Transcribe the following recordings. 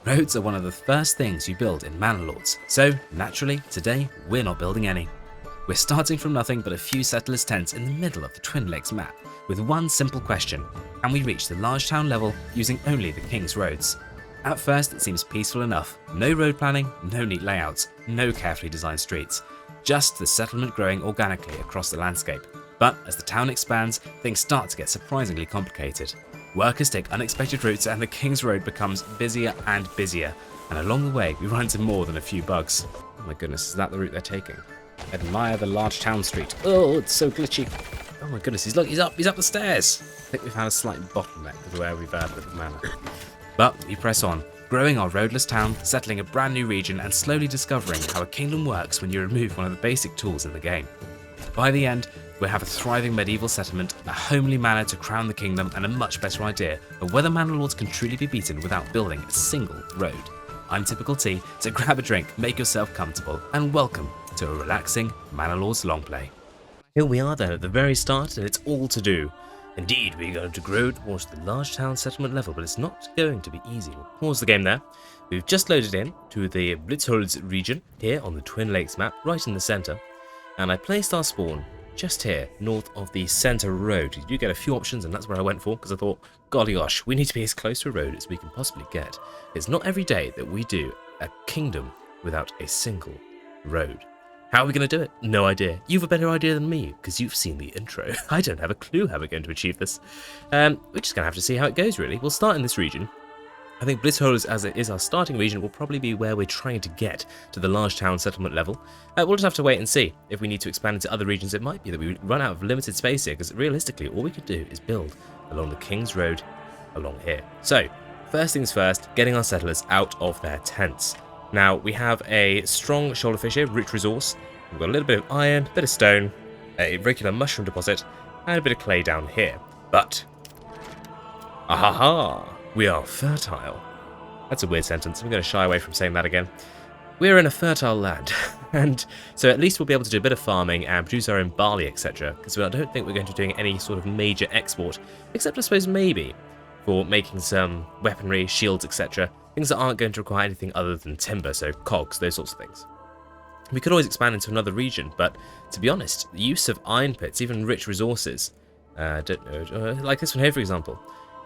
Roads are one of the first things you build in Manor Lords, so naturally, today we're not building any. We're starting from nothing but a few settlers' tents in the middle of the Twin Lakes map, with one simple question: can we reach the large town level using only the King's roads? At first it seems peaceful enough, no road planning, no neat layouts, no carefully designed streets, just the settlement growing organically across the landscape. But as the town expands, things start to get surprisingly complicated. Workers take unexpected routes and the King's Road becomes busier and busier, and along the way we run into more than a few bugs. Oh my goodness, is that the route they're taking? Admire the large town street. Oh, it's so glitchy. Oh my goodness, he's up the stairs. I think we've had a slight bottleneck with where we've added the manor. But we press on, growing our roadless town, settling a brand new region and slowly discovering how a kingdom works when you remove one of the basic tools in the game. By the end, we'll have a thriving medieval settlement, a homely manor to crown the kingdom, and a much better idea of whether Manor Lords can truly be beaten without building a single road. I'm Typical T, so grab a drink, make yourself comfortable, and welcome to a relaxing Manor Lords long play. Here we are then at the very start, and it's all to do. Indeed, we're going to grow towards the large town settlement level, but it's not going to be easy. We'll pause the game there. We've just loaded in to the Blitzholz region, here on the Twin Lakes map, right in the centre. And I placed our spawn just here, north of the centre road. You do get a few options, and that's where I went for, because I thought, golly gosh, we need to be as close to a road as we can possibly get. It's not every day that we do a kingdom without a single road. How are we going to do it? No idea. You have a better idea than me, because you've seen the intro. I don't have a clue how we're going to achieve this. We're just going to have to see how it goes, really. We'll start in this region. I think Blitzholz, as it is our starting region, will probably be where we're trying to get to the large town settlement level. We'll just have to wait and see. If we need to expand into other regions, it might be that we run out of limited space here, because realistically, all we could do is build along the King's Road along here. So, first things first, getting our settlers out of their tents. Now, we have a strong shoulder fish here, rich resource. We've got a little bit of iron, a bit of stone, a regular mushroom deposit, and a bit of clay down here. But, ahaha! We are fertile. That's a weird sentence. I'm going to shy away from saying that again. We're in a fertile land, and so at least we'll be able to do a bit of farming and produce our own barley, etc. Because I don't think we're going to be doing any sort of major export, except I suppose maybe for making some weaponry, shields, etc. Things that aren't going to require anything other than timber, so cogs, those sorts of things. We could always expand into another region, but to be honest, the use of iron pits, even rich resources, don't know, like this one here for example,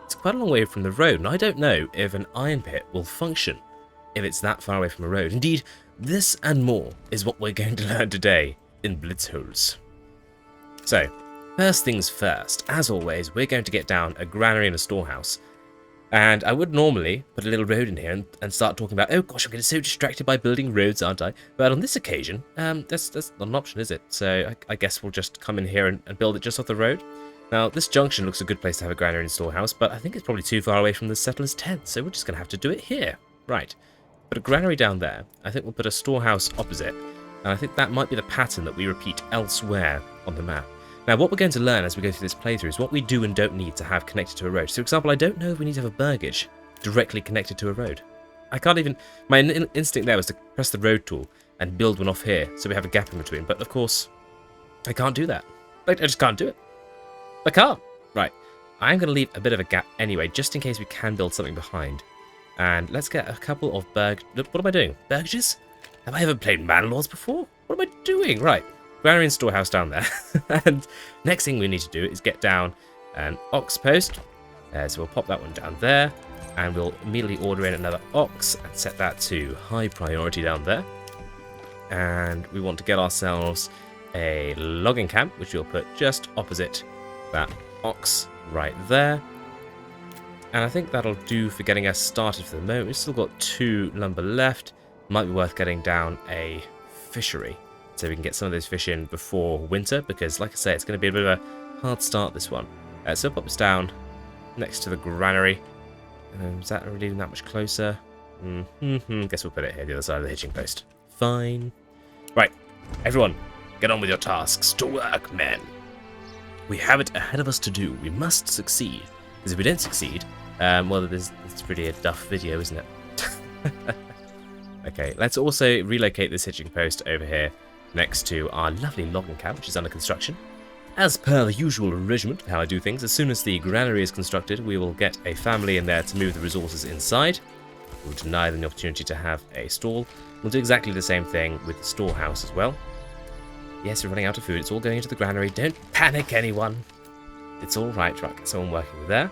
it's quite a long way from the road, and I don't know if an iron pit will function if it's that far away from a road. Indeed, this and more is what we're going to learn today in Blitzholz. So, first things first, as always, we're going to get down a granary and a storehouse. And I would normally put a little road in here and start talking about, oh gosh, I'm getting so distracted by building roads, aren't I? But on this occasion, that's not an option, is it? So I guess we'll just come in here and build it just off the road. Now, this junction looks a good place to have a granary and storehouse, but I think it's probably too far away from the settlers' tent, so we're just going to have to do it here. Right. Put a granary down there. I think we'll put a storehouse opposite, and I think that might be the pattern that we repeat elsewhere on the map. Now, what we're going to learn as we go through this playthrough is what we do and don't need to have connected to a road. So, for example, I don't know if we need to have a Burgage directly connected to a road. I can't even... My instinct there was to press the road tool and build one off here, so we have a gap in between. But, of course, I can't do that. I just can't do it. I can't. Right. I'm going to leave a bit of a gap anyway, just in case we can build something behind. And let's get a couple of What am I doing? Burgages? Have I ever played Manor Lords before? What am I doing? Right. Granary and storehouse down there. And next thing we need to do is get down an ox post. So we'll pop that one down there. And we'll immediately order in another ox and set that to high priority down there. And we want to get ourselves a logging camp, which we'll put just opposite that ox right there. And I think that'll do for getting us started for the moment. We've still got 2 lumber left. Might be worth getting down a fishery, so we can get some of those fish in before winter, because like I say, it's going to be a bit of a hard start, this one. So pop this down next to the granary. Is that really that much closer? Guess we'll put it here, the other side of the hitching post. Fine. Right, everyone, get on with your tasks. To work, men. We have it ahead of us to do. We must succeed. Because if we don't succeed, well, it's pretty a duff video, isn't it? Okay, let's also relocate this hitching post over here next to our lovely logging camp, which is under construction. As per the usual arrangement of how I do things, as soon as the granary is constructed, we will get a family in there to move the resources inside. We'll deny them the opportunity to have a stall. We'll do exactly the same thing with the storehouse as well. Yes, we're running out of food. It's all going into the granary. Don't panic, anyone. It's all right. Right, get someone working with there.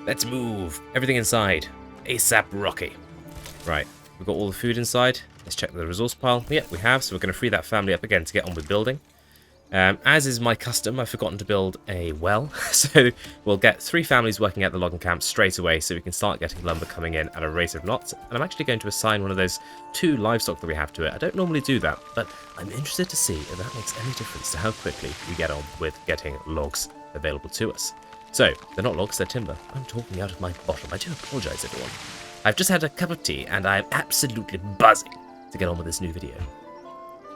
Let's move. Everything inside. ASAP Rocky. Right, we've got all the food inside. Let's check the resource pile. Yep, we have. So we're going to free that family up again to get on with building. As is my custom, I've forgotten to build a well. So we'll get 3 families working at the logging camp straight away so we can start getting lumber coming in at a rate of knots. And I'm actually going to assign one of those 2 livestock that we have to it. I don't normally do that, but I'm interested to see if that makes any difference to how quickly we get on with getting logs available to us. So, they're not logs, they're timber. I'm talking out of my bottom. I do apologise, everyone. I've just had a cup of tea and I'm absolutely buzzing to get on with this new video.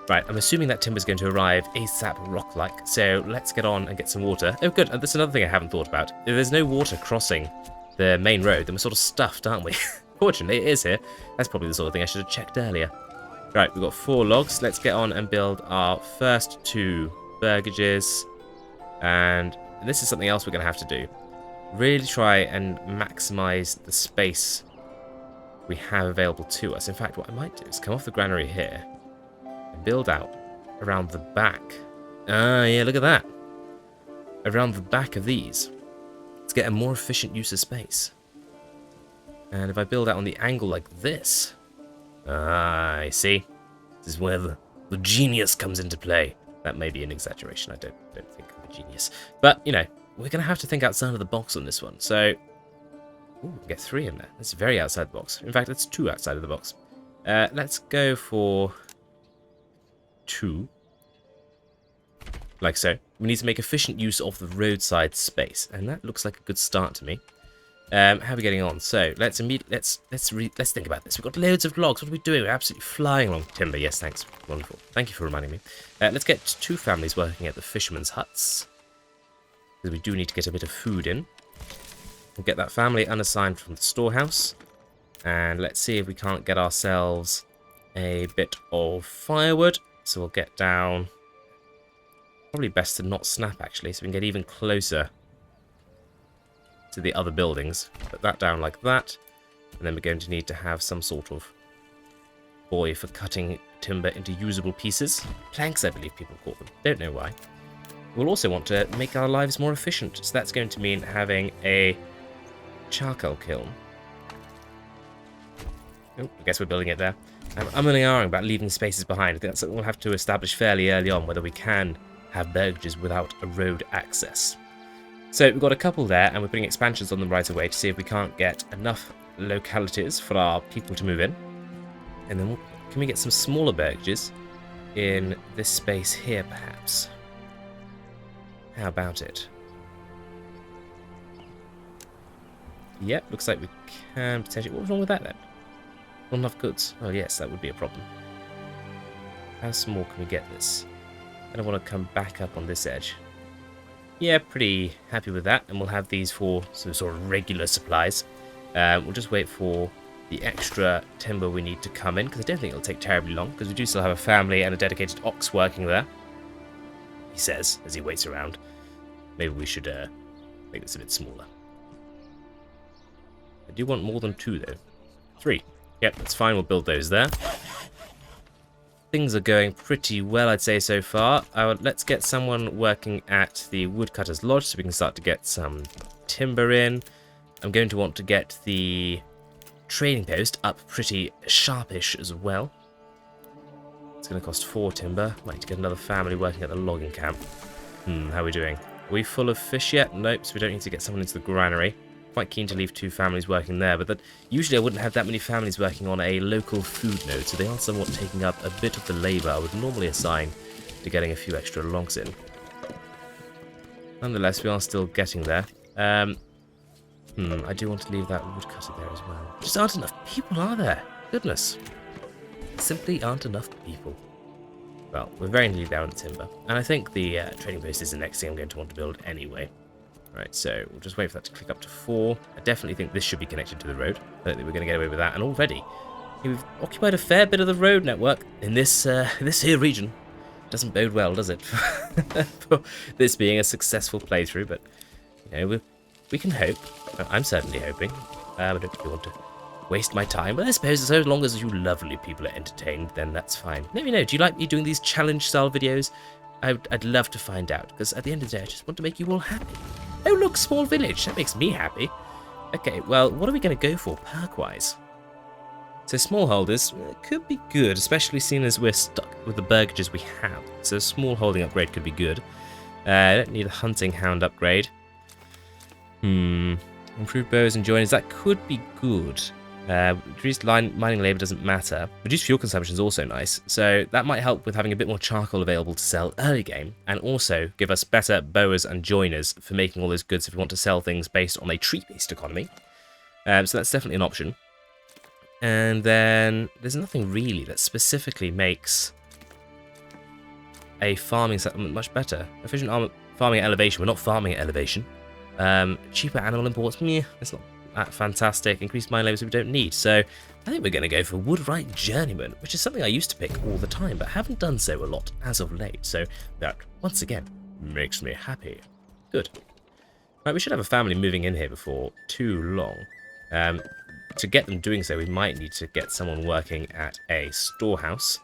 Right, I'm assuming that timber's going to arrive ASAP rock-like, so let's get on and get some water. Oh good, and that's another thing I haven't thought about. If there's no water crossing the main road, then we're sort of stuffed, aren't we? Fortunately, it is here. That's probably the sort of thing I should have checked earlier. Right, we've got 4 logs. Let's get on and build our first 2 burgages. And this is something else we're going to have to do. Really try and maximise the space we have available to us. In fact, what I might do is come off the granary here and build out around the back. Ah, yeah, look at that. Around the back of these. Let's get a more efficient use of space. And if I build out on the angle like this. Ah, I see. This is where the genius comes into play. That may be an exaggeration. I don't think I'm a genius. But, you know, we're going to have to think outside of the box on this one. So, ooh, we can get 3 in there. That's very outside the box. In fact, that's 2 outside of the box. Let's go for 2. Like so. We need to make efficient use of the roadside space. And that looks like a good start to me. How are we getting on? So, let's think about this. We've got loads of logs. What are we doing? We're absolutely flying along. Timber, yes, thanks. Wonderful. Thank you for reminding me. Let's get 2 families working at the fishermen's huts. Because we do need to get a bit of food in. We'll get that family unassigned from the storehouse. And let's see if we can't get ourselves a bit of firewood. So we'll get down... Probably best to not snap, actually, so we can get even closer to the other buildings. Put that down like that. And then we're going to need to have some sort of boy for cutting timber into usable pieces. Planks, I believe people call them. Don't know why. We'll also want to make our lives more efficient. So that's going to mean having a charcoal kiln. Oh, I guess we're building it there. I'm only arguing about leaving spaces behind. I think that's something we'll have to establish fairly early on, whether we can have burgages without a road access. So we've got a couple there, and we're putting expansions on them right away to see if we can't get enough localities for our people to move in. And then can we get some smaller burgages in this space here, perhaps? How about it? Yep, looks like we can potentially... What's wrong with that then? Not enough goods. Oh yes, that would be a problem. How small can we get this? I don't want to come back up on this edge. Yeah, pretty happy with that. And we'll have these for some sort of regular supplies. We'll just wait for the extra timber we need to come in, because I don't think it'll take terribly long, because we do still have a family and a dedicated ox working there. He says, as he waits around. Maybe we should make this a bit smaller. I do want more than 2, though. 3. Yep, that's fine. We'll build those there. Things are going pretty well, I'd say, so far. Let's get someone working at the woodcutter's lodge so we can start to get some timber in. I'm going to want to get the trading post up pretty sharpish as well. It's going to cost 4 timber. Might need to get another family working at the logging camp. How are we doing? Are we full of fish yet? Nope, so we don't need to get someone into the granary. Quite keen to leave 2 families working there, but usually I wouldn't have that many families working on a local food node, so they are somewhat taking up a bit of the labour I would normally assign to getting a few extra logs in. Nonetheless, we are still getting there. I do want to leave that woodcutter there as well. Just aren't enough people, are there? Goodness. Simply aren't enough people. Well, we're very nearly down to timber, and I think the trading post is the next thing I'm going to want to build anyway. Right, so we'll just wait for that to click up to 4. I definitely think this should be connected to the road. I don't think we're going to get away with that. And already, we've occupied a fair bit of the road network in this here region. Doesn't bode well, does it? For this being a successful playthrough, but you know, we can hope. I'm certainly hoping. I don't really want to waste my time. But I suppose as long as you lovely people are entertained, then that's fine. Let me know, do you like me doing these challenge-style videos? I'd love to find out, because at the end of the day, I just want to make you all happy. Oh, look, small village. That makes me happy. Okay, well, what are we going to go for perk-wise? So smallholders could be good, especially seeing as we're stuck with the burgages we have. So a small holding upgrade could be good. I don't need a hunting hound upgrade. Improved bows and joiners, that could be good. Reduced mining labour doesn't matter. Reduced fuel consumption is also nice, so that might help with having a bit more charcoal available to sell early game, and also give us better bowers and joiners for making all those goods if we want to sell things based on a tree-based economy. So that's definitely an option. And then there's nothing really that specifically makes a farming settlement much better. Efficient farming at elevation. We're not farming at elevation. Cheaper animal imports. Meh, it's not that fantastic. Increased mine labours we don't need. So I think we're going to go for Woodwright Journeyman, which is something I used to pick all the time, but haven't done so a lot as of late. So that, once again, makes me happy. Good. Right, we should have a family moving in here before too long. To get them doing so, we might need to get someone working at a storehouse.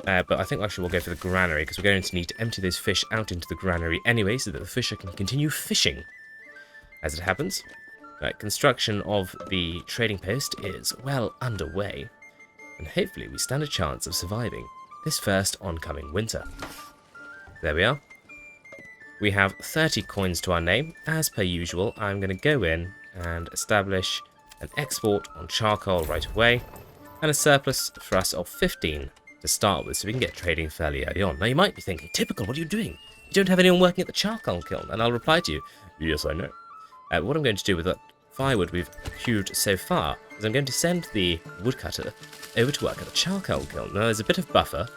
But I think actually we'll go for the granary, because we're going to need to empty those fish out into the granary anyway, so that the fisher can continue fishing as it happens. Right, construction of the trading post is well underway, and hopefully we stand a chance of surviving this first oncoming winter. There we are. We have 30 coins to our name. As per usual, I'm going to go in and establish an export on charcoal right away, and a surplus for us of 15 to start with, so we can get trading fairly early on. Now you might be thinking, typical, what are you doing? You don't have anyone working at the charcoal kiln. And I'll reply to you, yes I know. What I'm going to do with that firewood we've queued so far is I'm going to send the woodcutter over to work at the charcoal kiln. Now there's a bit of buffer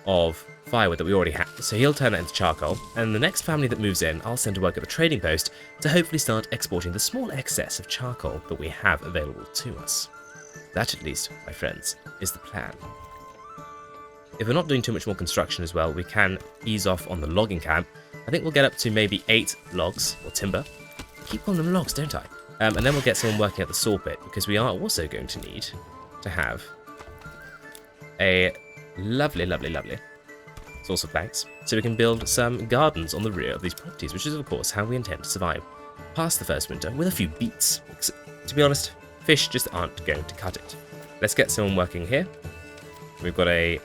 of firewood that we already have, so he'll turn that into charcoal, and the next family that moves in I'll send to work at the trading post to hopefully start exporting the small excess of charcoal that we have available to us. That, at least, my friends, is the plan. If we're not doing too much more construction as well, we can ease off on the logging camp. I think we'll get up to maybe 8 logs, or timber. I keep calling them logs, don't I? And then we'll get someone working at the saw pit, because we are also going to need to have a lovely source of planks, so we can build some gardens on the rear of these properties, which is of course how we intend to survive past the first winter with a few beets. Because, to be honest, fish just aren't going to cut it. Let's get someone working here. We've got a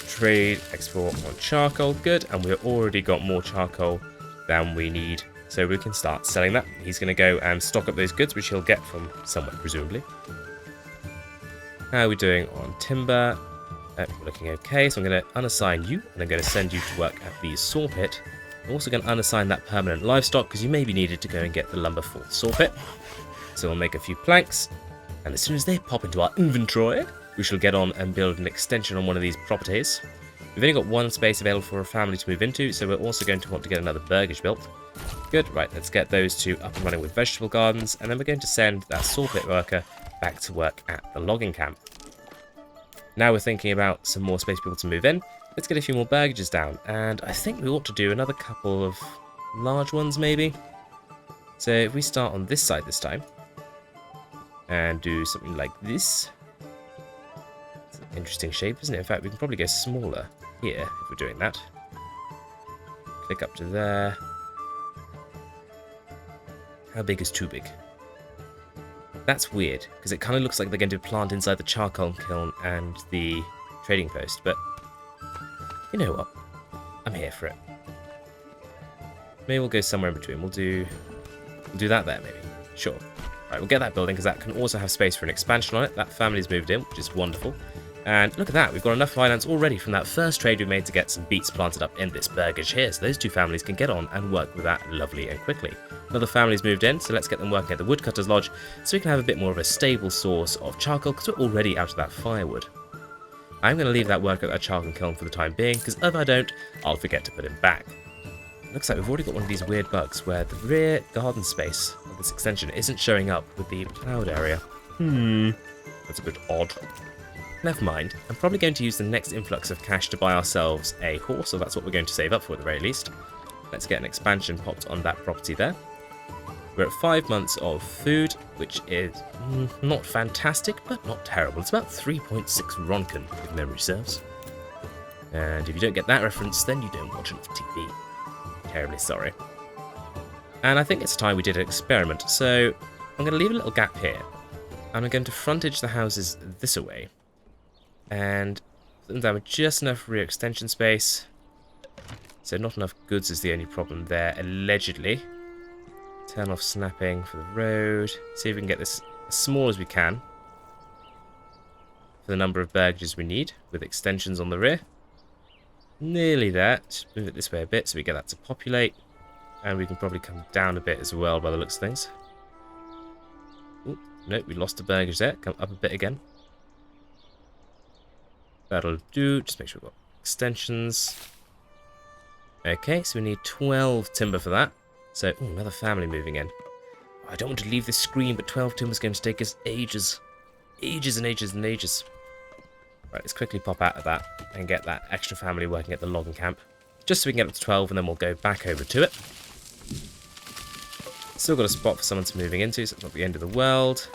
trade export on charcoal, good, and we've already got more charcoal than we need, so we can start selling that. He's going to go and stock up those goods, which he'll get from somewhere, presumably. How are we doing on timber? We're looking okay, so I'm going to unassign you, and I'm going to send you to work at the saw pit. I'm also going to unassign that permanent livestock, because you may be needed to go and get the lumber for the saw pit. So we'll make a few planks, and as soon as they pop into our inventory, we shall get on and build an extension on one of these properties. We've only got one space available for a family to move into, so we're also going to want to get another burgage built. Good, right, let's get those two up and running with vegetable gardens, and then we're going to send that saw pit worker back to work at the logging camp. Now we're thinking about some more space for people to move in. Let's get a few more burgages down, and I think we ought to do another couple of large ones maybe. So if we start on this side this time, and do something like this. It's an interesting shape, isn't it? In fact, we can probably go smaller here if we're doing that. Click up to there. How big is too big? That's weird, because it kind of looks like they're going to plant inside the charcoal kiln and the trading post, but you know what? I'm here for it. Maybe we'll go somewhere in between. We'll do that there, maybe. Sure. Right, we'll get that building, because that can also have space for an expansion on it. That family's moved in, which is wonderful. And look at that, we've got enough finance already from that first trade we made to get some beets planted up in this burgage here, so those two families can get on and work with that lovely and quickly. Another family's moved in, so let's get them working at the woodcutter's lodge, so we can have a bit more of a stable source of charcoal, because we're already out of that firewood. I'm going to leave that work at that charcoal kiln for the time being, because if I don't, I'll forget to put him back. Looks like we've already got one of these weird bugs, where the rear garden space of this extension isn't showing up with the ploughed area. That's a bit odd. Never mind, I'm probably going to use the next influx of cash to buy ourselves a horse, so that's what we're going to save up for at the very least. Let's get an expansion popped on that property there. We're at 5 months of food, which is not fantastic, but not terrible. It's about 3.6 Ronken, if memory serves. And if you don't get that reference, then you don't watch enough TV. Terribly sorry. And I think it's time we did an experiment, so I'm going to leave a little gap here. And I'm going to frontage the houses this away. And put them down with just enough rear extension space. So not enough goods is the only problem there, allegedly. Turn off snapping for the road. See if we can get this as small as we can. For the number of burgages we need, with extensions on the rear. Nearly there. Just move it this way a bit so we get that to populate. And we can probably come down a bit as well by the looks of things. Ooh, nope, we lost a burgage there. Come up a bit again. That'll do. Just make sure we've got extensions. Okay, so we need 12 timber for that. So, ooh, another family moving in. I don't want to leave this screen, but 12 timber is going to take us ages. Ages and ages and ages. Right, let's quickly pop out of that and get that extra family working at the logging camp. Just so we can get up to 12, and then we'll go back over to it. Still got a spot for someone to moving into, so it's not the end of the world.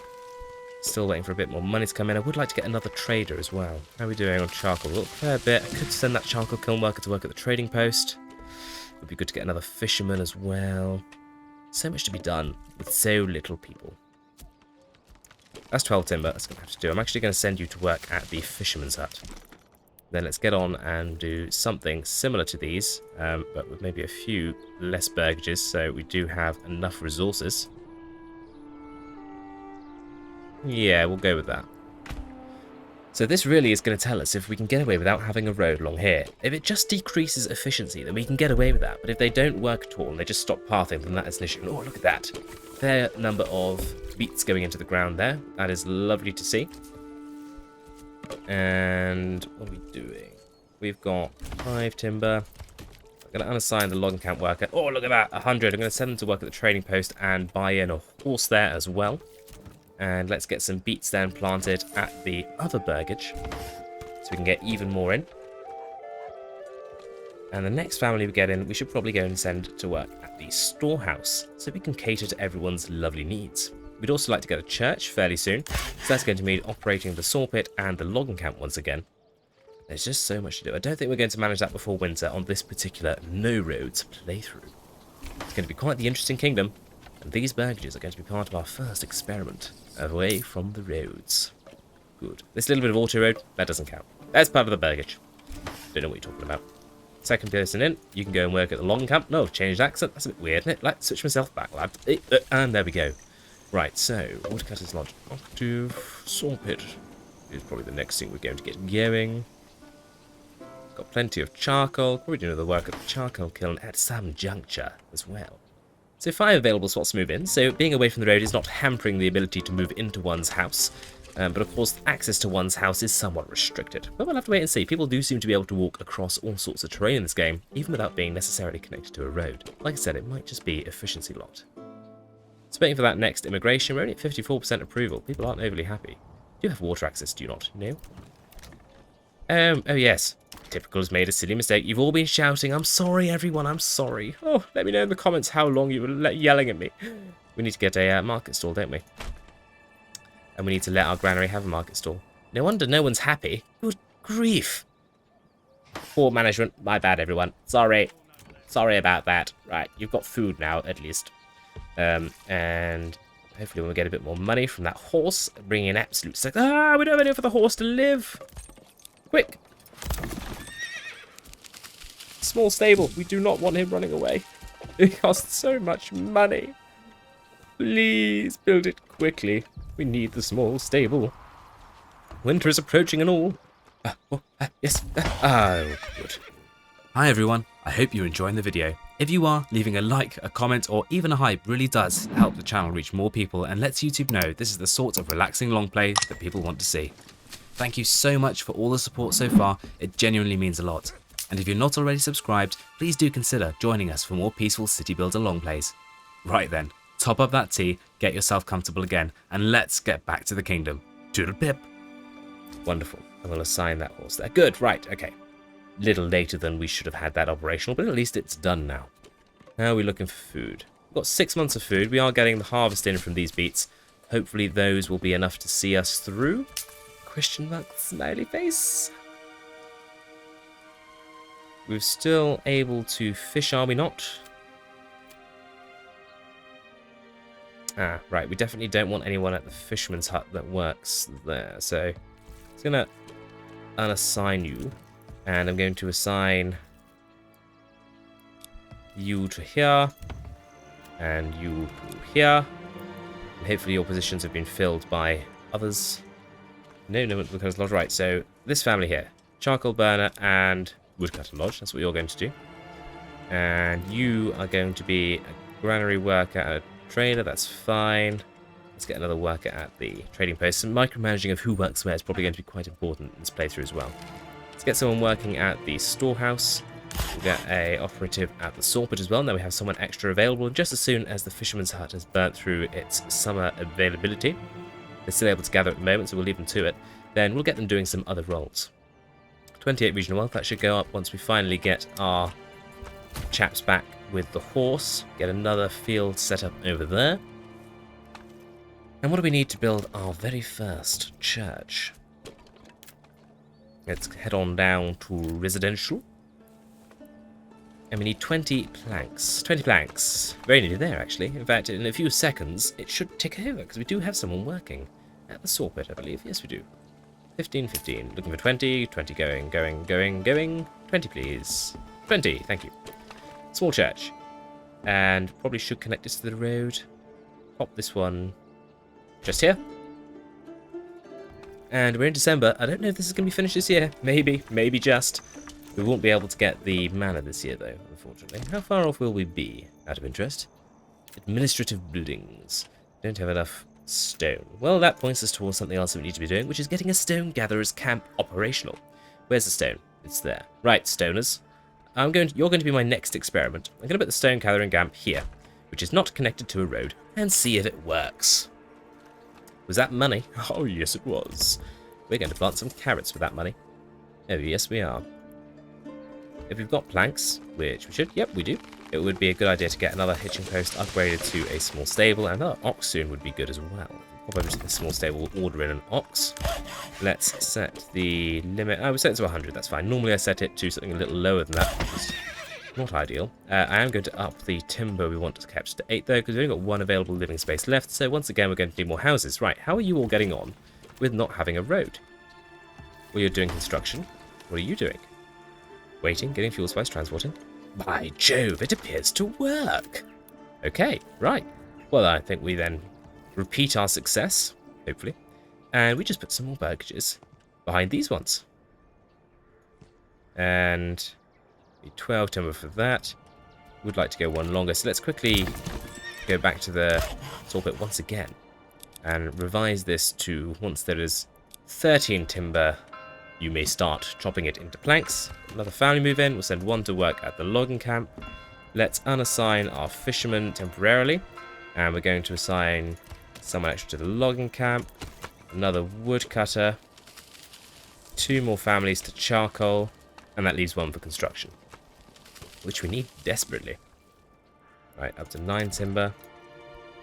Still waiting for a bit more money to come in. I would like to get another trader as well. How are we doing on charcoal? A fair bit. I could send that charcoal kiln worker to work at the trading post. It would be good to get another fisherman as well. So much to be done with so little people. That's 12 timber. That's going to have to do. I'm actually going to send you to work at the fisherman's hut. Then let's get on and do something similar to these, but with maybe a few less burgages, so we do have enough resources. Yeah, we'll go with that. So this really is going to tell us if we can get away without having a road along here. If it just decreases efficiency, then we can get away with that. But if they don't work at all and they just stop pathing, then that is an issue. Oh, look at that. Fair number of beets going into the ground there. That is lovely to see. And what are we doing? We've got 5 timber. I'm going to unassign the logging camp worker. Oh, look at that, 100. I'm going to send them to work at the trading post and buy in a horse there as well. And let's get some beets then planted at the other burgage, so we can get even more in. And the next family we get in, we should probably go and send to work at the storehouse, so we can cater to everyone's lovely needs. We'd also like to get a church fairly soon, so that's going to mean operating the saw pit and the logging camp once again. There's just so much to do. I don't think we're going to manage that before winter on this particular no roads playthrough. It's going to be quite the interesting kingdom, and these burgages are going to be part of our first experiment away from the roads. Good. This little bit of auto road, that doesn't count. That's part of the burgage. Don't know what you're talking about. Second person in, you can go and work at the logging camp. No, changed accent. That's a bit weird, isn't it? Like, switch myself back, lad. And there we go. Right, so, Woodcutter's Lodge active. Saw pit is probably the next thing we're going to get going. Got plenty of charcoal. Probably doing the work at the charcoal kiln at some juncture as well. So 5 available spots to move in, so being away from the road is not hampering the ability to move into one's house. But of course, access to one's house is somewhat restricted. But we'll have to wait and see. People do seem to be able to walk across all sorts of terrain in this game, even without being necessarily connected to a road. Like I said, it might just be efficiency locked. So waiting for that next immigration. We're only at 54% approval. People aren't overly happy. Do you have water access, do you not? No? Oh yes. Typical has made a silly mistake. You've all been shouting, I'm sorry everyone, I'm sorry. Oh, let me know in the comments how long you were yelling at me. We need to get a market stall, don't we? And we need to let our granary have a market stall. No wonder no one's happy. Good grief. Poor management. My bad, everyone. Sorry. Sorry about that. Right, you've got food now, at least. And hopefully we'll get a bit more money from that horse. Bringing in absolute sex. Ah, we don't have enough for the horse to live. Quick. Small stable. We do not want him running away. It costs so much money. Please build it quickly. We need the small stable. Winter is approaching and all. Yes. Oh, good. Hi everyone. I hope you're enjoying the video. If you are, leaving a like, a comment, or even a hype really does help the channel reach more people and lets YouTube know this is the sort of relaxing long play that people want to see. Thank you so much for all the support so far. It genuinely means a lot. And if you're not already subscribed, please do consider joining us for more peaceful city builder long plays. Right then, top up that tea, get yourself comfortable again, and let's get back to the kingdom. Toodle pip. Wonderful. I will assign that horse there. Good, right, okay. Little later than we should have had that operational, but at least it's done now. Now we're looking for food. Got 6 months of food. We are getting the harvest in from these beets. Hopefully those will be enough to see us through. Question mark, smiley face. We're still able to fish, are we not? Ah, right. We definitely don't want anyone at the fisherman's hut that works there. So it's going to unassign you. And I'm going to assign you to here. And you to here. And hopefully your positions have been filled by others. No, because lodge. Right, so this family here. Charcoal burner and woodcutter lodge. That's what you're going to do. And you are going to be a granary worker and a trader. That's fine. Let's get another worker at the trading post. Some micromanaging of who works where is probably going to be quite important in this playthrough as well. Let's get someone working at the storehouse. We'll get a operative at the sawpit as well. Now we have someone extra available. Just as soon as the fisherman's hut has burnt through its summer availability, they're still able to gather at the moment, so we'll leave them to it. Then we'll get them doing some other roles. 28 regional wealth, that should go up once we finally get our chaps back with the horse. Get another field set up over there. And what do we need to build our very first church? Let's head on down to residential. And we need 20 planks. 20 planks. Very nearly there, actually. In fact, in a few seconds, it should tick over, because we do have someone working at the sawpit, I believe. Yes, we do. 15, 15. Looking for 20. 20 going, going, going, going. 20, please. 20, thank you. Small church. And probably should connect this to the road. Pop this one just here. And we're in December. I don't know if this is going to be finished this year. Maybe, maybe just. We won't be able to get the manor this year, though, unfortunately. How far off will we be, out of interest? Administrative buildings. Don't have enough stone. Well, that points us towards something else that we need to be doing, which is getting a stone gatherer's camp operational. Where's the stone? It's there. Right, stoners. You're going to be my next experiment. I'm going to put the stone gathering camp here, which is not connected to a road, and see if it works. Was that money? Oh, yes, it was. We're going to plant some carrots with that money. Oh, yes, we are. If we've got planks, which we should, yep, we do, it would be a good idea to get another hitching post upgraded to a small stable, and another ox soon would be good as well. Pop over to the small stable, we'll order in an ox. Let's set the limit. I would set it to 100, that's fine. Normally I set it to something a little lower than that, which is not ideal. I am going to up the timber we want kept to 8, though, because we've only got 1 available living space left, so once again we're going to need more houses. Right, how are you all getting on with not having a road? Well, you're doing construction. What are you doing? Waiting, getting fuel supplies, transporting. By Jove, it appears to work. Okay, right. Well, I think we then repeat our success, hopefully. And we just put some more burgages behind these ones. And 12 timber for that. Would like to go one longer, so let's quickly go back to the sawpit once again. And revise this to, once there is 13 timber, you may start chopping it into planks. Another family move in. We'll send one to work at the logging camp. Let's unassign our fishermen temporarily. And we're going to assign someone extra to the logging camp. Another woodcutter. 2 more families to charcoal. And that leaves 1 for construction, which we need desperately. Right, up to 9 timber.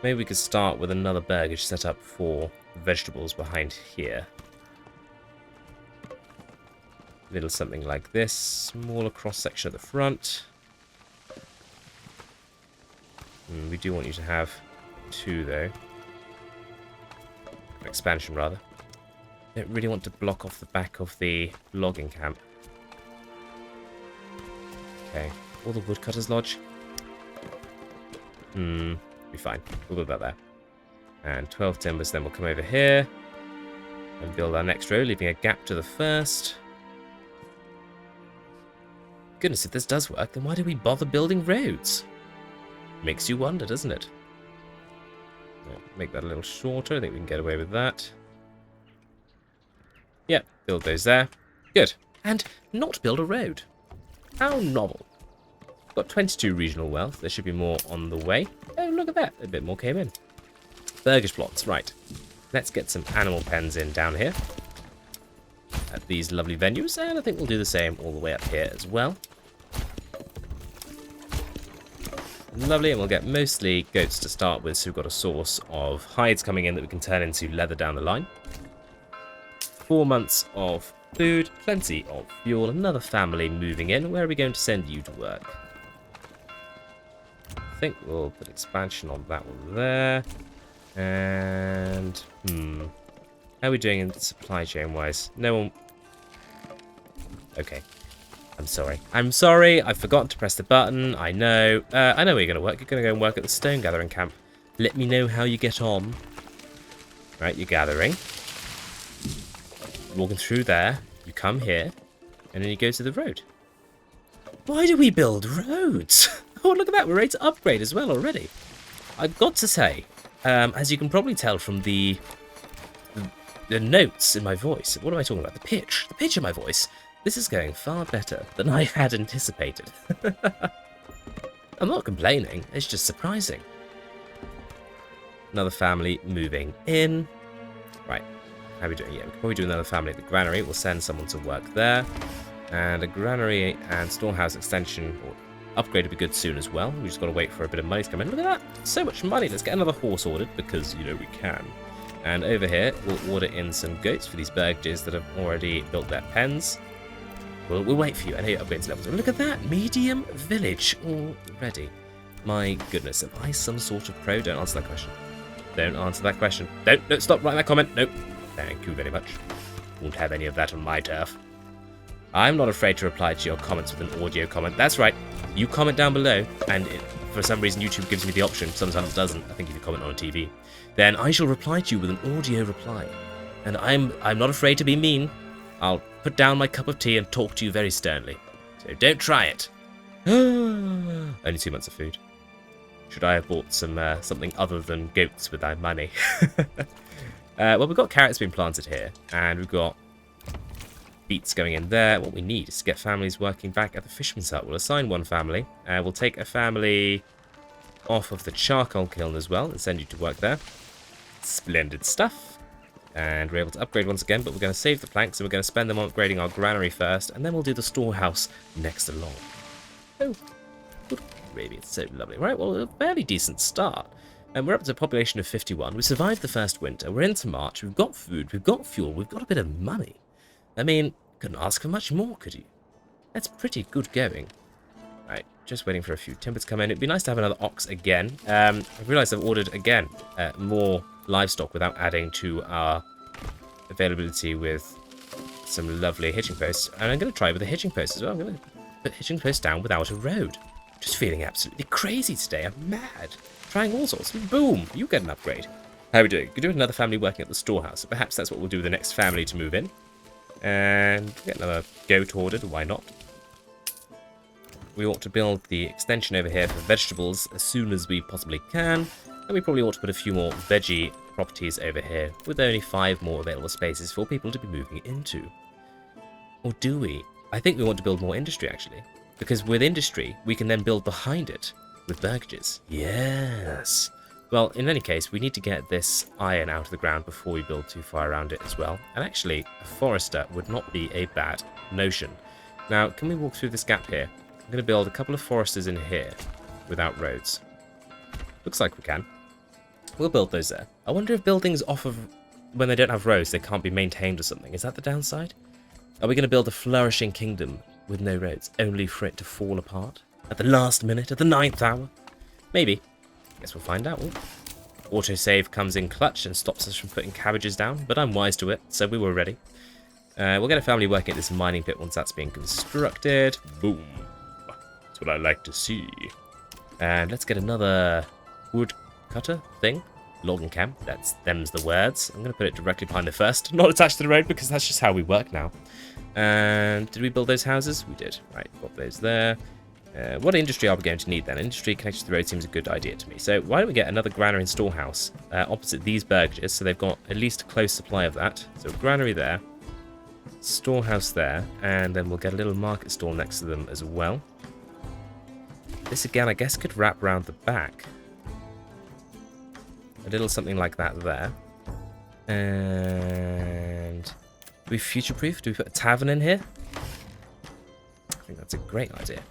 Maybe we could start with another burgage set up for vegetables behind here. Little something like this. Smaller cross section at the front. We do want you to have 2 though. Expansion rather. Don't really want to block off the back of the logging camp. Okay. All the woodcutters lodge. Be fine. We'll build that there. And 12 timbers, then we'll come over here and build our next row, leaving a gap to the first. Goodness, if this does work, then why do we bother building roads? Makes you wonder, doesn't it? Make that a little shorter. I think we can get away with that. Yep, build those there. Good. And not build a road. How novel. Got 22 regional wealth. There should be more on the way. Oh, look at that. A bit more came in. Burgage plots. Right. Let's get some animal pens in down here at these lovely venues. And I think we'll do the same all the way up here as well. Lovely, and we'll get mostly goats to start with, so we've got a source of hides coming in that we can turn into leather down the line. 4 months of food, plenty of fuel, another family moving in. Where are we going to send you to work? I think we'll put expansion on that one there. And, how are we doing in supply chain wise? No one... Okay. I'm sorry. I'm sorry. I forgot to press the button. I know. I know where you're going to work. You're going to go and work at the stone gathering camp. Let me know how you get on. Right, you're gathering. Walking through there. You come here. And then you go to the road. Why do we build roads? Oh, look at that. We're ready to upgrade as well already. I've got to say, as you can probably tell from the notes in my voice. What am I talking about? The pitch. The pitch of my voice. This is going far better than I had anticipated. I'm not complaining, it's just surprising. Another family moving in. Right, how are we doing? Yeah, we can probably do another family at the granary. We'll send someone to work there. And a granary and storehouse extension or upgrade would be good soon as well. We just got to wait for a bit of money to come in. Look at that, so much money. Let's get another horse ordered because, you know, we can. And over here, we'll order in some goats for these burgages that have already built their pens. We'll wait for you. I know your upgrades levels. Look at that. Medium village already. My goodness. Am I some sort of pro? Don't answer that question. Don't answer that question. Don't stop writing that comment. Nope. Thank you very much. Won't have any of that on my turf. I'm not afraid to reply to your comments with an audio comment. That's right. You comment down below, and for some reason YouTube gives me the option. Sometimes it doesn't. I think if you comment on TV, then I shall reply to you with an audio reply. And I'm not afraid to be mean. I'll put down my cup of tea and talk to you very sternly. So don't try it. Only 2 months of food. Should I have bought some something other than goats with our money? Well, we've got carrots being planted here, and we've got beets going in there. What we need is to get families working back at the fisherman's hut. We'll assign one family. We'll take a family off of the charcoal kiln as well and send you to work there. Splendid stuff. And we're able to upgrade once again, but we're going to save the planks, and we're going to spend them on upgrading our granary first, and then we'll do the storehouse next along. Oh, good gravy, it's so lovely. Right, well, a fairly decent start. And we're up to a population of 51. We survived the first winter. We're into March. We've got food. We've got fuel. We've got a bit of money. I mean, couldn't ask for much more, could you? That's pretty good going. Right, just waiting for a few timber to come in. It'd be nice to have another ox again. I've realised I've ordered, again, more livestock without adding to our availability with some lovely hitching posts. And I'm going to try with a hitching post as well. I'm going to put hitching posts down without a road. Just feeling absolutely crazy today. I'm mad. Trying all sorts. Boom, you get an upgrade. How are we doing? We're doing another family working at the storehouse. So perhaps that's what we'll do with the next family to move in. And get another goat ordered. Why not? We ought to build the extension over here for vegetables as soon as we possibly can. And we probably ought to put a few more veggie properties over here, with only 5 more available spaces for people to be moving into. Or do we? I think we want to build more industry, actually. Because with industry, we can then build behind it with burgages. Yes! Well, in any case, we need to get this iron out of the ground before we build too far around it as well. And actually, a forester would not be a bad notion. Now, can we walk through this gap here? I'm going to build a couple of foresters in here without roads. Looks like we can. We'll build those there. I wonder if buildings off of... when they don't have roads, they can't be maintained or something. Is that the downside? Are we going to build a flourishing kingdom with no roads, only for it to fall apart? At the last minute, at the 9th hour? Maybe. Guess we'll find out. Autosave comes in clutch and stops us from putting cabbages down, but I'm wise to it, so we were ready. We'll get a family working at this mining pit once that's being constructed. Boom. That's what I like to see. And let's get another wood cutter thing. Logging camp. Them's the words. I'm going to put it directly behind the first. Not attached to the road because that's just how we work now. And did we build those houses? We did. Right, got those there. What industry are we going to need then? Industry connected to the road seems a good idea to me. So why don't we get another granary and storehouse opposite these burgages, so they've got at least a close supply of that. So granary there, storehouse there, and then we'll get a little market stall next to them as well. This again, I guess, could wrap around the back. A little something like that there. And do we future-proof? Do we put a tavern in here? I think that's a great idea.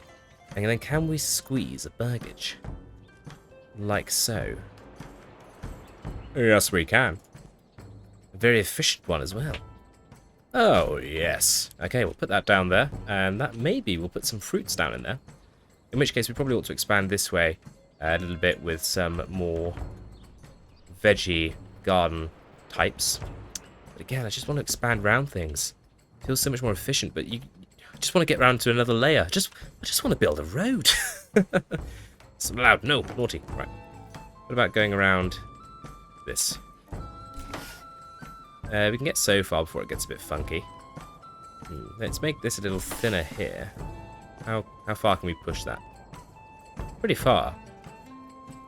And then can we squeeze a burgage? like so. Yes, we can. A very efficient one as well. Oh, yes. Okay, we'll put that down there, and that maybe we'll put some fruits down in there. In which case, we probably ought to expand this way a little bit with some more veggie garden types. But again, I just want to expand around things. It feels so much more efficient, but you just want to get around to another layer. I just want to build a road. It's loud. No, naughty. Right. What about going around this? We can get so far before it gets a bit funky. Let's make this a little thinner here. How far can we push that? Pretty far.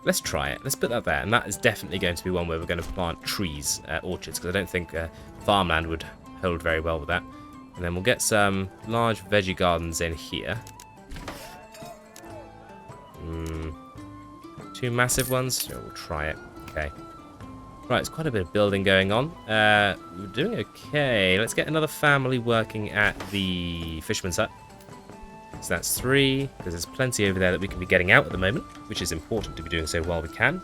Let's try it. Let's put that there. And that is definitely going to be one where we're going to plant trees, orchards, because I don't think farmland would hold very well with that. And then we'll get some large veggie gardens in here. Two massive ones? So we'll try it. Okay. Right, it's quite a bit of building going on. We're doing okay. Let's get another family working at the fisherman's hut. So that's 3, because there's plenty over there that we can be getting out at the moment, which is important to be doing so while we can.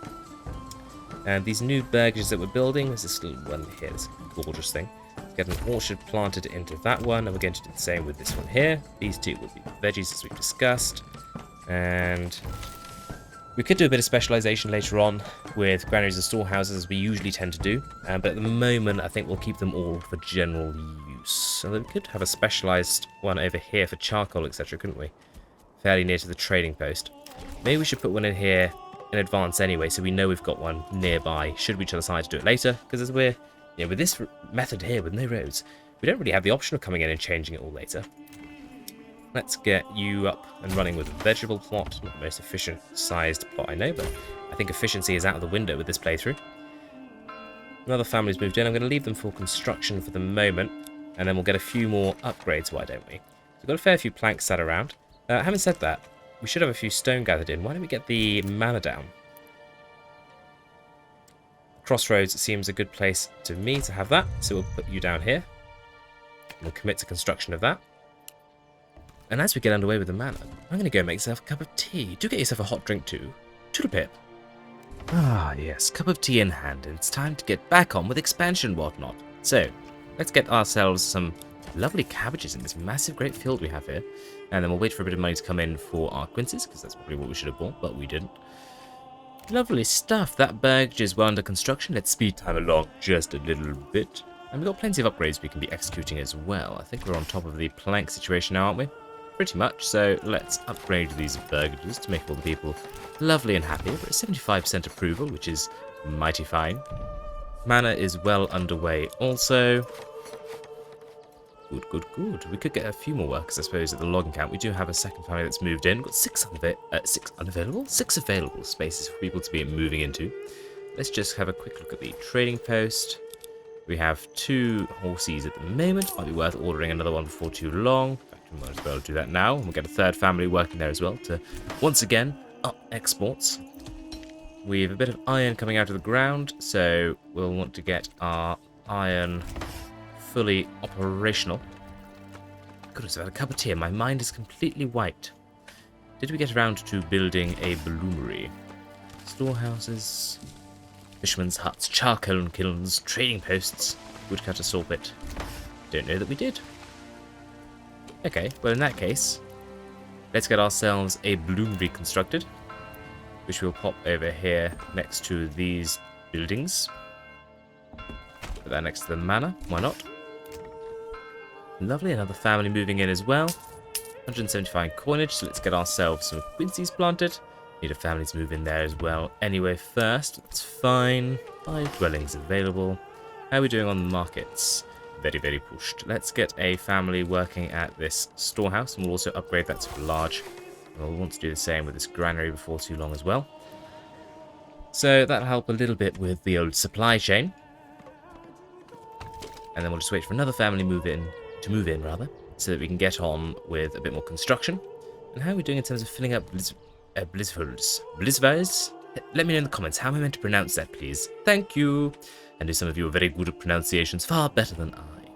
And these new burgages that we're building, there's this little one here, this gorgeous thing. Let's get an orchard planted into that one, and we're going to do the same with this one here. These two will be veggies, as we've discussed. And we could do a bit of specialization later on with granaries and storehouses, as we usually tend to do. But at the moment, I think we'll keep them all for general use. So we could have a specialized one over here for charcoal, etc., couldn't we? Fairly near to the trading post. Maybe we should put one in here in advance anyway, so we know we've got one nearby, should we decide to do it later. Because as we're, with this method here, with no roads, we don't really have the option of coming in and changing it all later. Let's get you up and running with a vegetable plot. Not the most efficient sized plot, I know, but I think efficiency is out of the window with this playthrough. Another family's moved in. I'm going to leave them for construction for the moment, and then we'll get a few more upgrades, why don't we? So we've got a fair few planks sat around. Having said that, we should have a few stone gathered in. Why don't we get the manor down? Crossroads seems a good place to me to have that, so we'll put you down here. We'll commit to construction of that. And as we get underway with the manor, I'm going to go make myself a cup of tea. Do get yourself a hot drink too. Toodlepip. Ah, yes, cup of tea in hand, and it's time to get back on with expansion and whatnot. So, let's get ourselves some lovely cabbages in this massive great field we have here. And then we'll wait for a bit of money to come in for our quinces, because that's probably what we should have bought, but we didn't. Lovely stuff. That Burgage is well under construction. Let's speed time along just a little bit. And we've got plenty of upgrades we can be executing as well. I think we're on top of the plank situation now, aren't we? Pretty much, so let's upgrade these burgages to make all the people lovely and happy. We're at 75% approval, which is mighty fine. Manor is well underway also. Good, good, good. We could get a few more workers, I suppose, at the logging camp. We do have a second family that's moved in. We've got 6 available spaces for people to be moving into. Let's just have a quick look at the trading post. We have 2 horses at the moment. Might be worth ordering another one before too long. We might as well do that now. We'll get a 3rd family working there as well to, once again, up exports. We have a bit of iron coming out of the ground, so we'll want to get our iron fully operational. Goodness, I've had a cup of tea and my mind is completely wiped. Did we get around to building a bloomery? Storehouses, fishermen's huts, charcoal kilns, trading posts, woodcutter sawpit. Don't know that we did. Okay, well in that case, let's get ourselves a bloomery constructed, which we'll pop over here next to these buildings. Put that next to the manor, why not? Lovely, another family moving in as well. 175 coinage, so let's get ourselves some quinces planted. Need a family to move in there as well. Anyway, first, that's fine. 5 dwellings available. How are we doing on the markets? Very, very pushed. Let's get a family working at this storehouse, and we'll also upgrade that to large. And we'll want to do the same with this granary before too long as well. So that'll help a little bit with the old supply chain. And then we'll just wait for another family to move in, so that we can get on with a bit more construction. And how are we doing in terms of filling up blizzards? Blizzards? Let me know in the comments how am I meant to pronounce that, please. Thank you. I know some of you are very good at pronunciations, far better than I.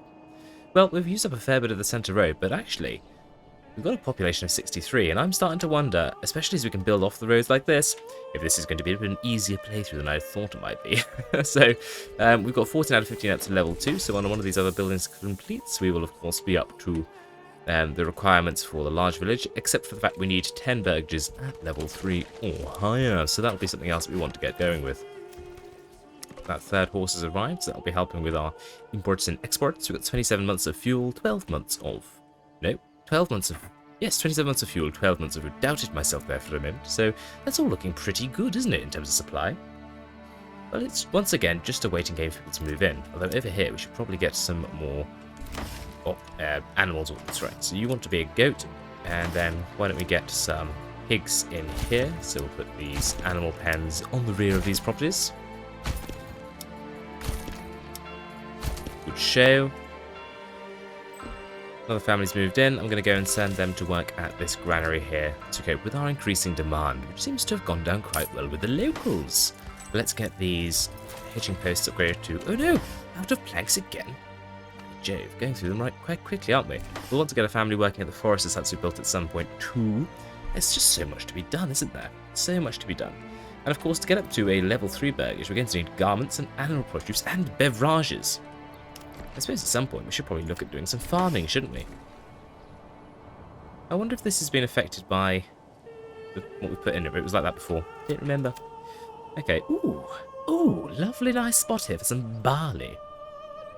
Well, we've used up a fair bit of the centre road, but actually, We've got a population of 63, and I'm starting to wonder, especially as we can build off the roads like this, if this is going to be a bit of an easier playthrough than I thought it might be. So, we've got 14 out of 15 up to level 2, so when one of these other buildings completes, we will of course be up to the requirements for the large village, except for the fact we need 10 burgages at level 3 or higher, so that'll be something else we want to get going with. That third horse has arrived, so that'll be helping with our imports and exports. We've got 27 months of fuel, 12 months of... No, 12 months of... Yes, 27 months of fuel, 12 months of... I doubted myself there for a minute, so that's all looking pretty good, isn't it, in terms of supply? Well, it's, once again, just a waiting game for people to move in. Although over here, we should probably get some more... animals, that's right. So you want to be a goat, and then why don't we get some pigs in here? So we'll put these animal pens on the rear of these properties. Good show. Another family's moved in. I'm going to go and send them to work at this granary here to cope with our increasing demand, which seems to have gone down quite well with the locals. Let's get these hitching posts upgraded to... Oh no! Out of planks again? Jove, going through them quite quickly, aren't we? We'll want to get a family working at the foresters' huts we built at some point too. There's just so much to be done, isn't there? So much to be done. And of course, to get up to a level 3 burgage, we're going to need garments and animal produce and beverages. I suppose at some point we should probably look at doing some farming, shouldn't we? I wonder if this has been affected by what we put in it. It was like that before. Didn't remember. Okay. Ooh, lovely nice spot here for some barley.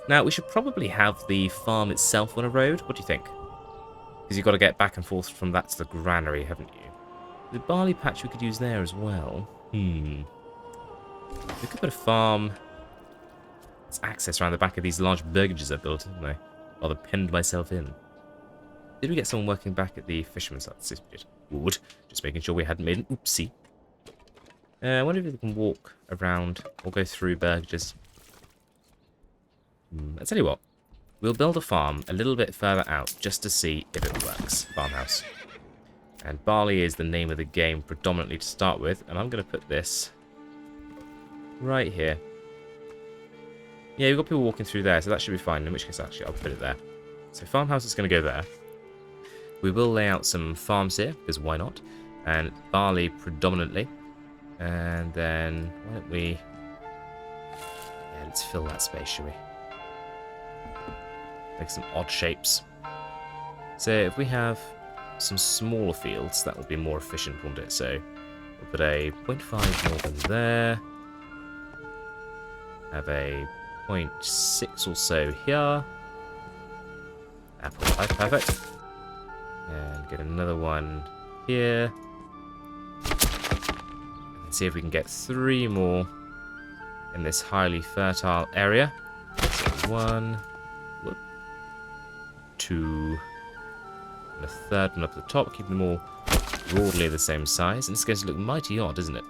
Now, we should probably have the farm itself on a road. What do you think? Because you've got to get back and forth from that to the granary, haven't you? The barley patch we could use there as well. We could put a farm... It's access around the back of these large burgages I built, haven't I? Rather pinned myself in. Did we get someone working back at the fisherman's hut? Yes, we did. Good. Just making sure we hadn't made an oopsie. I wonder if we can walk around or go through burgages. I tell you what, we'll build a farm a little bit further out just to see if it works. Farmhouse. And barley is the name of the game predominantly to start with, and I'm going to put this right here. Yeah, we've got people walking through there, so that should be fine, in which case actually I'll put it there. So farmhouse is going to go there. We will lay out some farms here, because why not? And barley predominantly. And then, why don't we... Yeah, let's fill that space, shall we? Make some odd shapes. So if we have some smaller fields, that will be more efficient, won't it? So we'll put a 0.5 northern there. Have a 0.6 or so here. 0.5, perfect. And get another one here. And see if we can get 3 more in this highly fertile area. So 1, 2, and a third one up the top, keeping them all broadly the same size. And it's going to look mighty odd, isn't it?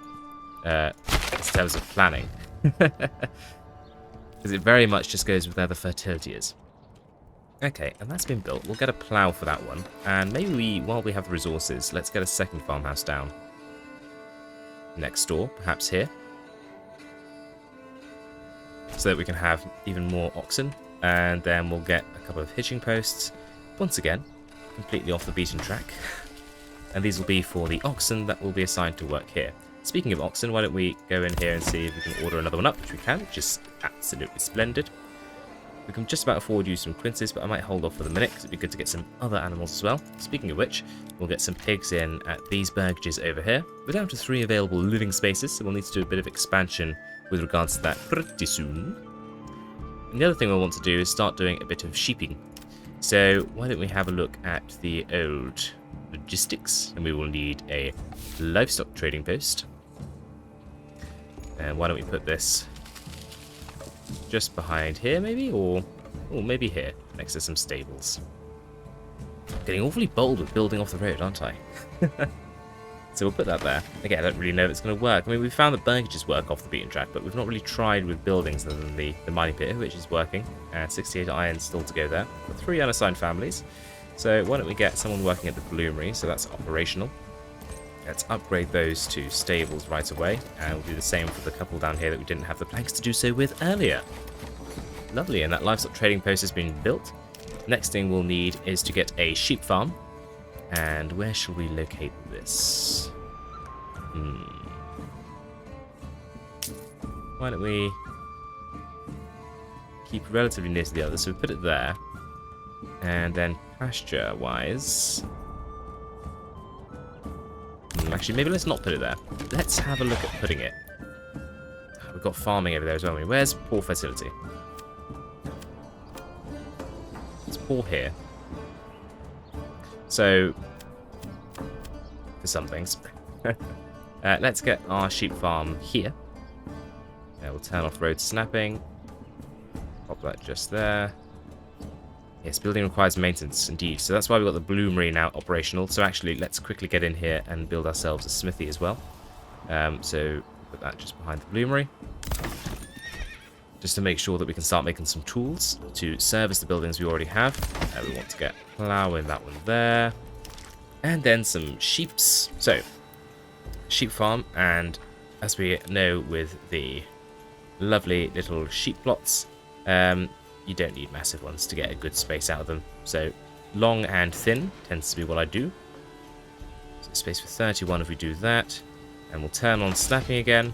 In terms of planning. Because it very much just goes with where the fertility is. Okay, and that's been built. We'll get a plough for that one. And maybe while we have the resources, let's get a second farmhouse down. Next door, perhaps here. So that we can have even more oxen. And then we'll get a couple of hitching posts. Once again, completely off the beaten track. And these will be for the oxen that will be assigned to work here. Speaking of oxen, why don't we go in here and see if we can order another one up, which we can, which is absolutely splendid. We can just about afford you some quinces, but I might hold off for the minute because it'd be good to get some other animals as well. Speaking of which, we'll get some pigs in at these burgages over here. We're down to 3 available living spaces, so we'll need to do a bit of expansion with regards to that pretty soon. And the other thing we'll want to do is start doing a bit of sheeping. So why don't we have a look at the old logistics, and we will need a livestock trading post. And why don't we put this just behind here, maybe? Or maybe here, next to some stables. Getting awfully bold with building off the road, aren't I? So we'll put that there. Again, I don't really know if it's going to work. I mean, we've found that burgages work off the beaten track, but we've not really tried with buildings other than the mining pit, which is working. 68 iron still to go there. Got 3 unassigned families. So why don't we get someone working at the bloomery, so that's operational. Let's upgrade those to stables right away, and we'll do the same for the couple down here that we didn't have the planks to do so with earlier. Lovely, and that livestock trading post has been built. Next thing we'll need is to get a sheep farm. And where shall we locate this? Why don't we keep relatively near to the other? So we put it there. And then pasture-wise... actually, maybe let's not put it there. Let's have a look at putting it. We've got farming over there as well. Where's poor fertility? It's poor here. So, for some things. Let's get our sheep farm here. We'll turn off road snapping. Pop that just there. Yes, building requires maintenance, indeed. So that's why we've got the bloomery now operational. So actually, let's quickly get in here and build ourselves a smithy as well. So put that just behind the bloomery. Just to make sure that we can start making some tools to service the buildings we already have. We want to get plough in that one there. And then some sheeps. So, sheep farm, and as we know with the lovely little sheep plots, you don't need massive ones to get a good space out of them. So, long and thin tends to be what I do. So, space for 31 if we do that. And we'll turn on snapping again.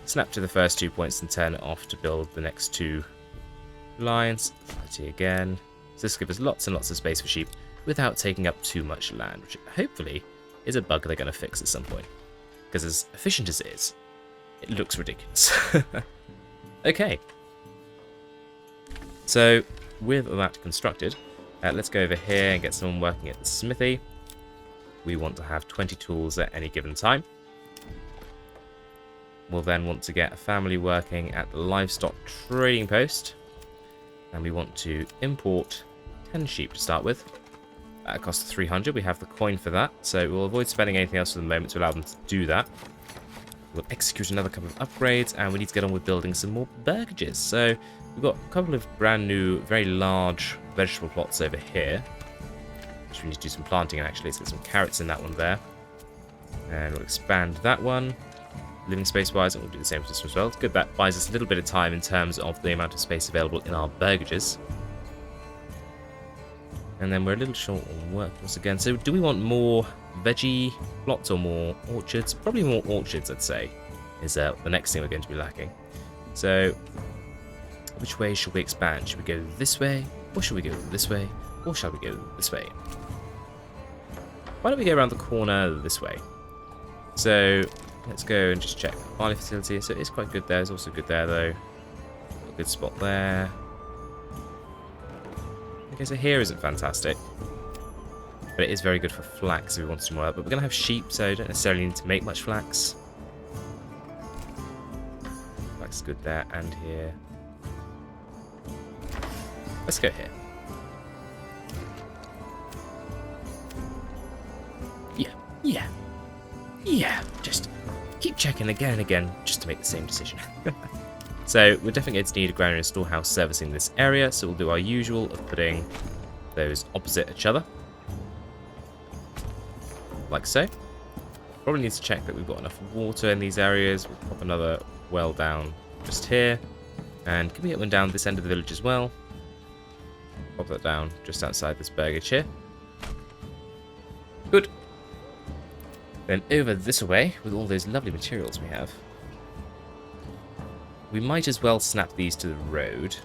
Snap to the first 2 points and turn it off to build the next 2 lines. 30 again. So this gives us lots and lots of space for sheep without taking up too much land, which hopefully is a bug they're going to fix at some point. Because as efficient as it is, it looks ridiculous. Okay. So with that constructed, let's go over here and get someone working at the smithy. We want to have 20 tools at any given time. We'll then want to get a family working at the livestock trading post. And we want to import 10 sheep to start with. That costs 300. We have the coin for that. So we'll avoid spending anything else for the moment to allow them to do that. We'll execute another couple of upgrades. And we need to get on with building some more burgages. So we've got a couple of brand new, very large vegetable plots over here. Which we need to do some planting in actually. Let's get some carrots in that one there. And we'll expand that one. Living space wise, and we'll do the same for this one as well. It's good, that buys us a little bit of time in terms of the amount of space available in our burgages. And then we're a little short on work once again. So do we want more veggie plots or more orchards? Probably more orchards, I'd say, is the next thing we're going to be lacking. So which way should we expand? Should we go this way, or should we go this way, or shall we go this way? Why don't we go around the corner this way? So let's go and just check barley fertility. So it is quite good there. It's also good there, though. A good spot there. Okay, so here isn't fantastic. But it is very good for flax if we want some more. But we're going to have sheep, so don't necessarily need to make much flax. Flax is good there and here. Let's go here. Yeah, just keep checking again and again just to make the same decision. So we're definitely going to need a granary and storehouse servicing this area, so we'll do our usual of putting those opposite each other. Like so. Probably need to check that we've got enough water in these areas. We'll pop another well down just here. And can we get one down this end of the village as well? Pop that down just outside this burgage here. Good. Then over this way, with all those lovely materials we have, we might as well snap these to the road,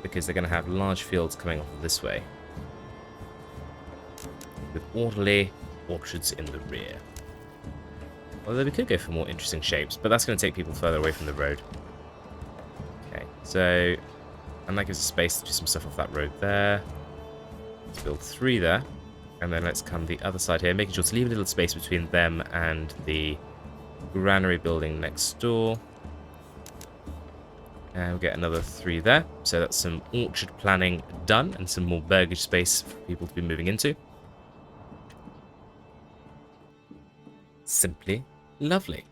because they're going to have large fields coming off of this way, with orderly orchards in the rear. Although we could go for more interesting shapes, but that's going to take people further away from the road. Okay, so, and that gives us space to do some stuff off that road there. Let's build 3 there. And then let's come the other side here, making sure to leave a little space between them and the granary building next door. And we'll get another 3 there. So that's some orchard planning done and some more burgage space for people to be moving into. Simply lovely.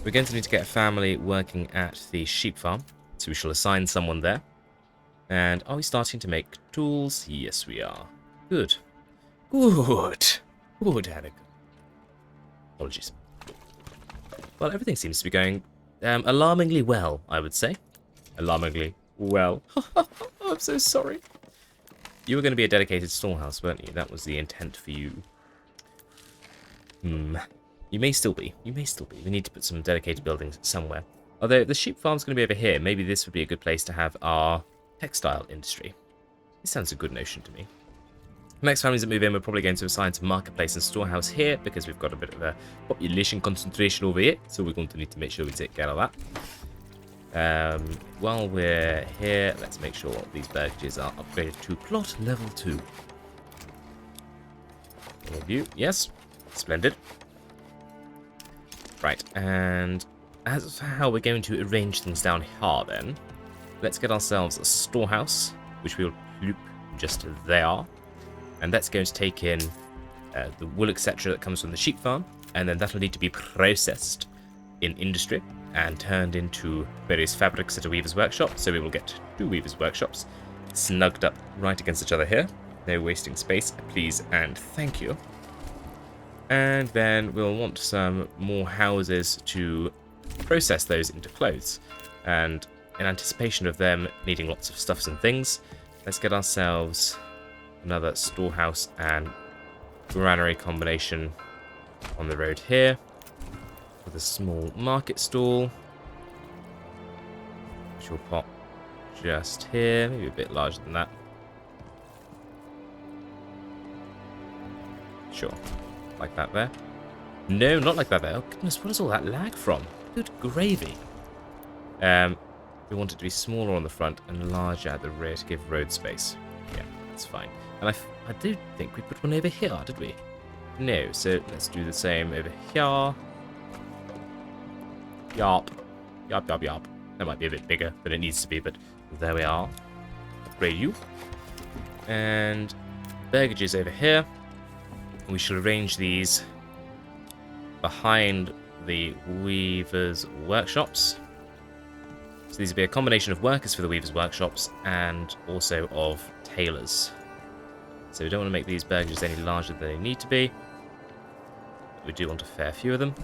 We're going to need to get a family working at the sheep farm. So we shall assign someone there. And are we starting to make tools? Yes, we are. Good. Good, Anakin. Apologies. Well, everything seems to be going alarmingly well, I would say. Alarmingly well. I'm so sorry. You were going to be a dedicated storehouse, weren't you? That was the intent for you. You may still be. You may still be. We need to put some dedicated buildings somewhere. Although the sheep farm's going to be over here, maybe this would be a good place to have our textile industry. This sounds a good notion to me. Next families that move in, we're probably going to assign some marketplace and storehouse here because we've got a bit of a population concentration over here. So we're going to need to make sure we take care of that. While we're here, let's make sure these burgages are upgraded to plot level 2. All of you, yes, splendid. Right, and as for how we're going to arrange things down here then, let's get ourselves a storehouse, which we'll loop just there. And that's going to take in the wool, etc. that comes from the sheep farm, and then that'll need to be processed in industry and turned into various fabrics at a weaver's workshop. So we will get 2 weaver's workshops snugged up right against each other here. No wasting space, please and thank you. And then we'll want some more houses to process those into clothes. And in anticipation of them needing lots of stuffs and things, let's get ourselves another storehouse and granary combination on the road here with a small market stall, which will pop just here, maybe a bit larger than that. Sure, like that there. No, not like that there. Oh goodness, what is all that lag from? Good gravy. We want it to be smaller on the front and larger at the rear to give road space. Yeah, that's fine. And I do think we put one over here, did we? No, so let's do the same over here. Yarp. Yarp, yarp, yarp. That might be a bit bigger than it needs to be, but there we are. Upgrade you. And burgages over here. We should arrange these behind the weavers' workshops. So these will be a combination of workers for the weavers' workshops and also of tailors. So we don't want to make these burgages any larger than they need to be. But we do want a fair few of them.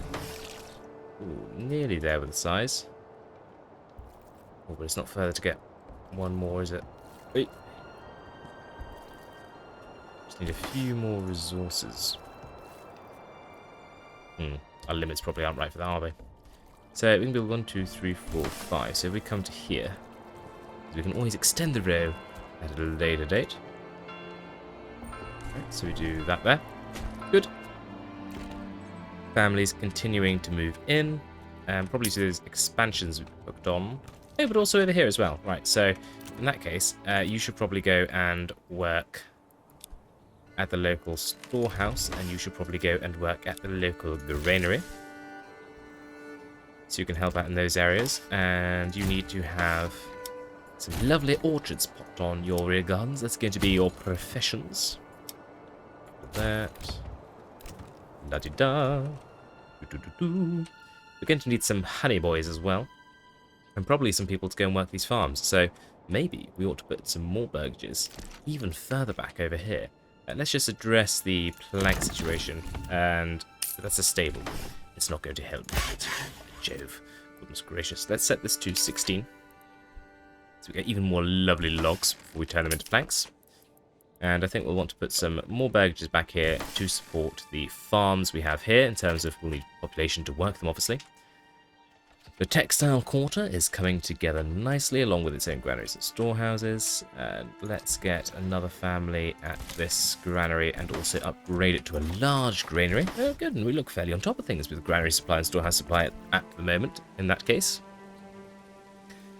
Ooh, nearly there with the size. Oh, but it's not further to get one more, is it? Wait. Just need a few more resources. Our limits probably aren't right for that, are they? So we can build 1, 2, 3, 4, 5. So if we come to here, we can always extend the row at a later date. Right, so we do that there. Good. Families continuing to move in. And probably to those expansions we've booked on. Oh, but also over here as well. Right, so in that case, you should probably go and work at the local storehouse, and you should probably go and work at the local granary. So you can help out in those areas, and you need to have some lovely orchards popped on your rear gardens. That's going to be your professions. That. La-di-da. Do-do-do-do. We're going to need some honey boys as well, and probably some people to go and work these farms. So maybe we ought to put some more burgages even further back over here. Let's just address the plank situation, and that's a stable. It's not going to help. Jove. Goodness gracious. Let's set this to 16. So we get even more lovely logs before we turn them into planks. And I think we'll want to put some more burgages back here to support the farms we have here, in terms of we'll need population to work them, obviously. The textile quarter is coming together nicely, along with its own granaries and storehouses. And let's get another family at this granary and also upgrade it to a large granary. Oh, good, and we look fairly on top of things with granary supply and storehouse supply at the moment, in that case.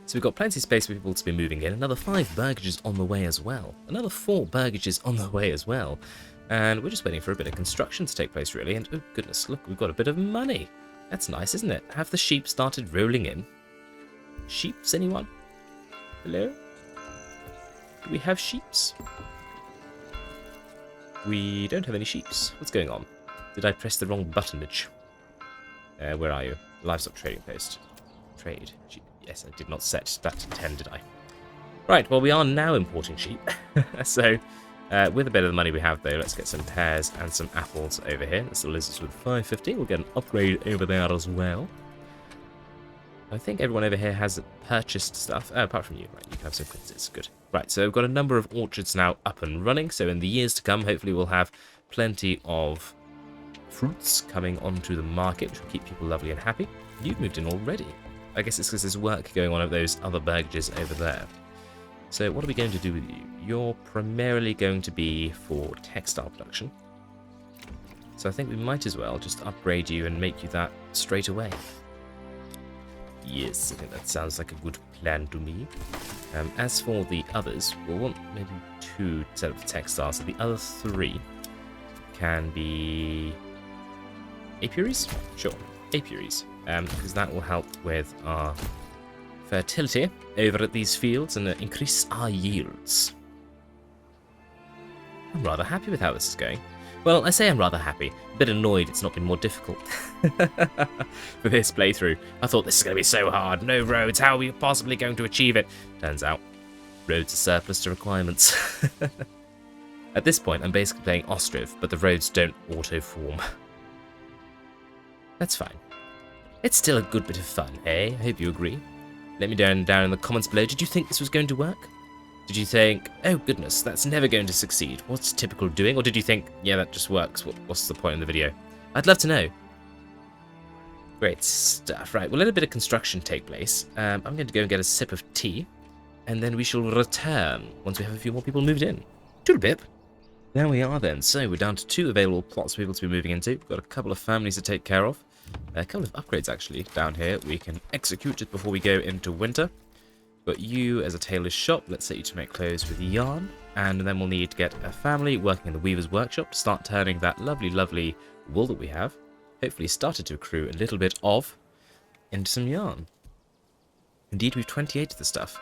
So we've got plenty of space for people to be moving in. Another 5 burgages on the way as well. Another 4 burgages on the way as well. And we're just waiting for a bit of construction to take place, really. And oh goodness, look, we've got a bit of money. That's nice, isn't it? Have the sheep started rolling in? Sheeps, anyone? Hello? Do we have sheeps? We don't have any sheeps. What's going on? Did I press the wrong buttonage? Where are you? Livestock trading post. Trade. Sheep. Yes, I did not set that to 10, did I? Right, well, we are now importing sheep. So, with a bit of the money we have, though, let's get some pears and some apples over here. That's the lizards with 550. We'll get an upgrade over there as well. I think everyone over here has purchased stuff. Oh, apart from you. Right, you have some quinces. Good. Right. Right, so we've got a number of orchards now up and running, so in the years to come, hopefully we'll have plenty of fruits coming onto the market, which will keep people lovely and happy. You've moved in already. I guess it's because there's work going on at those other burgages over there. So what are we going to do with you? You're primarily going to be for textile production. So I think we might as well just upgrade you and make you that straight away. Yes, I think that sounds like a good plan to me. As for the others, we'll want maybe 2 set of textiles, so the other 3 can be apiaries? Sure, apiaries, because that will help with our fertility over at these fields and increase our yields. I'm rather happy with how this is going. Well, I say I'm rather happy. A bit annoyed it's not been more difficult for this playthrough. I thought this is going to be so hard. No roads, how are we possibly going to achieve it? Turns out, roads are surplus to requirements. At this point, I'm basically playing Ostriv, but the roads don't auto-form. That's fine. It's still a good bit of fun, eh? I hope you agree. Let me know down in the comments below, did you think this was going to work? Did you think, oh goodness, that's never going to succeed, what's typical doing? Or did you think, yeah, that just works, what's the point in the video? I'd love to know. Great stuff. Right, we'll let a bit of construction take place. I'm going to go and get a sip of tea, and then we shall return once we have a few more people moved in. Toodle-bip. There we are then. So we're down to 2 available plots for people to be moving into. We've got a couple of families to take care of. A couple of upgrades actually down here we can execute just before we go into winter. Got you as a tailor's shop. Let's set you to make clothes with yarn, and then we'll need to get a family working in the weaver's workshop to start turning that lovely wool that we have, hopefully started to accrue a little bit of, into some yarn. Indeed, we've 28 of the stuff.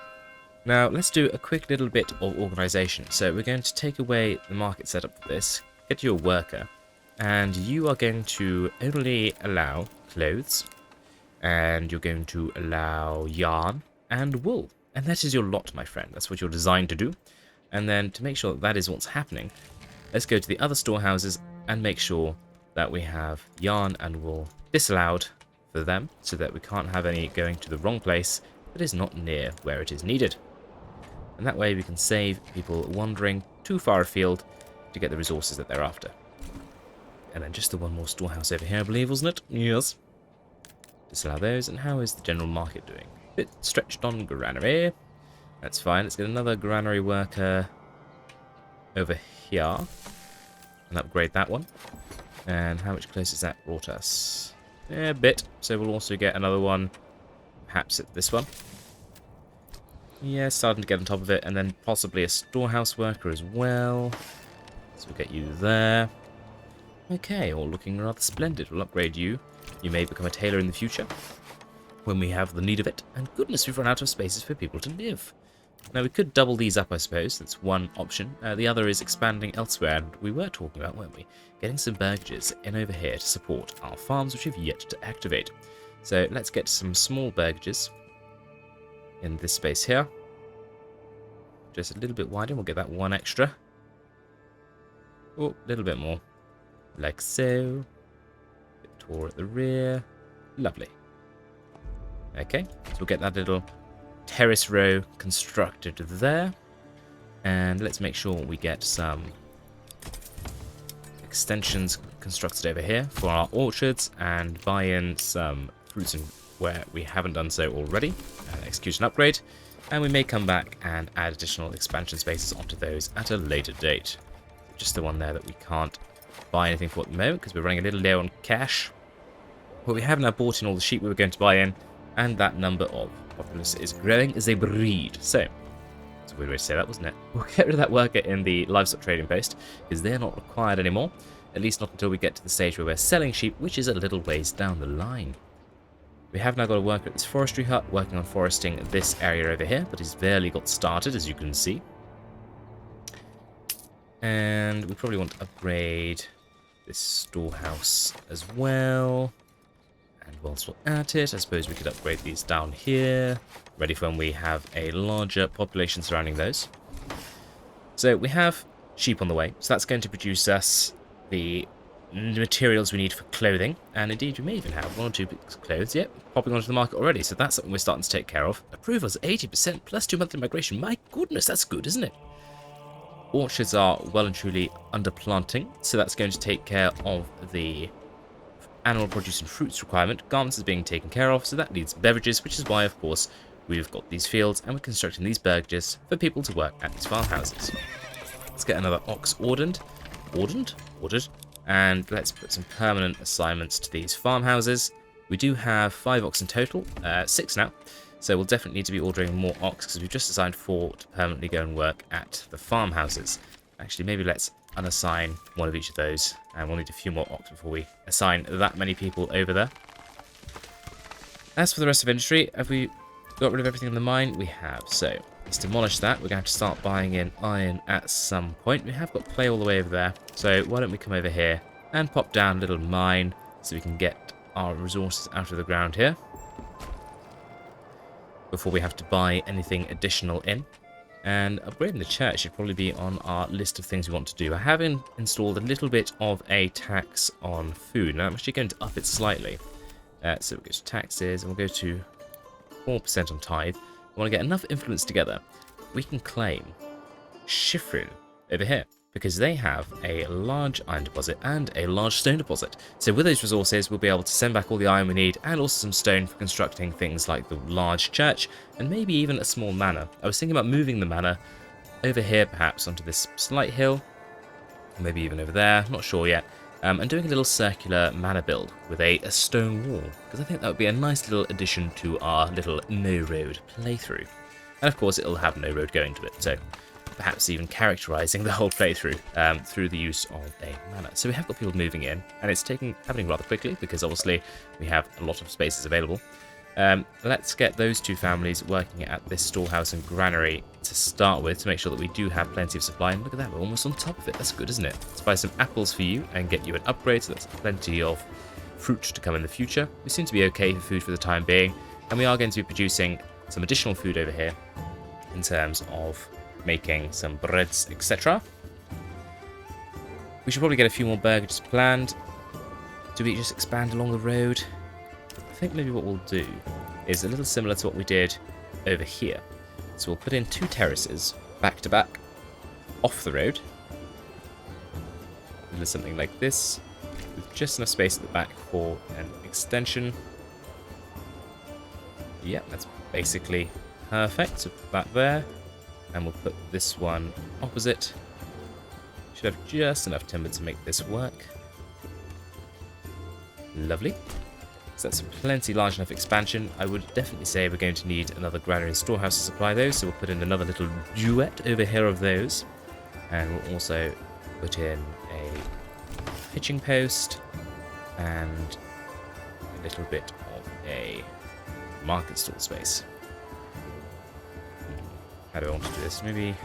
Now let's do a quick little bit of organisation. So we're going to take away the market setup for this, get you a worker, and you are going to only allow clothes, and you're going to allow yarn and wool. And that is your lot, my friend. That's what you're designed to do. And then to make sure that that is what's happening, let's go to the other storehouses and make sure that we have yarn and wool disallowed for them, so that we can't have any going to the wrong place that is not near where it is needed. And that way we can save people wandering too far afield to get the resources that they're after. And then just the one more storehouse over here, I believe, wasn't it? Yes. Disallow those. And how is the general market doing? Bit stretched on granary. That's fine. Let's get another granary worker over here and upgrade that one. And how much closer has that brought us? Yeah, a bit. So we'll also get another one, perhaps at this one. Yeah, starting to get on top of it, and then possibly a storehouse worker as well. So we'll get you there. Okay, all looking rather splendid. We'll upgrade you. You may become a tailor in the future when we have the need of it. And goodness, we've run out of spaces for people to live. Now, we could double these up, I suppose. That's one option. The other is expanding elsewhere, and we were talking about, weren't we? Getting some burgages in over here to support our farms, which have yet to activate. So let's get some small burgages in this space here. Just a little bit wider, we'll get that one extra. Oh, a little bit more. Like so. A bit taller at the rear. Lovely. Okay, so we'll get that little terrace row constructed there. And let's make sure we get some extensions constructed over here for our orchards and buy in some fruits and where we haven't done so already. Execute an upgrade. And we may come back and add additional expansion spaces onto those at a later date. Just the one there that we can't buy anything for at the moment because we're running a little low on cash. But we have now bought in all the sheep we were going to buy in, and that number of populace is growing as they breed. So, it's a weird way to say that, wasn't it? We'll get rid of that worker in the livestock trading post because they're not required anymore, at least not until we get to the stage where we're selling sheep, which is a little ways down the line. We have now got a worker at this forestry hut working on foresting this area over here, but he's barely got started, as you can see. And we probably want to upgrade this storehouse as well. And whilst we're at it, I suppose we could upgrade these down here, ready for when we have a larger population surrounding those. So we have sheep on the way, so that's going to produce us the materials we need for clothing, and indeed we may even have 1 or 2 bits of clothes, yep, popping onto the market already, so that's something we're starting to take care of. Approvals 80% plus 2 monthly migration, my goodness, that's good, isn't it? Orchards are well and truly under planting, so that's going to take care of the animal produce and fruits requirement. Garments is being taken care of, so that needs beverages, which is why, of course, we've got these fields and we're constructing these burgages for people to work at these farmhouses. Let's get another ox ordered, and let's put some permanent assignments to these farmhouses. We do have 5 ox in total, 6 now, so we'll definitely need to be ordering more ox because we've just assigned 4 to permanently go and work at the farmhouses. Actually, maybe let's unassign 1 of each of those, and we'll need a few more ox before we assign that many people over there. As for the rest of industry, have we got rid of everything in the mine? We have, so let's demolish that. We're going to have to start buying in iron at some point. We have got clay all the way over there, so why don't we come over here and pop down a little mine so we can get our resources out of the ground here before we have to buy anything additional in. And upgrading the church should probably be on our list of things we want to do. I have installed a little bit of a tax on food. Now I'm actually going to up it slightly. So we'll go to taxes and we'll go to 4% on tithe. We want to get enough influence together. We can claim Shiffril over here because they have a large iron deposit and a large stone deposit. So with those resources, we'll be able to send back all the iron we need and also some stone for constructing things like the large church and maybe even a small manor. I was thinking about moving the manor over here perhaps onto this slight hill, maybe even over there, not sure yet, and doing a little circular manor build with a stone wall because I think that would be a nice little addition to our little no road playthrough. And of course it'll have no road going to it, so perhaps even characterizing the whole playthrough through the use of a manor. So we have got people moving in, and it's happening rather quickly because obviously we have a lot of spaces available. Let's get those 2 families working at this storehouse and granary to start with to make sure that we do have plenty of supply. And look at that, we're almost on top of it. That's good, isn't it? Let's buy some apples for you and get you an upgrade, so that's plenty of fruit to come in the future. We seem to be okay for food for the time being, and we are going to be producing some additional food over here in terms of making some breads, etc. We should probably get a few more burgages planned. Do we just expand along the road? I think maybe what we'll do is a little similar to what we did over here. So we'll put in 2 terraces back to back off the road. Into something like this with just enough space at the back for an extension. Yeah, that's basically perfect. So put that there. And we'll put this one opposite. Should have just enough timber to make this work. Lovely. So that's plenty large enough expansion. I would definitely say we're going to need another granary and storehouse to supply those. So we'll put in another little duet over here of those. And we'll also put in a pitching post and a little bit of a market stall space. How do I want to do this? Maybe,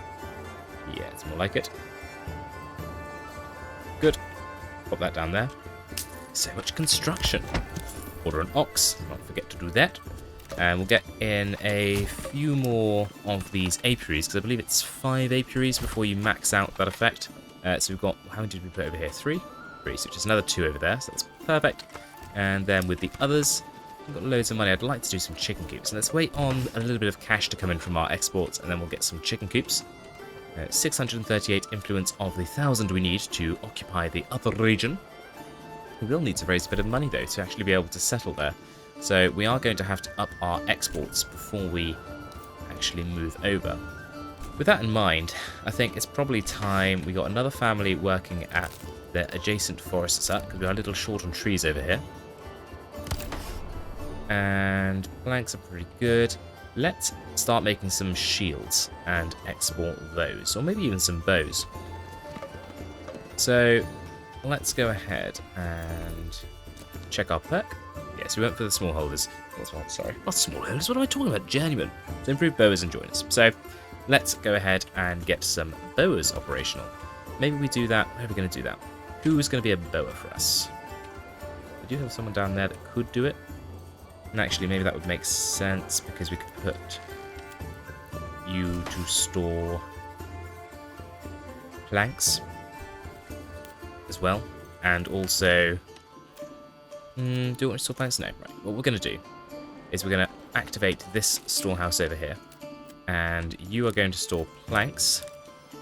yeah, it's more like it. Good. Pop that down there. So much construction. Order an ox, not forget to do that. And we'll get in a few more of these apiaries, because I believe it's 5 apiaries before you max out that effect. So we've got, how many did we put over here? 3? 3, so just another 2 over there, so that's perfect. And then with the others, we've got loads of money. I'd like to do some chicken coops. And let's wait on a little bit of cash to come in from our exports, and then we'll get some chicken coops. 638 influence of the 1,000 we need to occupy the other region. We will need to raise a bit of money, though, to actually be able to settle there. So we are going to have to up our exports before we actually move over. With that in mind, I think it's probably time we got another family working at the adjacent forests up, because we are a little short on trees over here. And planks are pretty good. Let's start making some shields and export those, or maybe even some bows. So let's go ahead and check our perk. Yes, we went for the smallholders. Sorry, not smallholders. What am I talking about? Journeyman. To improve boas and joiners. So let's go ahead and get some boas operational. Maybe we do that. Where are we going to do that? Who is going to be a boa for us? We do have someone down there that could do it. And actually, maybe that would make sense because we could put you to store planks as well. and also... do you want to store planks? No. Right. What we're going to do is we're going to activate this storehouse over here. And you are going to store planks.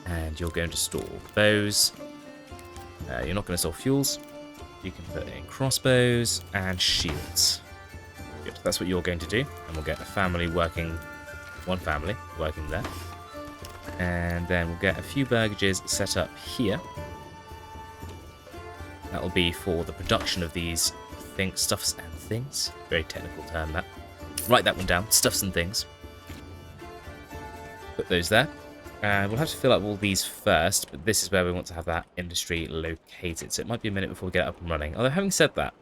And you're going to store bows. You're not going to store fuels. You can put in crossbows and shields. Good. That's what you're going to do. And we'll get a family working... one family working there. And then we'll get a few burgages set up here. That will be for the production of these stuffs and things. Very technical term, that. Write that one down. Stuffs and things. Put those there. We'll have to fill up all these first, but this is where we want to have that industry located. So it might be a minute before we get up and running. Although having said that,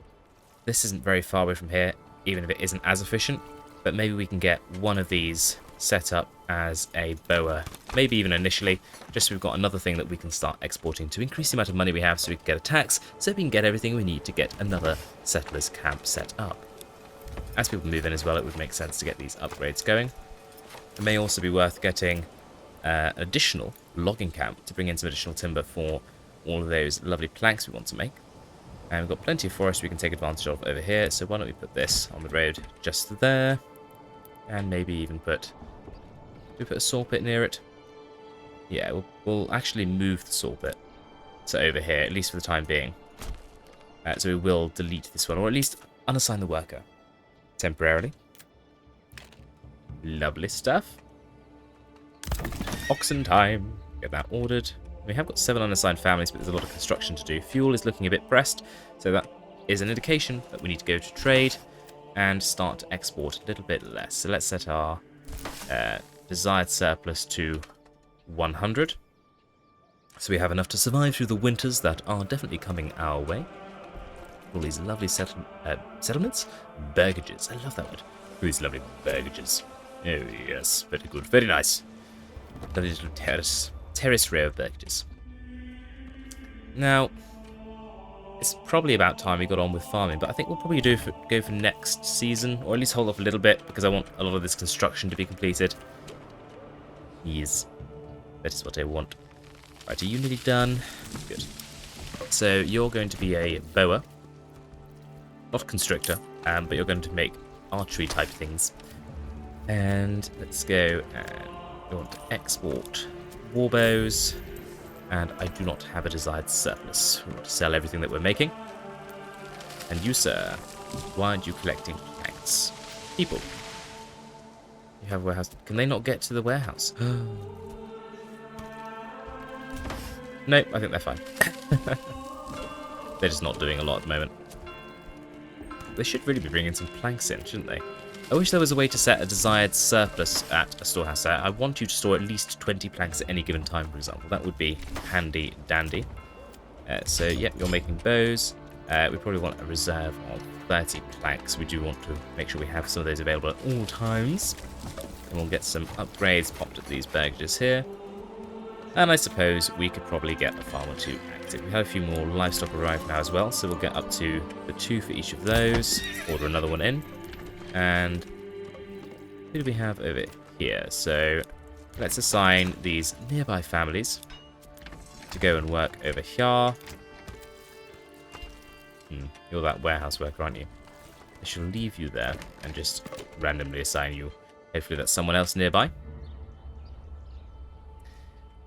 this isn't very far away from here, even if it isn't as efficient. But maybe we can get one of these set up as a boa, maybe even initially, just so we've got another thing that we can start exporting to increase the amount of money we have so we can get a tax, so we can get everything we need to get another settlers camp set up. As people move in as well, it would make sense to get these upgrades going. It may also be worth getting an additional logging camp to bring in some additional timber for all of those lovely planks we want to make. And we've got plenty of forest we can take advantage of over here, so why don't we put this on the road just there, and maybe even put... do we put a saw pit near it? Yeah, we'll actually move the saw pit to over here, at least for the time being. So we will delete this one, or at least unassign the worker temporarily. Lovely stuff. Oxen time. Get that ordered. We have got 7 unassigned families, but there's a lot of construction to do. Fuel is looking a bit pressed, so that is an indication that we need to go to trade and start to export a little bit less. So let's set our desired surplus to 100. So we have enough to survive through the winters that are definitely coming our way. All these lovely settlements? Burgages. I love that word. These lovely burgages. Oh yes, very good. Very nice. Lovely little terrace row of burgages. Now, it's probably about time we got on with farming, but I think we'll probably go for next season, or at least hold off a little bit, because I want a lot of this construction to be completed. Yes, that is what I want. Right, are you nearly done? Good. So you're going to be a boa, not a constrictor, but you're going to make archery type things. And let's go and we want to export warbows. And I do not have a desired surplus. We want to sell everything that we're making. And you, sir, why aren't you collecting planks? People. You have a warehouse. Can they not get to the warehouse? Nope, I think they're fine. They're just not doing a lot at the moment. They should really be bringing some planks in, shouldn't they? I wish there was a way to set a desired surplus at a storehouse. I want you to store at least 20 planks at any given time, for example. That would be handy dandy. So, yeah, you're making bows. We probably want a reserve of 30 planks. We do want to make sure we have some of those available at all times. And we'll get some upgrades popped at these burgages here. And I suppose we could probably get a farm or two active. We have a few more livestock arrive now as well, so we'll get up to the 2 for each of those. Order another one in. And who do we have over here? So let's assign these nearby families to go and work over here. You're that warehouse worker, aren't you? I shall leave you there and just randomly assign you. Hopefully that's someone else nearby.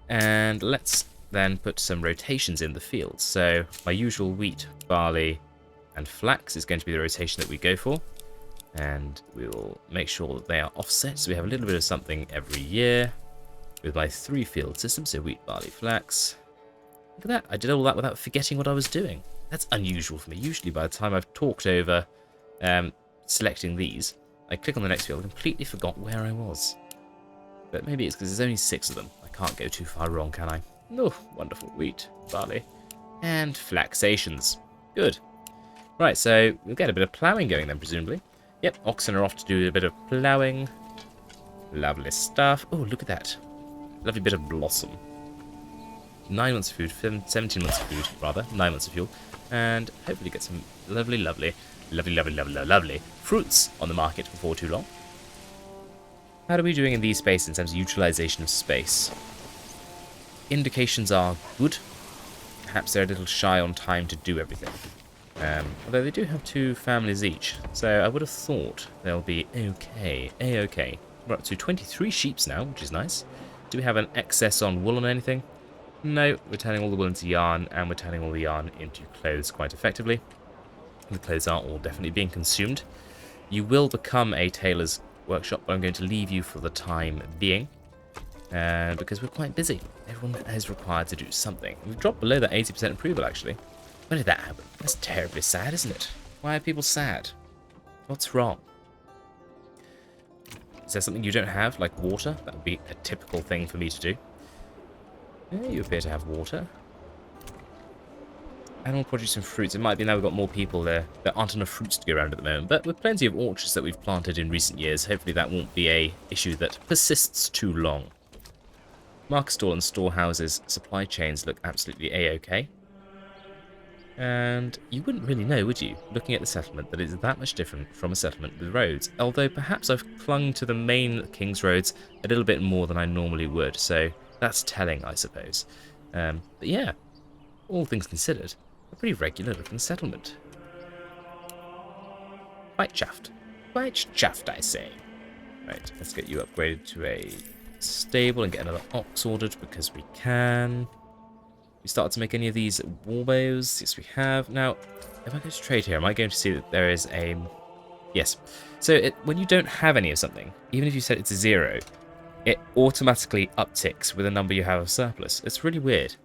And let's then put some rotations in the field. So my usual wheat, barley, and flax is going to be the rotation that we go for. And we will make sure that they are offset, so we have a little bit of something every year with my 3 field system, so wheat, barley, flax. Look at that, I did all that without forgetting what I was doing. That's unusual for me. Usually by the time I've talked over selecting these, I click on the next field and completely forgot where I was. But maybe it's because there's only 6 of them. I can't go too far wrong, can I? Oh, wonderful. Wheat, barley, and flaxations. Good. Right, so we'll get a bit of ploughing going then, presumably. Yep, oxen are off to do a bit of ploughing. Lovely stuff. Oh, look at that. Lovely bit of blossom. 9 months of food, 17 months of food, rather. 9 months of fuel. And hopefully get some lovely fruits on the market before too long. How are we doing in these spaces in terms of utilization of space? Indications are good. perhaps they're a little shy on time to do everything. Although they do have 2 families each, so I would have thought they'll be okay. A-okay. We're up to 23 sheeps now, which is nice. Do we have an excess on wool on anything? No, we're turning all the wool into yarn, and we're turning all the yarn into clothes quite effectively. The clothes are all definitely being consumed. You will become a tailor's workshop, but I'm going to leave you for the time being. Because we're quite busy. Everyone is required to do something. We've dropped below that 80% approval, actually. When did that happen? That's terribly sad, isn't it? Why are people sad? What's wrong? Is there something you don't have, like water? That would be a typical thing for me to do. Yeah, you appear to have water. Animal produce and fruits. It might be now we've got more people there. There aren't enough fruits to go around at the moment, but with plenty of orchards that we've planted in recent years, hopefully that won't be an issue that persists too long. Market stall and storehouses, supply chains look absolutely a-okay. And you wouldn't really know, would you, looking at the settlement, that it's that much different from a settlement with roads. Although perhaps I've clung to the main King's Roads a little bit more than I normally would, so that's telling, I suppose. But yeah, all things considered, a pretty regular looking settlement. Quite chuffed. Quite chuffed, I say. Right, let's get you upgraded to a stable and get another ox ordered because we can. We started to make any of these warbows? Yes, we have. Now, if I go to trade here, am I going to see that there is a... Yes. So when you don't have any of something, even if you set it to 0, it automatically upticks with a number you have of surplus. It's really weird.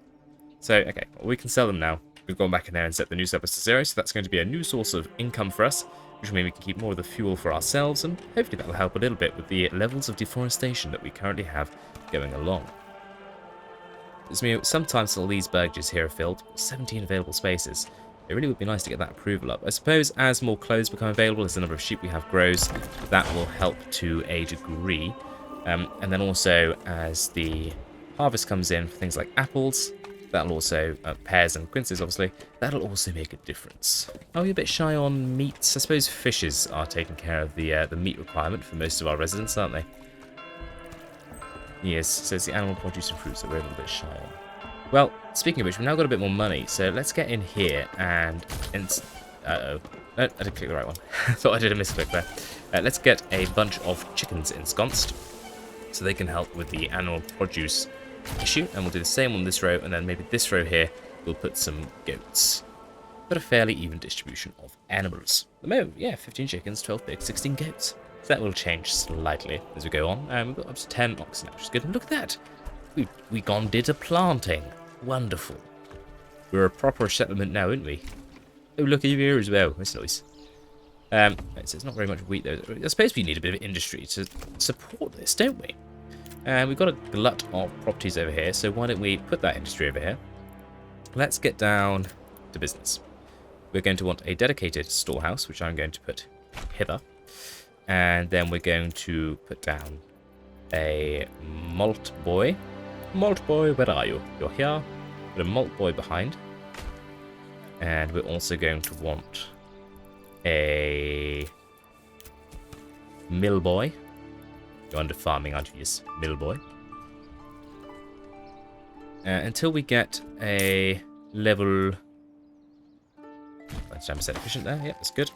So, okay, well, we can sell them now. We've gone back in there and set the new surplus to 0, so that's going to be a new source of income for us, which will mean we can keep more of the fuel for ourselves, and hopefully that will help a little bit with the levels of deforestation that we currently have going along. Sometimes all these burgages here are filled. 17 available spaces. It really would be nice to get that approval up. I suppose as more clothes become available, as the number of sheep we have grows, that will help to a degree. And then also as the harvest comes in for things like apples, that'll also, pears and quinces obviously, that'll also make a difference. Oh, you're a bit shy on meats. I suppose fishes are taking care of the meat requirement for most of our residents, aren't they? Yes, so it's the animal produce and fruits that we're a little bit shy on. Well, speaking of which, we've now got a bit more money, so let's get in here and... Uh-oh. No, I didn't click the right one. I thought I did a misclick there. Let's get a bunch of chickens ensconced, so they can help with the animal produce issue, and we'll do the same on this row, and then maybe this row here, we'll put some goats. But a fairly even distribution of animals. At the moment, yeah, 15 chickens, 12 pigs, 16 goats. So that will change slightly as we go on. We've got up to 10 oxen now, which is good. And look at that! We gone did a planting. Wonderful. We're a proper settlement now, aren't we? Oh, look over here as well. That's nice. Right, so it's not very much wheat though. I suppose we need a bit of industry to support this, don't we? We've got a glut of properties over here, so why don't we put that industry over here? Let's get down to business. We're going to want a dedicated storehouse, which I'm going to put hither. And then we're going to put down a malt boy. Malt boy, where are you? You're here. Put a malt boy behind. And we're also going to want a mill boy. You're under farming, aren't you? Yes, mill boy. Until we get a level... That's 10% efficient there. Yep, that's good.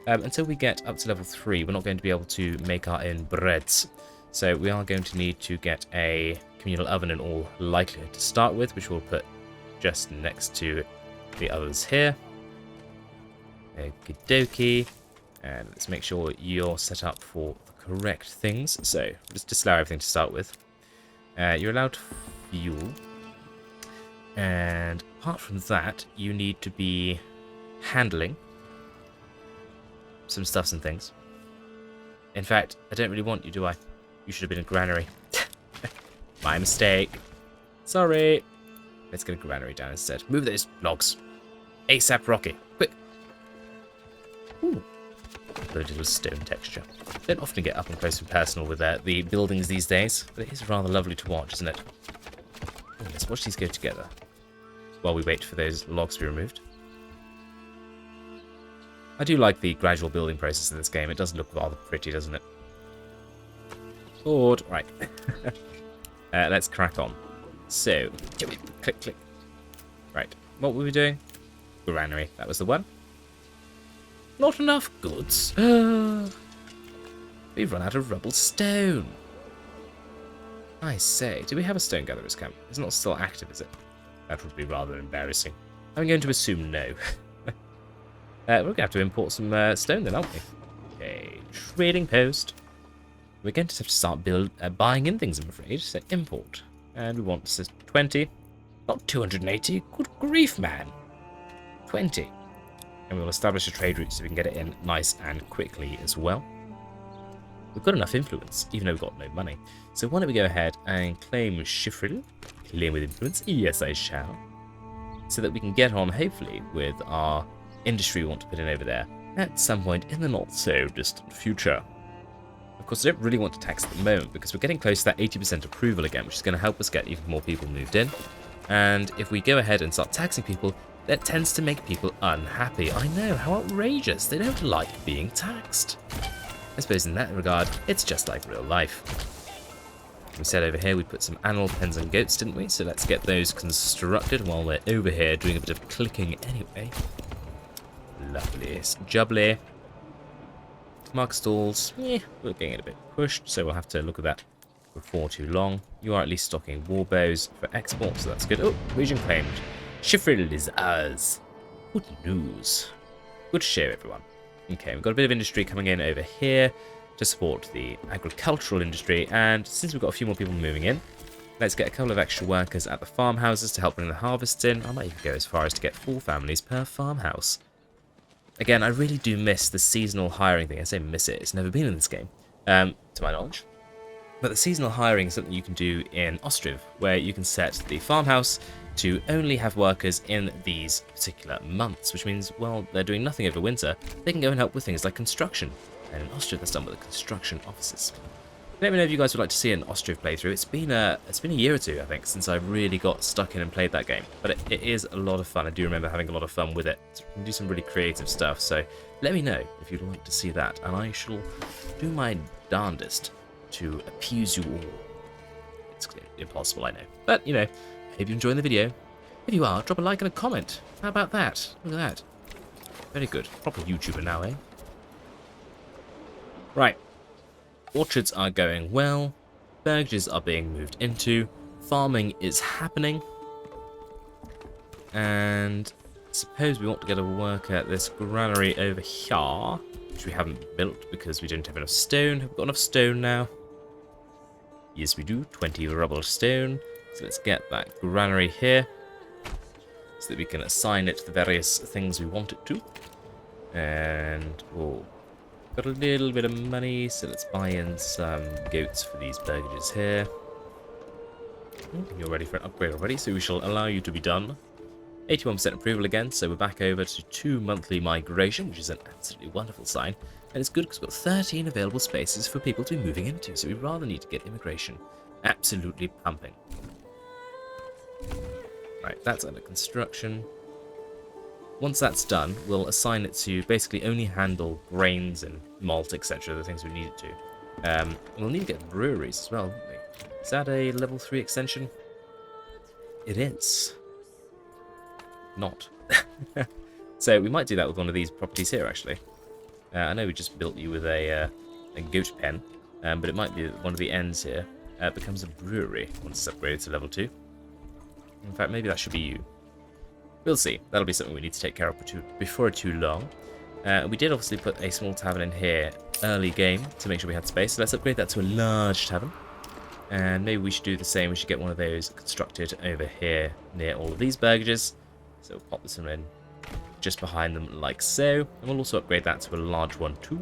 Until we get up to level 3, we're not going to be able to make our own breads. So we are going to need to get a communal oven in all likelihood to start with, which we'll put just next to the others here. Okie dokie. And let's make sure you're set up for the correct things. So let's just allow everything to start with. You're allowed fuel. And apart from that, you need to be handling some stuffs and things. In fact, I don't really want you, do I? You should have been a granary. My mistake. Sorry. Let's get a granary down instead. Move those logs. ASAP Rocky. Quick. Ooh. A little stone texture. Don't often get up and close and personal with the buildings these days, but it is rather lovely to watch, isn't it? Oh, let's watch these go together while we wait for those logs to be removed. I do like the gradual building process in this game. It does look rather pretty, doesn't it? Board. Right. Let's crack on. So, click, click. Right. What were we doing? Granary. That was the one. Not enough goods. We've run out of rubble stone. I say, do we have a stone gatherer's camp? It's not still active, is it? That would be rather embarrassing. I'm going to assume no. We're going to have to import some stone then, aren't we? Okay, trading post. We're going to have to start buying in things, I'm afraid. So import. And we want 20. Not 280. Good grief, man. 20. And we'll establish a trade route so we can get it in nice and quickly as well. We've got enough influence, even though we've got no money. So why don't we go ahead and claim Shiffril. Claim with influence. Yes, I shall. So that we can get on, hopefully, with our industry we want to put in over there at some point in the not-so-distant future. Of course, I don't really want to tax at the moment because we're getting close to that 80% approval again, which is going to help us get even more people moved in. And if we go ahead and start taxing people, that tends to make people unhappy. I know, how outrageous. They don't like being taxed. I suppose in that regard, it's just like real life. We said over here we put some animal pens and goats, didn't we? So let's get those constructed while we're over here doing a bit of clicking anyway. Lovely. Jubbly. Mark stalls. We're getting a bit pushed, so we'll have to look at that before too long. You are at least stocking war bows for export, so that's good. Oh, region claimed. Shiffril is ours. Good news. Good show, everyone. Okay, we've got a bit of industry coming in over here to support the agricultural industry, and since we've got a few more people moving in, let's get a couple of extra workers at the farmhouses to help bring the harvests in. I might even go as far as to get 4 families per farmhouse. Again, I really do miss the seasonal hiring thing. I say miss it, it's never been in this game, to my knowledge. But the seasonal hiring is something you can do in Ostriv, where you can set the farmhouse to only have workers in these particular months, which means, well, they're doing nothing over winter, they can go and help with things like construction. And in Ostriv, that's done with the construction offices. Let me know if you guys would like to see an Ostriv playthrough. It's been a year or two, I think, since I've really got stuck in and played that game. But it is a lot of fun. I do remember having a lot of fun with it. You can do some really creative stuff, so let me know if you'd like to see that, and I shall do my darndest to appease you all. It's impossible, I know. But, you know, I hope you're enjoying the video. If you are, drop a like and a comment. How about that? Look at that. Very good. Proper YouTuber now, eh? Right. Orchards are going well. Burgages are being moved into. Farming is happening. And I suppose we want to get a work at this granary over here, which we haven't built because we don't have enough stone. Have we got enough stone now? Yes, we do. 20 rubble stone. So let's get that granary here so that we can assign it to the various things we want it to. And we'll got a little bit of money, so let's buy in some goats for these burgages here. You're ready for an upgrade already, so we shall allow you to be done. 81% approval again, so we're back over to 2 monthly migration, which is an absolutely wonderful sign. And it's good because we've got 13 available spaces for people to be moving into, so we rather need to get immigration absolutely pumping. Right, that's under construction. Once that's done, we'll assign it to basically only handle grains and malt, etc., the things we need it to. We'll need to get breweries as well, won't we? Is that a level 3 extension? It is. Not. So we might do that with one of these properties here, actually. I know we just built you with a goat pen, but it might be that one of the ends here becomes a brewery once it's upgraded to level 2. In fact, maybe that should be you. We'll see. That'll be something we need to take care of before too long. We did obviously put a small tavern in here early game to make sure we had space. So let's upgrade that to a large tavern. And maybe we should do the same. We should get one of those constructed over here near all of these burgages. So we'll pop this one in just behind them like so. And we'll also upgrade that to a large one too.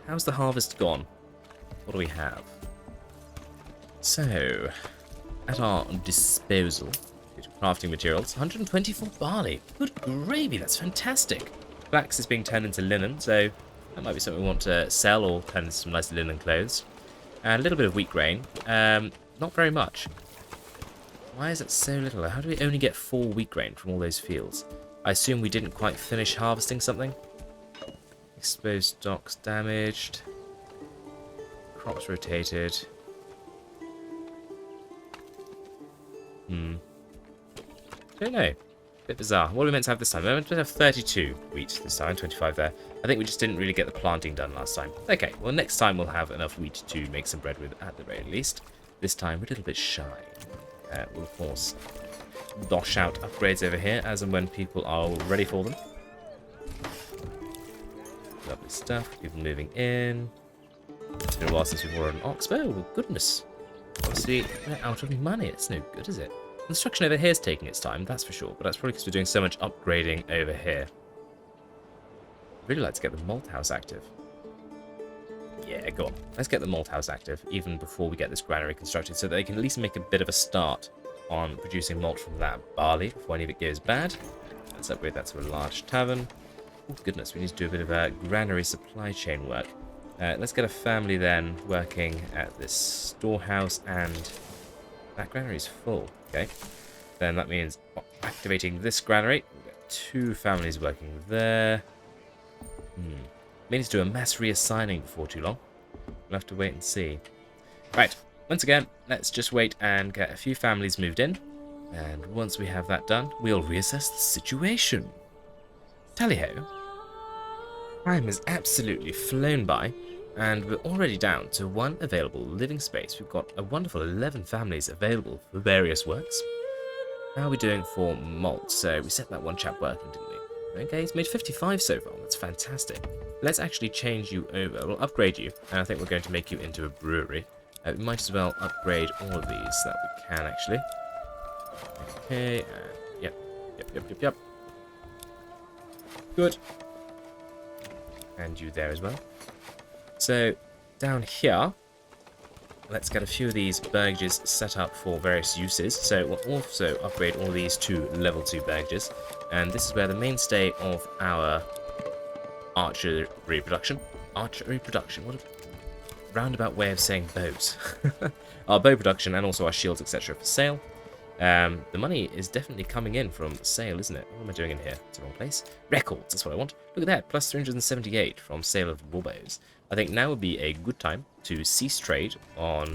How's the harvest gone? What do we have? So, at our disposal, crafting materials, 124 barley. Good gravy, that's fantastic. Flax is being turned into linen, so that might be something we want to sell or turn into some nice linen clothes. And a little bit of wheat grain, not very much. Why is it so little? How do we only get 4 wheat grain from all those fields? I assume we didn't quite finish harvesting something. Exposed stocks damaged. Crops rotated. don't know. Bit bizarre. What are we meant to have this time? We're meant to have 32 wheat this time, 25 there. I think we just didn't really get the planting done last time. Okay, well next time we'll have enough wheat to make some bread with at the very least. This time we're a little bit shy. We'll of course dosh out upgrades over here as and when people are ready for them. Lovely stuff. People moving in. It's been a while since we've ordered an ox. Oh, goodness. Obviously, we're out of money. It's no good, is it? Construction over here is taking its time, that's for sure. But that's probably because we're doing so much upgrading over here. I'd really like to get the malt house active. Yeah, go on. Let's get the malt house active, even before we get this granary constructed, so that they can at least make a bit of a start on producing malt from that barley before any of it goes bad. Let's upgrade that to a large tavern. Oh, goodness, we need to do a bit of a granary supply chain work. Let's get a family then working at this storehouse, and that granary is full. Okay, then that means activating this granary. We'll get 2 families working there. We need to do a mass reassigning before too long. We'll have to wait and see. Right, once again, let's just wait and get a few families moved in. And once we have that done, we'll reassess the situation. Tally-ho. Time has absolutely flown by, and we're already down to 1 available living space. We've got a wonderful 11 families available for various works. How are we doing for malt? So we set that 1 chap working, didn't we? Okay, he's made 55 so far. That's fantastic. Let's actually change you over. We'll upgrade you, and I think we're going to make you into a brewery. We might as well upgrade all of these so that we can actually. Okay, yep. Good. And you there as well. So, down here, let's get a few of these burgages set up for various uses. So, we'll also upgrade all these to level 2 burgages. And this is where the mainstay of our archery production. What a roundabout way of saying bows. Our bow production and also our shields, etc. for sale. The money is definitely coming in from sale, isn't it? What am I doing in here? It's the wrong place. Records, that's what I want. Look at that, plus 378 from sale of warbows. I think now would be a good time to cease trade on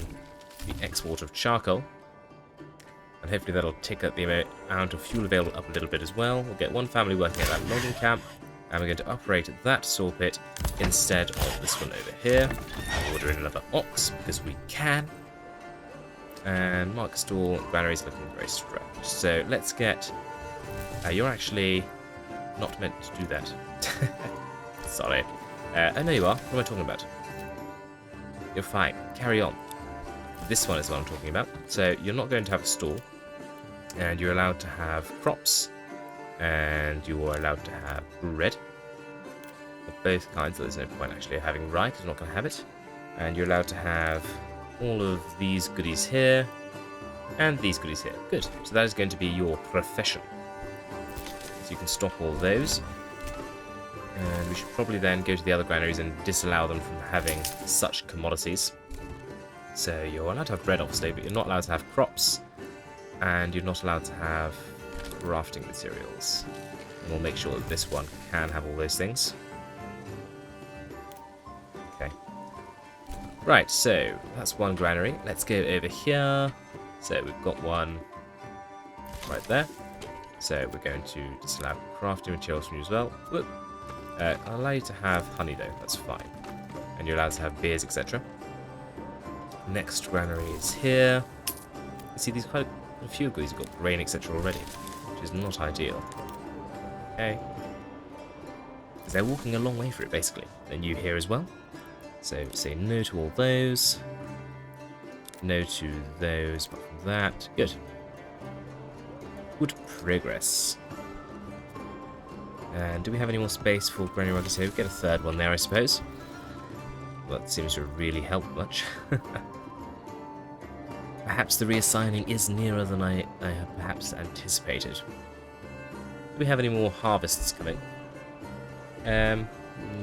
the export of charcoal. And hopefully that'll tick up the amount of fuel available up a little bit as well. We'll get 1 family working at that logging camp. And we're going to operate that saw pit instead of this one over here. Order in another ox, because we can. And Mark Stall granary is looking very stretched. So let's get... you're actually not meant to do that. Sorry. Oh, no, you are. What am I talking about? You're fine. Carry on. This one is what I'm talking about. So you're not going to have a stall. And you're allowed to have crops. And you are allowed to have bread. Of both kinds. There's no point actually having rye, because you're not going to have it. And you're allowed to have all of these goodies here. And these goodies here. Good. So that is going to be your profession. So you can stop all those. And we should probably then go to the other granaries and disallow them from having such commodities. So you're allowed to have bread, obviously, but you're not allowed to have crops. And you're not allowed to have crafting materials. And we'll make sure that this one can have all those things. Okay. Right, so that's 1 granary. Let's go over here. So we've got 1 right there. So we're going to disallow crafting materials from you as well. Whoop. I'll allow you to have honey though, that's fine. And you're allowed to have beers, etc. Next granary is here. You see, these quite a few of these have got grain, etc. already, which is not ideal. Okay. Because they're walking a long way for it, basically. And you here as well. So say no to all those. No to those, apart from that. Good. Good progress. And do we have any more space for granary workers here? We get a 3rd one there, I suppose. Well, that seems to really help much. Perhaps the reassigning is nearer than I had perhaps anticipated. Do we have any more harvests coming?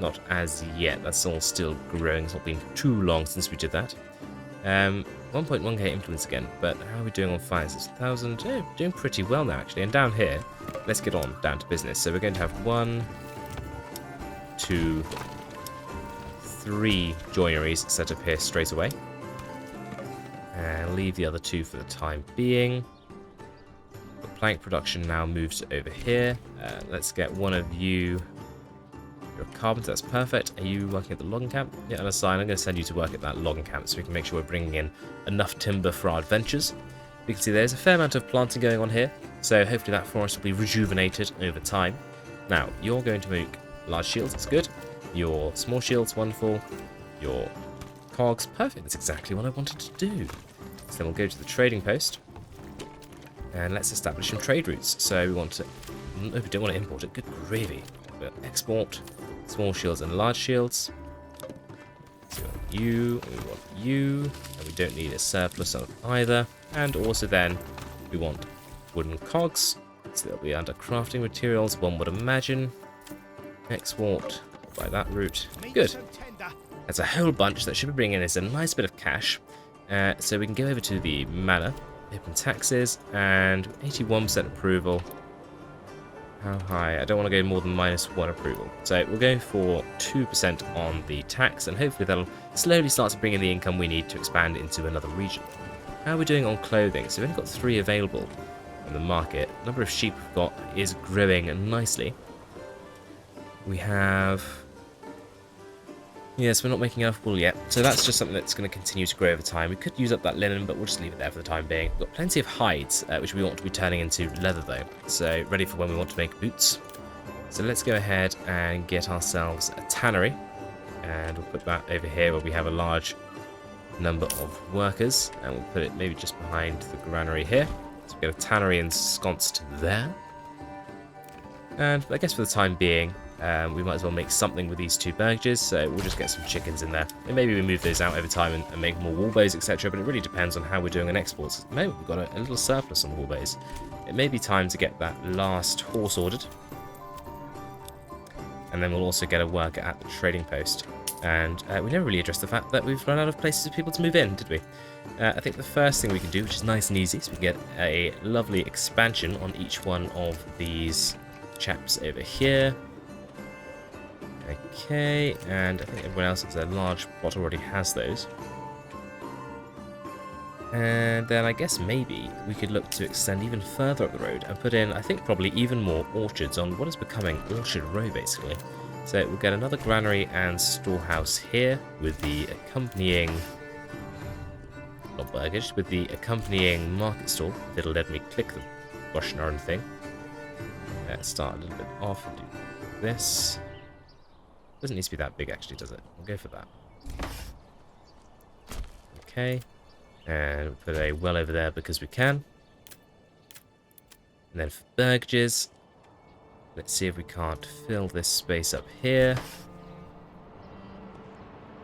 Not as yet. That's all still growing. It's not been too long since we did that. 1.1k influence again, but how are we doing on fires? It's 1,000. Oh, doing pretty well now, actually. And down here, let's get on down to business. So we're going to have 1, 2, 3 joineries set up here straight away. And leave the other 2 for the time being. We're plank production now moves over here. Let's get one of you. You're a carpenter, that's perfect. Are you working at the logging camp? Yeah, and a sign. I'm going to send you to work at that logging camp so we can make sure we're bringing in enough timber for our adventures. You can see there's a fair amount of planting going on here, so hopefully that forest will be rejuvenated over time. Now, you're going to make large shields, that's good. Your small shields, wonderful. Your cogs, perfect, that's exactly what I wanted to do. So then we'll go to the trading post, and let's establish some trade routes. So we want to, no, we don't want to import it, good gravy. But export small shields and large shields. So we want you, and we don't need a surplus of either. And also then, we want wooden cogs, so they'll be under crafting materials, one would imagine. Export by that route. Good. That's a whole bunch that should be bringing us a nice bit of cash. So we can go over to the manor, open taxes, and 81% approval. How high? I don't want to go more than -1 approval. So we'll go for 2% on the tax, and hopefully that'll slowly start to bring in the income we need to expand into another region. How are we doing on clothing? So we've only got 3 available on the market. The number of sheep we've got is growing nicely. We have... Yes, we're not making enough wool yet, so that's just something that's going to continue to grow over time. We could use up that linen, but we'll just leave it there for the time being. We've got plenty of hides, which we want to be turning into leather though, so ready for when we want to make boots. So let's go ahead and get ourselves a tannery, and we'll put that over here where we have a large number of workers, and we'll put it maybe just behind the granary here. So we've got a tannery ensconced there. And I guess for the time being, we might as well make something with these 2 burgages, so we'll just get some chickens in there. And maybe we move those out over time and make more wool bows, etc. But it really depends on how we're doing on exports. At the moment, we've got a little surplus on wool bows. It may be time to get that last horse ordered. And then we'll also get a worker at the trading post. And we never really addressed the fact that we've run out of places for people to move in, did we? I think the first thing we can do, which is nice and easy, is we get a lovely expansion on each one of these chaps over here. Okay, and I think everyone else has a large plot already has those. And then I guess maybe we could look to extend even further up the road and put in, I think, probably even more orchards on what is becoming Orchard Row, basically. So we'll get another granary and storehouse here with the accompanying, not burgage, with the accompanying market stall that'll let me click the gosh darn thing. Let's start a little bit off and do this. Doesn't need to be that big, actually, does it? We'll go for that. Okay. And we'll put a well over there because we can. And then for burgages, let's see if we can't fill this space up here.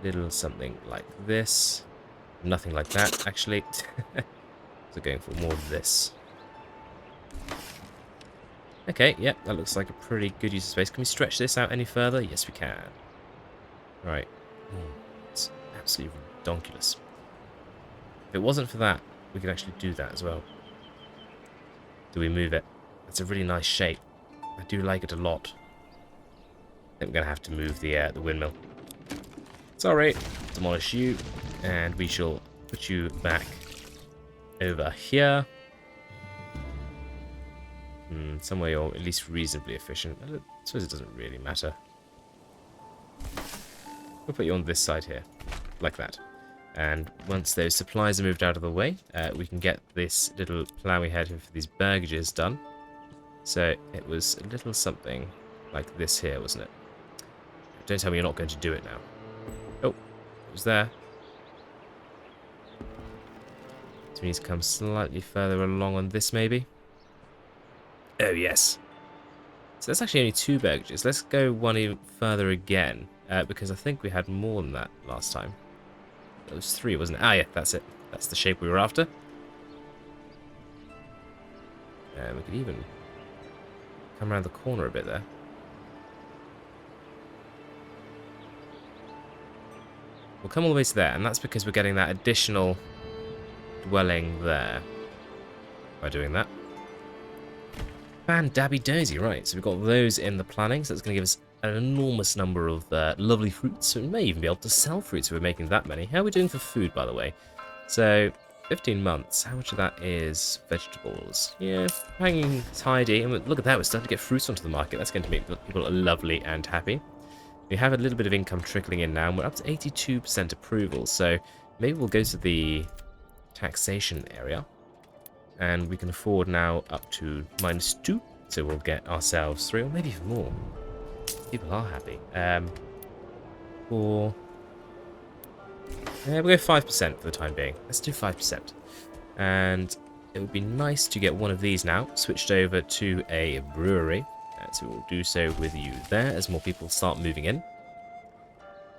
Little something like this. Nothing like that, actually. So going for more of this. Okay, yep, that looks like a pretty good use of space. Can we stretch this out any further? Yes, we can. Right. It's absolutely redonkulous. If it wasn't for that, we could actually do that as well. Do we move it? It's a really nice shape. I do like it a lot. I think we're going to have to move the windmill. Sorry. Demolish you. And we shall put you back over here. Somewhere you're at least reasonably efficient. I suppose it doesn't really matter. We'll put you on this side here. Like that. And once those supplies are moved out of the way, we can get this little plough we had for these burgages done. So it was a little something like this here, wasn't it? Don't tell me you're not going to do it now. Oh, it was there. So we need to come slightly further along on this, maybe. Oh, yes. So that's actually only 2 burgages. Let's go one even further again, because I think we had more than that last time. It was 3, wasn't it? Ah, yeah, that's it. That's the shape we were after. And we could even come around the corner a bit there. We'll come all the way to there, and that's because we're getting that additional dwelling there by doing that. Fan-dabby-dozy, right, so we've got those in the planning, so that's going to give us an enormous number of lovely fruits, so we may even be able to sell fruits if we're making that many. How are we doing for food, by the way? So, 15 months. How much of that is vegetables? Yeah, hanging tidy. And look at that, we're starting to get fruits onto the market. That's going to make people lovely and happy. We have a little bit of income trickling in now, and we're up to 82% approval. So maybe we'll go to the taxation area. And we can afford now up to -2. So we'll get ourselves 3, or maybe even more. People are happy. We'll go 5% for the time being. Let's do 5%. And it would be nice to get one of these now switched over to a brewery. So we'll do so with you there as more people start moving in.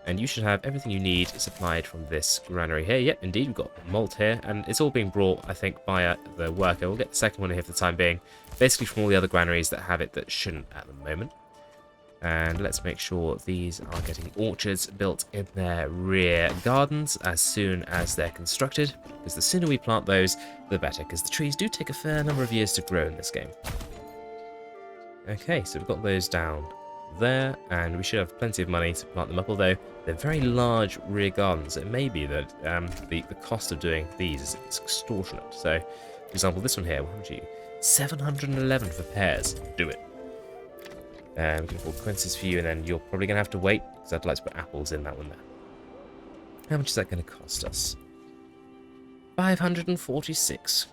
And you should have everything you need supplied from this granary here. Yep, indeed, we've got malt here. And it's all being brought, I think, by the worker. We'll get the second one here for the time being. Basically from all the other granaries that have it that shouldn't at the moment. And let's make sure these are getting orchards built in their rear gardens as soon as they're constructed. Because the sooner we plant those, the better. Because the trees do take a fair number of years to grow in this game. Okay, so we've got those down there. And we should have plenty of money to plant them up. Although they're very large rear gardens. It may be that the cost of doing these is extortionate. So, for example, this one here, what would you? 711 for pears. Do it. We can afford quinces for you, and then you're probably going to have to wait, because I'd like to put apples in that one there. How much is that going to cost us? 546.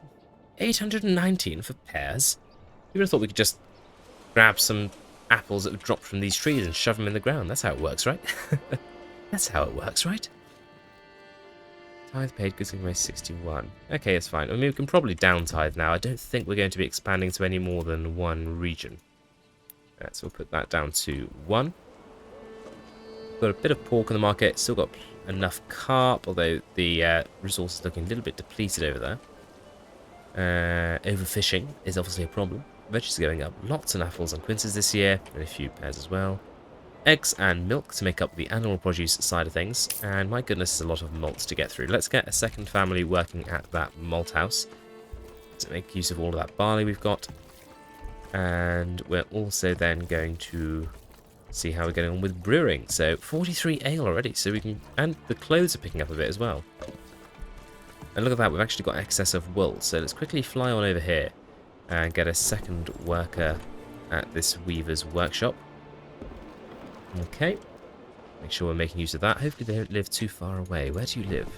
819 for pears? You would have thought we could just grab some apples that have dropped from these trees and shove them in the ground. That's how it works, right? That's how it works, right? Tithe paid, goods given 61. Okay, that's fine. I mean, we can probably down tithe now. I don't think we're going to be expanding to any more than one region. So we'll put that down to 1. Got a bit of pork on the market. Still got enough carp, although the resource is looking a little bit depleted over there. Overfishing is obviously a problem. Veggies are going up. Lots of apples and quinces this year, and a few pears as well. Eggs and milk to make up the animal produce side of things. And my goodness, there's a lot of malts to get through. Let's get a second family working at that malt house to make use of all of that barley we've got. And we're also then going to see how we're getting on with brewing. So 43 ale already, so we can, and the clothes are picking up a bit as well. And look at that, we've actually got excess of wool. So let's quickly fly on over here and get a second worker at this weaver's workshop. Okay, make sure we're making use of that. Hopefully they don't live too far away. Where do you live?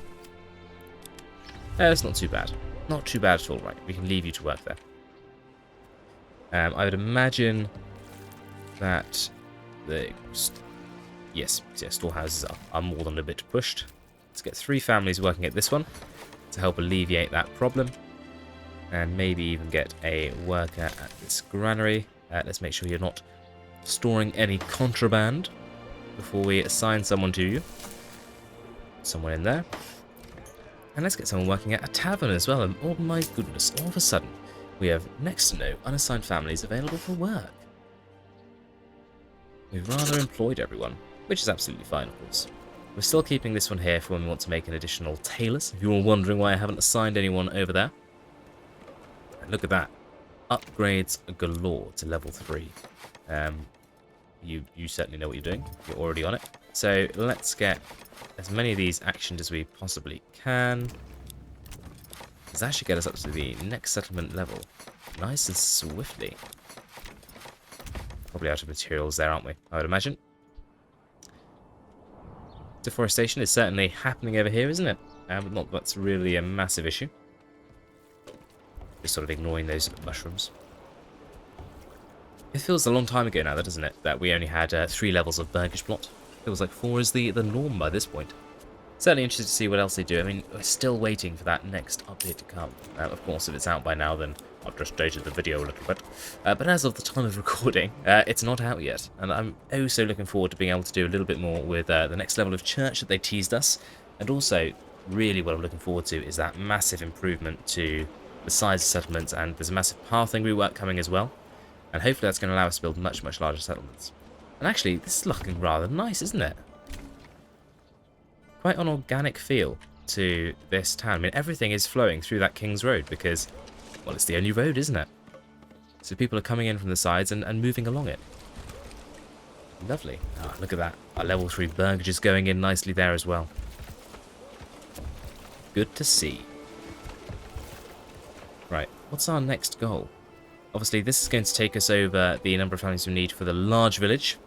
That's not too bad. Not too bad at all, right? We can leave you to work there. I would imagine that the storehouses are more than a bit pushed. Let's get 3 families working at this one to help alleviate that problem. And maybe even get a worker at this granary. Let's make sure you're not storing any contraband before we assign someone to you. Someone in there. And let's get someone working at a tavern as well. And oh my goodness, all of a sudden, we have next to no unassigned families available for work. We've rather employed everyone, which is absolutely fine, of course. We're still keeping this one here for when we want to make an additional tailors. If you're all wondering why I haven't assigned anyone over there. And look at that. Upgrades galore to level 3. You certainly know what you're doing. You're already on it. So let's get as many of these actioned as we possibly can. Does that should get us up to the next settlement level. Nice and swiftly. Probably out of materials there, aren't we? I would imagine. Deforestation is certainly happening over here, isn't it? Not that's really a massive issue. Just sort of ignoring those mushrooms. It feels a long time ago now, doesn't it? That we only had 3 levels of Burgage plot. Feels like 4 is the norm by this point. Certainly interested to see what else they do. I mean, we're still waiting for that next update to come. Of course, if it's out by now, then I've just dated the video a little bit. But as of the time of recording, it's not out yet. And I'm oh so looking forward to being able to do a little bit more with the next level of church that they teased us. And also, really what I'm looking forward to is that massive improvement to the size of settlements. And there's a massive pathing rework coming as well. And hopefully that's going to allow us to build much, much larger settlements. And actually, this is looking rather nice, isn't it? Quite an organic feel to this town. I mean, everything is flowing through that King's Road because, well, it's the only road, isn't it? So people are coming in from the sides and moving along it. Lovely. Ah, look at that. Our level 3 Burgage is going in nicely there as well. Good to see. what's our next goal? Obviously, this is going to take us over the number of families we need for the large village.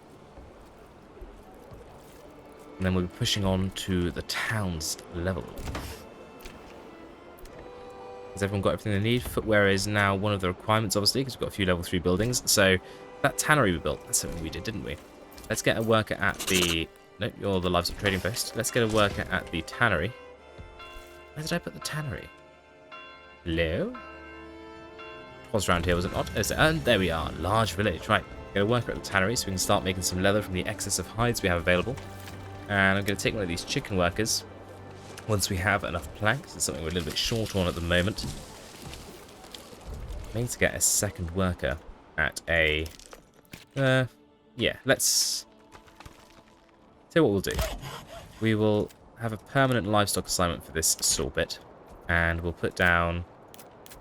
And then we'll be pushing on to the town's level. Has everyone got everything they need? Footwear is now one of the requirements, obviously, because we've got a few level 3 buildings. So, that tannery we built, that's something we did, didn't we? Let's get a worker at the... No, you're the livestock trading post. Let's get a worker at the tannery. Where did I put the tannery? Hello? It was around here, was it not? And there we are, large village. Right, get a worker at the tannery so we can start making some leather from the excess of hides we have available. And I'm going to take one of these chicken workers once we have enough planks. It's something we're a little bit short on at the moment. I need to get a second worker at a... yeah, let's... Tell you what we'll do. We will have a permanent livestock assignment for this store bit. And we'll put down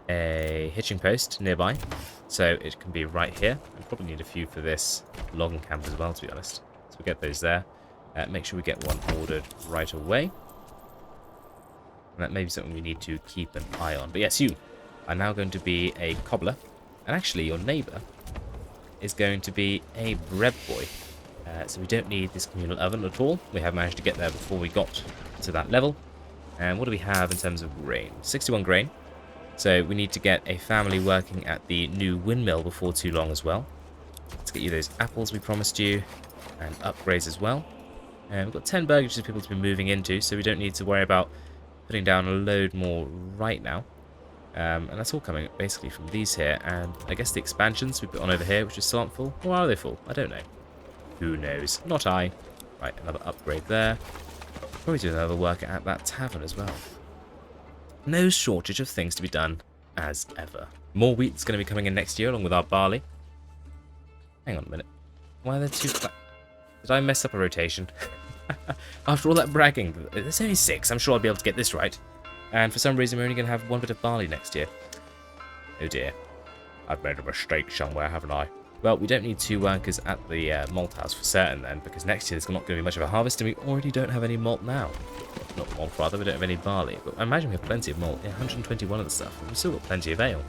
a hitching post nearby. So it can be right here. We'll probably need a few for this logging camp as well, to be honest. So we'll get those there. Make sure we get one ordered right away. And that may be something we need to keep an eye on. But yes, you are now going to be a cobbler. And actually, your neighbour is going to be a bread boy. So we don't need this communal oven at all. We have managed to get there before we got to that level. And what do we have in terms of grain? 61 grain. So we need to get a family working at the new windmill before too long as well. Let's get you those apples we promised you. And upgrades as well. And we've got 10 burgages for people to be moving into, so we don't need to worry about putting down a load more right now. And that's all coming basically from these here. And I guess the expansions we put on over here, which is still aren't full. Or are they full? I don't know. Who knows? Not I. Right, another upgrade there. Probably do another worker at that tavern as well. No shortage of things to be done, as ever. More wheat's going to be coming in next year, along with our barley. Hang on a minute. Why are there two... Did I mess up a rotation? After all that bragging, there's only 6. I'm sure I'll be able to get this right. And for some reason, we're only going to have 1 bit of barley next year. Oh dear. I've made a mistake somewhere, haven't I? Well, we don't need 2 workers at the malt house for certain then, because next year there's not going to be much of a harvest, and we already don't have any malt now. Not malt, rather, we don't have any barley. But I imagine we have plenty of malt. Yeah, 121 of the stuff. We've still got plenty of ale.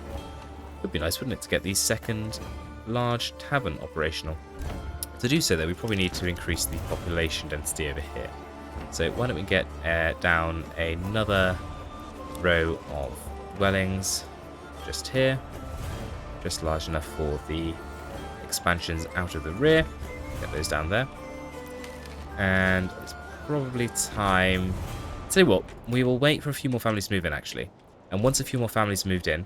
Would be nice, wouldn't it, to get the second large tavern operational. To do so, though, we probably need to increase the population density over here. So why don't we get down another row of dwellings just here. Just large enough for the expansions out of the rear. Get those down there. And it's probably time... Tell you what, we will wait for a few more families to move in, actually. And once a few more families moved in,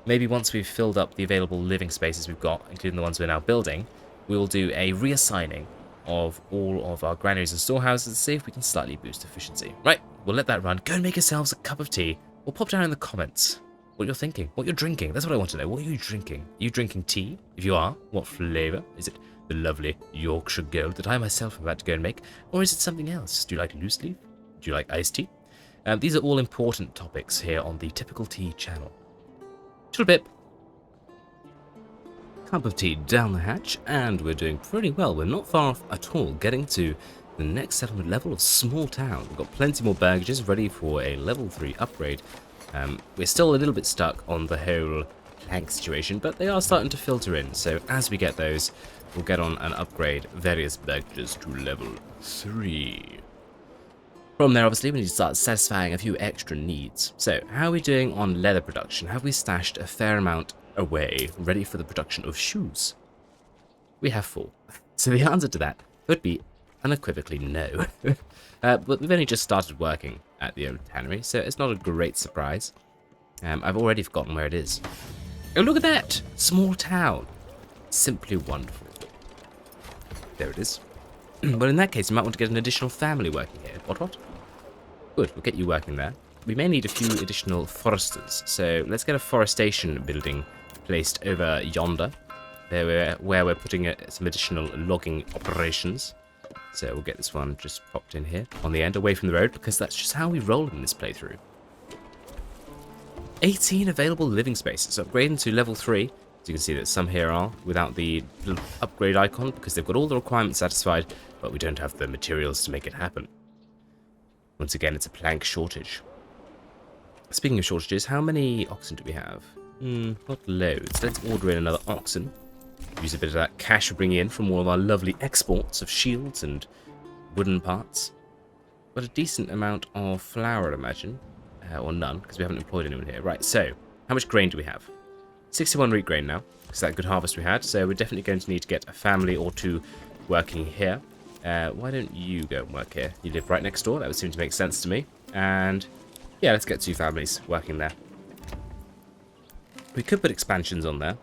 maybe once we've filled up the available living spaces we've got, including the ones we're now building, we will do a reassigning of all of our granaries and storehouses to see if we can slightly boost efficiency. Right, we'll let that run. Go and make yourselves a cup of tea, or pop down in the comments what you're thinking, what you're drinking. That's what I want to know. What are you drinking? Are you drinking tea? If you are, what flavour? Is it the lovely Yorkshire Gold that I myself am about to go and make? Or is it something else? Do you like loose leaf? Do you like iced tea? These are all important topics here on the Typical Tea channel. Bit. Cup of tea down the hatch, and we're doing pretty well. We're not far off at all getting to the next settlement level of small town. We've got plenty more burgages ready for a level 3 upgrade. We're still a little bit stuck on the whole plank situation, but they are starting to filter in. So as we get those, we'll get on and upgrade various burgages to level 3. From there, obviously, we need to start satisfying a few extra needs. So how are we doing on leather production? Have we stashed a fair amount away, ready for the production of shoes? We have 4. So the answer to that would be unequivocally no. But we've only just started working at the old tannery, so it's not a great surprise. I've already forgotten where it is. Oh, look at that! Small town. Simply wonderful. There it is. Well, in that case, you might want to get an additional family working here. What? Good, we'll get you working there. We may need a few additional foresters, so let's get a forestation building placed over yonder, where we're putting some additional logging operations. So we'll get this one just popped in here on the end, away from the road, because that's just how we roll in this playthrough. 18 available living spaces, so upgrading to level 3. As you can see that some here are without the little upgrade icon, because they've got all the requirements satisfied, but we don't have the materials to make it happen. Once again, it's a plank shortage. Speaking of shortages, how many oxen do we have? Not loads. Let's order in another oxen. Use a bit of that cash we're bringing in from all of our lovely exports of shields and wooden parts. Got a decent amount of flour, I'd imagine. Or none, because we haven't employed anyone here. Right, so, how much grain do we have? 61 wheat grain now. It's that good harvest we had, so we're definitely going to need to get a family or two working here. Why don't you go and work here? You live right next door, that would seem to make sense to me. And, yeah, let's get 2 families working there. We could put expansions on there,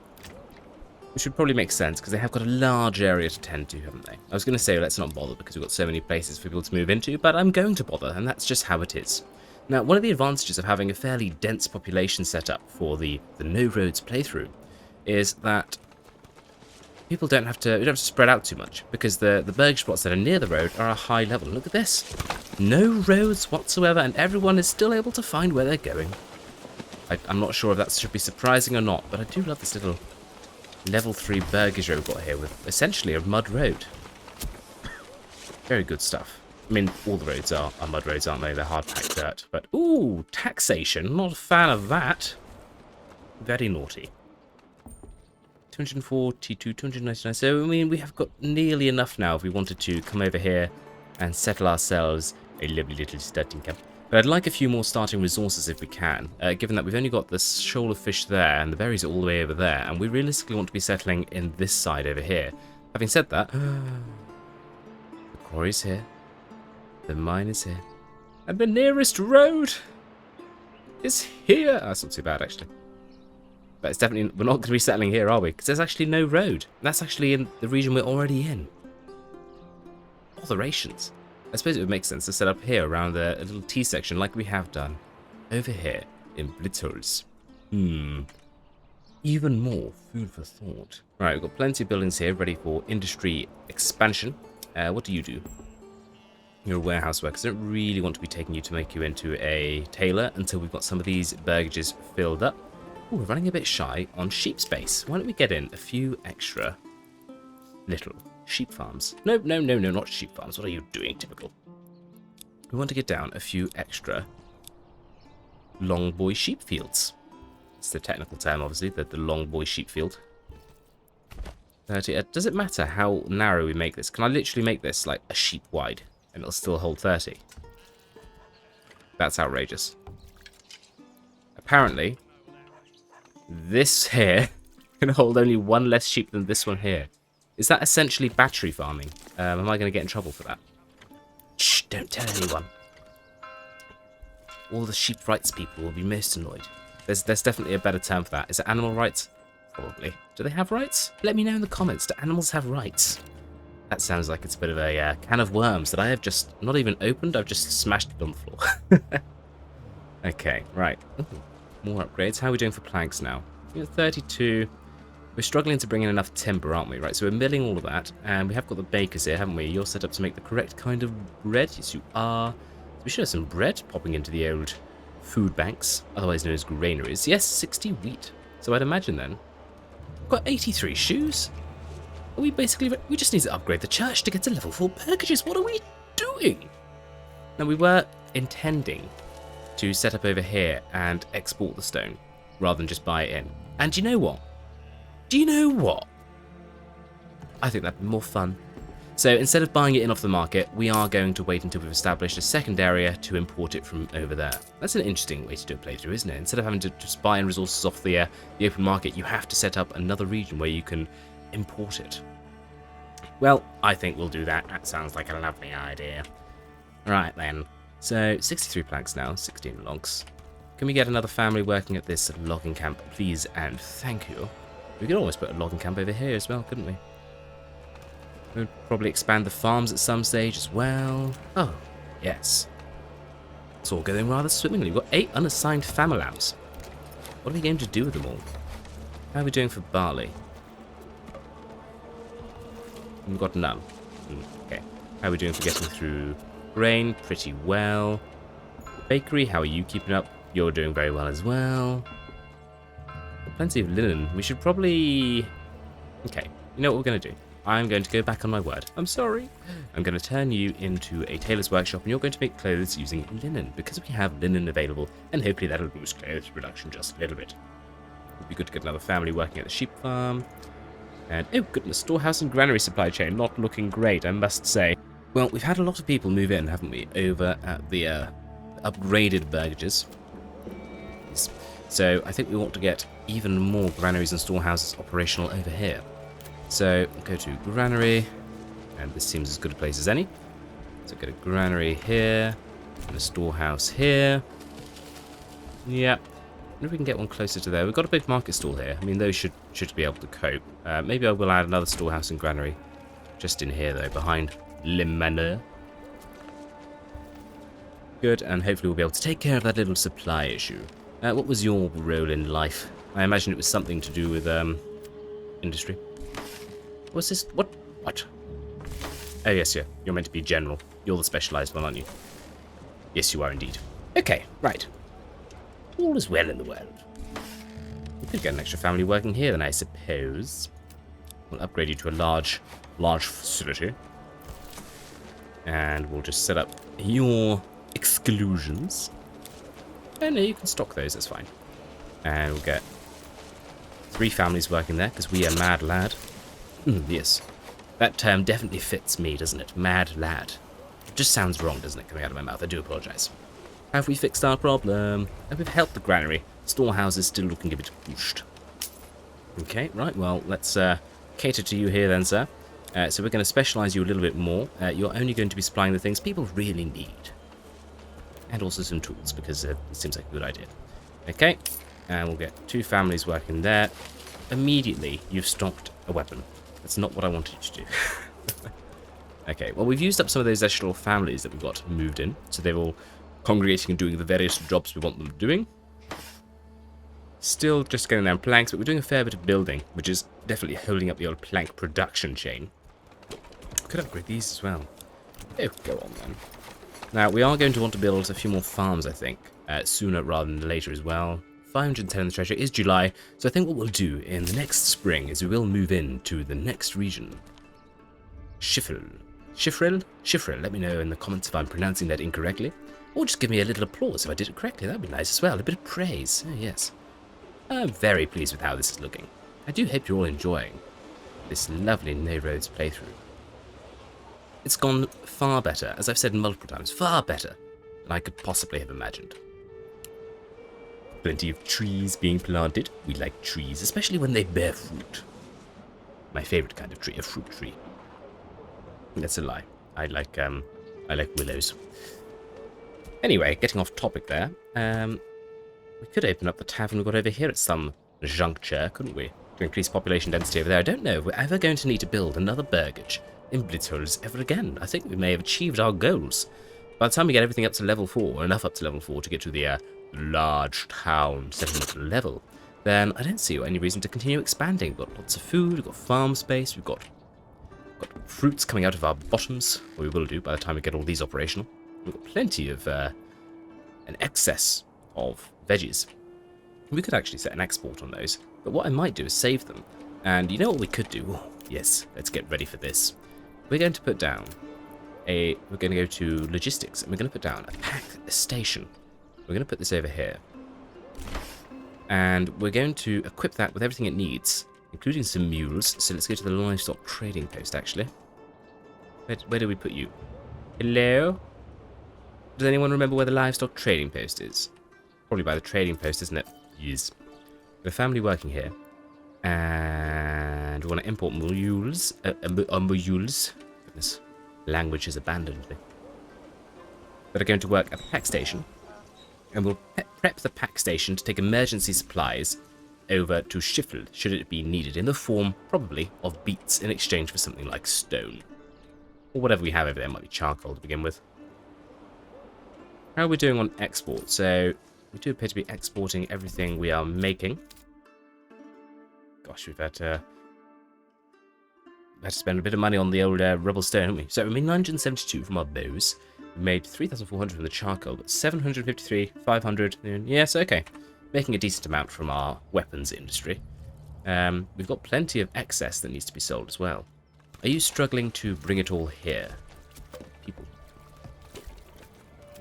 which would probably make sense, because they have got a large area to tend to, haven't they? I was going to say, let's not bother, because we've got so many places for people to move into, but I'm going to bother, and that's just how it is. Now, one of the advantages of having a fairly dense population set up for the No Roads playthrough is that people don't have to spread out too much, because the Burgage spots that are near the road are a high level. Look at this. No roads whatsoever, and everyone is still able to find where they're going. I'm not sure if that should be surprising or not, but I do love this little level 3 Burgage road we've got here with essentially a mud road. Very good stuff. I mean, all the roads are mud roads, aren't they? They're hard-packed dirt. But, ooh, taxation. Not a fan of that. Very naughty. 242, 299. So, I mean, we have got nearly enough now if we wanted to come over here and settle ourselves a lovely little starting camp. But I'd like a few more starting resources if we can, given that we've only got the shoal of fish there and the berries are all the way over there, and we realistically want to be settling in this side over here. Having said that, the quarry's here. The mine is here. And the nearest road is here. Oh, that's not too bad, actually. But it's definitely... We're not going to be settling here, are we? Because there's actually no road. That's actually in the region we're already in. Botherations. I suppose it would make sense to set up here around a little T section like we have done over here in Blitzholz. Even more food for thought. Alright, we've got plenty of buildings here ready for industry expansion. What do you do? You're a warehouse worker, so I don't really want to be taking you to make you into a tailor until we've got some of these burgages filled up. Ooh, we're running a bit shy on sheep space. Why don't we get in a few extra little sheep farms? No, not sheep farms. What are you doing, typical? We want to get down a few extra long boy sheep fields. It's the technical term, obviously, the long boy sheep field. 30. Does it matter how narrow we make this? Can I literally make this like a sheep wide? And it'll still hold 30. That's outrageous. Apparently, this here can hold only 1 less sheep than this one here. Is that essentially battery farming? Am I going to get in trouble for that? Shh, don't tell anyone. All the sheep rights people will be most annoyed. There's definitely a better term for that. Is it animal rights? Probably. Do they have rights? Let me know in the comments. Do animals have rights? That sounds like it's a bit of a can of worms that I have just not even opened. I've just smashed it on the floor. Okay, right. Ooh, more upgrades. How are we doing for planks now? We're at 32. We're struggling to bring in enough timber, aren't we? Right, so we're milling all of that. And we have got the bakers here, haven't we? You're set up to make the correct kind of bread. Yes, you are. So we should have some bread popping into the old food banks, otherwise known as granaries. Yes, 60 wheat. So I'd imagine then. We've got 83 shoes. We just need to upgrade the church to get to level 4 burgages. What are we doing? Now, we were intending to set up over here and export the stone rather than just buy it in. And do you know what? I think that'd be more fun. So instead of buying it in off the market, we are going to wait until we've established a second area to import it from over there. That's an interesting way to do a playthrough, isn't it? Instead of having to just buy in resources off the open market, you have to set up another region where you can import it. Well, I think we'll do that. That sounds like a lovely idea. Right then. So 63 planks now, 16 logs. Can we get another family working at this logging camp, please and thank you? We could always put a logging camp over here as well, couldn't we? We'd probably expand the farms at some stage as well. Oh, yes. It's all going rather swimmingly. We've got 8 unassigned familams. What are we going to do with them all? How are we doing for barley? We've got none. Okay. How are we doing for getting through grain? Pretty well. Bakery, how are you keeping up? You're doing very well as well. Plenty of linen. We should probably... Okay. You know what we're going to do? I'm going to go back on my word. I'm sorry. I'm going to turn you into a tailor's workshop and you're going to make clothes using linen because we have linen available and hopefully that'll boost clothes production just a little bit. Would be good to get another family working at the sheep farm. And, oh goodness, storehouse and granary supply chain not looking great, I must say. Well, we've had a lot of people move in, haven't we, over at the upgraded burgages. So I think we want to get even more granaries and storehouses operational over here. So we'll go to granary, and this seems as good a place as any. So get a granary here, and a storehouse here. Yeah, I wonder if we can get one closer to there. We've got a big market stall here. I mean, those should be able to cope. Maybe I will add another storehouse and granary just in here, though, behind Le Manor. Good, and hopefully we'll be able to take care of that little supply issue. What was your role in life? I imagine it was something to do with industry. What's this? What? Oh, yes, yeah. You're meant to be general. You're the specialised one, aren't you? Yes, you are indeed. Okay, right. All is well in the world. We could get an extra family working here, then, I suppose. We'll upgrade you to a large facility. And we'll just set up your exclusions. Oh, no, you can stock those, that's fine. And we'll get 3 families working there, because we are mad lad. Yes. That term definitely fits me, doesn't it? Mad lad. It just sounds wrong, doesn't it, coming out of my mouth? I do apologise. Have we fixed our problem? And we've helped the granary. Storehouse is still looking a bit pushed. Okay, right, well, let's cater to you here then, sir. So we're going to specialise you a little bit more. You're only going to be supplying the things people really need. And also some tools, because it seems like a good idea. Okay, and we'll get 2 families working there. Immediately, you've stocked a weapon. That's not what I wanted you to do. Okay, well, we've used up some of those extra families that we've got moved in. So they're all congregating and doing the various jobs we want them doing. Still just getting down planks, but we're doing a fair bit of building, which is definitely holding up the old plank production chain. Could upgrade these as well. Oh, go on then. Now, we are going to want to build a few more farms, I think, sooner rather than later as well. 510 in the treasure is July, so I think what we'll do in the next spring is we will move into the next region. Shiffril. Shiffril? Shiffril, let me know in the comments if I'm pronouncing that incorrectly. Or just give me a little applause if I did it correctly, that'd be nice as well, a bit of praise. Oh, yes. I'm very pleased with how this is looking. I do hope you're all enjoying this lovely No Roads playthrough. It's gone far better, as I've said multiple times, far better than I could possibly have imagined. Plenty of trees being planted. We like trees, especially when they bear fruit. My favourite kind of tree, a fruit tree. That's a lie. I like willows. Anyway, getting off topic there. We could open up the tavern we've got over here at some juncture, couldn't we? To increase population density over there. I don't know if we're ever going to need to build another Burgage in Blitzholes ever again. I think we may have achieved our goals. By the time we get everything up to level 4, or enough up to level 4 to get to the large town settlement level, then I don't see any reason to continue expanding. We've got lots of food, we've got farm space, we've got fruits coming out of our bottoms, or we will do by the time we get all these operational. We've got plenty of an excess of veggies. We could actually set an export on those, but what I might do is save them. And you know what we could do? Oh, yes, let's get ready for this. We're going to put down we're going to go to logistics, and we're going to put down a pack station. We're going to put this over here. And we're going to equip that with everything it needs, including some mules. So let's go to the livestock trading post, actually. Where do we put you? Hello? Does anyone remember where the livestock trading post is? Probably by the trading post, isn't it? Yes. Got a family working here. And we want to import mules. Mules. Goodness. Language has abandoned me. That are going to work at the pack station. And we'll prep the pack station to take emergency supplies over to Shiffril, should it be needed, in the form, probably, of beets in exchange for something like stone. Or whatever we have over there. Might be charcoal to begin with. How are we doing on export? So, we do appear to be exporting everything we are making. Gosh, we've had to spend a bit of money on the old rubble stone, haven't we? So, we made 972 from our bows. We made 3,400 from the charcoal, but 753, 500. Yes, okay. Making a decent amount from our weapons industry. We've got plenty of excess that needs to be sold as well. Are you struggling to bring it all here? People.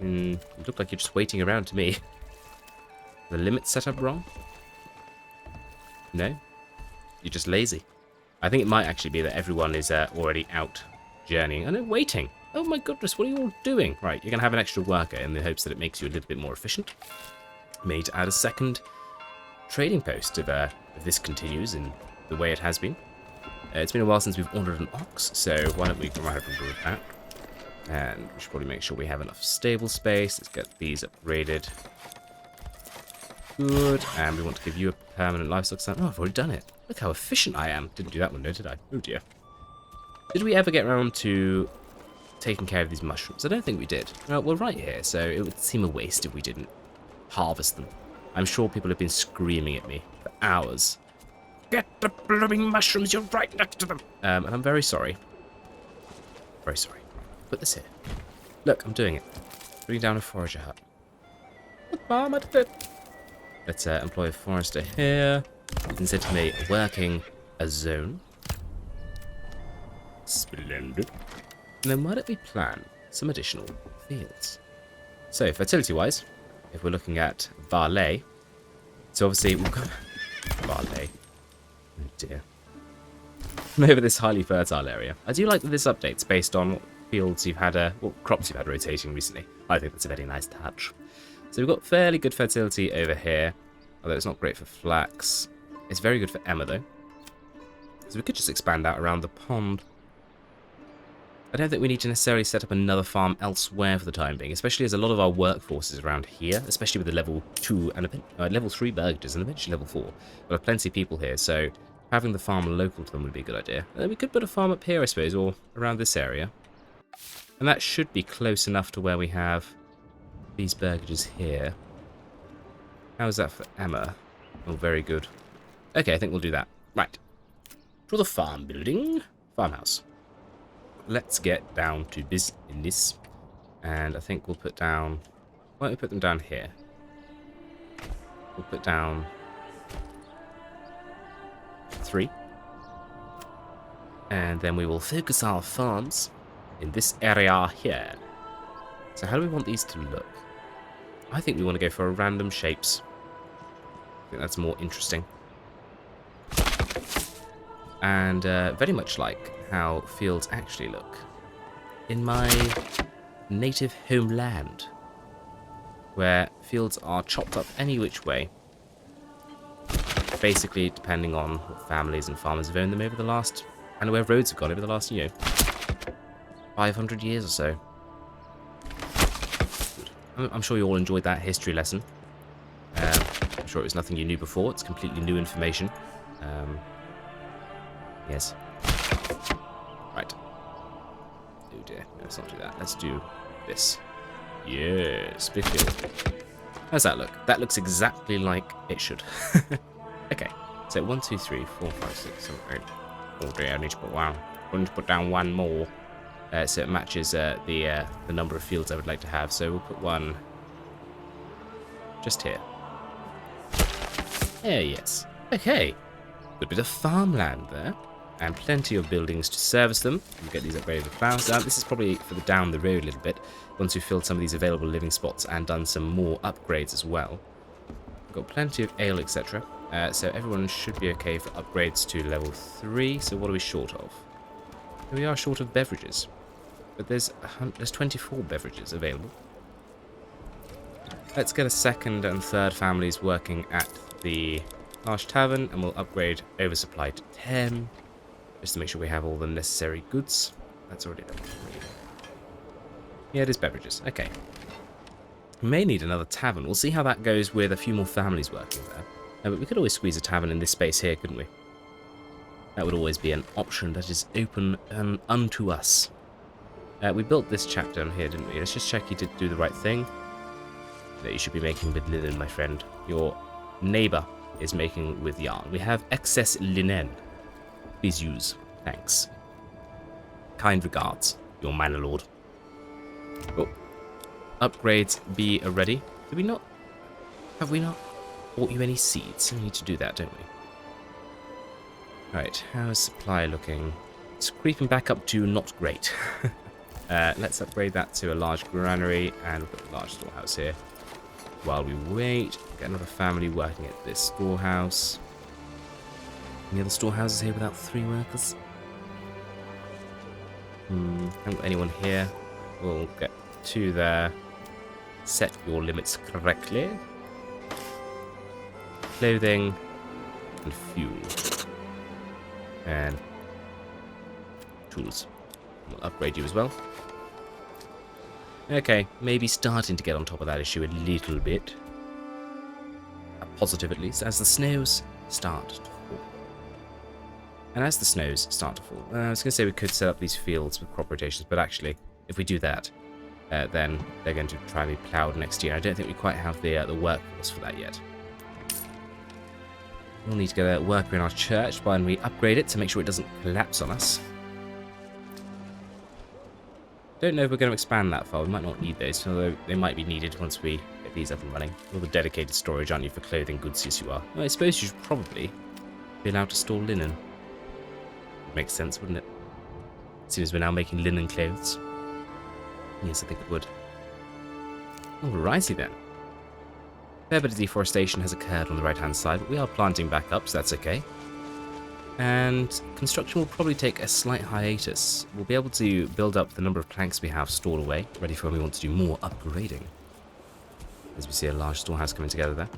You look like you're just waiting around to me. The limit set up wrong? No? You're just lazy. I think it might actually be that everyone is already out journeying. And they're waiting. Oh my goodness, what are you all doing? Right, you're going to have an extra worker in the hopes that it makes you a little bit more efficient. May to add a second trading post if this continues in the way it has been. It's been a while since we've ordered an ox, so why don't we go ahead and do that. And we should probably make sure we have enough stable space. Let's get these upgraded. Good. And we want to give you a permanent livestock stand. Oh, I've already done it. Look how efficient I am. Didn't do that one, though, did I? Oh, dear. Did we ever get around to taking care of these mushrooms? I don't think we did. Well, we're right here, so it would seem a waste if we didn't harvest them. I'm sure people have been screaming at me for hours. Get the blooming mushrooms, you're right next to them. And I'm very sorry. Very sorry. Put this here. Look, I'm doing it. Bring down a forager hut. Mom, I did it. Let's employ a forester here. Consider me working a zone. Splendid. And then why don't we plan some additional fields? So, fertility-wise, if we're looking at Varley, so obviously we've got Varley. Oh dear. Over this highly fertile area. I do like that this update's based on what fields you've had, what crops you've had rotating recently. I think that's a very nice touch. So we've got fairly good fertility over here, although it's not great for flax. It's very good for emmer though. So we could just expand out around the pond. I don't think we need to necessarily set up another farm elsewhere for the time being, especially as a lot of our workforce is around here, especially with the level 2 and level 3 burgages and eventually level 4. We'll have plenty of people here, so having the farm local to them would be a good idea. And then we could put a farm up here, I suppose, or around this area. And that should be close enough to where we have these burgages here. How is that for Emma? Oh, very good. Okay, I think we'll do that. Right. For the farm building. Farmhouse. Let's get down to business. And I think we'll put down... Why don't we put them down here? We'll put down 3. And then we will focus our farms in this area here. So how do we want these to look? I think we want to go for random shapes. I think that's more interesting. And very much like how fields actually look in my native homeland, where fields are chopped up any which way, basically depending on what families and farmers have owned them over the last, and where roads have gone over the last, 500 years or so. I'm sure you all enjoyed that history lesson. I'm sure it was nothing you knew before. It's completely new information. Yes. Right. Oh dear. No, let's not do that. Let's do this. Yes. Big field. How's that look? That looks exactly like it should. Okay. So 1, 2, 3, 4, 5, 6, 7, 8. Oh dear. I need to put one. I need to put down one more. So it matches the number of fields I would like to have. So we'll put one just here. Yes. Okay. Good bit of farmland there. And plenty of buildings to service them. We'll get these upgraded with flowers. This is probably for the down the road a little bit, once we've filled some of these available living spots and done some more upgrades as well. We've got plenty of ale, etc. So everyone should be okay for upgrades to level 3. So what are we short of? We are short of beverages. But there's 24 beverages available. Let's get a second and third families working at the large tavern, and we'll upgrade oversupply to 10. Just to make sure we have all the necessary goods. That's already level 3. Yeah, it is beverages. Okay. We may need another tavern. We'll see how that goes with a few more families working there. But we could always squeeze a tavern in this space here, couldn't we? That would always be an option that is open unto us. We built this chap down here, didn't we? Let's just check he did do the right thing. No, you should be making with linen, my friend. Your neighbour is making with yarn. We have excess linen. Please use. Thanks. Kind regards, your Manor Lord. Oh. Upgrades be ready. Did we not? Have we not bought you any seeds? We need to do that, don't we? Right, how's supply looking? It's creeping back up to not great. Let's upgrade that to a large granary, and we'll put a large storehouse here. While we wait, get another family working at this storehouse. Any other storehouses here without 3 workers? Haven't got anyone here. We'll get 2 there. Set your limits correctly. Clothing and fuel. And tools. We'll upgrade you as well. Okay, maybe starting to get on top of that issue a little bit. Positive at least, as the snows start to fall. And as the snows start to fall, I was going to say we could set up these fields with crop rotations, but actually, if we do that, then they're going to try and be ploughed next year. I don't think we quite have the workforce for that yet. We'll need to get a worker in our church when we upgrade it to make sure it doesn't collapse on us. Don't know if we're going to expand that far. We might not need those, although they might be needed once we get these up and running. All the dedicated storage, aren't you, for clothing goods as you are? Well, I suppose you should probably be allowed to store linen. Makes sense, wouldn't it? Seeing as we're now making linen clothes. Yes, I think it would. Alrighty then. Fair bit of deforestation has occurred on the right-hand side, but we are planting back up, so that's okay. And construction will probably take a slight hiatus. We'll be able to build up the number of planks we have stored away, ready for when we want to do more upgrading. As we see a large storehouse coming together there.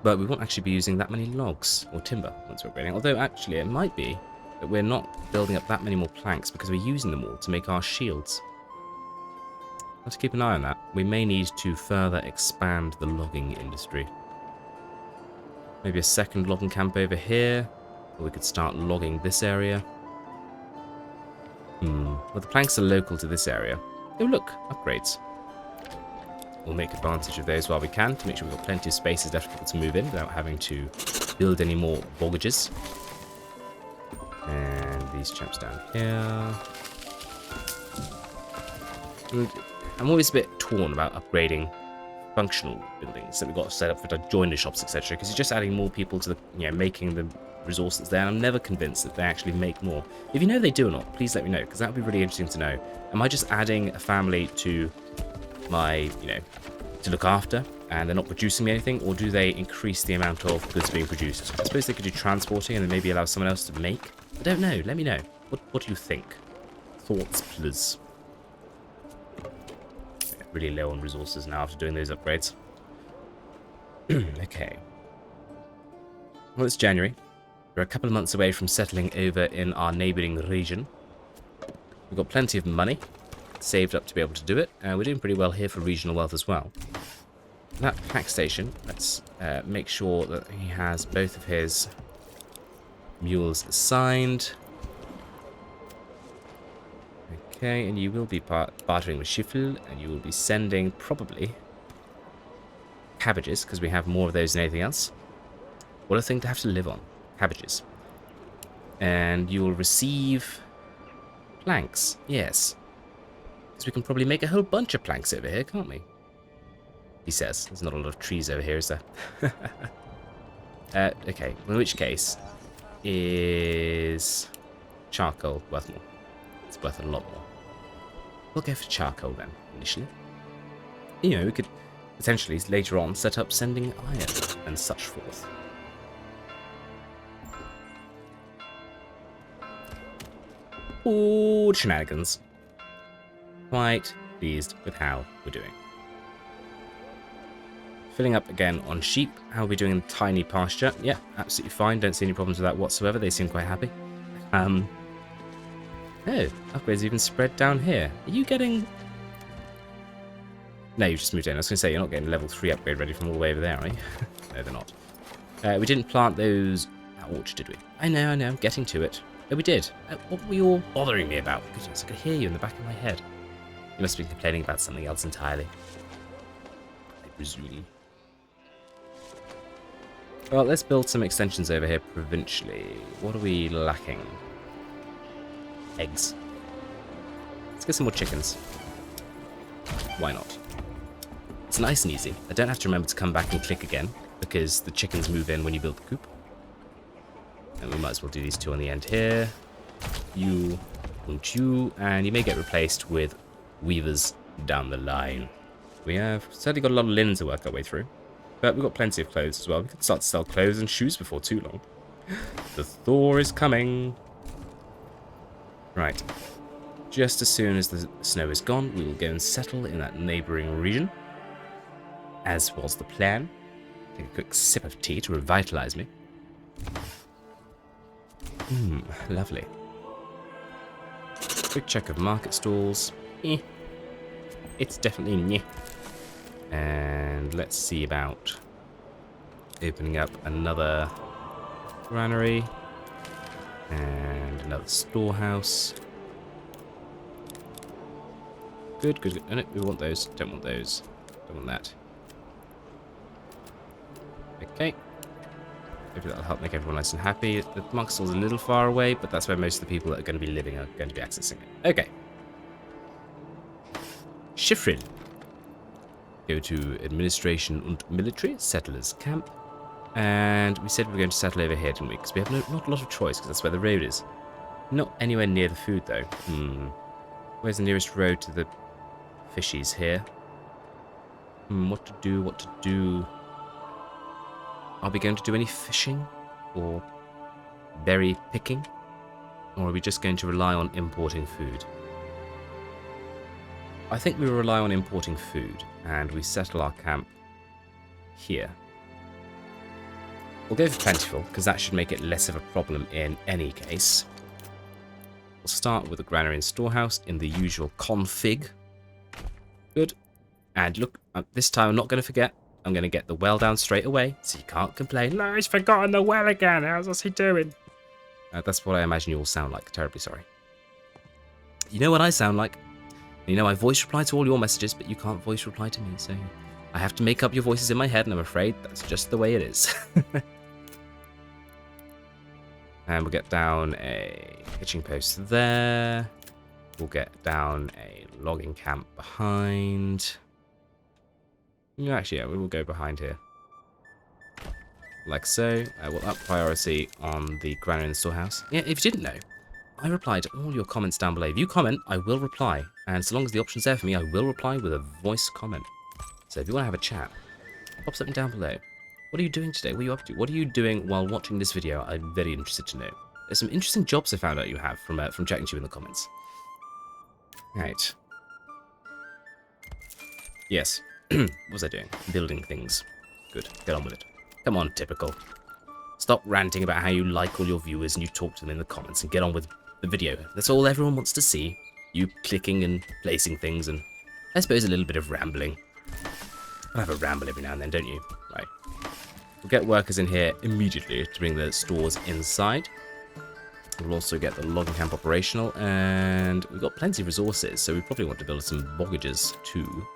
But we won't actually be using that many logs or timber once we're upgrading. Although actually it might be that we're not building up that many more planks because we're using them all to make our shields. Let's keep an eye on that. We may need to further expand the logging industry. Maybe a second logging camp over here, or we could start logging this area. Well, the planks are local to this area. Oh look, upgrades. We'll make advantage of those while we can to make sure we've got plenty of spaces left for people to move in without having to build any more Burgages. And these chaps down here. And I'm always a bit torn about upgrading functional buildings that we've got set up for joiner shops, etc. Because you're just adding more people to the, making the resources there. And I'm never convinced that they actually make more. If you know they do or not, please let me know, because that would be really interesting to know. Am I just adding a family to my, to look after, and they're not producing me anything, or do they increase the amount of goods being produced? I suppose they could do transporting and then maybe allow someone else to make. I don't know. Let me know. What do you think? Thoughts, please. Really low on resources now after doing those upgrades. Okay. Well, it's January. We're a couple of months away from settling over in our neighbouring region. We've got plenty of money saved up to be able to do it, and we're doing pretty well here for regional wealth as well. That pack station, let's make sure that he has both of his mules assigned. Okay, and you will be bartering with Shiffril, and you will be sending probably cabbages, because we have more of those than anything else. What a thing to have to live on. Cabbages. And you will receive planks. Yes. Because we can probably make a whole bunch of planks over here, can't we? He says. There's not a lot of trees over here, is there? Okay, in which case is charcoal worth more? It's worth a lot more. We'll go for charcoal then, initially. We could potentially later on set up sending iron and such forth. Ooh, shenanigans. Quite pleased with how we're doing. Filling up again on sheep. How are we doing in tiny pasture? Yeah, absolutely fine. Don't see any problems with that whatsoever. They seem quite happy. Oh, upgrades even spread down here. Are you getting... No, you just moved in. I was going to say, you're not getting level 3 upgrade ready from all the way over there, are you? No, they're not. We didn't plant those... that orchard, did we? I know, I'm getting to it. Oh, we did. What were you all bothering me about? Goodness, I could hear you in the back of my head. You must be complaining about something else entirely. I presume. Well, let's build some extensions over here provincially. What are we lacking? Eggs. Let's get some more chickens. Why not? It's nice and easy. I don't have to remember to come back and click again, because the chickens move in when you build the coop. And we might as well do these 2 on the end here. You, and you, and you may get replaced with weavers down the line. We have certainly got a lot of linen to work our way through. But we've got plenty of clothes as well. We could start to sell clothes and shoes before too long. The thaw is coming. Right. Just as soon as the snow is gone, we will go and settle in that neighbouring region. As was the plan. Take a quick sip of tea to revitalise me. Lovely. Quick check of market stalls. It's definitely meh. And let's see about opening up another granary and another storehouse. Good, good, good. Oh, no, we want those. Don't want those. Don't want that. Okay. Maybe that'll help make everyone nice and happy. The market stall's a little far away, but that's where most of the people that are going to be living are going to be accessing it. Okay. Shiffril. Go to Administration and Military, Settlers Camp. And we said we were going to settle over here, didn't we? Because we have not a lot of choice, because that's where the road is. Not anywhere near the food, though. Where's the nearest road to the fishies here? What to do, what to do? Are we going to do any fishing? Or berry picking? Or are we just going to rely on importing food? I think we will rely on importing food, and we settle our camp here. We'll go for plentiful, because that should make it less of a problem in any case. We'll start with the granary and storehouse in the usual config. Good. And look, this time I'm not going to forget. I'm going to get the well down straight away, so you can't complain. No, he's forgotten the well again. How's he doing? That's what I imagine you all sound like. Terribly sorry. You know what I sound like? You know I voice reply to all your messages, but you can't voice reply to me, so I have to make up your voices in my head, and I'm afraid that's just the way it is. And we'll get down a hitching post there. We'll get down a logging camp behind. Actually, yeah, we will go behind here. Like so. We'll up priority on the granary and storehouse. Yeah, if you didn't know, I reply to all your comments down below. If you comment, I will reply. And so long as the option's there for me, I will reply with a voice comment. So if you want to have a chat, pop something down below. What are you doing today? What are you up to? What are you doing while watching this video? I'm very interested to know. There's some interesting jobs I found out you have from chatting to you in the comments. Right. Yes. What was I doing? Building things. Good. Get on with it. Come on, typical. Stop ranting about how you like all your viewers and you talk to them in the comments and get on with the video. That's all everyone wants to see. You clicking and placing things and I suppose a little bit of rambling. I have a ramble every now and then, don't you? Right. We'll get workers in here immediately to bring the stores inside. We'll also get the logging camp operational, and we've got plenty of resources, so we probably want to build some boggages too.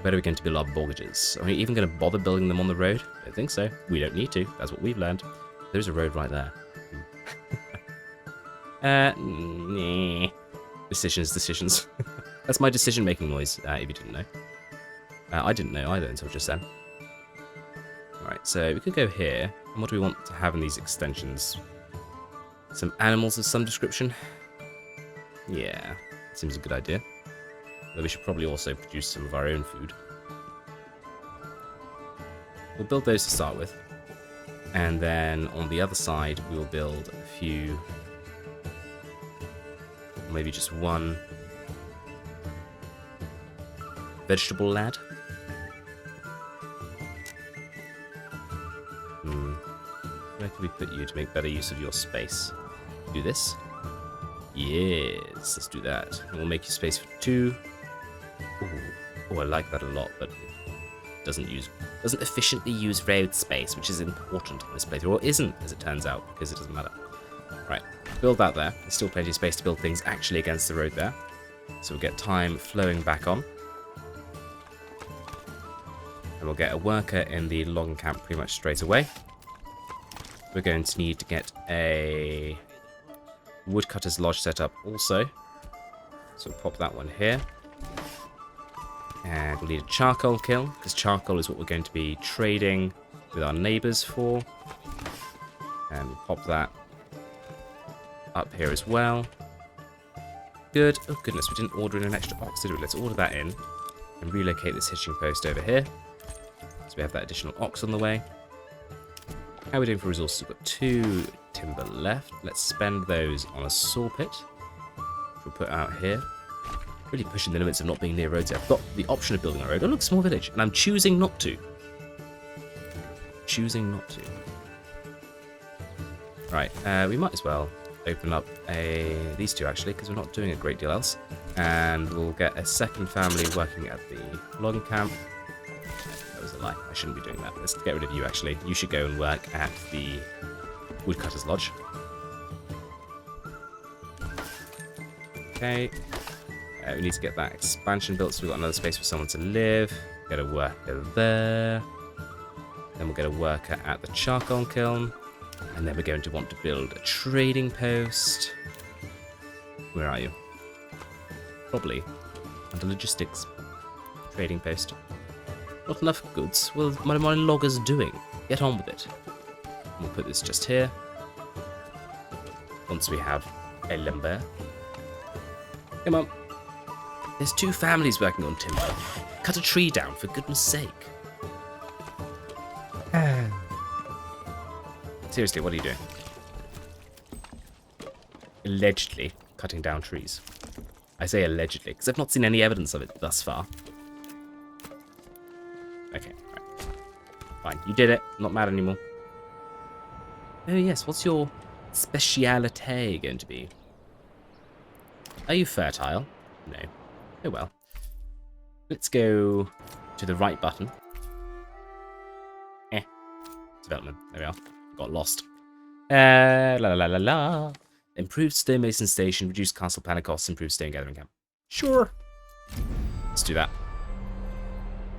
Where are we going to build our boggages? Are we even going to bother building them on the road? I don't think so. We don't need to. That's what we've learned. There's a road right there. Nah. Decisions. That's my decision-making noise, if you didn't know. I didn't know either until just then. Alright, so we could go here. And what do we want to have in these extensions? Some animals of some description? Yeah, seems a good idea. Though we should probably also produce some of our own food. We'll build those to start with. And then on the other side, we'll build a few... maybe just one... vegetable lad. Where can we put you to make better use of your space? Do this? Yes, let's do that. And we'll make you space for 2. Oh, I like that a lot, but it doesn't efficiently use road space, which is important in this playthrough, or isn't, as it turns out, because it doesn't matter. Right, build that there. There's still plenty of space to build things actually against the road there. So we'll get time flowing back on. And we'll get a worker in the logging camp pretty much straight away. We're going to need to get a woodcutter's lodge set up also. So we'll pop that one here. And we'll need a charcoal kiln, because charcoal is what we're going to be trading with our neighbours for. And we'll pop that up here as well. Good. Oh goodness, we didn't order in an extra box, did we? Let's order that in and relocate this hitching post over here. So So we have that additional ox on the way. How are we doing for resources? We've got 2 timber left. Let's spend those on a saw pit, which we'll put out here. Really pushing the limits of not being near roads. I've got the option of building a road. Oh, look, small village. And I'm choosing not to. Choosing not to. Right, we might as well open up these two, actually, because we're not doing a great deal else. And we'll get a second family working at the logging camp. That was a lie. I shouldn't be doing that. Let's get rid of you, actually. You should go and work at the woodcutter's lodge. Okay. We need to get that expansion built so we've got another space for someone to live. Get a worker there. Then we'll get a worker at the charcoal kiln. And then we're going to want to build a trading post. Where are you? Probably under logistics. Trading post. Not enough goods. Well, what are my loggers doing? Get on with it. We'll put this just here. Once we have a lumber. Come on. There's 2 families working on timber. Cut a tree down, for goodness sake. Seriously, what are you doing? Allegedly cutting down trees. I say allegedly, because I've not seen any evidence of it thus far. Okay, right. Fine, you did it. I'm not mad anymore. Oh yes, what's your speciality going to be? Are you fertile? No. Oh well. Let's go to the right button. Development. There we are. Got lost. La la la la la. Improved stonemason station, reduced castle planning costs, improved stone gathering camp. Sure. Let's do that.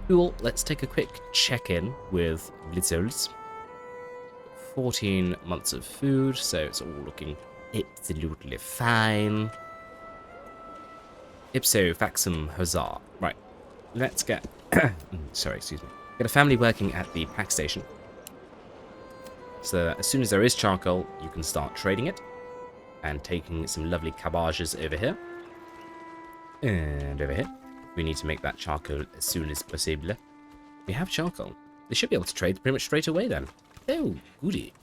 Cool. Let's take a quick check-in with Blitzels. 14 months of food, so it's all looking absolutely fine. Ipso factum huzzah. Right. Let's get... sorry, excuse me. Get a family working at the pack station. So that as soon as there is charcoal, you can start trading it. And taking some lovely cabbages over here. And over here. We need to make that charcoal as soon as possible. We have charcoal. They should be able to trade pretty much straight away then. Oh, goody.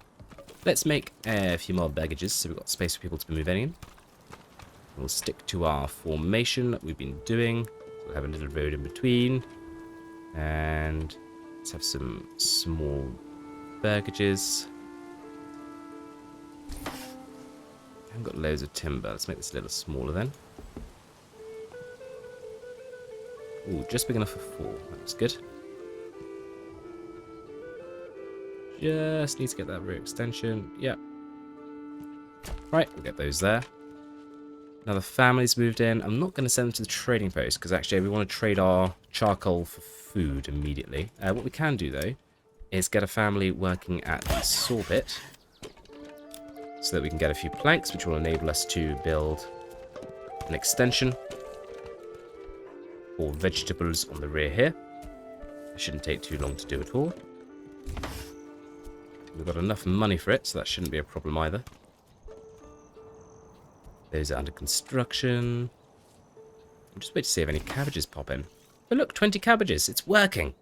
Let's make a few more baggages so we've got space for people to be moving in. We'll stick to our formation that we've been doing. We'll have a little road in between. And let's have some small baggages. I haven't got loads of timber. Let's make this a little smaller then. Ooh, just big enough for 4. That's good. Just need to get that rear extension. Yep. Right, we'll get those there. Now the family's moved in. I'm not going to send them to the trading post because actually we want to trade our charcoal for food immediately. What we can do though is get a family working at the saw pit so that we can get a few planks, which will enable us to build an extension or vegetables on the rear here. It shouldn't take too long to do at all. We've got enough money for it, so that shouldn't be a problem either. Those are under construction. I'm just waiting to see if any cabbages pop in. Oh look, 20 cabbages. It's working.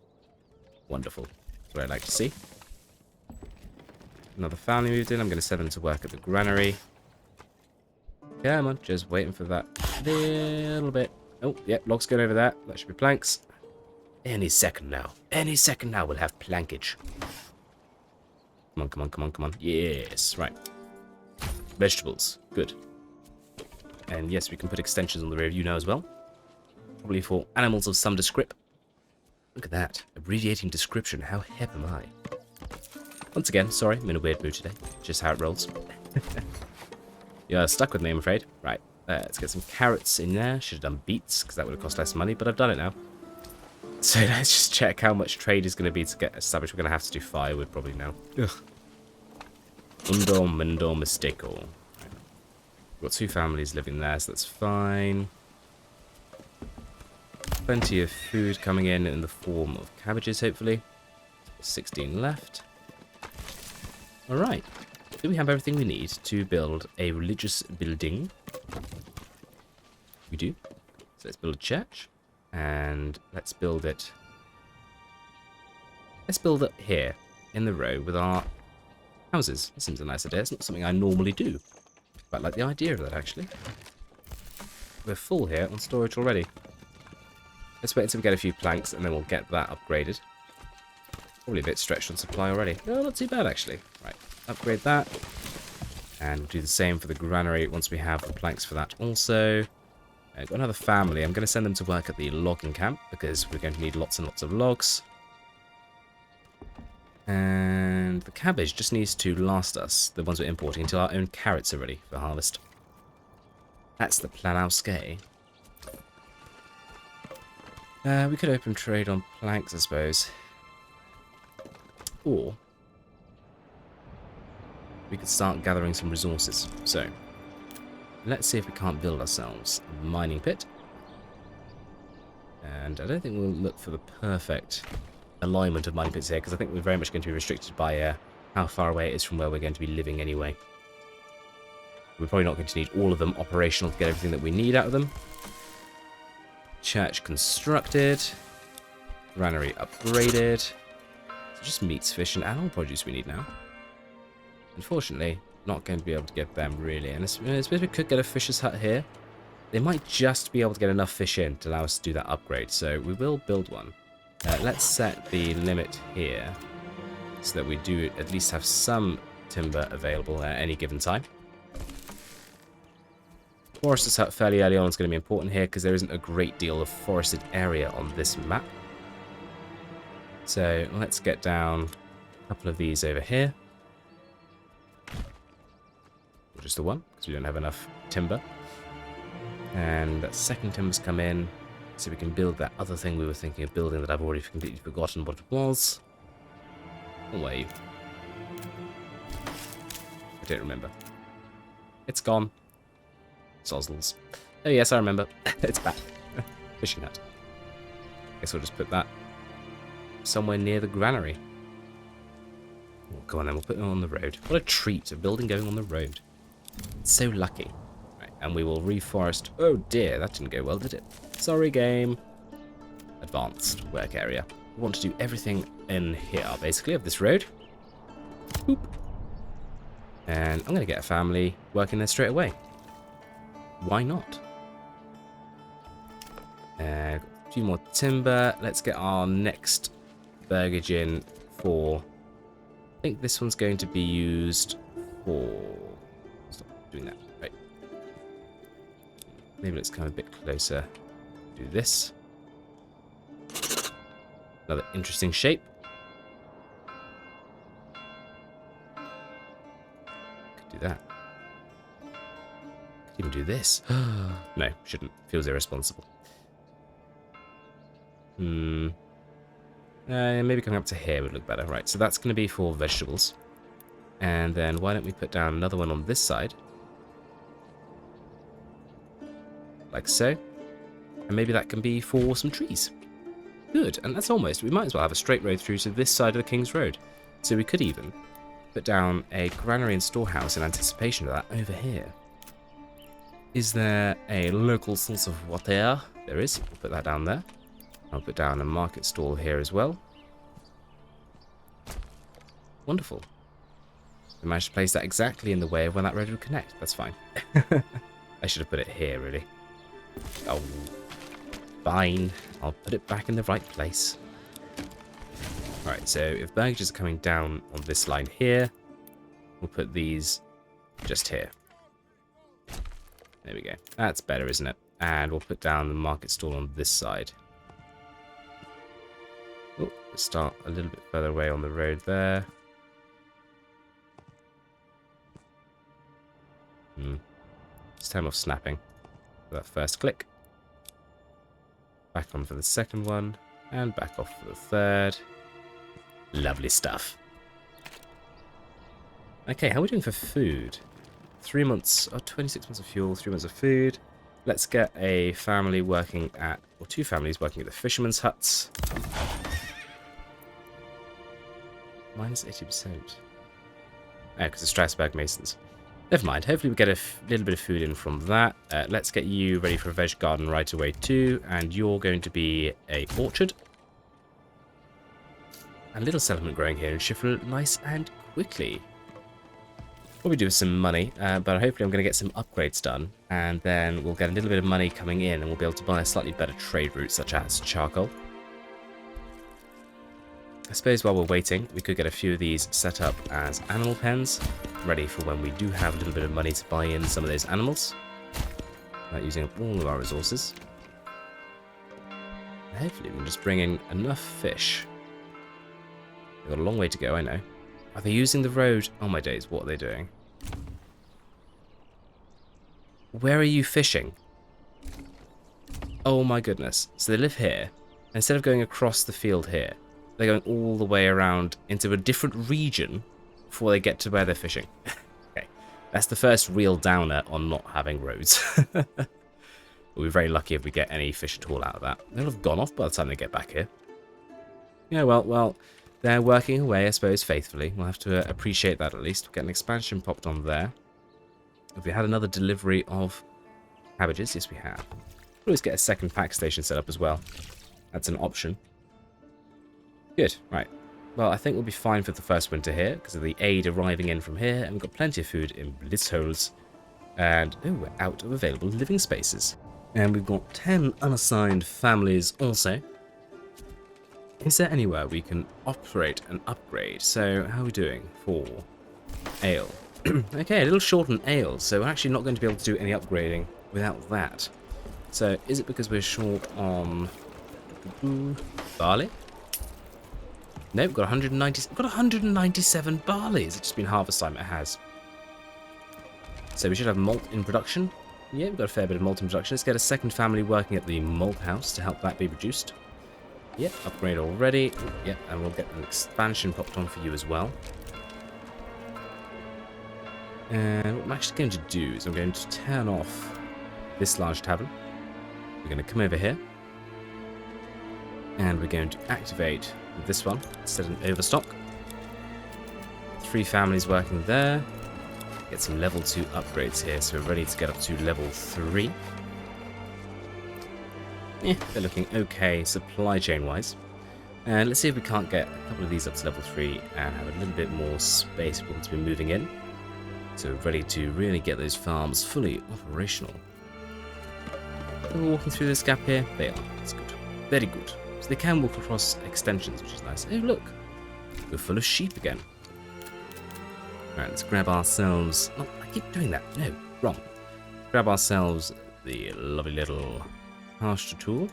Wonderful. That's what I like to see. Another family moved in. I'm going to send them to work at the granary. Come on, just waiting for that little bit. Oh, yep, logs going over there. That should be planks. Any second now. Any second now we'll have plankage. Come on, come on, come on, come on. Yes, right. Vegetables. Good. And yes, we can put extensions on the rear view now as well. Probably for animals of some descript. Look at that. Abbreviating description. How hip am I? Once again, sorry, I'm in a weird mood today. Just how it rolls. You're stuck with me, I'm afraid. Right. Let's get some carrots in there. Should have done beets, because that would have cost less money, but I've done it now. So let's just check how much trade is going to be to get established. We're going to have to do firewood probably now. Ugh. Mundo mistake. We've got 2 families living there, so that's fine. Plenty of food coming in the form of cabbages, hopefully. 16 left. Alright. Do we have everything we need to build a religious building? We do. So let's build a church. And let's build it. Let's build it here, in the row, with our houses. That seems a nice idea. It's not something I normally do. But I like the idea of that, actually. We're full here on storage already. Let's wait until we get a few planks, and then we'll get that upgraded. Probably a bit stretched on supply already. No, not too bad, actually. Right, upgrade that. And we'll do the same for the granary once we have the planks for that also. I've got another family. I'm going to send them to work at the logging camp, because we're going to need lots and lots of logs. And the cabbage just needs to last us, the ones we're importing, until our own carrots are ready for harvest. That's the plan-owske. We could open trade on planks, I suppose. Or we could start gathering some resources. So, let's see if we can't build ourselves a mining pit. And I don't think we'll look for the perfect alignment of mining pits here, because I think we're very much going to be restricted by how far away it is from where we're going to be living anyway. We're probably not going to need all of them operational to get everything that we need out of them. Church constructed. Granary upgraded. So just meats, fish, and animal produce we need now. Unfortunately, not going to be able to get them really. And I suppose we could get a fisher's hut here. They might just be able to get enough fish in to allow us to do that upgrade. So we will build one. Let's set the limit here so that we do at least have some timber available at any given time. Forester's hut fairly early on is going to be important here because there isn't a great deal of forested area on this map. So let's get down a couple of these over here. Or just the one, because we don't have enough timber. And that second timber's come in, so we can build that other thing we were thinking of building that I've already completely forgotten what it was. Where are you? I don't remember. It's gone. Sozzles. Oh yes, I remember. It's back. Fishing hut. Guess we'll just put that somewhere near the granary. Oh, go on then, we'll put it on the road. What a treat, a building going on the road. So lucky. Right, and we will reforest. Oh dear, that didn't go well, did it? Sorry, game. Advanced work area. We want to do everything in here, basically, of this road. Boop. And I'm going to get a family working there straight away. Why not? A few more timber. Let's get our next burgage in for... I think this one's going to be used for... Stop doing that. Right. Maybe let's come a bit closer. Do this. Another interesting shape. Could do that. Could even do this. No, shouldn't. Feels irresponsible. Maybe coming up to here would look better. Right, so that's going to be for vegetables. And then why don't we put down another one on this side? Like so. And maybe that can be for some trees. Good, and that's almost, we might as well have a straight road through to this side of the King's Road. So we could even put down a granary and storehouse in anticipation of that over here. Is there a local source of water? There is. We'll put that down there. I'll put down a market stall here as well. Wonderful. We managed to place that exactly in the way of when that road would connect. That's fine. I should have put it here, really. Oh, fine. I'll put it back in the right place. Alright, so if baggages are coming down on this line here, we'll put these just here. There we go. That's better, isn't it? And we'll put down the market stall on this side. Oh, let's start a little bit further away on the road there. Let's turn off snapping for that first click. Back on for the second one, and back off for the third. Lovely stuff. Okay, how are we doing for food? 3 months, 26 months of fuel, 3 months of food. Let's get a family working at, or 2 families working at the fishermen's huts. Minus 80%. Oh, because it's Strasbourg Masons. Never mind, hopefully we get a little bit of food in from that. Let's get you ready for a veg garden right away too, and you're going to be a orchard. a little settlement growing here in Shiffril nice and quickly. Probably do with some money, but hopefully I'm going to get some upgrades done, and then we'll get a little bit of money coming in, and we'll be able to buy a slightly better trade route, such as charcoal. I suppose while we're waiting, we could get a few of these set up as animal pens, ready for when we do have a little bit of money to buy in some of those animals, without using up all of our resources. Hopefully we can just bring in enough fish. We've got a long way to go, I know. Are they using the road? Oh my days, what are they doing? Where are you fishing? Oh my goodness. So they live here. Instead of going across the field here, they're going all the way around into a different region before they get to where they're fishing. Okay, that's the first real downer on not having roads. We'll be very lucky if we get any fish at all out of that. They'll have gone off by the time they get back here. Yeah, well, they're working away, I suppose, faithfully. We'll have to appreciate that at least. We'll get an expansion popped on there. Have we had another delivery of cabbages? Yes, we have. We'll always get a second pack station set up as well. That's an option. Good, right. Well, I think we'll be fine for the first winter here because of the aid arriving in from here, and we've got plenty of food in bliss holes. And, oh, we're out of available living spaces. And we've got 10 unassigned families also. Is there anywhere we can operate and upgrade? So, how are we doing for ale? Okay, a little short on ale, so we're actually not going to be able to do any upgrading without that. So, is it because we're short on barley? No, we've got 197 barley. Has it just been harvest time? It has. So we should have malt in production. Yeah, we've got a fair bit of malt in production. Let's get a second family working at the malt house to help that be reduced. Yep, upgrade already. Yep, and we'll get an expansion popped on for you as well. And what I'm actually going to do is I'm going to turn off this large tavern. We're going to come over here. And we're going to activate this one, set an overstock. 3 families working there. Get some level 2 upgrades here, so we're ready to get up to level 3. Yeah, they're looking okay supply chain wise. And let's see if we can't get a couple of these up to level 3 and have a little bit more space for them to be moving in. So we're ready to really get those farms fully operational. Are we walking through this gap here? They are. That's good. Very good. So they can walk across extensions, which is nice. Oh, look. We're full of sheep again. Right, let's grab ourselves... Oh, I keep doing that. No, wrong. Grab ourselves the lovely little pasture tool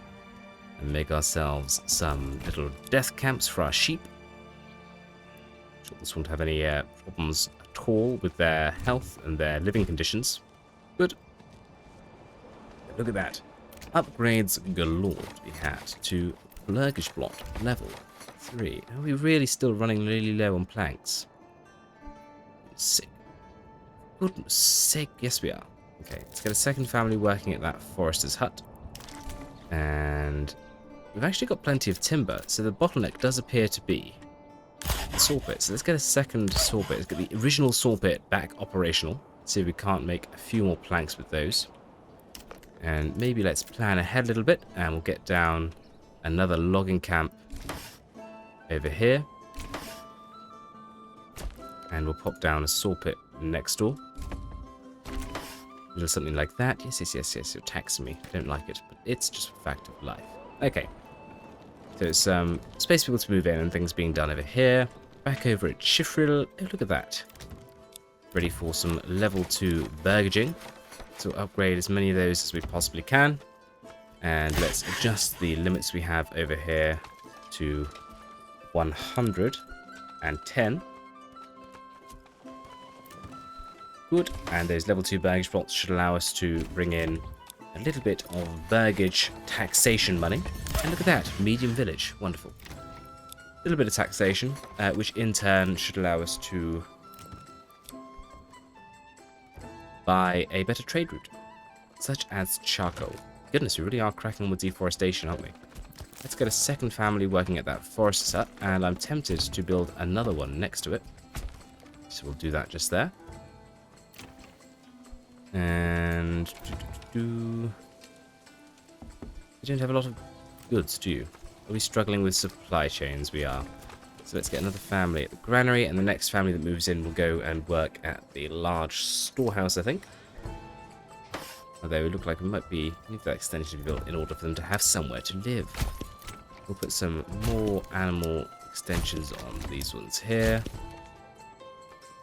and make ourselves some little death camps for our sheep. This won't have any problems at all with their health and their living conditions. Good. Look at that. Upgrades galore to be had to Burgage block level 3. Are we really still running really low on planks? Sick. Goodness sake, yes we are. Okay, let's get a second family working at that forester's hut. And we've actually got plenty of timber, so the bottleneck does appear to be the saw pit. So let's get a second saw pit. Let's get the original saw pit back operational. See if we can't make a few more planks with those. And maybe let's plan ahead a little bit, and we'll get down another logging camp over here. And we'll pop down a saw pit next door. Little something like that. Yes, you're taxing me. I don't like it, but it's just a fact of life. Okay. So it's space for people to move in and things being done over here. Back over at Shiffril. Oh, look at that. Ready for some level 2 burgaging. So we'll upgrade as many of those as we possibly can. And let's adjust the limits we have over here to 110. Good. And those level 2 burgage plots should allow us to bring in a little bit of burgage taxation money. And look at that, medium village. Wonderful. A little bit of taxation, which in turn should allow us to buy a better trade route, such as charcoal. Goodness, we really are cracking on with deforestation, aren't we? Let's get a second family working at that forest hut, and I'm tempted to build another one next to it. So we'll do that just there. And you don't have a lot of goods, do you? Are we struggling with supply chains? We are. So let's get another family at the granary, and the next family that moves in will go and work at the large storehouse, I think. Although it looked like it might be need that extension to be built in order for them to have somewhere to live. We'll put some more animal extensions on these ones here.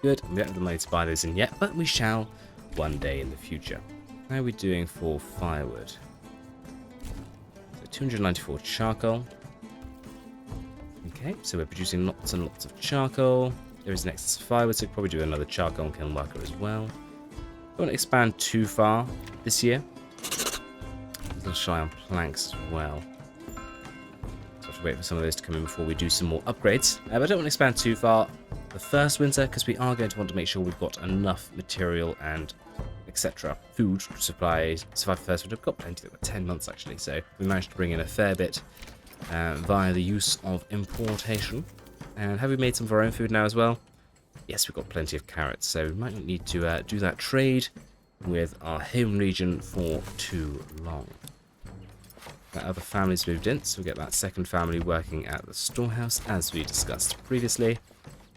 Good. We don't have the money to buy those in yet, but we shall one day in the future. How are we doing for firewood? So 294 charcoal. Okay, so we're producing lots and lots of charcoal. There is an excess of firewood, so we'll probably do another charcoal and kiln worker as well. Don't want to expand too far this year. A little shy on planks as well. So I have to wait for some of those to come in before we do some more upgrades. But I don't want to expand too far the first winter, because we are going to want to make sure we've got enough material and etc. food to survive the first winter. We've got plenty. We've got 10 months actually, so we managed to bring in a fair bit via the use of importation. And have we made some of our own food now as well? Yes, we've got plenty of carrots, so we might not need to do that trade with our home region for too long. That other family's moved in, so we get that second family working at the storehouse as we discussed previously.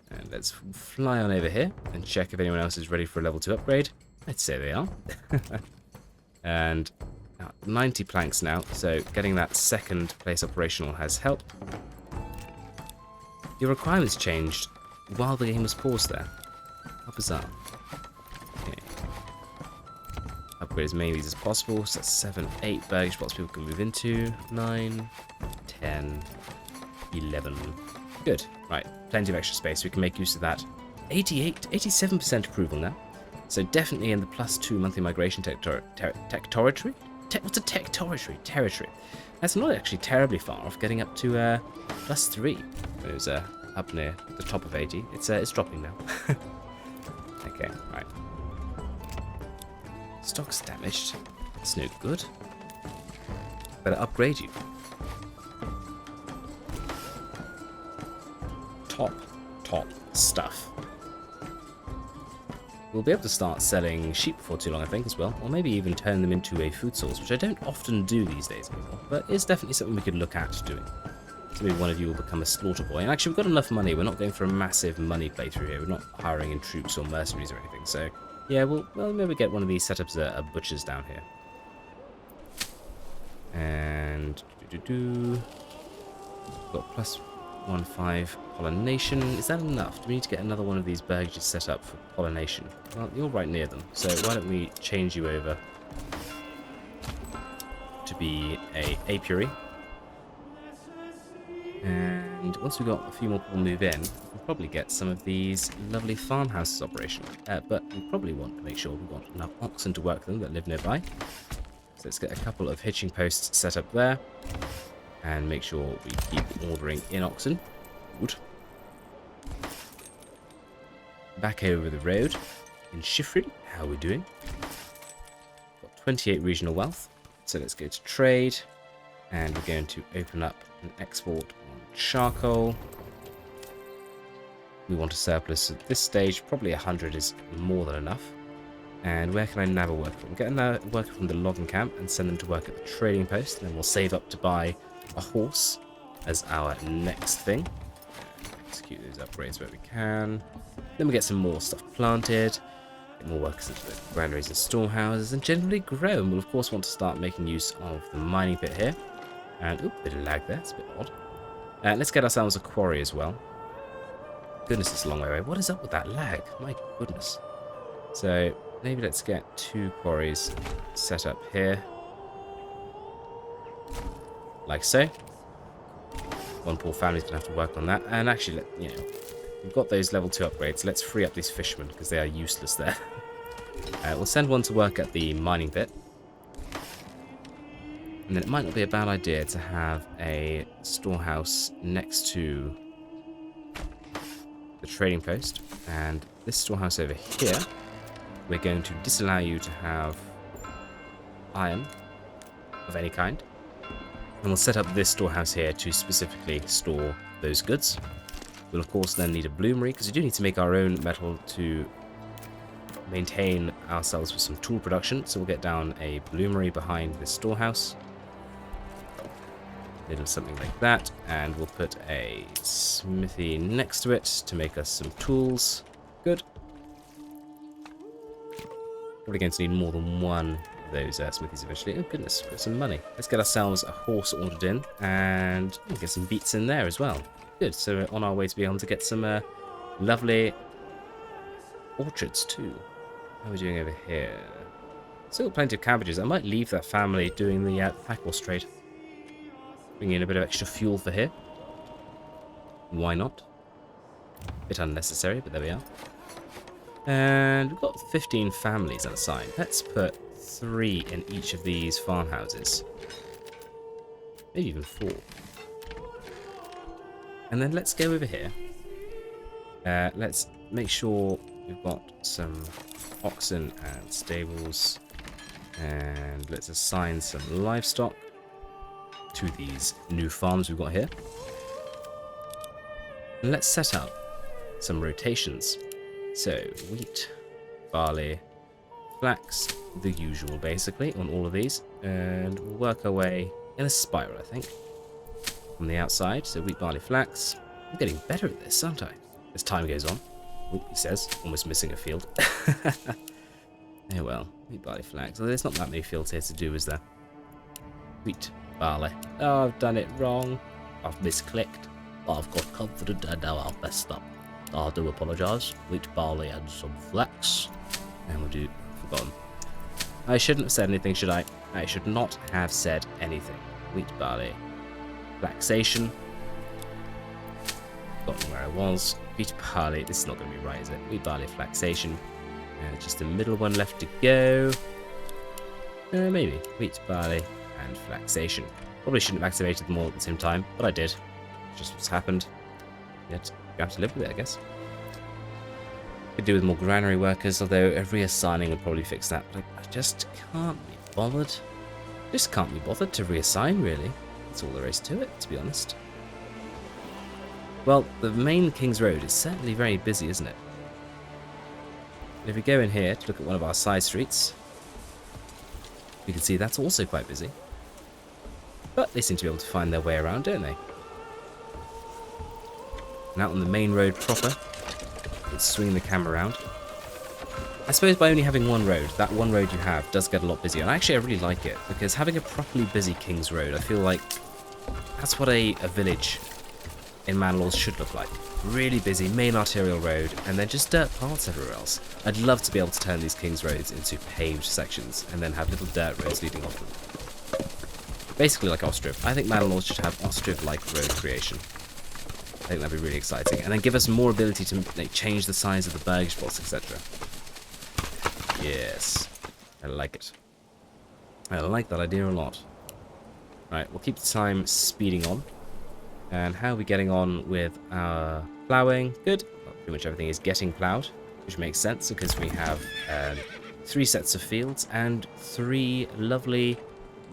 And let's fly on over here and check if anyone else is ready for a level 2 upgrade. I'd say they are. And 90 planks now, so getting that second place operational has helped. Your requirements changed while the game was paused there. How bizarre. Okay. Upgrade as many of these as possible, so that's 7, 8 burgage spots people can move into. 9, 10, 11. Good. Right, plenty of extra space, we can make use of that. 87% approval now. So definitely in the +2 monthly migration territory. What's a territory? That's not actually terribly far off, getting up to +3. It was up near the top of 80. It's dropping now. Okay, right. Stock's damaged. That's no good. Better upgrade you. Top stuff. We'll be able to start selling sheep before too long, I think, as well. Or maybe even turn them into a food source, which I don't often do these days anymore. But it's definitely something we could look at doing. So maybe one of you will become a slaughter boy. And actually, we've got enough money. We're not going for a massive money playthrough here. We're not hiring in troops or mercenaries or anything. So, yeah, we'll maybe get one of these setups at butchers down here. And... got +1.5 pollination. Is that enough? Do we need to get another one of these burgages set up for pollination? Well, you're right near them, so why don't we change you over to be a apiary? And once we've got a few more people move in, we'll probably get some of these lovely farmhouses operational. But we probably want to make sure we've got enough oxen to work them that live nearby. So let's get a couple of hitching posts set up there. And make sure we keep ordering in oxen. Good. Back over the road in Shiffril. How are we doing? Got 28 regional wealth. So let's go to trade. And we're going to open up an export on charcoal. We want a surplus at this stage. Probably 100 is more than enough. And where can I nab a worker from? Get a worker from the logging camp and send them to work at the trading post. And then we'll save up to buy a horse as our next thing. Execute those upgrades where we can. Then we get some more stuff planted, get more workers into the granaries and storehouses, and generally grow. And we'll of course want to start making use of the mining pit here. And oop, bit of lag there, it's a bit odd. Let's get ourselves a quarry as well. Goodness, it's a long way away. What is up with that lag? My goodness. So maybe let's get 2 quarries set up here. Like so. One poor family's gonna have to work on that. And actually, we've got those level 2 upgrades. Let's free up these fishermen because they are useless there. We'll send one to work at the mining pit. And then it might not be a bad idea to have a storehouse next to the trading post. And this storehouse over here, we're going to disallow you to have iron of any kind. And we'll set up this storehouse here to specifically store those goods. We'll of course then need a bloomery, because we do need to make our own metal to maintain ourselves with some tool production. So we'll get down a bloomery behind this storehouse. Little something like that, and we'll put a smithy next to it to make us some tools. Good. Probably going to need more than one of those smithies eventually. Oh goodness, got some money. Let's get ourselves a horse ordered in, and we'll get some beets in there as well. Good, so we're on our way to be able to get some lovely orchards too. How are we doing over here? Still plenty of cabbages. I might leave that family doing the pack horse trade. Bring in a bit of extra fuel for here. Why not? Bit unnecessary, but there we are. And we've got 15 families unassigned. Let's put 3 in each of these farmhouses. Maybe even 4. And then let's go over here. Let's make sure we've got some oxen and stables. And let's assign some livestock to these new farms we've got here. And let's set up some rotations. So, wheat, barley, flax, the usual basically on all of these. And we'll work our way in a spiral, I think, on the outside. So wheat, barley, flax. I'm getting better at this, aren't I? As time goes on. Oh, he says, almost missing a field. Oh well, wheat, barley, flax. Well, there's not that many fields here to do, is there? Wheat, barley. Oh, I've done it wrong. I've misclicked. I've got confident and now I've messed up. I do apologise. Wheat, barley and some flax. And we'll do... forgotten. I shouldn't have said anything, should I? I should not have said anything. Wheat, barley, flaxation. Forgotten where I was. Wheat, barley. This is not going to be right, is it? Wheat, barley, flaxation. And just a middle one left to go. Maybe. Wheat, barley, and flaxation. Probably shouldn't have activated them all at the same time, but I did. Just what's happened. Yet, you have to live with it, I guess. Could do with more granary workers, although reassigning would probably fix that. But I just can't be bothered. Just can't be bothered to reassign, really. That's all there is to it, to be honest. Well, the main King's Road is certainly very busy, isn't it? And if we go in here to look at one of our side streets, we can see that's also quite busy. But they seem to be able to find their way around, don't they? And out on the main road proper, let's swing the camera around. I suppose by only having one road, that one road you have does get a lot busier. And actually I really like it, because having a properly busy King's Road, I feel like that's what a village in Manor Lords should look like. Really busy, main arterial road, and then just dirt paths everywhere else. I'd love to be able to turn these King's Roads into paved sections, and then have little dirt roads leading off them. Basically like Ostriv. I think Manor Lords should have Ostriv-like road creation. I think that'd be really exciting. And then give us more ability to change the size of the Burgage boss, etc. Yes. I like it. I like that idea a lot. Right, we'll keep the time speeding on. And how are we getting on with our ploughing? Good. Well, pretty much everything is getting ploughed, which makes sense because we have 3 sets of fields and 3 lovely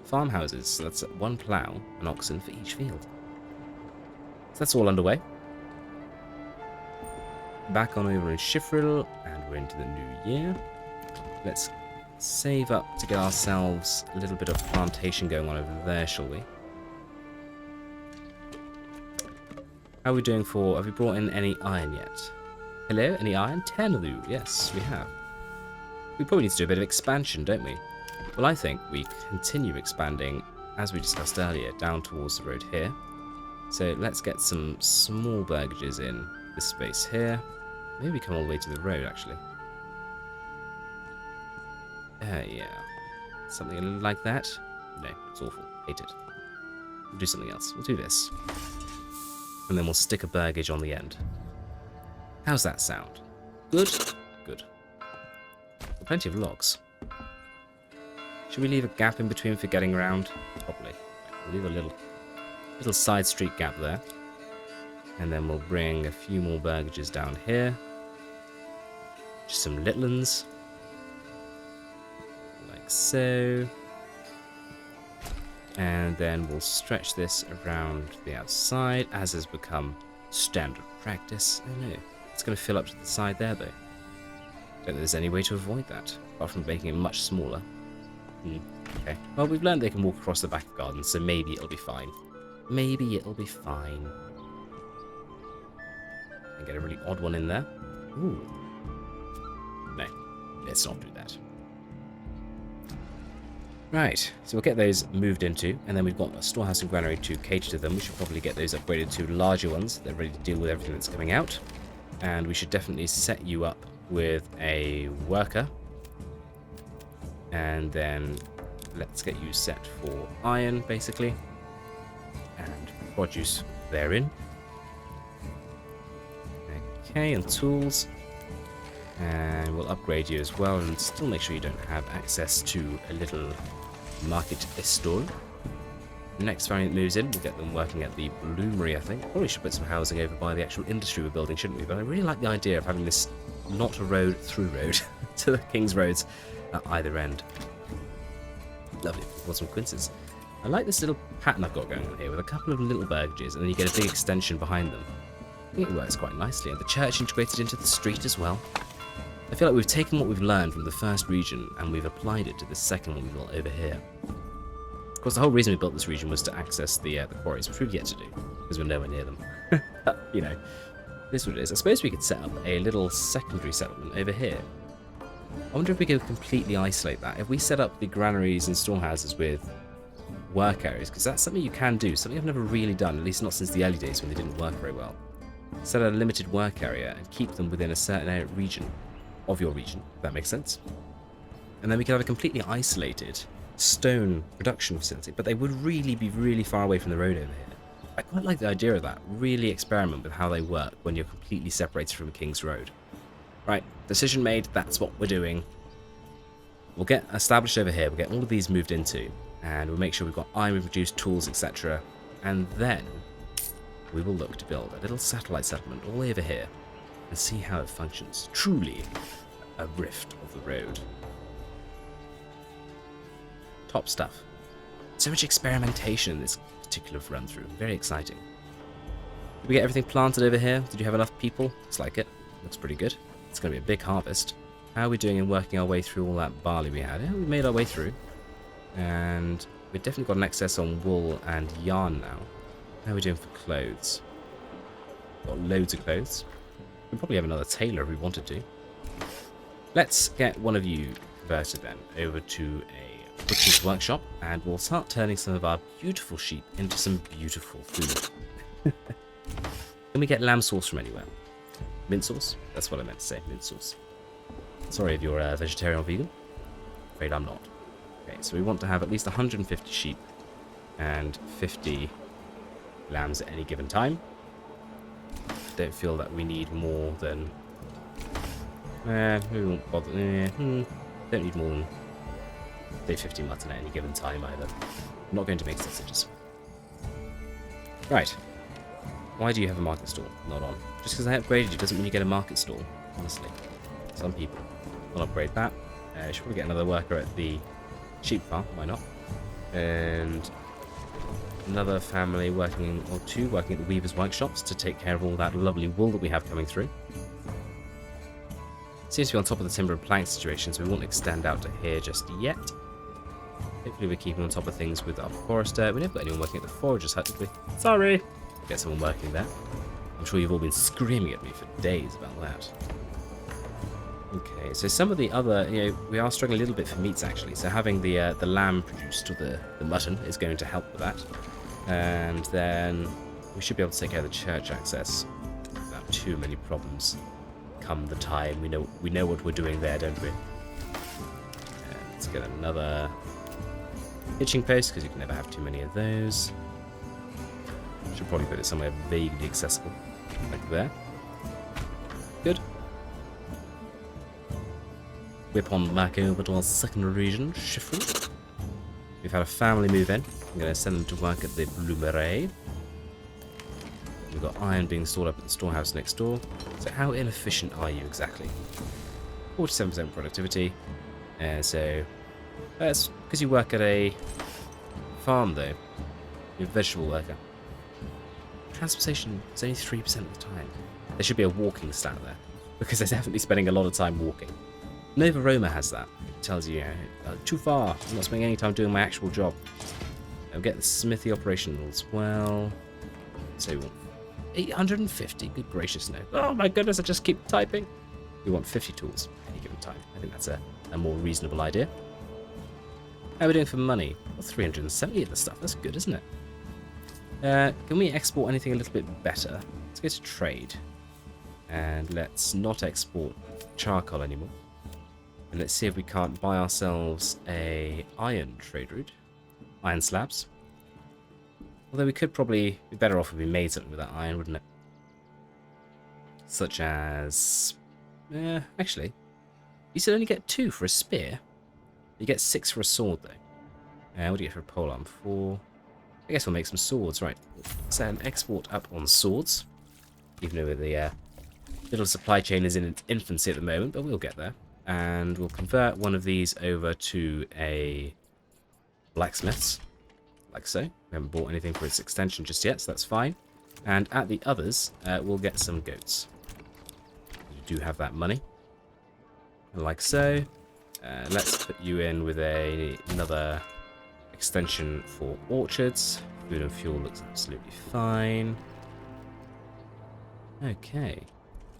farmhouses. So that's 1 plough, an oxen for each field. So that's all underway. Back on over in Shiffril, and we're into the new year. Let's save up to get ourselves a little bit of plantation going on over there, shall we? How are we doing for... have we brought in any iron yet? Hello? Any iron? 10 of you. Yes, we have. We probably need to do a bit of expansion, don't we? Well, I think we continue expanding, as we discussed earlier, down towards the road here. So let's get some small burgages in this space here. Maybe we come all the way to the road, actually. Yeah. Something like that. No, it's awful. Hate it. We'll do something else. We'll do this. And then we'll stick a burgage on the end. How's that sound? Good? Good. Plenty of logs. Should we leave a gap in between for getting around? Probably. We'll leave a little side street gap there. And then we'll bring a few more burgages down here. Just some little ones. Like so. And then we'll stretch this around the outside, as has become standard practice. Oh no, it's going to fill up to the side there though. Don't think there's any way to avoid that, apart from making it much smaller. Okay, well we've learned they can walk across the back of gardens, so maybe it'll be fine. maybe it'll be fine. And get a really odd one in there. Ooh. No, let's not do that. Right, so we'll get those moved into, and then we've got a storehouse and granary to cater to them. We should probably get those upgraded to larger ones. They're ready to deal with everything that's coming out. And we should definitely set you up with a worker. And then let's get you set for iron, basically. And produce therein. Okay, and tools. And we'll upgrade you as well, and still make sure you don't have access to a little market store. The next variant moves in, we'll get them working at the bloomery, I think. Probably should put some housing over by the actual industry we're building, shouldn't we? But I really like the idea of having this not a road through road to the King's Roads at either end. Lovely. Got some quinces. I like this little pattern I've got going on here with a couple of little burgages, and then you get a big extension behind them. I think it works quite nicely, and the church integrated into the street as well. I feel like we've taken what we've learned from the first region and we've applied it to the second one we built over here. Of course, the whole reason we built this region was to access the quarries, which we've yet to do, because we're nowhere near them. You know, this is what it is. I suppose we could set up a little secondary settlement over here. I wonder if we could completely isolate that. If we set up the granaries and storehouses with work areas, because that's something you can do, something I've never really done, at least not since the early days when they didn't work very well. Set a limited work area and keep them within a certain region of your region, if that makes sense. And then we could have a completely isolated stone production facility, but they would really be really far away from the road over here. I quite like the idea of that. Really experiment with how they work when you're completely separated from King's Road. Right, decision made, that's what we're doing. We'll get established over here, we'll get all of these moved into, and we'll make sure we've got iron produced tools, etc. And then we will look to build a little satellite settlement all the way over here and see how it functions. Truly a rift of the road. Top stuff. So much experimentation in this particular run through. Very exciting. Did we get everything planted over here? Did you have enough people? Looks like it. Looks pretty good. It's going to be a big harvest. How are we doing in working our way through all that barley we had? Yeah, we made our way through. And we've definitely got an excess on wool and yarn now. How are we doing for clothes? Got loads of clothes. We probably have another tailor if we wanted to. Let's get one of you converted then over to a butcher's workshop, and we'll start turning some of our beautiful sheep into some beautiful food. Can we get lamb sauce from anywhere? Mint sauce? That's what I meant to say, mint sauce. Sorry if you're a vegetarian or vegan. Afraid I'm not. Okay, so we want to have at least 150 sheep and 50 lambs at any given time. Don't feel that we need more than... we won't bother. Don't need more than, say, 50 mutton at any given time either. I'm not going to make sausages. Right. Why do you have a market stall? Not on. Just because I upgraded you doesn't mean you get a market stall, honestly. Some people. I'll upgrade that. Should probably get another worker at the sheep farm. Why not? And another family working, or two working at the weaver's workshops to take care of all that lovely wool that we have coming through. Seems to be on top of the timber and plank situation, so we won't extend out to here just yet. Hopefully we're keeping on top of things with our forester. We never got anyone working at the forager's hut, did we? Sorry! We'll get someone working there. I'm sure you've all been screaming at me for days about that. Okay, so some of the other, we are struggling a little bit for meats actually. So having the lamb produced, or the mutton, is going to help with that. And then we should be able to take care of the church access without too many problems. Come the time, we know what we're doing there, don't we? Let's get another hitching post, because you can never have too many of those. Should probably put it somewhere vaguely accessible, like there. Good. Whip on back over to our second region, Shiffril. We've had a family move in. I'm going to send them to work at the bloomery. We've got iron being stored up at the storehouse next door. So how inefficient are you exactly? 47% productivity. So that's because you work at a farm though. You're a vegetable worker. Transportation is only 3% of the time. There should be a walking stat there, because they're definitely spending a lot of time walking. Nova Roma has that. It tells you, too far. I'm not spending any time doing my actual job. I'll get the smithy operational as well. So we want 850. Good gracious no. Oh my goodness, I just keep typing. We want 50 tools at any given time. I think that's a more reasonable idea. How are we doing for money? Well, 370 of the stuff. That's good, isn't it? Can we export anything a little bit better? Let's go to trade. And let's not export charcoal anymore. And let's see if we can't buy ourselves a iron trade route. Iron slabs. Although we could probably be better off if we made something with that iron, wouldn't it? Such as... actually, you said only get 2 for a spear. You get 6 for a sword, though. What do you get for a polearm? 4. I guess we'll make some swords, right. Set an export up on swords. Even though the little supply chain is in its infancy at the moment, but we'll get there. And we'll convert one of these over to a blacksmith's, like so. We haven't bought anything for its extension just yet, so that's fine. And at the others, we'll get some goats. We do have that money. Like so. Let's put you in with another extension for orchards. Food and fuel looks absolutely fine. Okay.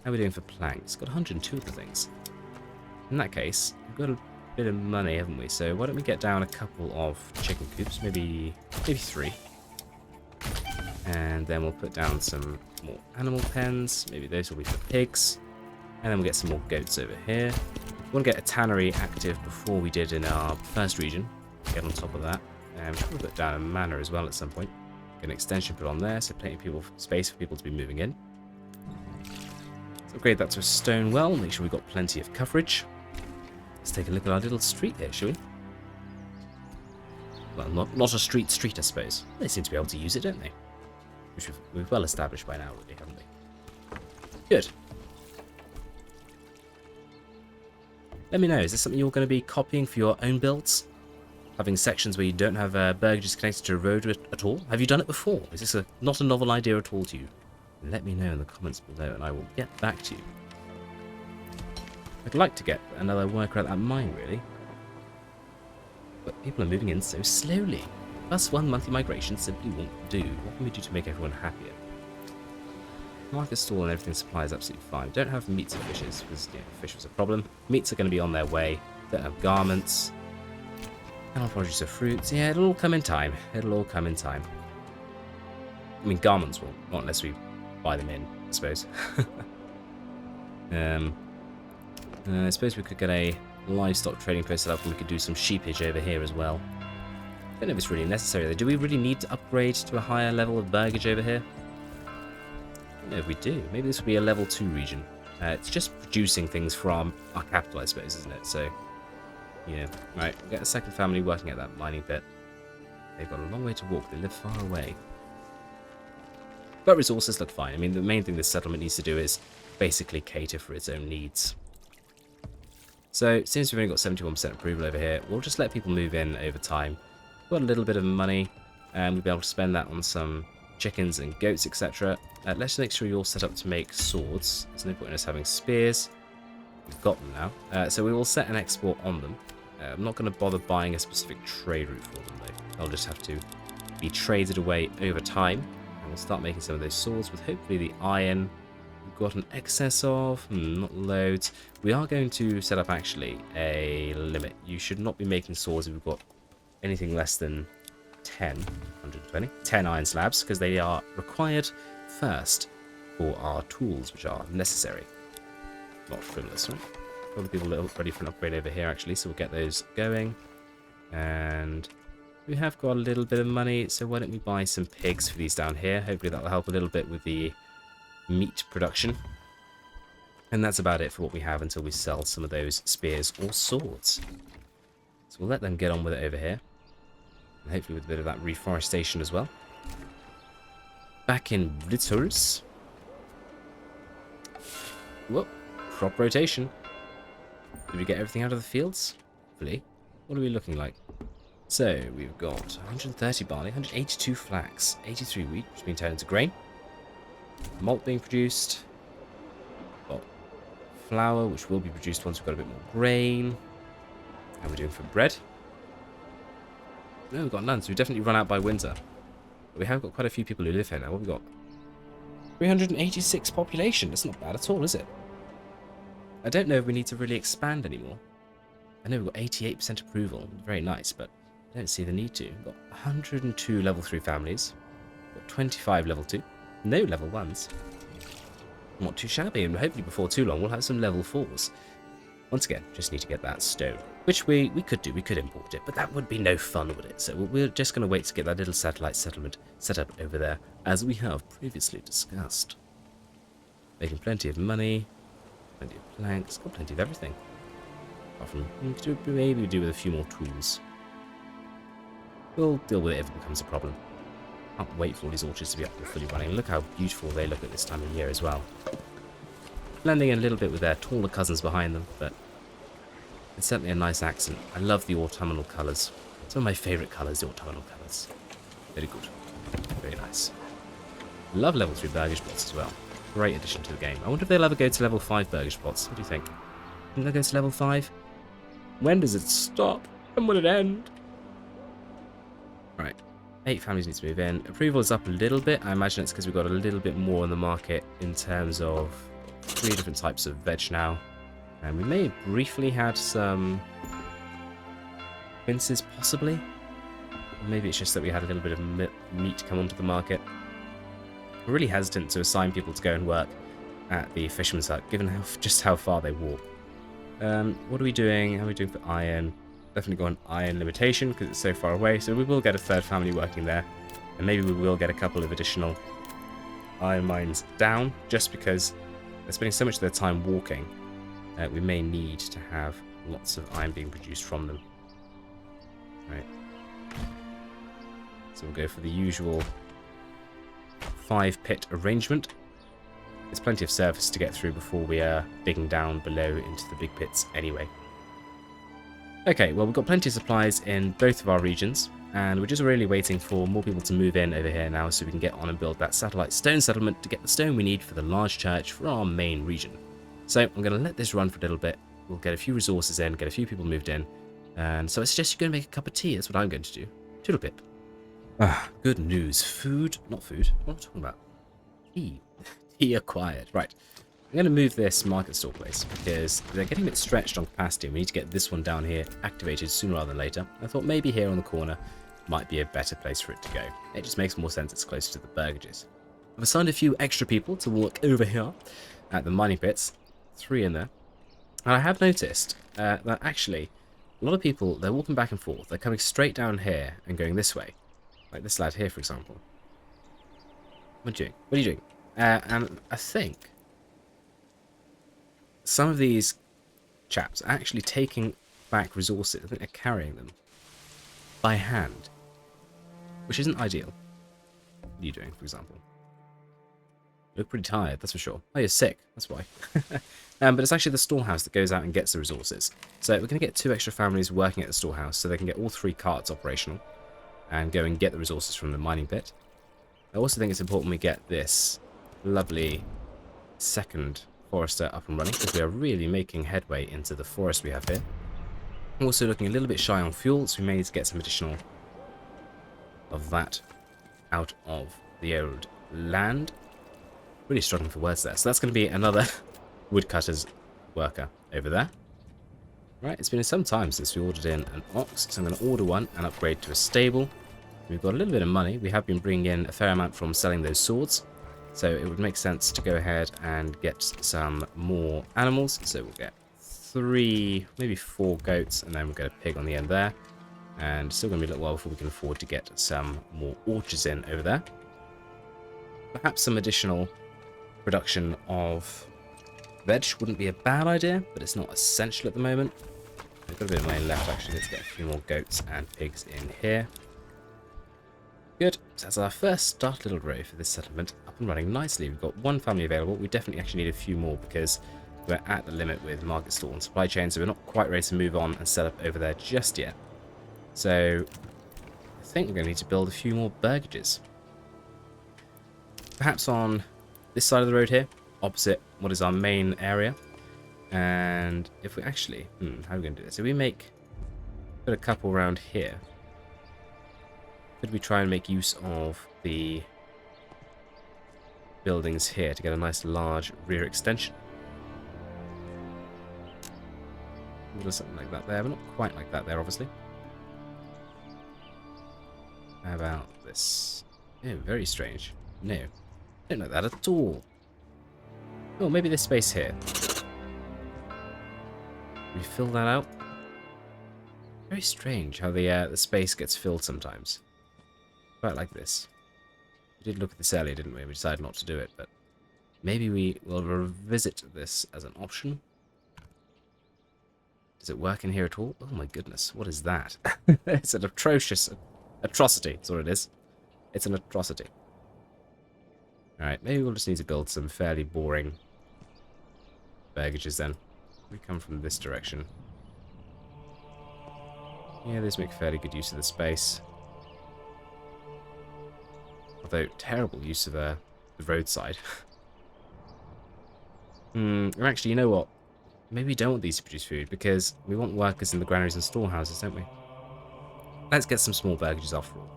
How are we doing for planks? Got 102 of the things. In that case, we've got a bit of money, haven't we? So why don't we get down a couple of chicken coops, maybe 3. And then we'll put down some more animal pens. Maybe those will be for pigs. And then we'll get some more goats over here. We want to get a tannery active before we did in our first region. Get on top of that. And we'll probably put down a manor as well at some point. Get an extension put on there, so plenty of space for people to be moving in. Let's upgrade that to a stone well. Make sure we've got plenty of coverage. Let's take a look at our little street here, shall we? Well, not a street, I suppose. They seem to be able to use it, don't they? Which we've well established by now, really, haven't we? Good. Let me know, is this something you're going to be copying for your own builds? Having sections where you don't have burgages connected to a road at all? Have you done it before? Is this not a novel idea at all to you? Let me know in the comments below and I will get back to you. I'd like to get another worker at that mine, really. But people are moving in so slowly. +1 monthly migration simply won't do. What can we do to make everyone happier? Market stall and everything supply is absolutely fine. We don't have meats and fishes, because fish was a problem. Meats are going to be on their way. Don't have garments. Cannot produce of fruits. Yeah, it'll all come in time. It'll all come in time. I mean, garments will, not unless we buy them in, I suppose. I suppose we could get a livestock trading post set up and we could do some sheepage over here as well. I don't know if it's really necessary though. Do we really need to upgrade to a higher level of burgage over here? I don't know if we do. Maybe this will be a level 2 region. It's just producing things from our capital, I suppose, isn't it? So, yeah. Right, we'll get a second family working at that mining pit. They've got a long way to walk. They live far away. But resources look fine. I mean, the main thing this settlement needs to do is basically cater for its own needs. So, since we've only got 71% approval over here, we'll just let people move in over time. We've got a little bit of money, and we'll be able to spend that on some chickens and goats, etc. Let's make sure you're all set up to make swords. There's no point in us having spears. We've got them now. So we will set an export on them. I'm not going to bother buying a specific trade route for them, though. They'll just have to be traded away over time. And we'll start making some of those swords with hopefully the iron we've got an excess of. Not loads. We are going to set up, actually, a limit. You should not be making swords if we've got anything less than 10 iron slabs, because they are required first for our tools, which are necessary. Not frivolous, right? Other people are ready for an upgrade over here, actually, so we'll get those going. And we have got a little bit of money, so why don't we buy some pigs for these down here? Hopefully that will help a little bit with the meat production. And that's about it for what we have until we sell some of those spears or swords. So we'll let them get on with it over here. And hopefully with a bit of that reforestation as well. Back in Blitzhurst. Whoop. Crop rotation. Did we get everything out of the fields? Hopefully. What are we looking like? So, we've got 130 barley, 182 flax, 83 wheat, which has been turned into grain. Malt being produced. Got flour, which will be produced once we've got a bit more grain. How are we doing for bread? No, we've got none, so we've definitely run out by winter. But we have got quite a few people who live here now. What have we got? 386 population. That's not bad at all, is it? I don't know if we need to really expand anymore. I know we've got 88% approval. Very nice, but I don't see the need to. We've got 102 level 3 families. We've got 25 level 2. No level 1s. Not too shabby, and hopefully before too long we'll have some level 4s. Once again, just need to get that stone. Which we could do, we could import it, but that would be no fun, would it? So we're just going to wait to get that little satellite settlement set up over there, as we have previously discussed. Making plenty of money, plenty of planks, got plenty of everything. Apart from, maybe do with a few more tools. We'll deal with it if it becomes a problem. Can't wait for all these orchards to be up and fully running. Look how beautiful they look at this time of year as well. Blending in a little bit with their taller cousins behind them, but it's certainly a nice accent. I love the autumnal colours. Some of my favourite colours, the autumnal colours. Very good. Very nice. Love level 3 Burgage plots as well. Great addition to the game. I wonder if they'll ever go to level 5 Burgage plots. What do you think? Think they'll go to level 5? When does it stop? When will it end? Right. 8 families need to move in. Approval is up a little bit. I imagine it's because we've got a little bit more on the market in terms of 3 different types of veg now. And we may have briefly had some quinces, possibly. Or maybe it's just that we had a little bit of meat come onto the market. We're really hesitant to assign people to go and work at the fisherman's hut, given just how far they walk. What are we doing? How are we doing for iron? Definitely got an iron limitation because it's so far away, so we will get a 3rd family working there. And maybe we will get a couple of additional iron mines down, just because they're spending so much of their time walking. We may need to have lots of iron being produced from them. Right. So we'll go for the usual 5-pit arrangement. There's plenty of surface to get through before we are digging down below into the big pits anyway. Okay, well, we've got plenty of supplies in both of our regions, and we're just really waiting for more people to move in over here now so we can get on and build that satellite stone settlement to get the stone we need for the large church for our main region. So I'm going to let this run for a little bit. We'll get a few resources in, get a few people moved in, and so I suggest you go and make a cup of tea. That's what I'm going to do. Toodle pip. Ah, good news. Food, not food. What am I talking about? Tea. Tea acquired. Right. I'm going to move this market store place because they're getting a bit stretched on capacity. We need to get this one down here activated sooner rather than later. I thought maybe here on the corner might be a better place for it to go. It just makes more sense. It's closer to the Burgages. I've assigned a few extra people to work over here at the mining pits. 3 in there. And I have noticed that actually a lot of people, they're walking back and forth. They're coming straight down here and going this way. Like this lad here, for example. What are you doing? What are you doing? And I think some of these chaps are actually taking back resources. I think they're carrying them by hand, which isn't ideal. What are you doing, for example? You look pretty tired, that's for sure. Oh, you're sick, that's why. But it's actually the storehouse that goes out and gets the resources. So we're going to get 2 extra families working at the storehouse so they can get all 3 carts operational and go and get the resources from the mining pit. I also think it's important we get this lovely 2nd forester up and running because we are really making headway into the forest we have here. Also looking a little bit shy on fuel, so we may need to get some additional of that out of the old land. Really struggling for words there. So that's going to be another woodcutter's worker over there. Right, it's been some time since we ordered in an ox, so I'm going to order one and upgrade to a stable. We've got a little bit of money. We have been bringing in a fair amount from selling those swords, so it would make sense to go ahead and get some more animals. So we'll get 3, maybe 4 goats, and then we'll get a pig on the end there. And still going to be a little while before we can afford to get some more orchards in over there. Perhaps some additional production of veg wouldn't be a bad idea, but it's not essential at the moment. We've got a bit of money left, actually. Let's get a few more goats and pigs in here. Good. So that's our first start little row for this settlement up and running nicely. We've got 1 family available. We definitely actually need a few more because we're at the limit with market stall and supply chain, so we're not quite ready to move on and set up over there just yet. So I think we're going to need to build a few more burgages. Perhaps on this side of the road here, opposite what is our main area. And if we actually, how are we going to do this? If we put a couple around here, Could we try and make use of the buildings here to get a nice large rear extension? A little something like that there, but not quite like that there, obviously. How about this? Oh, very strange. No, don't like that at all. Oh, maybe this space here. Can we fill that out? Very strange how the space gets filled sometimes. Quite like this. We did look at this earlier, didn't we? We decided not to do it, but maybe we will revisit this as an option. Does it work in here at all? Oh my goodness, what is that? It's an atrocious atrocity, that's what it is. It's an atrocity. Alright, maybe we'll just need to build some fairly boring burgages then. We come from this direction. Yeah, these make fairly good use of the space. Although, terrible use of the roadside. Actually, you know what? Maybe we don't want these to produce food, because we want workers in the granaries and storehouses, don't we? Let's get some small burgages after all.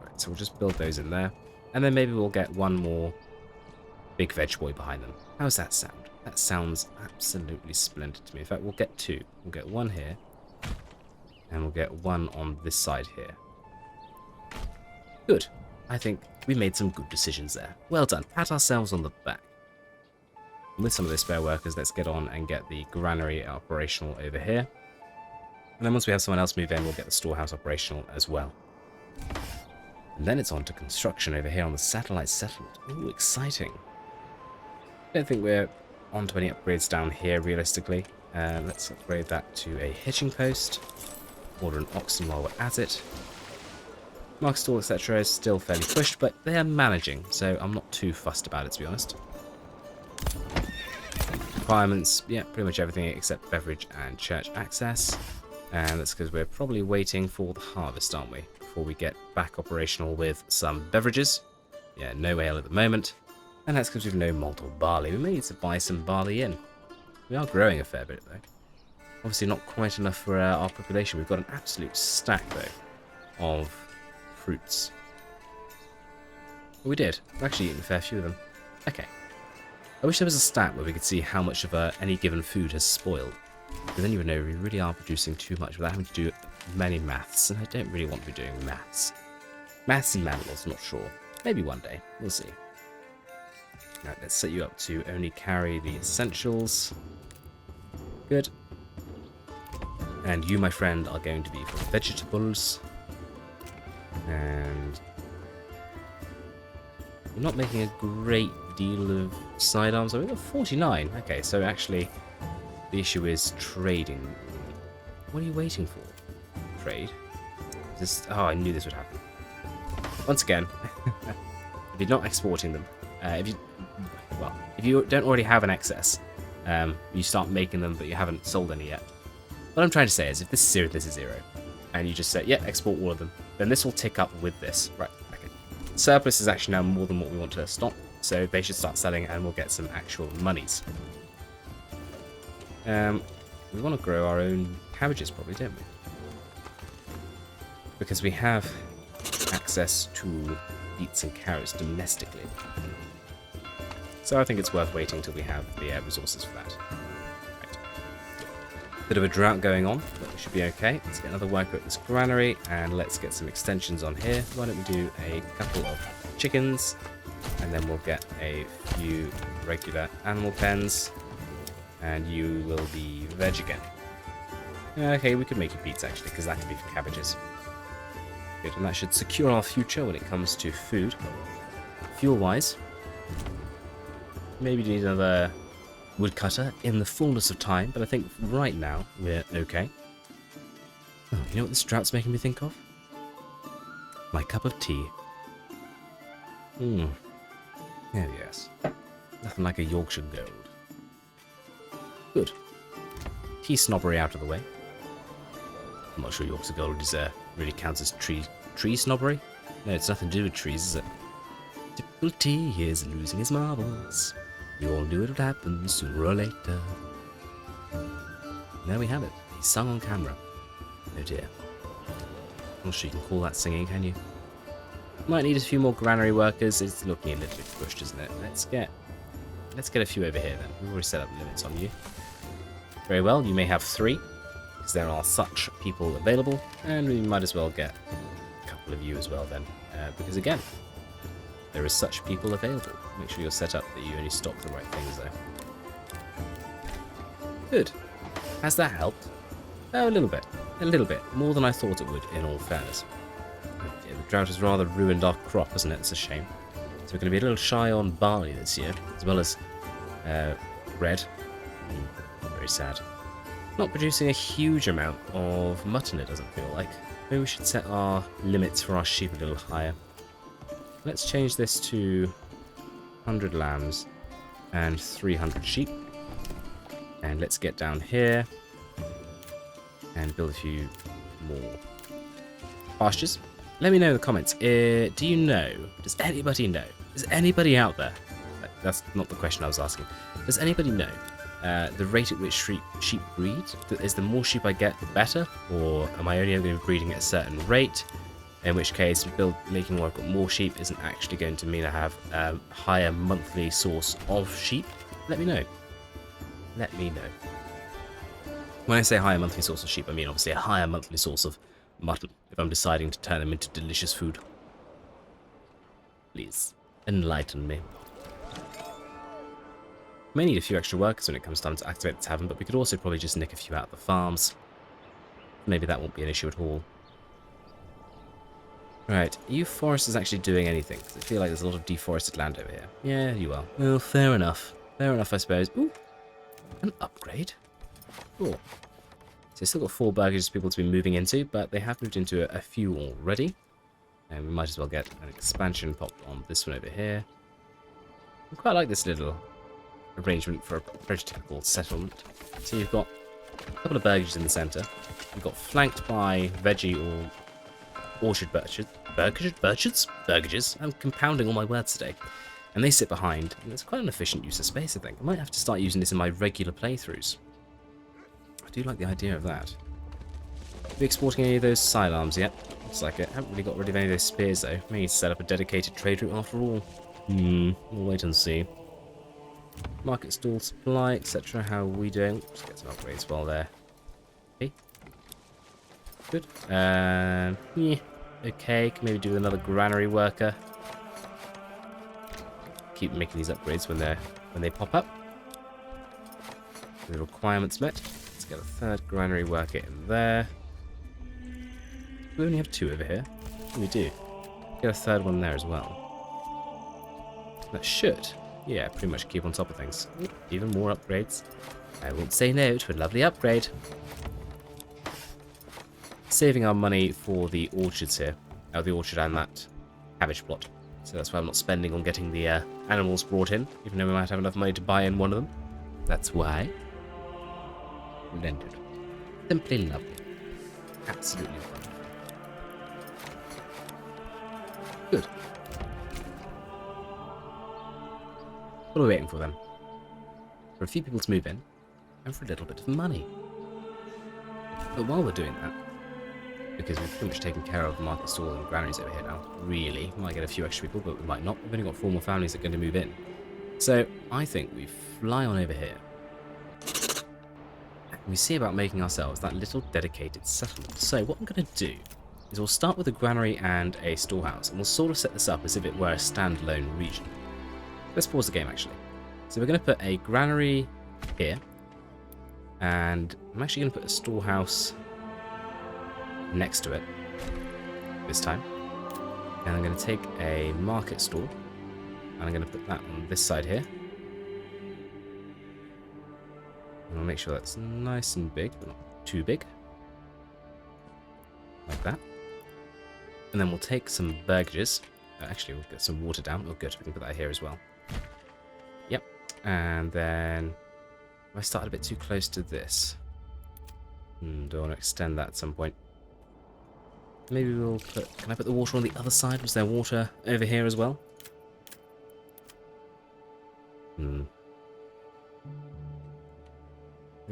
Right, so we'll just build those in there. And then maybe we'll get one more big veg boy behind them. How does that sound? That sounds absolutely splendid to me. In fact, we'll get two. We'll get one here. And we'll get one on this side here. Good. I think we made some good decisions there. Well done. Pat ourselves on the back. And with some of the spare workers, let's get on and get the granary operational over here. And then once we have someone else move in, we'll get the storehouse operational as well. And then it's on to construction over here on the satellite settlement. Ooh, exciting. I don't think we're on to any upgrades down here, realistically. Let's upgrade that to a hitching post. Order an oxen while we're at it. Market stall, etc. is still fairly pushed, but they are managing, so I'm not too fussed about it, to be honest. Requirements, yeah, pretty much everything except beverage and church access. And that's because we're probably waiting for the harvest, aren't we? Before we get back operational with some beverages. Yeah, no ale at the moment. And that's because we've no malt or barley. We may need to buy some barley in. We are growing a fair bit, though. Obviously not quite enough for our population. We've got an absolute stack, though, of fruits. Well, we did. We've actually eaten a fair few of them. Okay. I wish there was a stat where we could see how much of any given food has spoiled. Because then you would know we really are producing too much without having to do many maths. And I don't really want to be doing maths. Maths and manuals, not sure. Maybe one day. We'll see. Right, let's set you up to only carry the essentials. Good. And you, my friend, are going to be for vegetables. And you're not making a great deal of sidearms. We've got 49. Okay, so actually the issue is trading. What are you waiting for? Trade? Oh, I knew this would happen. Once again, if you're not exporting them, if you don't already have an excess, you start making them, but you haven't sold any yet. What I'm trying to say is, if this is 0, this is 0, and you just say, yeah, export all of them, then this will tick up with this. Right, okay. Surplus is actually now more than what we want to stock, so they should start selling, and we'll get some actual monies. We want to grow our own cabbages, probably, don't we? Because we have access to beets and carrots domestically. So I think it's worth waiting until we have the resources for that. Right. Bit of a drought going on, but we should be okay. Let's get another worker at this granary, and let's get some extensions on here. Why don't we do a couple of chickens, and then we'll get a few regular animal pens, and you will be veg again. Okay, we could make you beets actually, because that could be for cabbages. Good, and that should secure our future when it comes to food. Fuel-wise, maybe need another woodcutter in the fullness of time, but I think right now we're okay. Oh, you know what this drought's making me think of? My cup of tea. Oh yes. Nothing like a Yorkshire Gold. Good. Tea snobbery out of the way. I'm not sure Yorkshire Gold is, really counts as tree snobbery. No, it's nothing to do with trees, is it? Typical tea is losing his marbles. We all knew it would happen sooner or later. And there we have it. He's sung on camera. Oh dear. not sure you can call that singing, can you? Might need a few more granary workers. It's looking a little bit pushed, isn't it? Let's get a few over here then. We've already set up limits on you. Very well, you may have 3, because there are such people available, and we might as well get a couple of you as well then, because again, there is such people available. Make sure you're set up that you only stock the right things though. Good. Has that helped? Oh, a little bit. A little bit. More than I thought it would, in all fairness. Yeah, the drought has rather ruined our crop, hasn't it? It's a shame. So we're going to be a little shy on barley this year, as well as bread. Very sad. Not producing a huge amount of mutton, it doesn't feel like. Maybe we should set our limits for our sheep a little higher. Let's change this to 100 lambs and 300 sheep. And let's get down here and build a few more pastures. Let me know in the comments. Do you know? Does anybody know? Is anybody out there? That's not the question I was asking. Does anybody know the rate at which sheep breed? Is the more sheep I get, the better? Or am I only going to be breeding at a certain rate? In which case, making more I've got more sheep isn't actually going to mean I have a higher monthly source of sheep? Let me know. Let me know. When I say higher monthly source of sheep, I mean obviously a higher monthly source of mutton, if I'm deciding to turn them into delicious food. Please, enlighten me. May need a few extra workers when it comes time to activate the tavern, but we could also probably just nick a few out of the farms. Maybe that won't be an issue at all. Right, are you foresters actually doing anything? Because I feel like there's a lot of deforested land over here. Yeah, you are. Well, fair enough. Fair enough, I suppose. Ooh, an upgrade. Cool. So we've still got 4 burgages people to be moving into, but they have moved into a few already. And we might as well get an expansion popped on this one over here. I quite like this little arrangement for a prototypical settlement. So you've got a couple of burgages in the centre. You've got flanked by veggie or orchard burgages. I'm compounding all my words today. And they sit behind, and it's quite an efficient use of space, I think. I might have to start using this in my regular playthroughs. I do like the idea of that. Are we exporting any of those sidearms yet? Looks like it. Haven't really got rid of any of those spears, though. May need to set up a dedicated trade route after all. We'll wait and see. Market stall supply, etc. How are we doing? Just get some upgrades while there. Okay. Good. Yeah. Okay, can maybe do another granary worker. Keep making these upgrades when they pop up. The requirements met. Let's get a 3rd granary worker in there. We only have 2 over here. We do. Get a 3rd one there as well. That should, yeah, pretty much keep on top of things. Ooh, even more upgrades. I won't say no to a lovely upgrade. Saving our money for the orchards here. The orchard and that cabbage plot. So that's why I'm not spending on getting the animals brought in, even though we might have enough money to buy in one of them. That's why. Splendid. Simply lovely. Absolutely lovely. Good. What are we waiting for then? For a few people to move in, and for a little bit of money. But while we're doing that, because we've pretty much taken care of the market stall and granaries over here now, really, we might get a few extra people, but we might not. We've only got 4 more families that are going to move in. So I think we fly on over here. And we see about making ourselves that little dedicated settlement. So what I'm going to do is we'll start with a granary and a storehouse, and we'll sort of set this up as if it were a standalone region. Let's pause the game, actually. So we're going to put a granary here, and I'm actually going to put a storehouse next to it this time. And I'm going to take a market stall, and I'm going to put that on this side here. And I'll make sure that's nice and big, but not too big. Like that. And then we'll take some burgages. Actually, we'll get some water down. Oh, good. We can put that here as well. Yep. And then I started a bit too close to this. Do I want to extend that at some point? Maybe we'll put... Can I put the water on the other side? Was there water over here as well? Where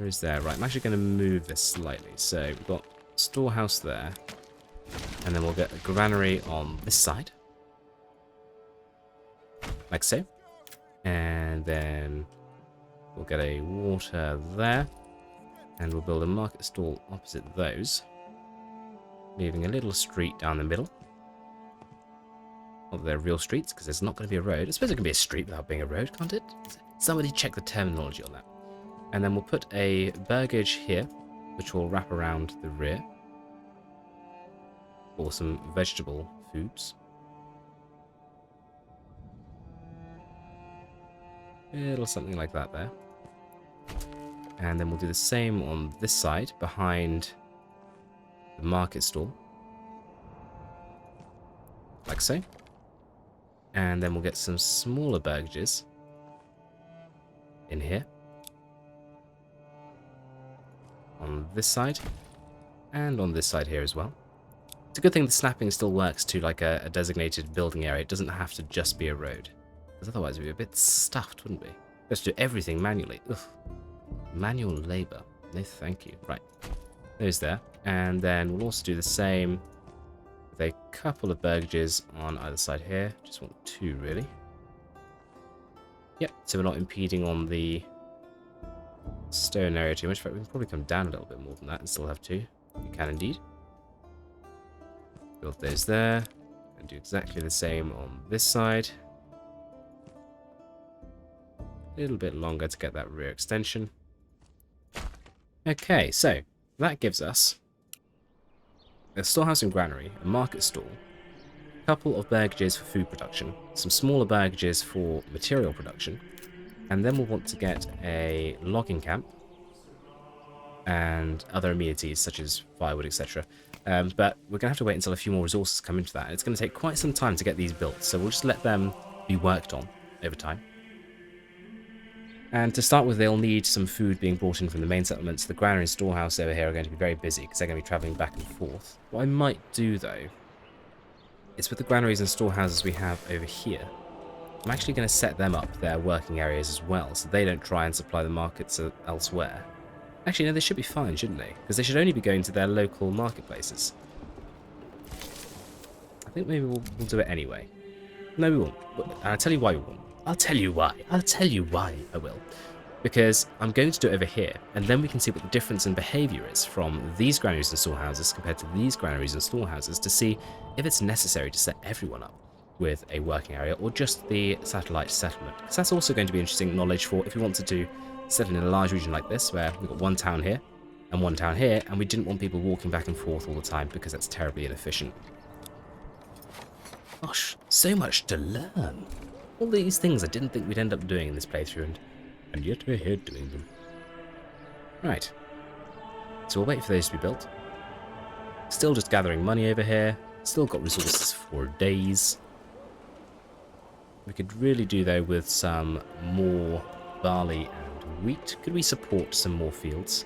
is there? Right, I'm actually going to move this slightly. So we've got storehouse there. And then we'll get a granary on this side. Like so. And then we'll get a water there. And we'll build a market stall opposite those. Leaving a little street down the middle. Not that they're real streets, because there's not going to be a road. I suppose it can be a street without being a road, can't it? Somebody check the terminology on that. And then we'll put a burgage here, which will wrap around the rear. For some vegetable foods. A little something like that there. And then we'll do the same on this side, behind the market stall. Like so. And then we'll get some smaller burgages in here. On this side. And on this side here as well. It's a good thing the snapping still works to like a designated building area. It doesn't have to just be a road. Because otherwise we'd be a bit stuffed, wouldn't we? Let's do everything manually. Ugh. Manual labour. No thank you. Right. Those there. And then we'll also do the same with a couple of burgages on either side here. Just want 2 really. Yep, so we're not impeding on the stone area too much. In fact, we can probably come down a little bit more than that and still have 2. We can indeed. Build those there. And do exactly the same on this side. A little bit longer to get that rear extension. Okay, so that gives us a storehouse and granary, a market stall, a couple of burgages for food production, some smaller burgages for material production, and then we'll want to get a logging camp and other amenities such as firewood, etc. But we're going to have to wait until a few more resources come into that. It's going to take quite some time to get these built, so we'll just let them be worked on over time. And to start with, they'll need some food being brought in from the main settlements. The granary and storehouse over here are going to be very busy because they're going to be travelling back and forth. What I might do, though, is with the granaries and storehouses we have over here, I'm actually going to set them up their working areas as well, so they don't try and supply the markets elsewhere. Actually, no, they should be fine, shouldn't they? Because they should only be going to their local marketplaces. I think maybe we'll do it anyway. No, we won't. I'll tell you why we won't. I'll tell you why. I'll tell you why I will. Because I'm going to do it over here, and then we can see what the difference in behaviour is from these granaries and storehouses compared to these granaries and storehouses to see if it's necessary to set everyone up with a working area or just the satellite settlement. Because that's also going to be interesting knowledge for if we want to do settle in a large region like this where we've got one town here and one town here, and we didn't want people walking back and forth all the time because that's terribly inefficient. Gosh, so much to learn. All these things I didn't think we'd end up doing in this playthrough, and yet we're here doing them. Right. So we'll wait for those to be built. Still just gathering money over here. Still got resources for days. We could really do, though, with some more barley and wheat. Could we support some more fields?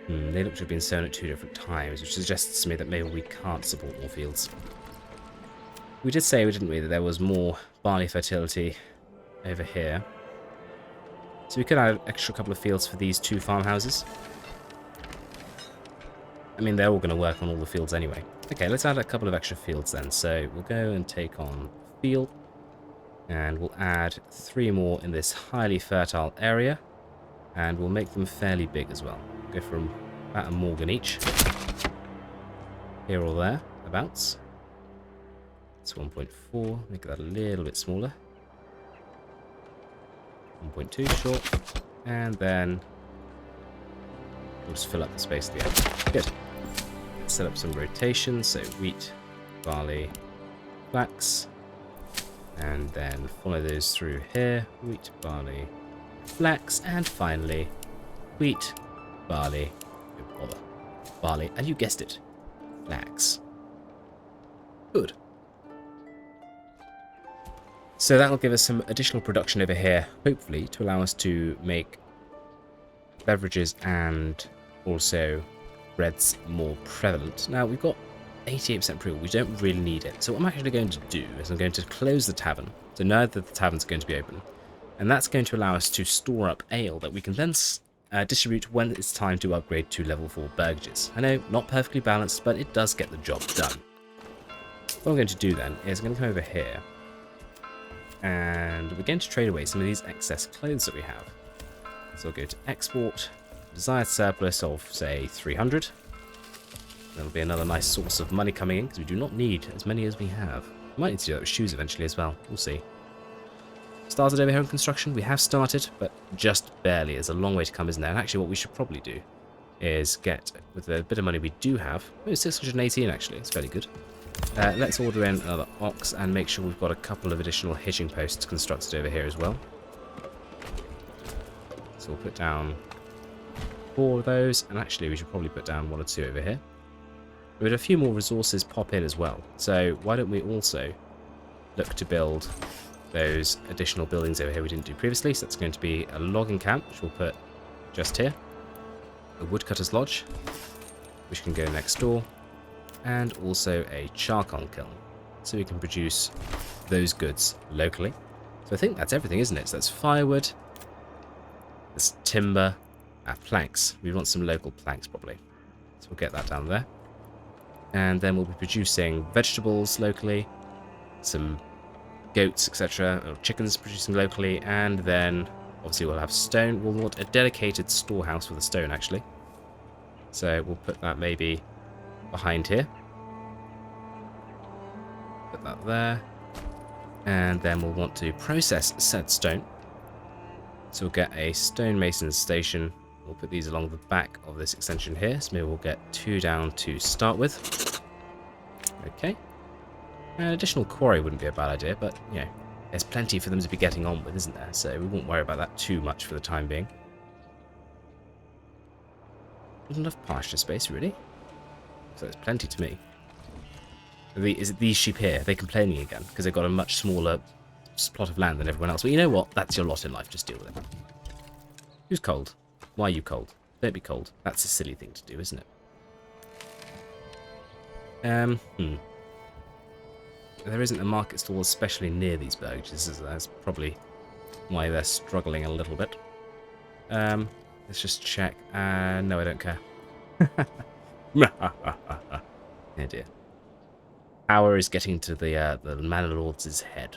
They look to have been sown at 2 different times, which suggests to me that maybe we can't support more fields. We did say, didn't we, that there was more barley fertility over here. So we could add an extra couple of fields for these 2 farmhouses. I mean, they're all going to work on all the fields anyway. Okay, let's add a couple of extra fields then. So we'll go and take on field. And we'll add 3 more in this highly fertile area. And we'll make them fairly big as well. Go from about a morgan each. Here or there, abouts. It's 1.4, make that a little bit smaller. 1.2, short. And then we'll just fill up the space at the end. Good. Let's set up some rotation, so wheat, barley, flax. And then follow those through here. Wheat, barley, flax, and finally wheat, barley, don't bother, barley, and you guessed it, flax. Good. So that'll give us some additional production over here, hopefully, to allow us to make beverages and also breads more prevalent. Now, we've got 88% approval. We don't really need it. So what I'm actually going to do is I'm going to close the tavern. So now that the tavern's going to be open. And that's going to allow us to store up ale that we can then distribute when it's time to upgrade to level 4 burgages. I know, not perfectly balanced, but it does get the job done. What I'm going to do then is I'm going to come over here, and we're going to trade away some of these excess clothes that we have. So we'll go to export, desired surplus of, say, 300. That'll be another nice source of money coming in, because we do not need as many as we have. We might need to do that with shoes eventually as well. We'll see. Started over here in construction. We have started, but just barely. There's a long way to come, isn't there? And actually what we should probably do is get, with the bit of money we do have, oh, 618 actually. It's fairly good. Let's order in another ox and make sure we've got a couple of additional hitching posts constructed over here as well. So we'll put down 4 of those, and actually we should probably put down 1 or 2 over here. We had a few more resources pop in as well, so why don't we also look to build those additional buildings over here we didn't do previously. So that's going to be a logging camp, which we'll put just here, a woodcutter's lodge, which can go next door, and also a charcoal kiln, so we can produce those goods locally. So I think that's everything, isn't it? So that's firewood, there's timber, planks. We want some local planks probably, so we'll get that down there. And then we'll be producing vegetables locally, some goats, etc., or chickens producing locally, and then obviously we'll have stone. We'll want a dedicated storehouse for the stone actually, so we'll put that maybe behind here. Put that there, and then we'll want to process said stone. So we'll get a stonemason's station. We'll put these along the back of this extension here, so maybe we'll get 2 down to start with. Okay. An additional quarry wouldn't be a bad idea, but, you know, there's plenty for them to be getting on with, isn't there? So we won't worry about that too much for the time being. Not enough pasture space, really. So there's plenty to me. Is it these sheep here? Are they complaining again? Because they've got a much smaller plot of land than everyone else. But you know what? That's your lot in life. Just deal with it. Who's cold? Why are you cold? Don't be cold. That's a silly thing to do, isn't it? There isn't a market stall especially near these burgages. That's probably why they're struggling a little bit. Let's just check. No, I don't care. Oh dear. Power is getting to the Manor Lords' head.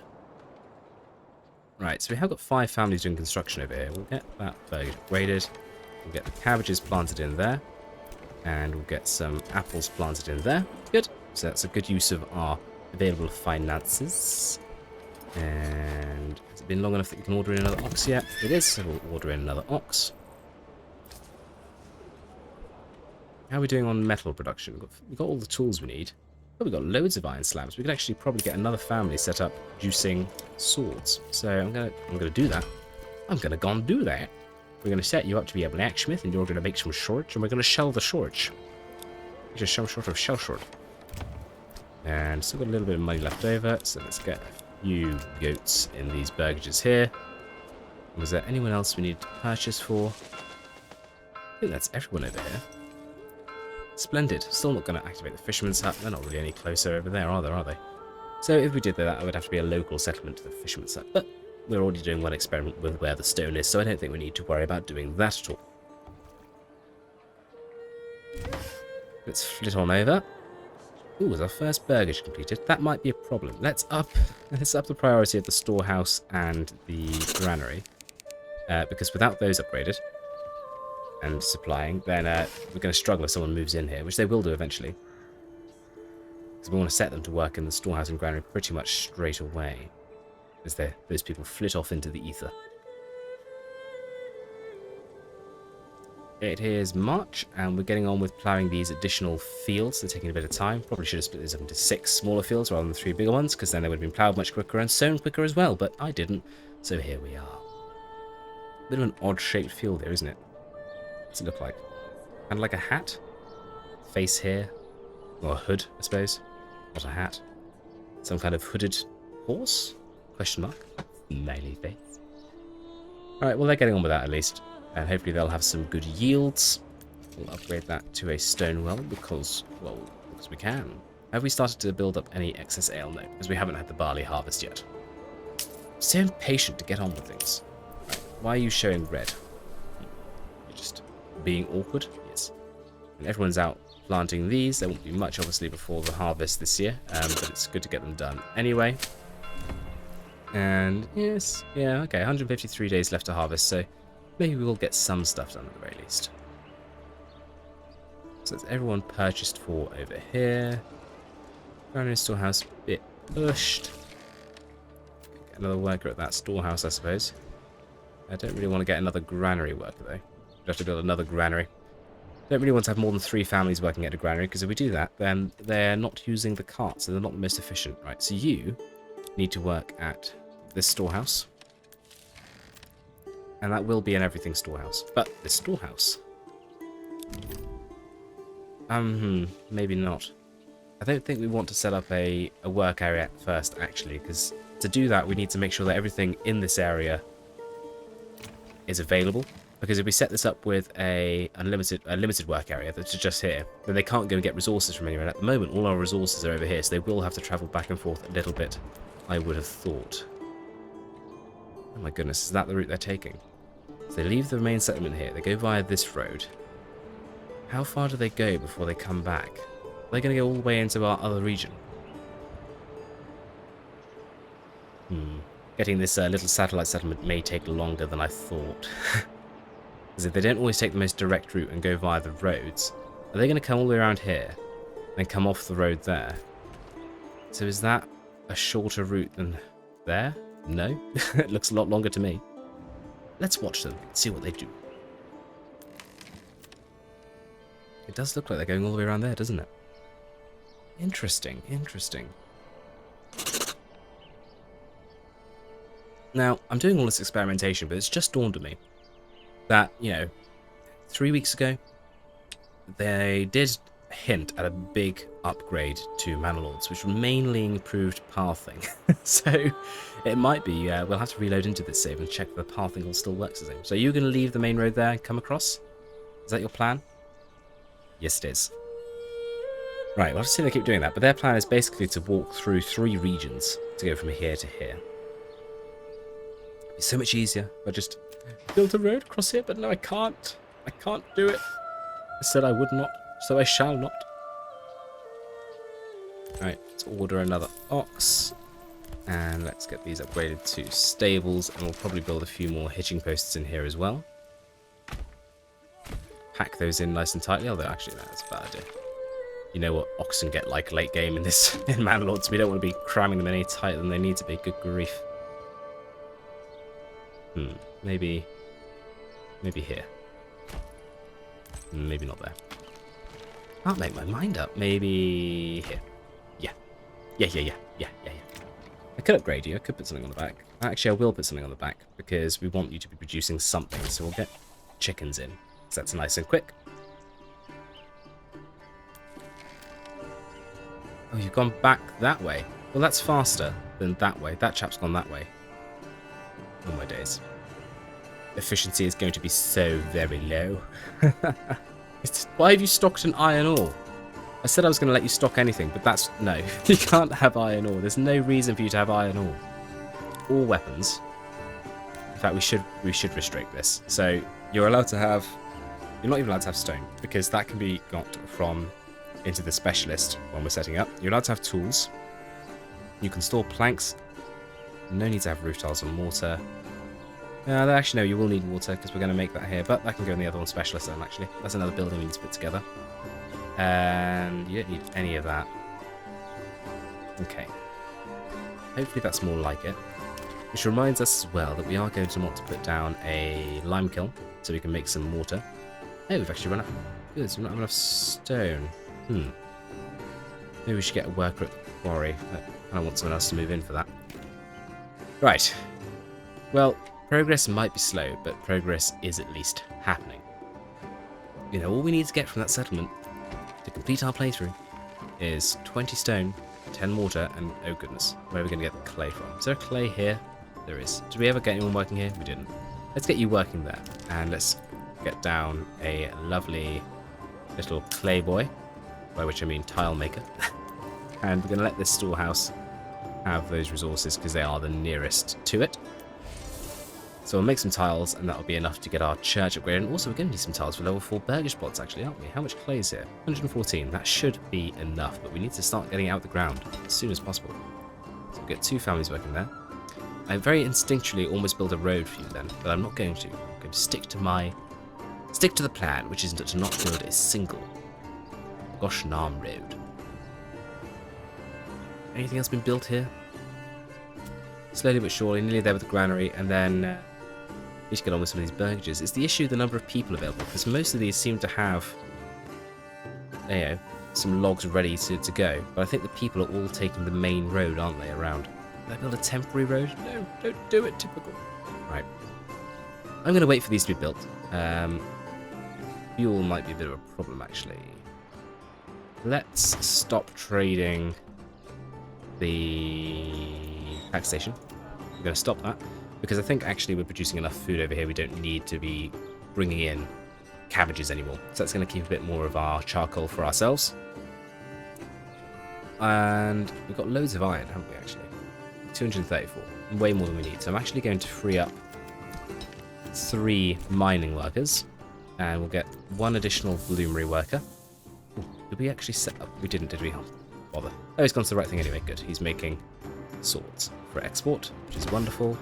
Right, so we have got 5 families doing construction over here. We'll get that burgage upgraded. We'll get the cabbages planted in there. And we'll get some apples planted in there. Good. So that's a good use of our available finances. And has it been long enough that we can order in another ox yet? It is, so we'll order in another ox. How are we doing on metal production? We've got all the tools we need. Oh, we've got loads of iron slabs. We could actually probably get another family set up producing swords. So I'm gonna do that. I'm gonna go and do that. We're gonna set you up to be a blacksmith, and you're gonna make some swords, and we're gonna sell the swords. Just some sort of shell sword. And still got a little bit of money left over, so let's get a few goats in these burgages here. Was there anyone else we need to purchase for? I think that's everyone over here. Splendid. Still not going to activate the fisherman's hut. They're not really any closer over there, are they? So if we did that, it would have to be a local settlement to the fisherman's hut. But we're already doing one experiment with where the stone is, so I don't think we need to worry about doing that at all. Let's flit on over. Ooh, is our first burgage completed? That might be a problem. Let's up the priority of the storehouse and the granary, because without those upgraded and supplying, then we're going to struggle if someone moves in here, which they will do eventually. Because we want to set them to work in the storehouse and granary pretty much straight away, as those people flit off into the ether. It is March, and we're getting on with ploughing these additional fields. They're taking a bit of time. Probably should have split these up into 6 smaller fields rather than 3 bigger ones, because then they would have been ploughed much quicker and sown quicker as well, but I didn't, so here we are. Bit of an odd-shaped field here, isn't it? What's it look like? Kind of like a hat? Face here? Or a hood, I suppose. Not a hat. Some kind of hooded horse? Question mark. Smiley face. Alright, well they're getting on with that at least. And hopefully they'll have some good yields. We'll upgrade that to a stone well because we can. Have we started to build up any excess ale? No, because we haven't had the barley harvest yet. So impatient to get on with things. Right, why are you showing red? You're just being awkward? Yes. And everyone's out planting these. There won't be much, obviously, before the harvest this year, but it's good to get them done anyway. And yes, yeah, okay, 153 days left to harvest, so maybe we'll get some stuff done at the very least. So that's everyone purchased for over here. Granary storehouse bit pushed. Get another worker at that storehouse, I suppose. I don't really want to get another granary worker, though. We'd have to build another granary. Don't really want to have more than 3 families working at a granary, because if we do that, then they're not using the carts, so they're not the most efficient. Right, so you need to work at this storehouse. And that will be an everything storehouse. But this storehouse... maybe not. I don't think we want to set up a work area first, actually, because to do that, we need to make sure that everything in this area is available. Because if we set this up with a limited work area that's just here, then they can't go and get resources from anywhere. And at the moment, all our resources are over here, so they will have to travel back and forth a little bit, I would have thought. Oh my goodness, is that the route they're taking? So they leave the main settlement here, they go via this road. How far do they go before they come back? Are they going to go all the way into our other region? Getting this little satellite settlement may take longer than I thought. Because if they don't always take the most direct route and go via the roads, are they going to come all the way around here, then come off the road there? So is that a shorter route than there? No? It looks a lot longer to me. Let's watch them, see what they do. It does look like they're going all the way around there, doesn't it? Interesting, interesting. Now, I'm doing all this experimentation, but it's just dawned on me that, 3 weeks ago, they did hint at a big upgrade to Manor Lords, which mainly improved pathing. So it might be, we'll have to reload into this save and check the pathing will still works the same. So you're going to leave the main road there and come across? Is that your plan? Yes, it is. Right, we'll have to see if they keep doing that, but their plan is basically to walk through 3 regions to go from here to here. It's so much easier. I just built a road across here, but no, I can't. I can't do it. I said I would not, so I shall not. Right, let's order another ox. And let's get these upgraded to stables, and we'll probably build a few more hitching posts in here as well. Pack those in nice and tightly, although actually that's a bad idea. You know what oxen get like late game in this in Manor Lords. We don't want to be cramming them any tighter than they need to be. Good grief. Maybe here. Maybe not there. Can't make my mind up. Maybe here. Yeah. I could upgrade you. I could put something on the back. Actually, I will put something on the back because we want you to be producing something. So we'll get chickens in. So that's nice and quick. Oh, you've gone back that way. Well, that's faster than that way. That chap's gone that way. Oh my days. Efficiency is going to be so very low. Why have you stocked an iron ore? I said I was going to let you stock anything, but that's... No, you can't have iron ore. There's no reason for you to have iron ore. All weapons. In fact, we should restrict this. So you're allowed to have... You're not even allowed to have stone, because that can be got from into the specialist when we're setting up. You're allowed to have tools. You can store planks. No need to have roof tiles or mortar. Actually, no, you will need water because we're going to make that here, but that can go in the other one specialist then, actually. That's another building we need to put together. And you don't need any of that. Okay. Hopefully that's more like it. Which reminds us as well that we are going to want to put down a lime kiln so we can make some mortar. Hey, we've actually run out of goods. We don't have enough stone. Maybe we should get a worker at the quarry. I don't want someone else to move in for that. Right. Well, progress might be slow, but progress is at least happening. All we need to get from that settlement to complete our playthrough is 20 stone, 10 mortar, and oh goodness, where are we going to get the clay from? Is there clay here? There is. Did we ever get anyone working here? We didn't. Let's get you working there, and let's get down a lovely little clay boy, by which I mean tile maker. And we're going to let this storehouse have those resources because they are the nearest to it. So we'll make some tiles, and that'll be enough to get our church upgraded. And also, we're going to need some tiles for level 4 Burgage plots, actually, aren't we? How much clay is here? 114. That should be enough, but we need to start getting out the ground as soon as possible. So we'll get 2 families working there. I very instinctually almost build a road for you then, but I'm not going to. I'm going to stick to the plan, which is to not build a single Goshnam road. Anything else been built here? Slowly but surely, nearly there with the granary, and then we should get on with some of these burgages. It's the issue, the number of people available, because most of these seem to have, you know, some logs ready to go, but I think the people are all taking the main road, aren't they, around? Did I build a temporary road? No, don't do it, typical. Right. I'm going to wait for these to be built. Fuel might be a bit of a problem, actually. Let's stop trading the tax station. We're going to stop that, because I think actually we're producing enough food over here. We don't need to be bringing in cabbages anymore. So that's going to keep a bit more of our charcoal for ourselves. And we've got loads of iron, haven't we, actually? 234. Way more than we need. So I'm actually going to free up 3 mining workers. And we'll get 1 additional bloomery worker. Ooh, did we actually set up? We didn't, did we? Oh, bother. Oh, he's gone to the right thing anyway. Good. He's making swords for export, which is wonderful.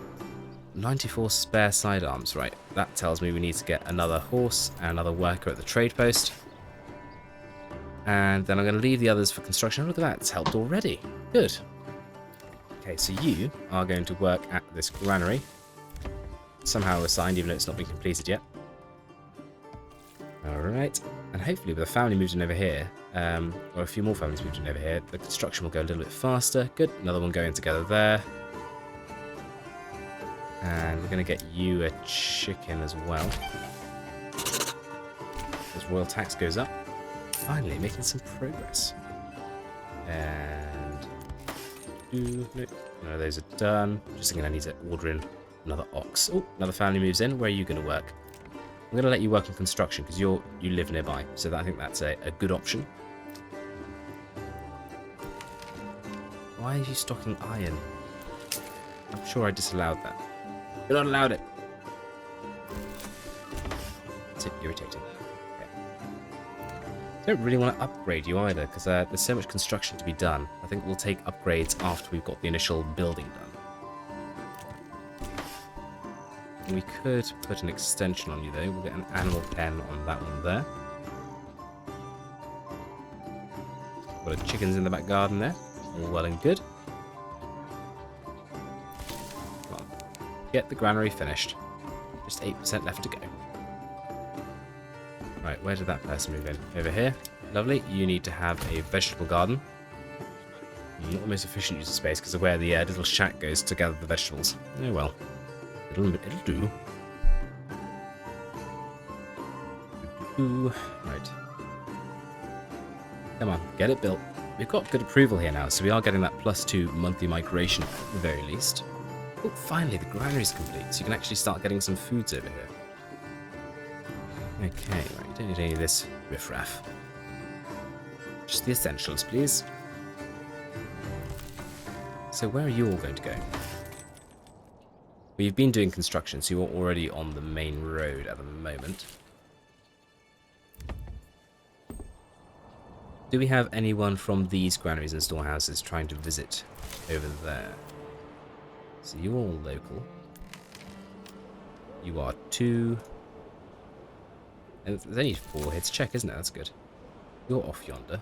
94 spare sidearms. Right. That tells me we need to get another horse and another worker at the trade post. And then I'm going to leave the others for construction. Oh, look at that. It's helped already. Good. Okay, so you are going to work at this granary. Somehow assigned, even though it's not been completed yet. Alright, and hopefully with a family moved in over here, or a few more families moved in over here, the construction will go a little bit faster. Good, another one going together there. And we're going to get you a chicken as well. As royal tax goes up. Finally, making some progress. And... no, those are done. Just thinking I need to order in another ox. Oh, another family moves in. Where are you going to work? I'm going to let you work on construction because you live nearby, so I think that's a good option. Why are you stocking iron? I'm sure I disallowed that. You're not allowed it. It's irritating. Okay. I don't really want to upgrade you either because there's so much construction to be done. I think we'll take upgrades after we've got the initial building done. We could put an extension on you though. We'll get an animal pen on that one there. Got a chickens in the back garden there. All well and good. Come on. Get the granary finished. Just 8% left to go. Right, where did that person move in? Over here. Lovely. You need to have a vegetable garden. Not the most efficient use of space because of where the little shack goes to gather the vegetables. Oh well. It'll do. Right. Come on, get it built. We've got good approval here now, so we are getting that +2 monthly migration at the very least. Oh, finally, the granary is complete, so you can actually start getting some foods over here. Okay, right, don't need any of this riffraff. Just the essentials, please. So where are you all going to go? Well, you've been doing construction, so you're already on the main road at the moment. Do we have anyone from these granaries and storehouses trying to visit over there? So you're all local. You are 2. And there's only 4 here to check, isn't it? That's good. You're off yonder.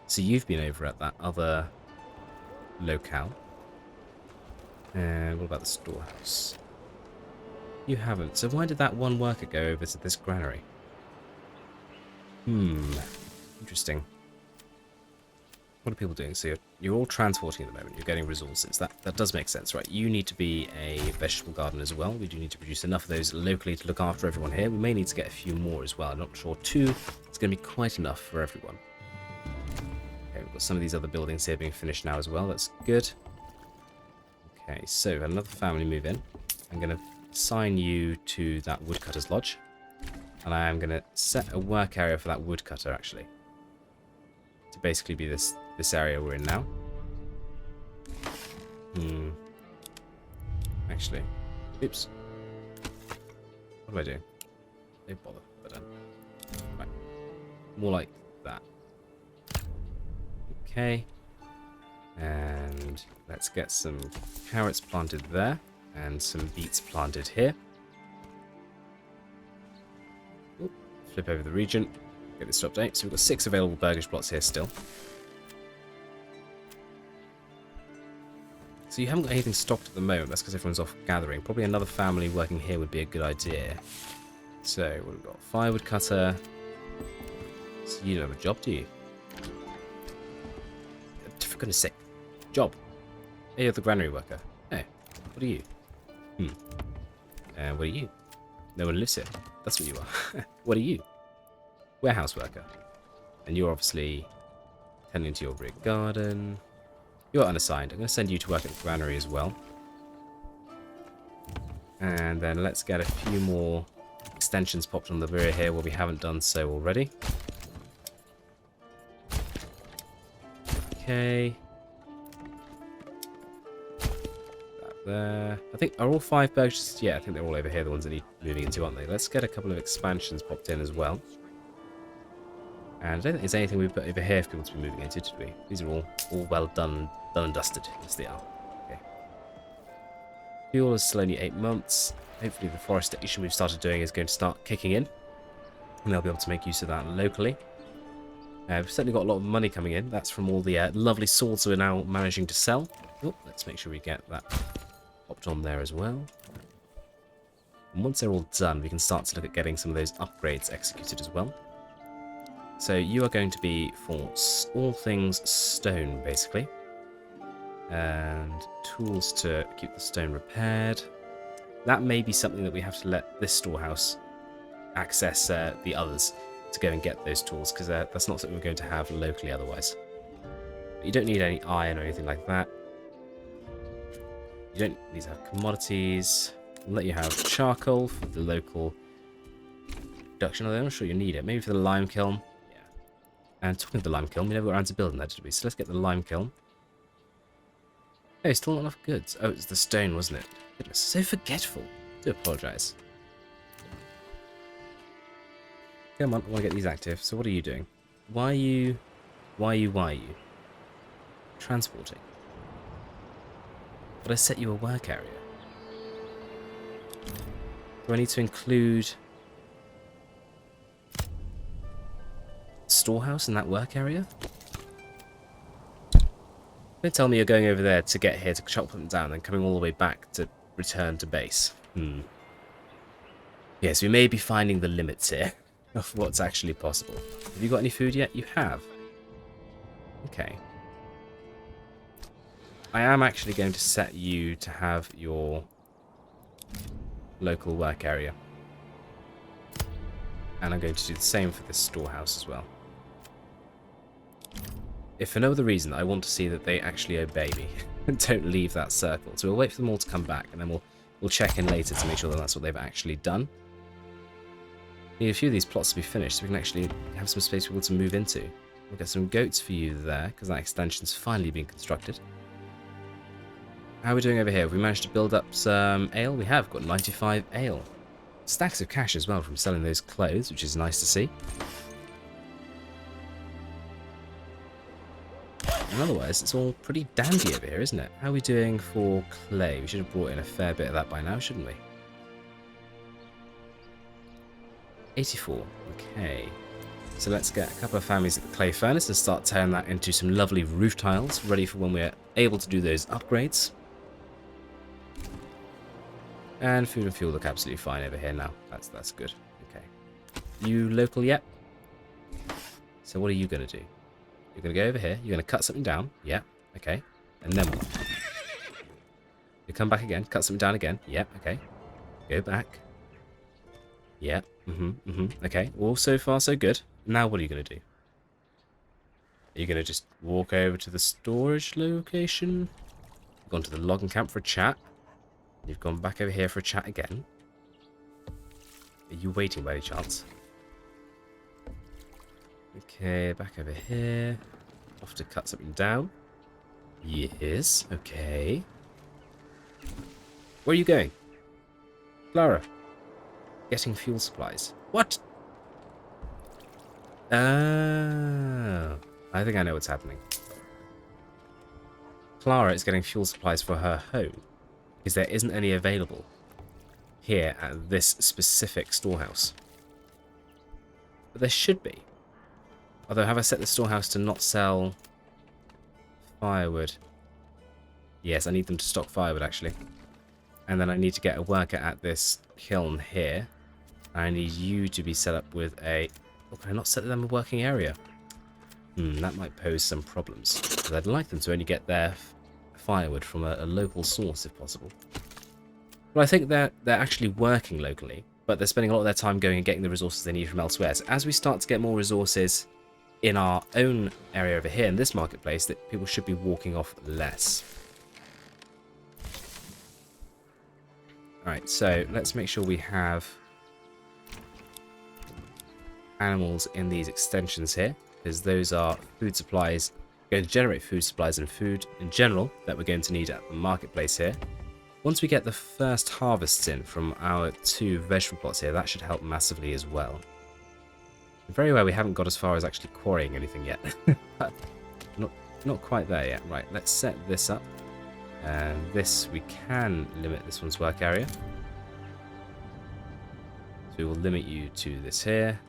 So you've been over at that other locale. And what about the storehouse? You haven't. So why did that one worker go over to this granary? Interesting. What are people doing? So you're all transporting at the moment. You're getting resources. That does make sense, right? You need to be a vegetable garden as well. We do need to produce enough of those locally to look after everyone here. We may need to get a few more as well. I'm not sure. 2 is going to be quite enough for everyone. Okay, we've got some of these other buildings here being finished now as well. That's good. Okay, so another family move in. I'm going to assign you to that woodcutter's lodge. And I am going to set a work area for that woodcutter, actually. To basically be this area we're in now. Actually. Oops. What am I doing? No bother. But, right. More like that. Okay. And let's get some carrots planted there. And some beets planted here. Ooh, flip over the region. Get this to update. So we've got 6 available burgage plots here still. So you haven't got anything stocked at the moment. That's because everyone's off gathering. Probably another family working here would be a good idea. So what have we got? Firewood cutter. So you don't have a job, do you? For goodness sake. Job. Hey, you're the granary worker. Oh, what are you? And what are you? No one lives here. That's what you are. What are you? Warehouse worker. And you're obviously tending to your rear garden. You're unassigned. I'm going to send you to work at the granary as well. And then let's get a few more extensions popped on the rear here where we haven't done so already. Okay. That there. I think, are all 5 burgages? Yeah, I think they're all over here, the ones that need moving into, aren't they? Let's get a couple of expansions popped in as well. And I don't think there's anything we put over here for people to be moving into, did we? These are all well done and dusted. Yes, they are. Okay. Fuel is still only 8 months. Hopefully the forestation we've started doing is going to start kicking in. And they'll be able to make use of that locally. We've certainly got a lot of money coming in. That's from all the lovely swords we're now managing to sell. Oh, let's make sure we get that popped on there as well. And once they're all done, we can start to look at getting some of those upgrades executed as well. So you are going to be for all things stone, basically. And tools to keep the stone repaired. That may be something that we have to let this storehouse access the others to go and get those tools, because that's not something we're going to have locally otherwise. But you don't need any iron or anything like that. You don't need to have commodities. I'll let you have charcoal for the local production, although I'm not sure you need it. Maybe for the lime kiln. Yeah. And talking of the lime kiln, we never got around to building that, did we? So let's get the lime kiln. Oh, still not enough goods. Oh, it's the stone, wasn't it? Goodness, so forgetful. I do apologise. Come on, I want to get these active. So what are you doing? Why are you transporting? But I set you a work area. Do I need to include storehouse in that work area? Don't tell me you're going over there to get here to chop them down and coming all the way back to return to base. Yes, we may be finding the limits here of what's actually possible. Have you got any food yet? You have. Okay. I am actually going to set you to have your local work area. And I'm going to do the same for this storehouse as well. If for no other reason, I want to see that they actually obey me and don't leave that circle. So we'll wait for them all to come back, and then we'll check in later to make sure that that's what they've actually done. Need a few of these plots to be finished so we can actually have some space for people to move into. We'll get some goats for you there, because that extension's finally been constructed. How are we doing over here? Have we managed to build up some ale? We have got 95 ale. Stacks of cash as well from selling those clothes, which is nice to see. And otherwise, it's all pretty dandy over here, isn't it? How are we doing for clay? We should have brought in a fair bit of that by now, shouldn't we? 84. Okay. So let's get a couple of families at the clay furnace and start turning that into some lovely roof tiles, ready for when we're able to do those upgrades. And food and fuel look absolutely fine over here now. That's good. Okay. You local yet? So what are you going to do? You're going to go over here. You're going to cut something down. Yeah. Okay. And then what? You come back again. Cut something down again. Yeah. Okay. Go back. Yeah. Okay. All so far so good. Now what are you going to do? Are you going to just walk over to the storage location? Gone to the logging camp for a chat? You've gone back over here for a chat again? Are you waiting by any chance? Okay, back over here. Off to cut something down. Yes, okay. Where are you going? Clara. Getting fuel supplies. What? Oh. I think I know what's happening. Clara is getting fuel supplies for her home because there isn't any available here at this specific storehouse. But there should be. Although, have I set the storehouse to not sell firewood? Yes, I need them to stock firewood, actually. And then I need to get a worker at this kiln here. I need you to be set up with a... Oh, can I not set them a working area? That might pose some problems. Because I'd like them to only get their firewood from a local source, if possible. Well, I think they're actually working locally, but they're spending a lot of their time going and getting the resources they need from elsewhere. So as we start to get more resources in our own area over here in this marketplace, that people should be walking off less. Alright, so let's make sure we have animals in these extensions here, because those are food supplies, going to generate food supplies and food in general that we're going to need at the marketplace here. Once we get the first harvests in from our 2 vegetable plots here, that should help massively as well. Very well, we haven't got as far as actually quarrying anything yet. But not quite there yet. Right, let's set this up. And this, we can limit this one's work area. So we will limit you to this here.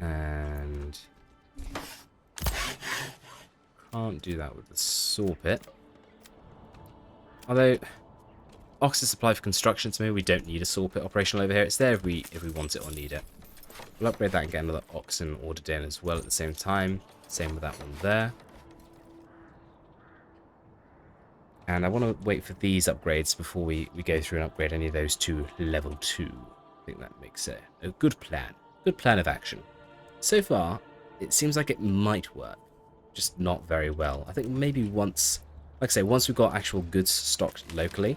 And can't do that with the saw pit. Although, oxen supply for construction, to me, we don't need a saw pit operational over here. It's there if we want it or need it. We'll upgrade that and get another oxen ordered in as well at the same time. Same with that one there. And I want to wait for these upgrades before we go through and upgrade any of those to level 2. I think that makes a good plan. Good plan of action. So far, it seems like it might work. Just not very well. I think maybe once... Like I say, once we've got actual goods stocked locally,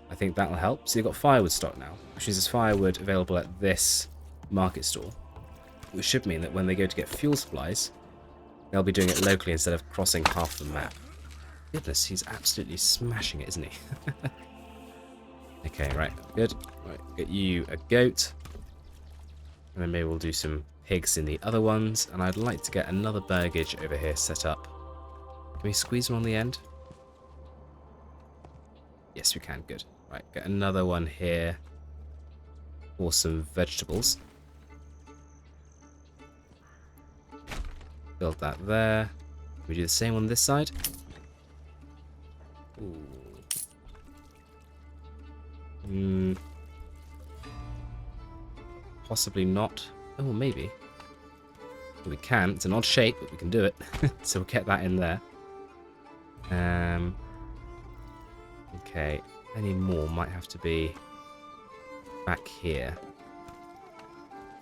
I think that'll help. So you've got firewood stocked now, which means there's firewood available at this market store. Which should mean that when they go to get fuel supplies, they'll be doing it locally instead of crossing half the map. Goodness, he's absolutely smashing it, isn't he? Okay, right, good. Right, get you a goat. And then maybe we'll do some pigs in the other ones. And I'd like to get another burgage over here set up. Can we squeeze one on the end? Yes, we can, good. Right, get another one here for some vegetables. Build that there. Can we do the same on this side? Ooh. Possibly not. Oh, maybe. Well, we can. It's an odd shape, but we can do it. So we'll get that in there. Okay. Any more might have to be back here.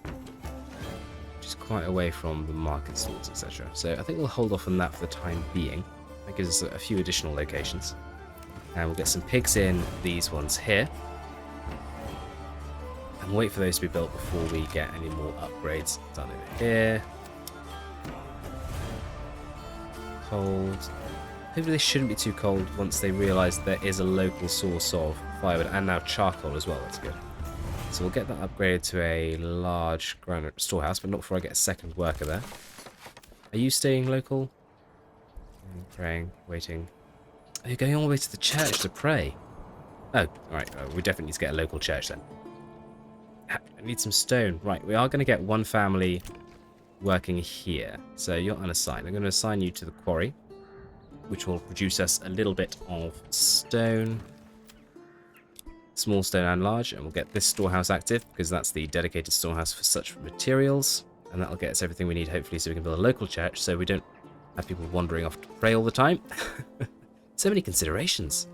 Which is quite away from the market stalls, etc. So I think we'll hold off on that for the time being. That gives us a few additional locations. And we'll get some pigs in these ones here. And wait for those to be built before we get any more upgrades done over here. Cold. Hopefully they shouldn't be too cold once they realise there is a local source of firewood and now charcoal as well. That's good. So we'll get that upgraded to a large granite storehouse, but not before I get a second worker there. Are you staying local? Praying, waiting. Oh, you're going all the way to the church to pray. Oh, alright. We definitely need to get a local church then. I need some stone. Right, we are going to get one family working here. So you're unassigned. I'm going to assign you to the quarry, which will produce us a little bit of stone. Small stone and large. And we'll get this storehouse active, because that's the dedicated storehouse for such materials. And that'll get us everything we need, hopefully, so we can build a local church, so we don't have people wandering off to pray all the time. So many considerations.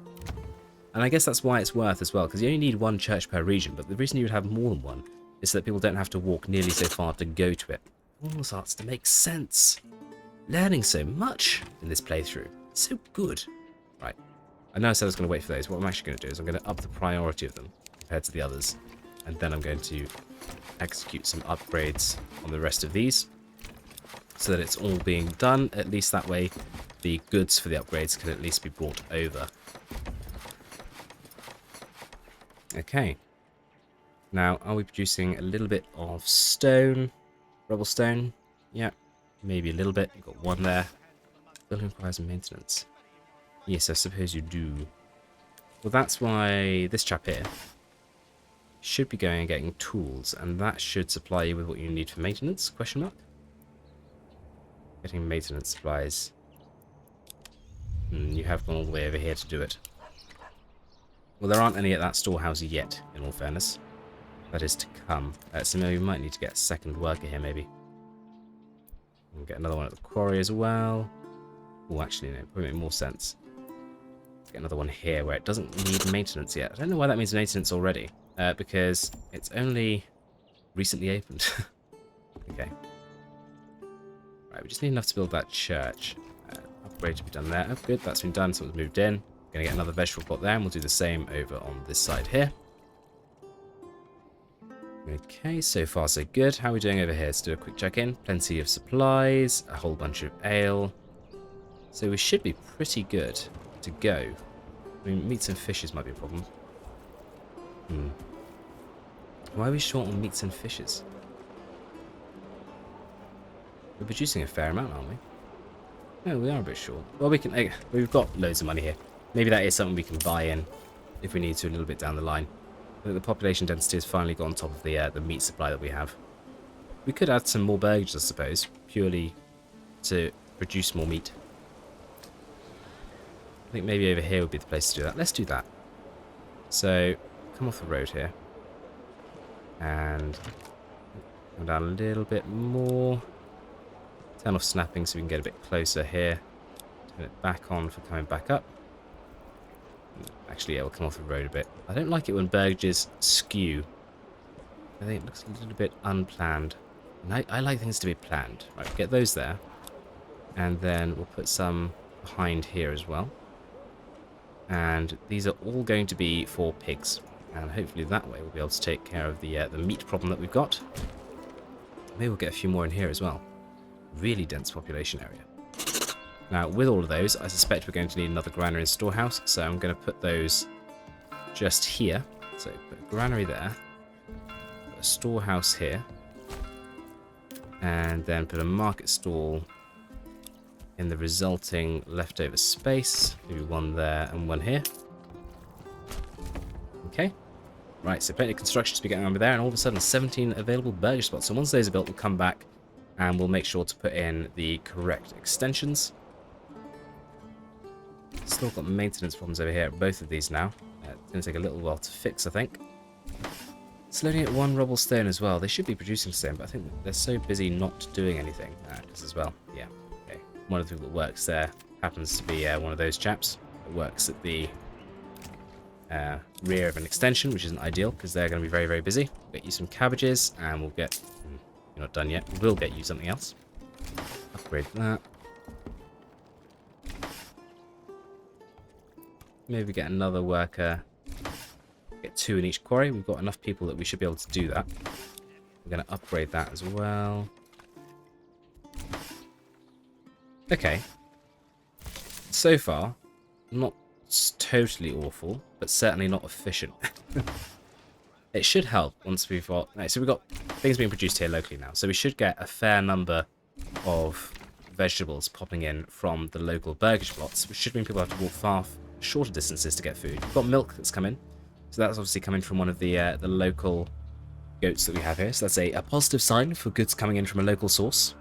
And I guess that's why it's worth as well, because you only need one church per region, but the reason you would have more than one is so that people don't have to walk nearly so far to go to it. All starts to make sense. Learning so much in this playthrough. So good. Right. I know I said I was going to wait for those. What I'm actually going to do is I'm going to up the priority of them compared to the others. And then I'm going to execute some upgrades on the rest of these, so that it's all being done. At least that way the goods for the upgrades can at least be brought over. Okay. Now, are we producing a little bit of stone? Rubble stone? Yeah, maybe a little bit. We've got one there. Building requires maintenance. Yes, I suppose you do. Well, that's why this chap here should be going and getting tools, and that should supply you with what you need for maintenance, question mark? Getting maintenance supplies. You have gone all the way over here to do it. Well, there aren't any at that storehouse yet, in all fairness. That is to come. So maybe we might need to get a second worker here, maybe. We'll get another one at the quarry as well. Oh, actually, no, probably make more sense. Get another one here where it doesn't need maintenance yet. I don't know why that means maintenance already. Because it's only recently opened. Okay. Right, we just need enough to build that church. Upgrade to be done there. Oh, good, that's been done, so it's moved in. Gonna get another vegetable plot there, and we'll do the same over on this side here. Okay, so far so good. How are we doing over here? Let's do a quick check-in. Plenty of supplies, a whole bunch of ale. So we should be pretty good to go. I mean, meats and fishes might be a problem. Why are we short on meats and fishes? We're producing a fair amount, aren't we? No, we are a bit short. Well, we can. We've got loads of money here. Maybe that is something we can buy in if we need to a little bit down the line. I think the population density has finally got on top of the meat supply that we have. We could add some more burgage, I suppose, purely to produce more meat. I think maybe over here would be the place to do that. Let's do that. So, come off the road here. And come down a little bit more. Turn off snapping so we can get a bit closer here. Turn it back on for coming back up. Actually, yeah, we'll come off the road a bit. I don't like it when burgages skew. I think it looks a little bit unplanned. And I like things to be planned. Right, get those there. And then we'll put some behind here as well. And these are all going to be for pigs. And hopefully that way we'll be able to take care of the meat problem that we've got. Maybe we'll get a few more in here as well. Really dense population area. Now, with all of those, I suspect we're going to need another granary and storehouse, so I'm going to put those just here. So, put a granary there, put a storehouse here, and then put a market stall in the resulting leftover space. Maybe one there and one here. Okay. Right, so plenty of construction to be getting on with there, and all of a sudden 17 available burgage spots. So once those are built, we'll come back and we'll make sure to put in the correct extensions. Still got maintenance problems over here at both of these now. It's going to take a little while to fix, I think. It's loading at one rubble stone as well. They should be producing stone, but I think they're so busy not doing anything. This as well. Yeah, okay. One of the people that works there happens to be one of those chaps that works at the rear of an extension, which isn't ideal because they're going to be very, very busy. We'll get you some cabbages, and we'll get... You're not done yet. We'll get you something else. Upgrade that. Maybe get another worker. Get 2 in each quarry. We've got enough people that we should be able to do that. We're going to upgrade that as well. Okay. So far, not totally awful, but certainly not efficient. It should help once we've got... Right, so we've got things being produced here locally now. So we should get a fair number of vegetables popping in from the local burgage plots, which should mean people have to walk far shorter distances to get food. We've got milk that's come in. So that's obviously coming from one of the local goats that we have here. So that's a positive sign for goods coming in from a local source.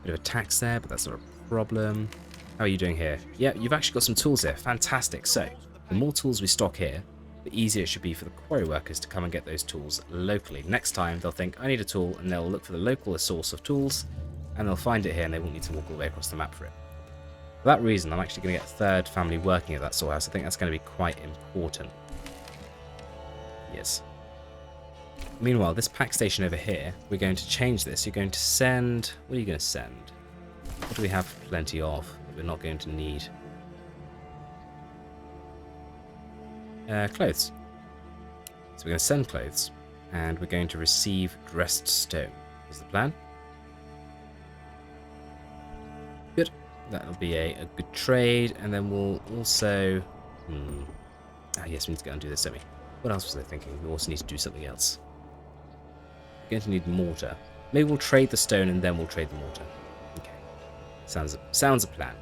Bit of a tax there, but that's not a problem. How are you doing here? Yeah, you've actually got some tools here. Fantastic. So, the more tools we stock here, the easier it should be for the quarry workers to come and get those tools locally. Next time, they'll think, I need a tool, and they'll look for the local source of tools, and they'll find it here, and they won't need to walk all the way across the map for it. For that reason, I'm actually going to get a third family working at that storehouse. I think that's going to be quite important. Yes. Meanwhile, this pack station over here, we're going to change this. You're going to send... What are you going to send? What do we have plenty of that we're not going to need? Clothes. So we're going to send clothes, and we're going to receive dressed stone. Is the plan? Good. That'll be a good trade, and then we'll also... Ah, yes, we need to go and do this, don't we? What else was I thinking? We also need to do something else. We're going to need mortar. Maybe we'll trade the stone and then we'll trade the mortar. Okay. Sounds a plan.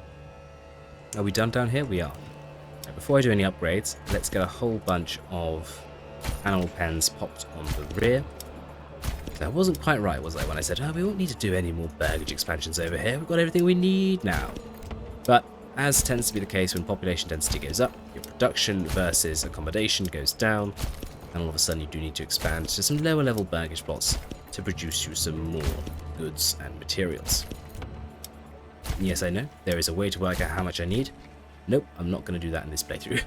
Are we done down here? We are. Now, before I do any upgrades, let's get a whole bunch of animal pens popped on the rear. So I wasn't quite right, was I, when I said, oh, we won't need to do any more Burgage expansions over here. We've got everything we need now. But as tends to be the case when population density goes up, your production versus accommodation goes down, and all of a sudden you do need to expand to some lower level Burgage plots to produce you some more goods and materials. And yes, I know, there is a way to work out how much I need. Nope, I'm not going to do that in this playthrough.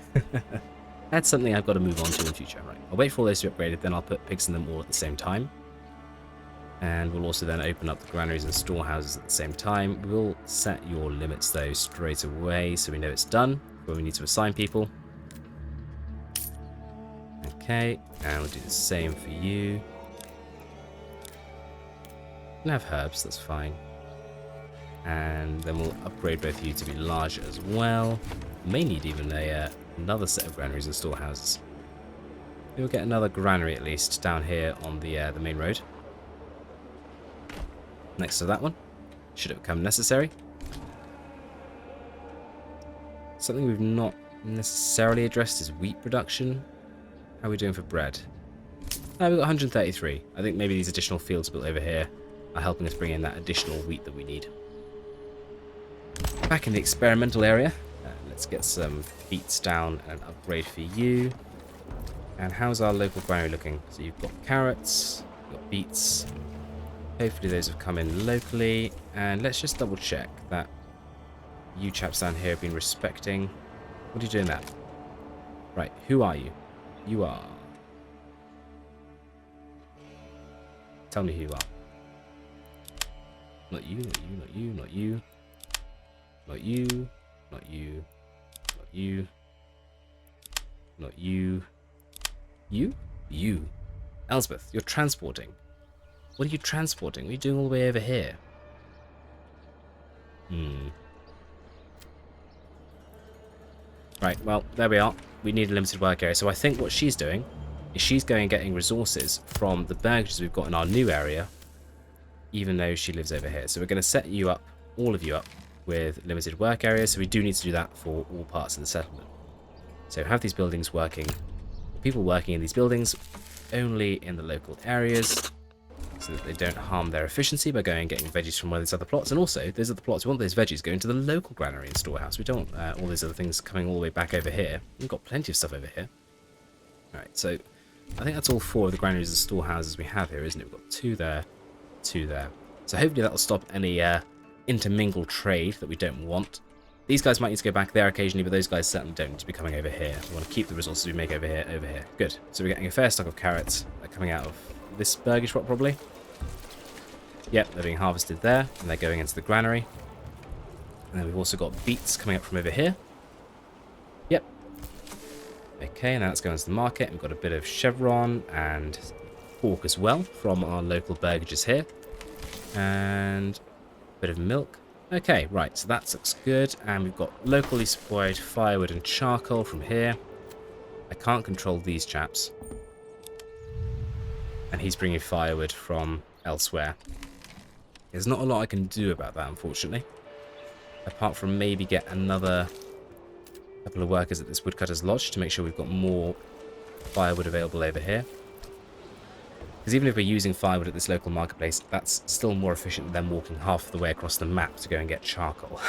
That's something I've got to move on to in future. Right, I'll wait for all those to be upgraded, then I'll put pigs in them all at the same time. And we'll also then open up the granaries and storehouses at the same time. We'll set your limits though straight away so we know it's done before we need to assign people. Okay, and we'll do the same for you. You can have herbs, that's fine. And then we'll upgrade both of you to be larger as well. We may need even another set of granaries and storehouses. We'll get another granary at least down here on the main road. Next to that one, should it become necessary. Something we've not necessarily addressed is wheat production. How are we doing for bread? We've got 133. I think maybe these additional fields built over here are helping us bring in that additional wheat that we need. Back in the experimental area, let's get some beets down and an upgrade for you. And how's our local granary looking? So you've got carrots, you've got beets. Hopefully those have come in locally, and let's just double check that you chaps down here have been respecting. What are you doing there? Right, who are you? You are... Tell me who you are. Not you, not you, not you, not you. Not you, not you, not you. Not you. You? You. Elspeth, you're transporting. What are you transporting? What are you doing all the way over here? Right, well, there we are. We need a limited work area. So I think what she's doing is she's going and getting resources from the burgages we've got in our new area, even though she lives over here. So we're going to set you up, all of you up, with limited work areas. So we do need to do that for all parts of the settlement. So have these buildings working, people working in these buildings only in the local areas, so that they don't harm their efficiency by going and getting veggies from one of these other plots. And also, those other plots, we want those veggies going to the local granary and storehouse. We don't want all these other things coming all the way back over here. We've got plenty of stuff over here. Alright, so I think that's all 4 of the granaries and storehouses we have here, isn't it? We've got 2 there, 2 there. So hopefully that'll stop any intermingled trade that we don't want. These guys might need to go back there occasionally, but those guys certainly don't need to be coming over here. We want to keep the resources we make over here, over here. Good. So we're getting a fair stock of carrots coming out of this Burgage plot, probably. Yep, they're being harvested there, and they're going into the granary. And then we've also got beets coming up from over here. Yep. Okay, now that's going to the market. We've got a bit of chevron and pork as well from our local burgages here. And a bit of milk. Okay, right, so that looks good. And we've got locally supplied firewood and charcoal from here. I can't control these chaps. And he's bringing firewood from elsewhere. There's not a lot I can do about that, unfortunately. Apart from maybe get another couple of workers at this woodcutter's lodge to make sure we've got more firewood available over here. Because even if we're using firewood at this local marketplace, that's still more efficient than walking half the way across the map to go and get charcoal.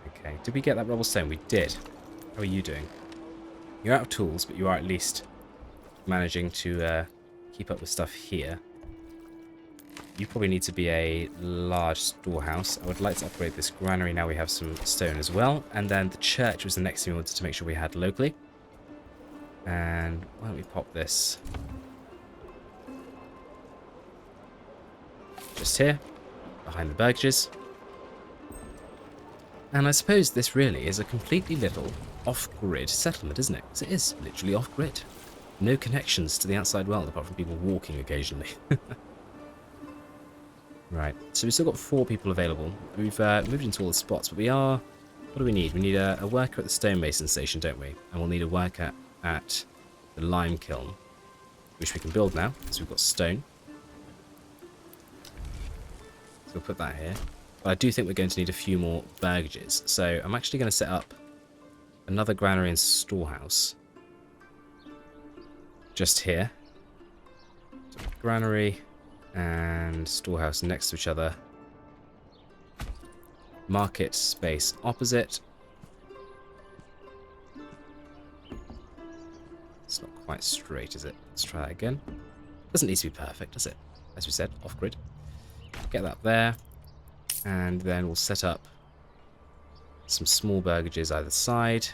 Okay, did we get that rubble stone? We did. How are you doing? You're out of tools, but you are at least managing to keep up with stuff here. You probably need to be a large storehouse. I would like to upgrade this granary now we have some stone as well. And then the church was the next thing we wanted to make sure we had locally. And why don't we pop this just here, behind the burgages. And I suppose this really is a completely little off-grid settlement, isn't it? Because it is literally off-grid. No connections to the outside world apart from people walking occasionally. Right, so we've still got 4 people available. We've moved into all the spots, but we are What do we need? We need a worker at the stonemason station, don't we? And we'll need a worker at the lime kiln, which we can build now, because we've got stone. So we'll put that here. But I do think we're going to need a few more burgages. So I'm actually going to set up another granary and storehouse just here. So granary and storehouse next to each other. Market space opposite. It's not quite straight, is it? Let's try that again. Doesn't need to be perfect, does it? As we said, off-grid. Get that there. And then we'll set up some small burgages either side.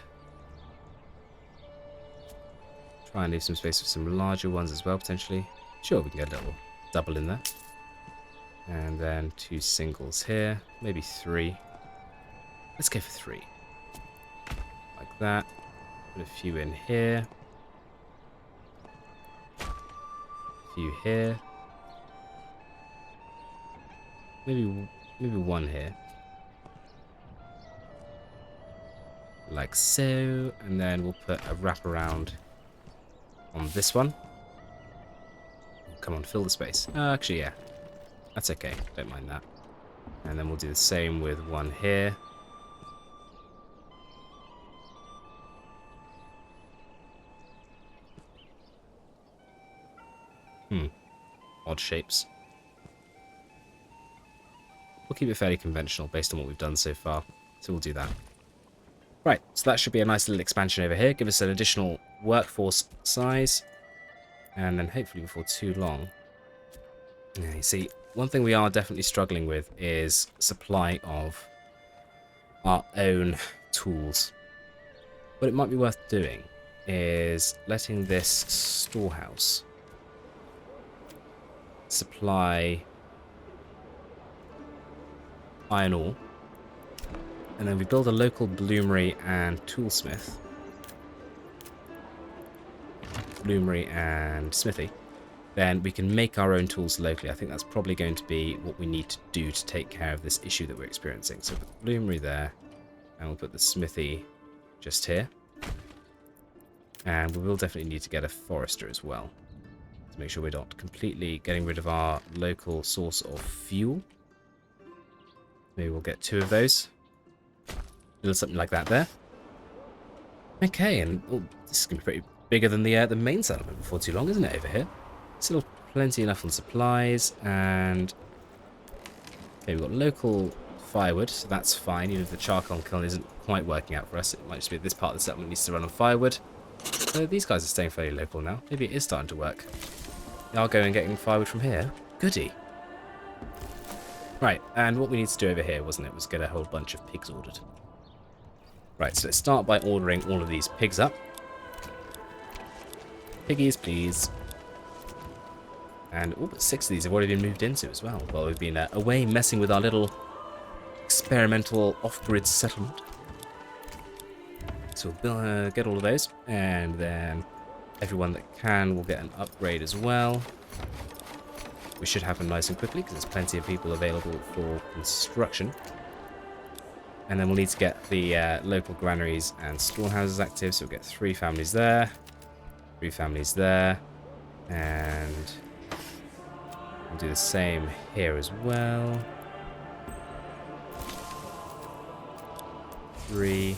Try and leave some space for some larger ones as well, potentially. Sure, we can get a little double in there. And then 2 singles here. Maybe 3. Let's go for 3. Like that. Put a few in here. A few here. Maybe 1 here. Like so. And then we'll put a wraparound on this one. Come on, fill the space. Actually, yeah. That's okay. Don't mind that. And then we'll do the same with 1 here. Odd shapes. We'll keep it fairly conventional based on what we've done so far. So we'll do that. Right, so that should be a nice little expansion over here. Give us an additional workforce size. And then hopefully before too long. Yeah, you see, one thing we are definitely struggling with is supply of our own tools. What it might be worth doing is letting this storehouse supply iron ore, and then we build a local bloomery and toolsmith, bloomery and smithy. Then we can make our own tools locally. I think that's probably going to be what we need to do to take care of this issue that we're experiencing. So put the bloomery there, and we'll put the smithy just here. And we will definitely need to get a forester as well, to make sure we're not completely getting rid of our local source of fuel. Maybe we'll get 2 of those. A little something like that there. Okay, and this is going to be pretty bigger than the main settlement before too long, isn't it, over here? Still plenty enough on supplies, and okay, we've got local firewood, so that's fine. Even if the charcoal kiln isn't quite working out for us, it might just be that this part of the settlement needs to run on firewood. So these guys are staying fairly local now. Maybe it is starting to work. They are going and getting firewood from here. Goody. Right, and what we need to do over here, wasn't it, was get a whole bunch of pigs ordered. Right, so let's start by ordering all of these pigs up. Piggies, please. And all but 6 of these have already been moved into as well. Well, we've been away messing with our little experimental off-grid settlement. So we'll get all of those, and then everyone that can will get an upgrade as well. We should have them nice and quickly because there's plenty of people available for construction. And then we'll need to get the local granaries and storehouses active. So we'll get 3 families there, 3 families there, and we'll do the same here as well. 3.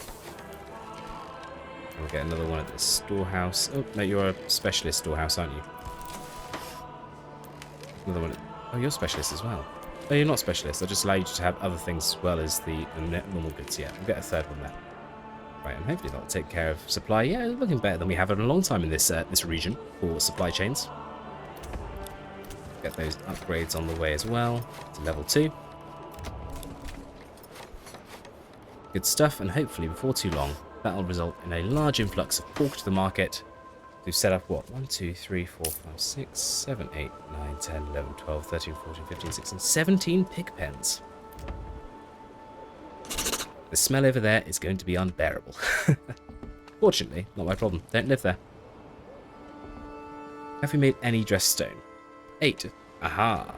And we'll get another one at the storehouse. Oh, no, you're a specialist storehouse, aren't you? Another one. Oh, you're specialist as well. Oh, you're not specialist. I'll just allow you to have other things as well as the normal goods. Yeah, we'll get a 3rd one there. Right, and hopefully that'll take care of supply. Yeah, it's looking better than we have in a long time in this this region for supply chains. Get those upgrades on the way as well to level 2. Good stuff, and hopefully before too long, that'll result in a large influx of pork to the market. We've set up, what, 1, 2, 3, 4, 5, 6, 7, 8, 9, 10, 11, 12, 13, 14, 15, 16, 17 pig pens. The smell over there is going to be unbearable. Fortunately, not my problem. Don't live there. Have we made any dressed stone? 8. Aha.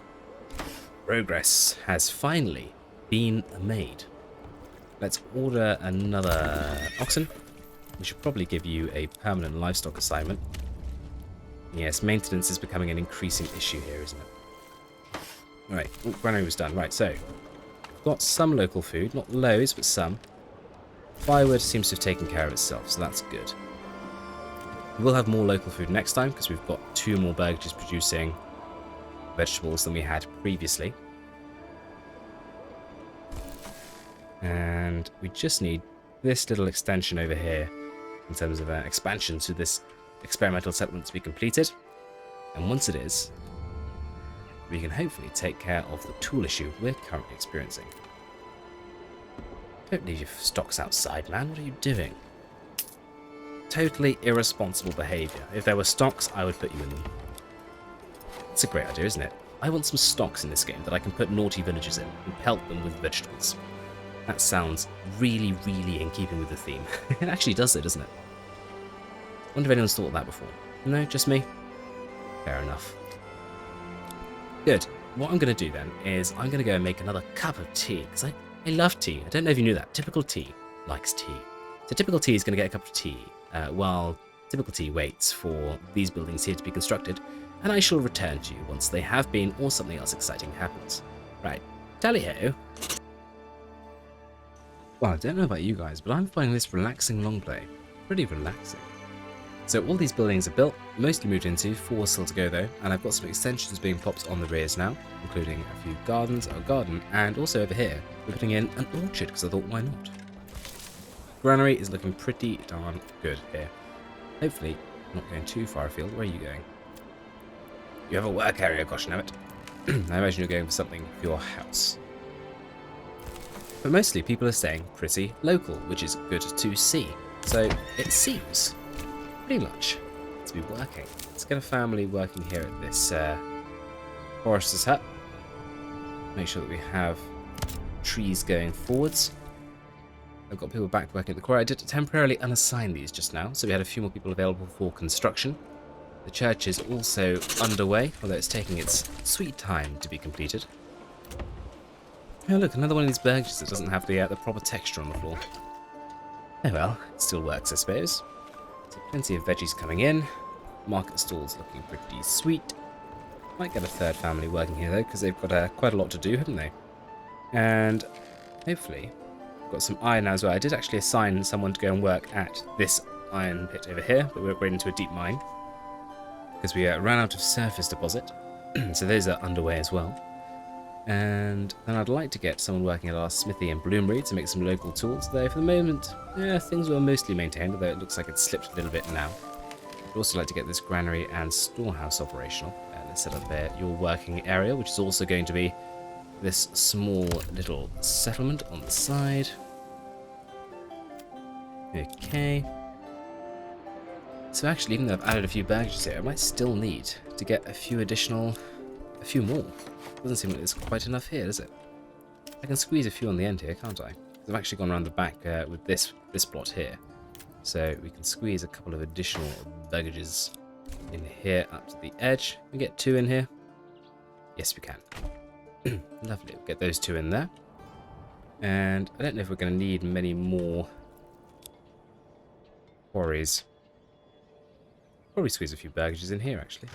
Progress has finally been made. Let's order another oxen. We should probably give you a permanent livestock assignment. Yes, maintenance is becoming an increasing issue here, isn't it? Alright, granary was done. Right, so got some local food, not loads, but some. Firewood seems to have taken care of itself, so that's good. We'll have more local food next time, because we've got 2 more burgages producing vegetables than we had previously. And we just need this little extension over here in terms of expansion to this experimental settlement to be completed. And once it is, we can hopefully take care of the tool issue we're currently experiencing. Don't leave your stocks outside, man. What are you doing? Totally irresponsible behaviour. If there were stocks, I would put you in them. It's a great idea, isn't it? I want some stocks in this game that I can put naughty villagers in and pelt them with vegetables. That sounds really, really in keeping with the theme. It actually does though, doesn't it? I wonder if anyone's thought of that before. No, just me? Fair enough. Good. What I'm going to do then is I'm going to go and make another cup of tea, because I love tea. I don't know if you knew that. Typical tea likes tea. So typical tea is going to get a cup of tea, while typical tea waits for these buildings here to be constructed, and I shall return to you once they have been or something else exciting happens. Right. Tally-ho. Well, I don't know about you guys, but I'm finding this relaxing long play pretty relaxing. So all these buildings are built, mostly moved into, 4 still to go though, and I've got some extensions being popped on the rears now, including a few gardens, a garden, and also over here, we're putting in an orchard because I thought, why not? Granary is looking pretty darn good here. Hopefully, not going too far afield. Where are you going? You have a work area, gosh damn it. I imagine you're going for something for your house. But mostly people are staying pretty local, which is good to see. So it seems pretty much to be working. Let's get a family working here at this forester's hut. Make sure that we have trees going forwards. I've got people back working at the quarry. I did temporarily unassign these just now, so we had a few more people available for construction. The church is also underway, although it's taking its sweet time to be completed. Oh look, another one of these burgages that doesn't have the proper texture on the floor. Oh well, it still works I suppose. So plenty of veggies coming in. Market stalls looking pretty sweet. Might get a third family working here though, because they've got quite a lot to do, haven't they? And hopefully, we've got some iron now as well. I did actually assign someone to go and work at this iron pit over here, but we're going into a deep mine. Because we ran out of surface deposit. So those are underway as well. And then I'd like to get someone working at our smithy and bloomery to make some local tools, though for the moment, things were mostly maintained, although it looks like it's slipped a little bit now. I'd also like to get this granary and storehouse operational. Let's set up your working area, which is also going to be this small little settlement on the side. Okay. So actually, even though I've added a few burgages here, I might still need to get a few more. Doesn't seem like there's quite enough here, does it? I can squeeze a few on the end here, can't I? I've actually gone around the back with this plot here. So we can squeeze a couple of additional burgages in here up to the edge. We get 2 in here. Yes, we can. Lovely. We'll get those 2 in there. And I don't know if we're going to need many more quarries. Probably squeeze a few burgages in here, actually.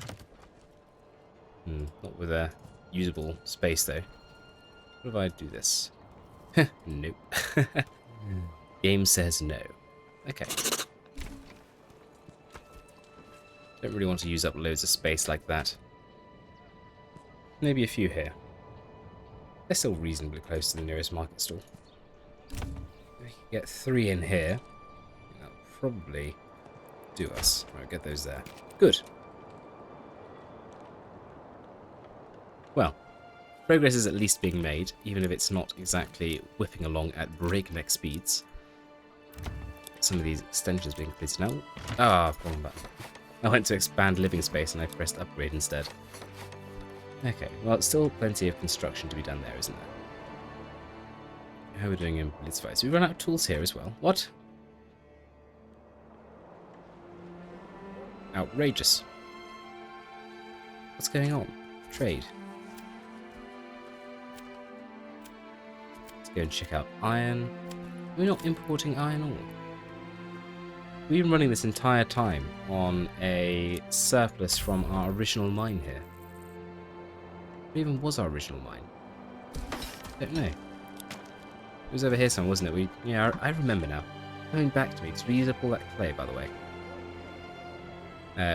Not with a usable space, though. What if I do this? Nope. Game says no. Okay. Don't really want to use up loads of space like that. Maybe a few here. They're still reasonably close to the nearest market stall. We can get 3 in here. That'll probably do us. Right, get those there. Good. Well, progress is at least being made, even if it's not exactly whipping along at breakneck speeds. Some of these extensions being completed now. Wrong button. I went to expand living space and I pressed upgrade instead. Okay, well, still plenty of construction to be done there, isn't there? How are we doing in blitz fights? We run out of tools here as well. What? Outrageous. What's going on? Trade. Let's go and check out iron. We're not importing iron ore. We've been running this entire time on a surplus from our original mine here. What even was our original mine? Don't know. It was over here somewhere, wasn't it? Yeah, I remember now. Coming back to me, because we used up all that clay, by the way.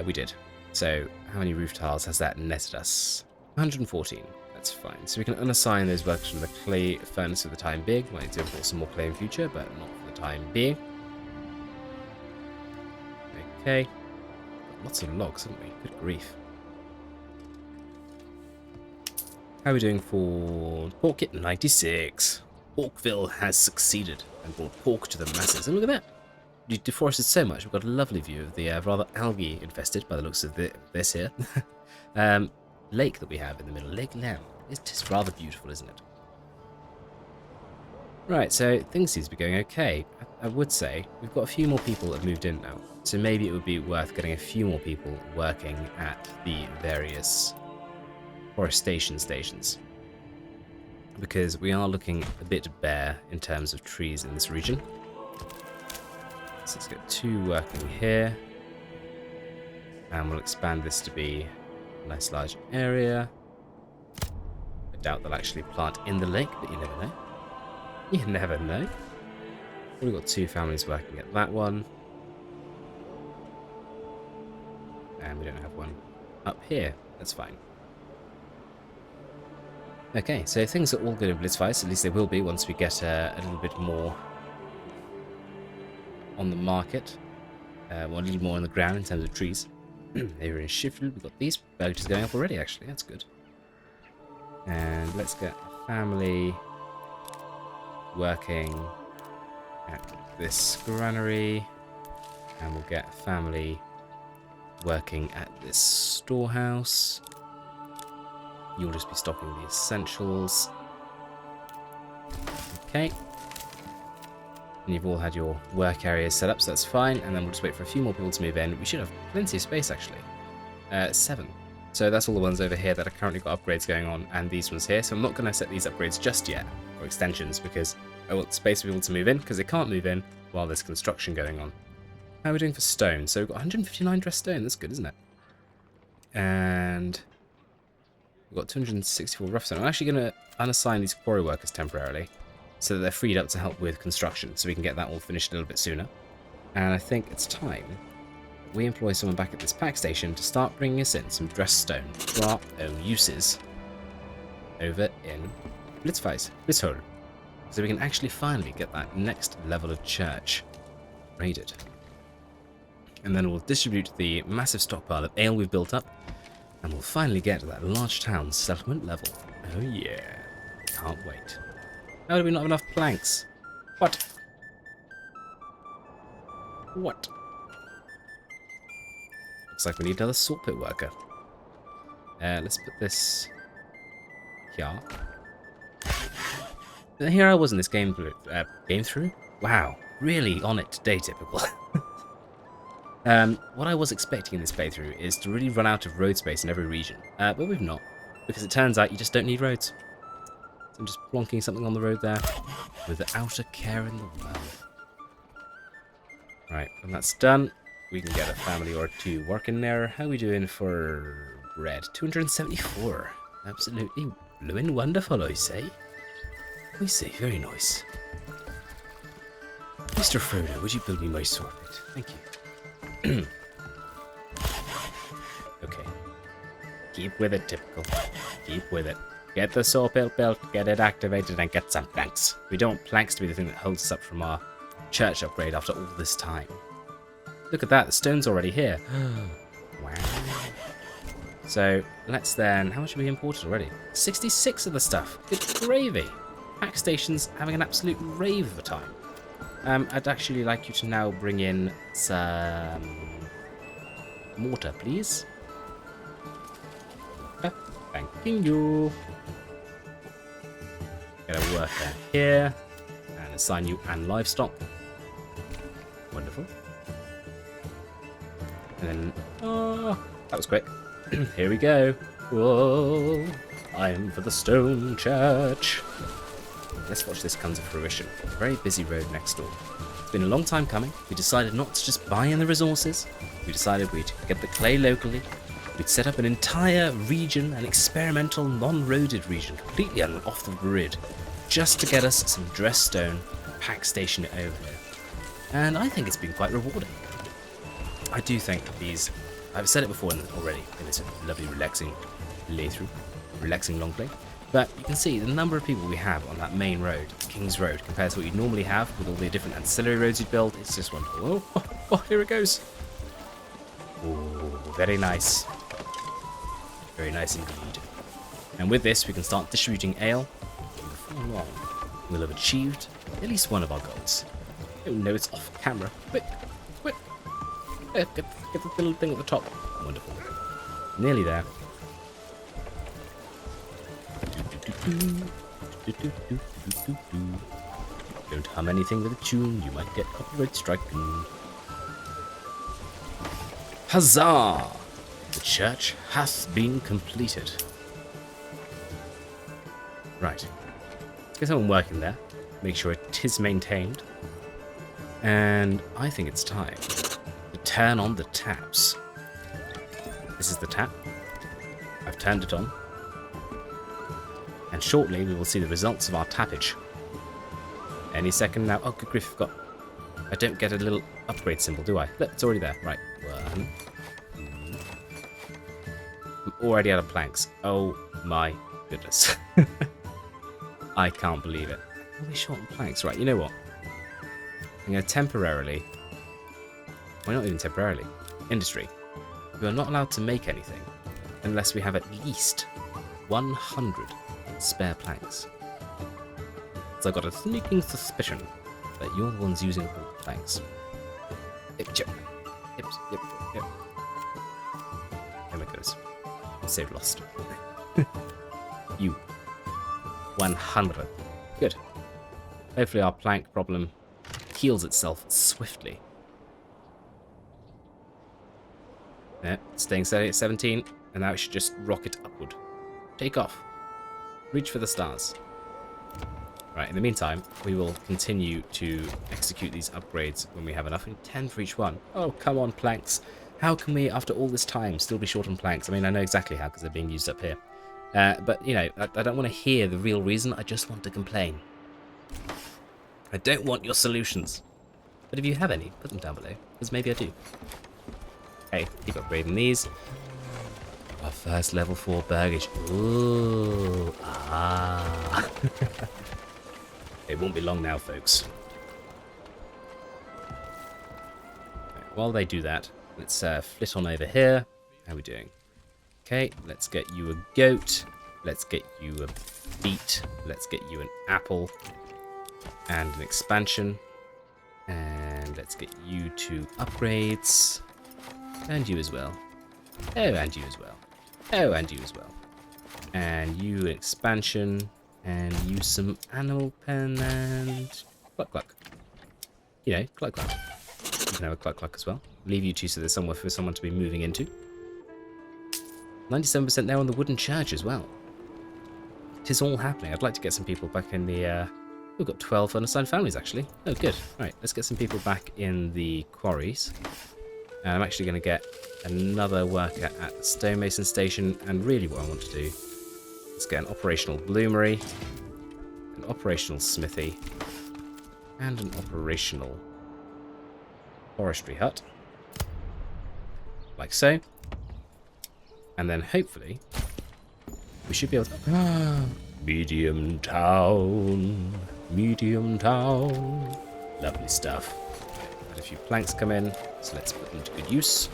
We did. So, how many roof tiles has that netted us? 114. That's fine. So we can unassign those workers from the clay furnace for the time being. Might need to import some more clay in future, but not for the time being. Okay. Got lots of logs, haven't we? Good grief. How are we doing for pork kit? 96. Porkville has succeeded and brought pork to the masses. And look at that. You deforested so much. We've got a lovely view of the rather algae infested, by the looks of this here, lake that we have in the middle. Lake Lamb. It's just rather beautiful, isn't it? Right, so things seem to be going okay. I would say we've got a few more people that have moved in now. So maybe it would be worth getting a few more people working at the various forestation stations. Because we are looking a bit bare in terms of trees in this region. So let's get 2 working here. And we'll expand this to be a nice large area. I doubt they'll actually plant in the lake, but you never know. You never know. We've got 2 families working at that one. And we don't have one up here. That's fine. Okay, so things are all good in Blitzvice. At least they will be once we get a little bit more on the market. Or a little more on the ground in terms of trees. Here in Shiffril, we've got these Burgages going up already, actually. That's good. And let's get a family working at this granary. And we'll get a family working at this storehouse. You'll just be stocking the essentials. Okay. And you've all had your work areas set up, so that's fine. And then we'll just wait for a few more people to move in. We should have plenty of space, actually. 7. So that's all the ones over here that have currently got upgrades going on, and these ones here. So I'm not going to set these upgrades just yet, or extensions, because I want space for people to move in, because they can't move in while there's construction going on. How are we doing for stone? So we've got 159 dressed stone. That's good, isn't it? And we've got 264 rough stone. I'm actually going to unassign these quarry workers temporarily, so that they're freed up to help with construction, so we can get that all finished a little bit sooner. And I think it's time we employ someone back at this pack station to start bringing us in some dressed stone for our own uses over in Blitzvice, Blitzhole, so we can actually finally get that next level of church raided. And then we'll distribute the massive stockpile of ale we've built up, and we'll finally get to that large town settlement level. Oh yeah, can't wait. How do we not have enough planks? What? What? Looks like we need another salt pit worker. Let's put this here. Here I was in this game through. Wow, really on it today, typical. What I was expecting in this playthrough is to really run out of road space in every region, but we've not, because it turns out you just don't need roads. So I'm just plonking something on the road there, without a care in the world. Right, when that's done, we can get a family or 2 working there. How are we doing for bread? 274. Absolutely bloomin' wonderful, I say. I say, very nice. Mr. Frodo, would you build me my sword pit? Thank you. Okay. Keep with it, typical. Keep with it. Get the saw pit built, get it activated, and get some planks. We don't want planks to be the thing that holds us up from our church upgrade after all this time. Look at that, the stone's already here. Wow. So, let's then... How much have we imported already? 66 of the stuff. Good gravy. Pack station's having an absolute rave of a time. I'd actually like you to now bring in some mortar, please. Thank you. Get a worker here. And assign you and livestock. Wonderful. And then... Oh, that was quick. Here we go. Whoa. I'm for the stone church. let's watch this come to fruition. A very busy road next door. It's been a long time coming. We decided not to just buy in the resources. We decided we'd get the clay locally. We'd set up an entire region, an experimental, non-roaded region, completely off the grid, just to get us some dressed stone, pack station it over here. And I think it's been quite rewarding. I do think these, I've said it before already in this lovely relaxing playthrough, relaxing long play, but you can see the number of people we have on that main road, King's Road, compared to what you'd normally have with all the different ancillary roads you'd build. It's just wonderful. Oh, here it goes. Oh, very nice. Very nice indeed. And with this, we can start distributing ale. Before long, we'll have achieved at least one of our goals. Oh no, it's off camera. Quick, quick. Get the little thing at the top. Wonderful. Nearly there. Don't hum anything with a tune, you might get copyright stricken. Huzzah! The church hath been completed. Right. Let's get someone working there. Make sure it is maintained. And I think it's time to turn on the taps. This is the tap. I've turned it on. And shortly we will see the results of our tappage. Any second now. Oh, good grief, I don't get a little upgrade symbol, do I? Look, it's already there. Right. 1, 2. I'm already out of planks. Oh my goodness. I can't believe it. Are we short on planks? Right, you know what? I'm going to temporarily... Well, not even temporarily. Industry. We are not allowed to make anything unless we have at least 100 spare planks. So I've got a sneaking suspicion that you're the ones using all the planks. Yep. There it goes. Save lost. You. 100. Good. Hopefully our plank problem heals itself swiftly. Yeah, staying steady at 17, and now it should just rocket upward. Take off. Reach for the stars. Right, in the meantime, we will continue to execute these upgrades when we have enough. 10 for each one. Oh, come on, planks. How can we, after all this time, still be short on planks? I mean, I know exactly how, because they're being used up here. But, you know, I don't want to hear the real reason. I just want to complain. I don't want your solutions. But if you have any, put them down below, because maybe I do. Okay, keep upgrading these. Our first level 4 Burgage. Ooh, ah. It won't be long now, folks. Okay, while they do that, let's flit on over here. How are we doing? Okay, let's get you a goat. Let's get you a beet. Let's get you an apple. And an expansion. And let's get you 2 upgrades. And you as well. Oh, and you as well. Oh, and you as well. And you an expansion. And you some animal pen and cluck cluck. You know, cluck cluck. You can have a cluck cluck as well. Leave you 2 so there's somewhere for someone to be moving into. 97% there on the wooden church as well. It is all happening. I'd like to get some people back in the... We've got 12 unassigned families, actually. Oh, good. Right, let's get some people back in the quarries. And I'm actually going to get another worker at the stonemason station. And really what I want to do is get an operational bloomery, an operational smithy, and an operational forestry hut. Like so. And then hopefully we should be able to... Medium town. Medium town. Lovely stuff. Had a few planks come in, so let's put them to good use.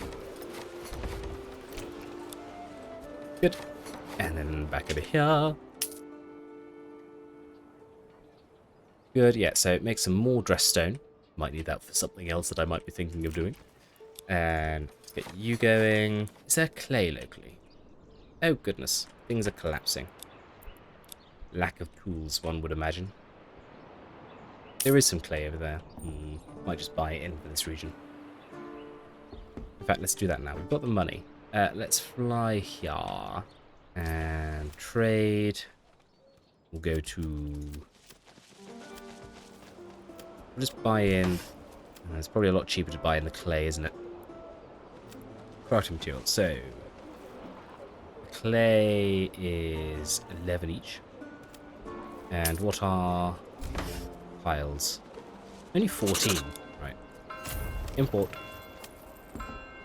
Good. And then back over here. Good, yeah, so make some more dress stone. Might need that for something else that I might be thinking of doing. And get you going. Is there clay locally? Oh goodness, things are collapsing. Lack of tools, one would imagine. There is some clay over there. Might just buy it in for this region. In fact, let's do that now. We've got the money. Let's fly here. And trade. We'll go to we'll just buy in... it's probably a lot cheaper to buy in the clay, isn't it? Crafting material. So, clay is 11 each. And what are piles? Only 14. Right. Import.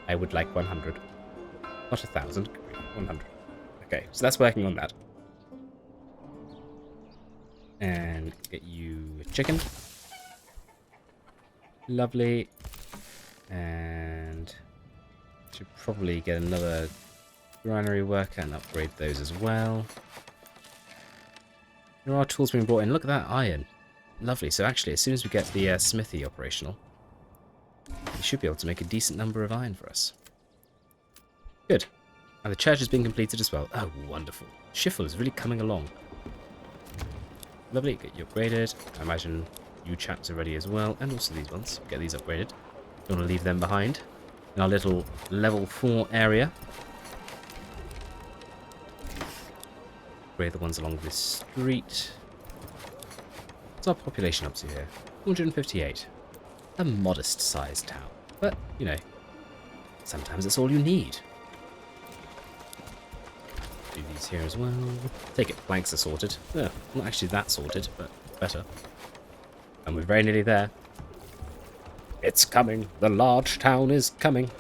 I would like 100. Not 1,000. 100. Okay, so that's working on that. And get you a chicken. Lovely. And should probably get another granary worker and upgrade those as well. There are tools being brought in. Look at that iron. Lovely. So actually, as soon as we get the smithy operational, we should be able to make a decent number of iron for us. Good. And the church has been completed as well. Oh, wonderful. Shiffril is really coming along. Lovely. Get you upgraded. I imagine you chaps are ready as well. And also these ones. Get these upgraded. Don't want to leave them behind in our little level 4 area. Upgrade the ones along this street. What's our population up to here? 258. A modest-sized town. But, you know, sometimes that's all you need. Do these here as well. Take it, planks are sorted. Oh, not actually that sorted, but better. And we're very nearly there. It's coming. The large town is coming.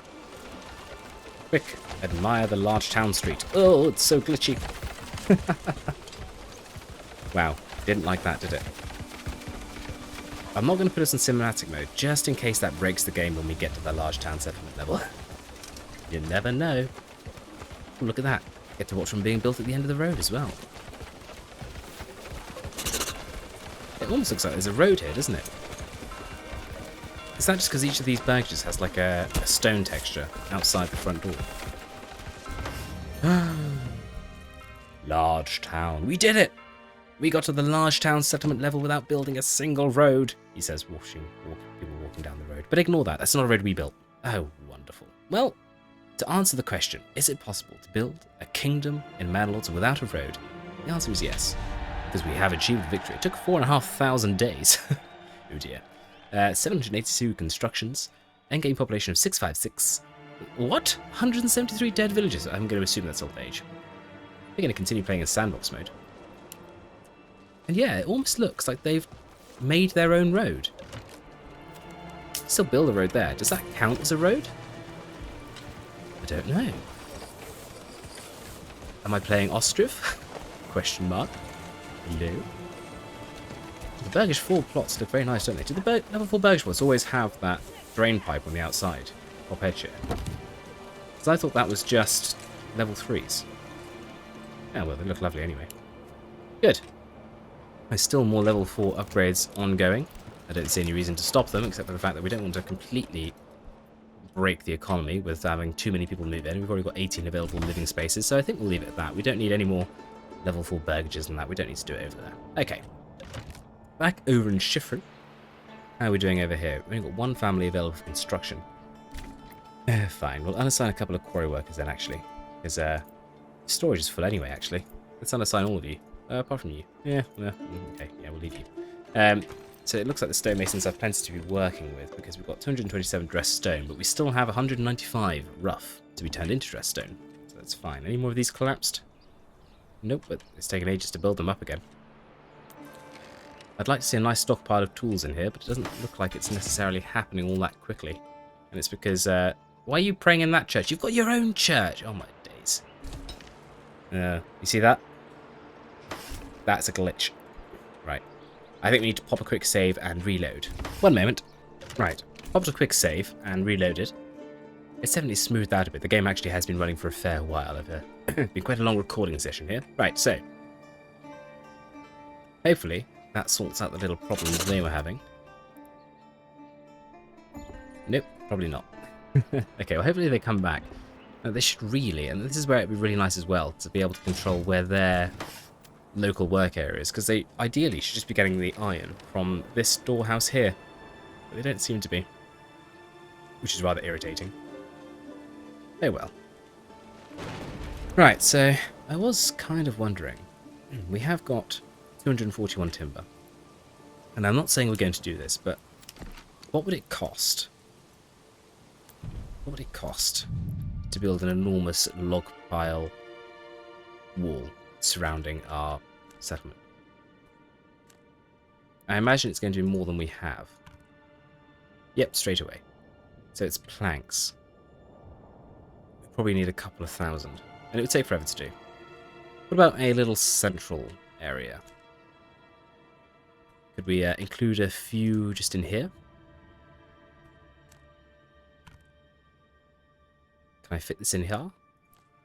Quick, admire the large town street. Oh, it's so glitchy. Wow, didn't like that, did it? I'm not going to put us in cinematic mode, just in case that breaks the game when we get to the large town settlement level. You never know. Oh, look at that. Get to watch them being built at the end of the road as well. It almost looks like there's a road here, doesn't it? Is that just because each of these burgages has like a stone texture outside the front door? Large town. We did it! We got to the large town settlement level without building a single road, he says, people walking down the road. But ignore that. That's not a road we built. Oh, wonderful. Well, to answer the question, is it possible to build a kingdom in Manor Lords without a road? The answer is yes, because we have achieved victory. It took 4,500 days. Oh dear. 782 constructions, endgame population of 656. What? 173 dead villagers. I'm going to assume that's old age. They're going to continue playing in sandbox mode. And yeah, it almost looks like they've made their own road. Still build a road there. Does that count as a road? I don't know. Am I playing Ostriv? Question mark. Hello. The Burgage 4 plots look very nice, don't they? Do the level 4 Burgage plots always have that drain pipe on the outside? Top edge here? Because I thought that was just level 3s. Oh well, they look lovely anyway. Good. There's still more level 4 upgrades ongoing. I don't see any reason to stop them, except for the fact that we don't want to completely break the economy with having too many people move in. We've already got 18 available living spaces, so I think we'll leave it at that. We don't need any more level 4 burgages than that. We don't need to do it over there. Okay. Back over in Shiffril. How are we doing over here? We've only got one family available for construction. Fine. We'll unassign a couple of quarry workers then, actually. Because storage is full anyway, actually. Let's unassign all of you. Apart from you. Yeah, okay. Yeah, we'll leave you. So it looks like the stonemasons have plenty to be working with, because we've got 227 dressed stone, but we still have 195 rough to be turned into dressed stone. So that's fine. Any more of these collapsed? Nope, but it's taken ages to build them up again. I'd like to see a nice stockpile of tools in here, but it doesn't look like it's necessarily happening all that quickly. And it's because, why are you praying in that church? You've got your own church! Oh my days. You see that? That's a glitch. Right. I think we need to pop a quick save and reload. One moment. Right. Popped a quick save and reloaded. It's definitely smoothed out a bit. The game actually has been running for a fair while. It's been quite a long recording session here. Right, so. Hopefully, that sorts out the little problems they were having. Nope, probably not. Okay, well, hopefully they come back. They should really, and this is where it'd be really nice as well, to be able to control where their local work areas, because they ideally should just be getting the iron from this storehouse here. But they don't seem to be, which is rather irritating. Oh well. Right, so I was kind of wondering, we have got 241 timber, and I'm not saying we're going to do this, but What would it cost? What would it cost to build an enormous log pile wall surrounding our settlement? I imagine it's going to be more than we have. Yep, straight away. So it's planks. We probably need a couple of thousand. And it would take forever to do. What about a little central area? Could we include a few just in here? Can I fit this in here?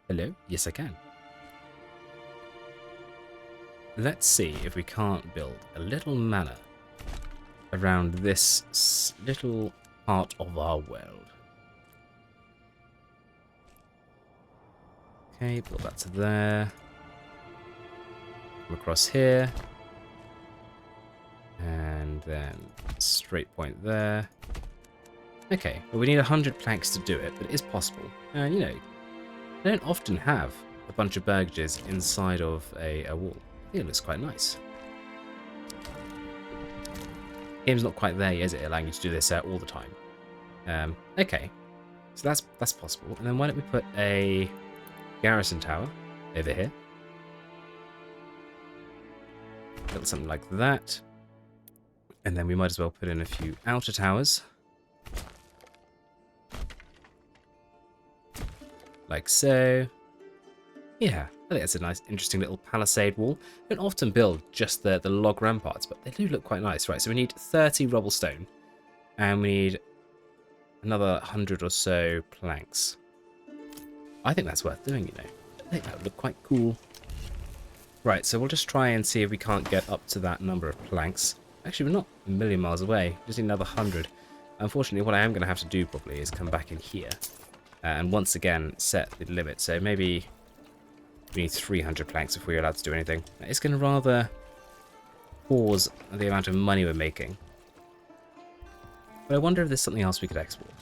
Hello? Yes, I can. Let's see if we can't build a little manor around this little part of our world. Okay, build that to there. Come across here. And then straight point there. Okay, well we need 100 planks to do it, but it is possible. And you know, they don't often have a bunch of burgages inside of a wall. I think it looks quite nice. Game's not quite there yet, is it? Allowing you to do this all the time. Okay, so that's possible. And then why don't we put a garrison tower over here? Build something like that. And then we might as well put in a few outer towers. Like so. Yeah, I think that's a nice, interesting little palisade wall. We don't often build just the log ramparts, but they do look quite nice. Right, so we need 30 rubble stone. And we need another 100 or so planks. I think that's worth doing, you know. I think that would look quite cool. Right, so we'll just try and see if we can't get up to that number of planks. Actually, we're not a million miles away. Just need another 100. Unfortunately, what I am going to have to do probably is come back in here. And once again, set the limit. So maybe we need 300 planks if we're allowed to do anything. It's going to rather pause the amount of money we're making. But I wonder if there's something else we could export.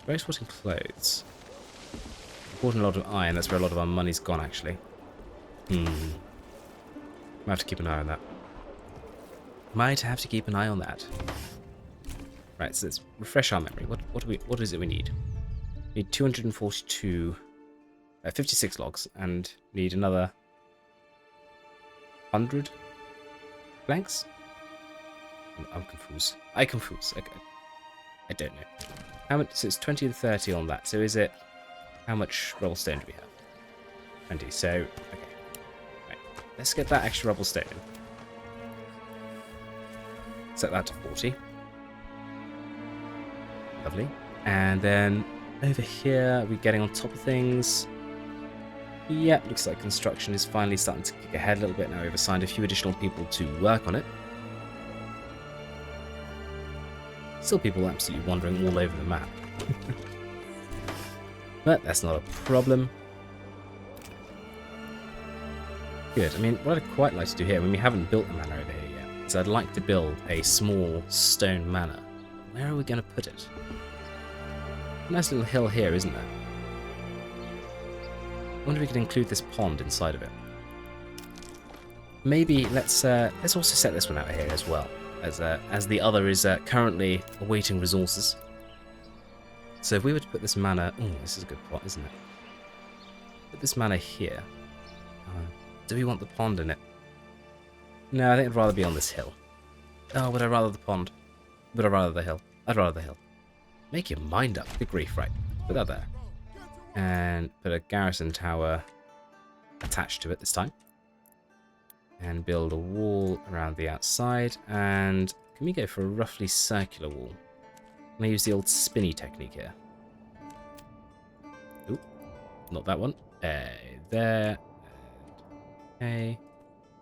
We're exporting clothes. Importing a lot of iron. That's where a lot of our money's gone, actually. Might have to keep an eye on that. Might have to keep an eye on that. Right, so let's refresh our memory. What is it we need? We need 242, 56 logs, and need another 100 planks? I'm confused. I confuse. Okay. I don't know. How much? So it's 20 and 30 on that. So is it? How much rubble stone do we have? 20. So okay. Right. Let's get that extra rubble stone. Set that to 40. Lovely. And then over here, are we getting on top of things? Yep, looks like construction is finally starting to kick ahead a little bit now. We've assigned a few additional people to work on it. Still people absolutely wandering all over the map. But that's not a problem. Good. I mean, what I'd quite like to do here, I mean, we haven't built a manor over here yet, so I'd like to build a small stone manor. Where are we going to put it? Nice little hill here, isn't there? I wonder if we could include this pond inside of it. Maybe let's also set this one out here as well, as the other is currently awaiting resources. So if we were to put this manor, oh, this is a good plot, isn't it? Put this manor here. Do we want the pond in it? No, I think I'd rather be on this hill. Oh, would I rather the pond? Would I rather the hill? I'd rather the hill. Make your mind up. Good grief, right. Put that there. And put a garrison tower attached to it this time. And build a wall around the outside. And can we go for a roughly circular wall? I'm going to use the old spinny technique here. Oop, not that one. There. Okay.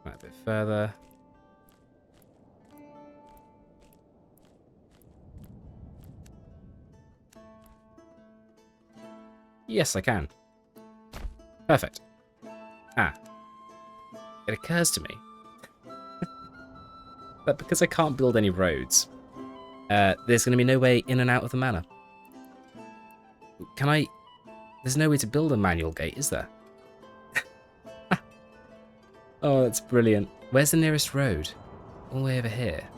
Right, a bit further. Yes, I can. Perfect. Ah. It occurs to me that because I can't build any roads, there's going to be no way in and out of the manor. Can I... There's no way to build a manual gate, is there? Oh, that's brilliant. Where's the nearest road? All the way over here.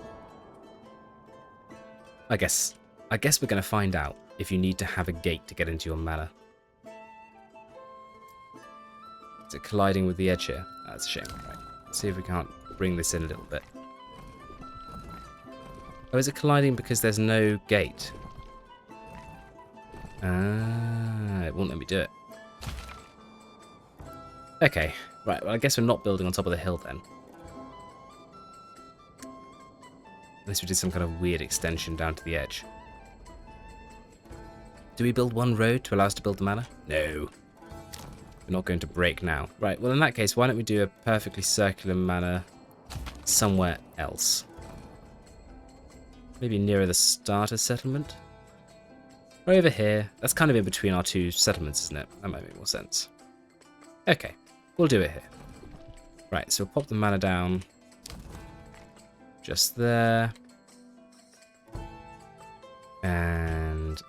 I guess we're going to find out if you need to have a gate to get into your manor. Is it colliding with the edge here? That's a shame. Right. Let's see if we can't bring this in a little bit. Oh, is it colliding because there's no gate? Ah, it won't let me do it. Okay, right, well I guess we're not building on top of the hill then. Unless we did some kind of weird extension down to the edge. Do we build one road to allow us to build the manor? No. We're not going to break now. Right, well in that case, why don't we do a perfectly circular manor somewhere else? Maybe nearer the starter settlement? Or over here. That's kind of in between our two settlements, isn't it? That might make more sense. Okay, we'll do it here. Right, so we'll pop the manor down just there. And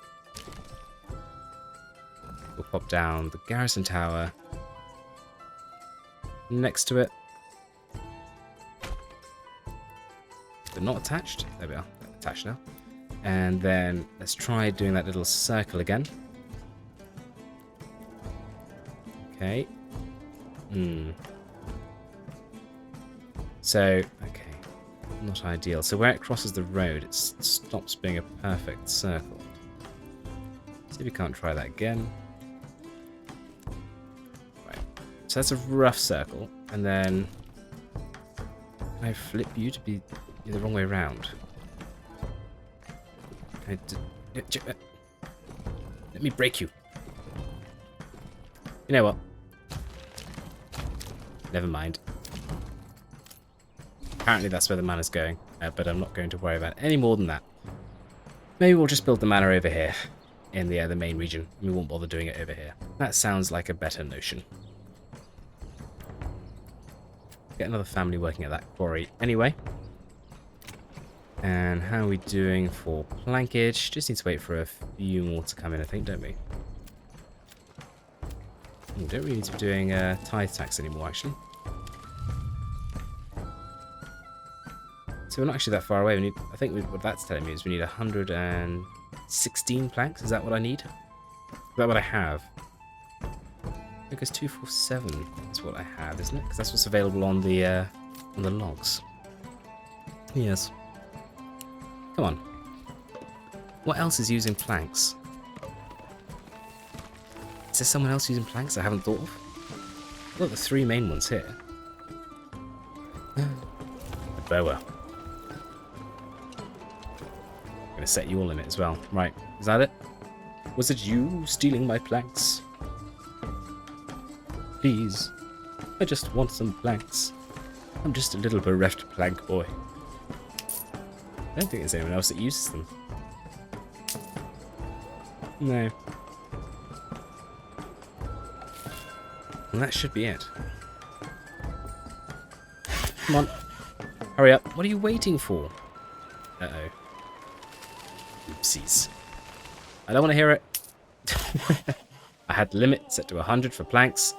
we'll pop down the garrison tower next to it. They're not attached. There we are. They're attached now. And then let's try doing that little circle again. Okay. So, okay. Not ideal. So where it crosses the road, it stops being a perfect circle. See if we can't try that again. Right. So that's a rough circle. And then can I flip you to be the wrong way around? Let me break you. You know what? Never mind. Apparently that's where the manor's going, but I'm not going to worry about it any more than that. Maybe we'll just build the manor over here in the main region. We won't bother doing it over here. That sounds like a better notion. Get another family working at that quarry anyway. And how are we doing for plankage? Just need to wait for a few more to come in, I think, don't we? We don't really need to be doing tithe tax anymore, actually. So we're not actually that far away. We need, I think what that's telling me is we need 116 planks. Is that what I need? Is that what I have? I think it's 247. That's what I have, isn't it? Because that's what's available on the logs. Yes. Come on. What else is using planks? Is there someone else using planks I haven't thought of? I've got the three main ones here. The boa. I'm going to set you all in it as well. Right, is that it? Was it you stealing my planks? Please, I just want some planks. I'm just a little bereft plank boy. I don't think there's anyone else that uses them. No. And that should be it. Come on. Hurry up. What are you waiting for? Uh-oh. Oopsies. I don't want to hear it. I had the limit set to 100 for planks.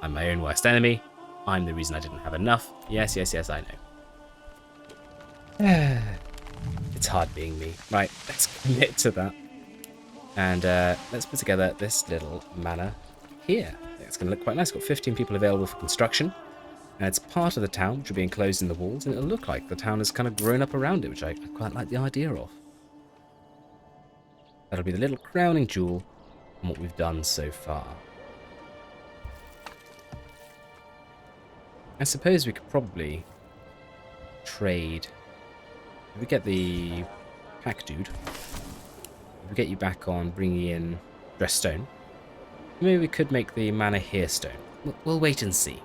I'm my own worst enemy. I'm the reason I didn't have enough. Yes, yes, yes, I know. It's hard being me. Right, let's commit to that. And let's put together this little manor here. It's going to look quite nice. Got 15 people available for construction. And it's part of the town, which will be enclosed in the walls. And it'll look like the town has kind of grown up around it, which I quite like the idea of. That'll be the little crowning jewel on what we've done so far. I suppose we could probably trade. If we get the pack dude, if we get you back on bringing in dressed stone, maybe we could make the manor here stone. We'll wait and see.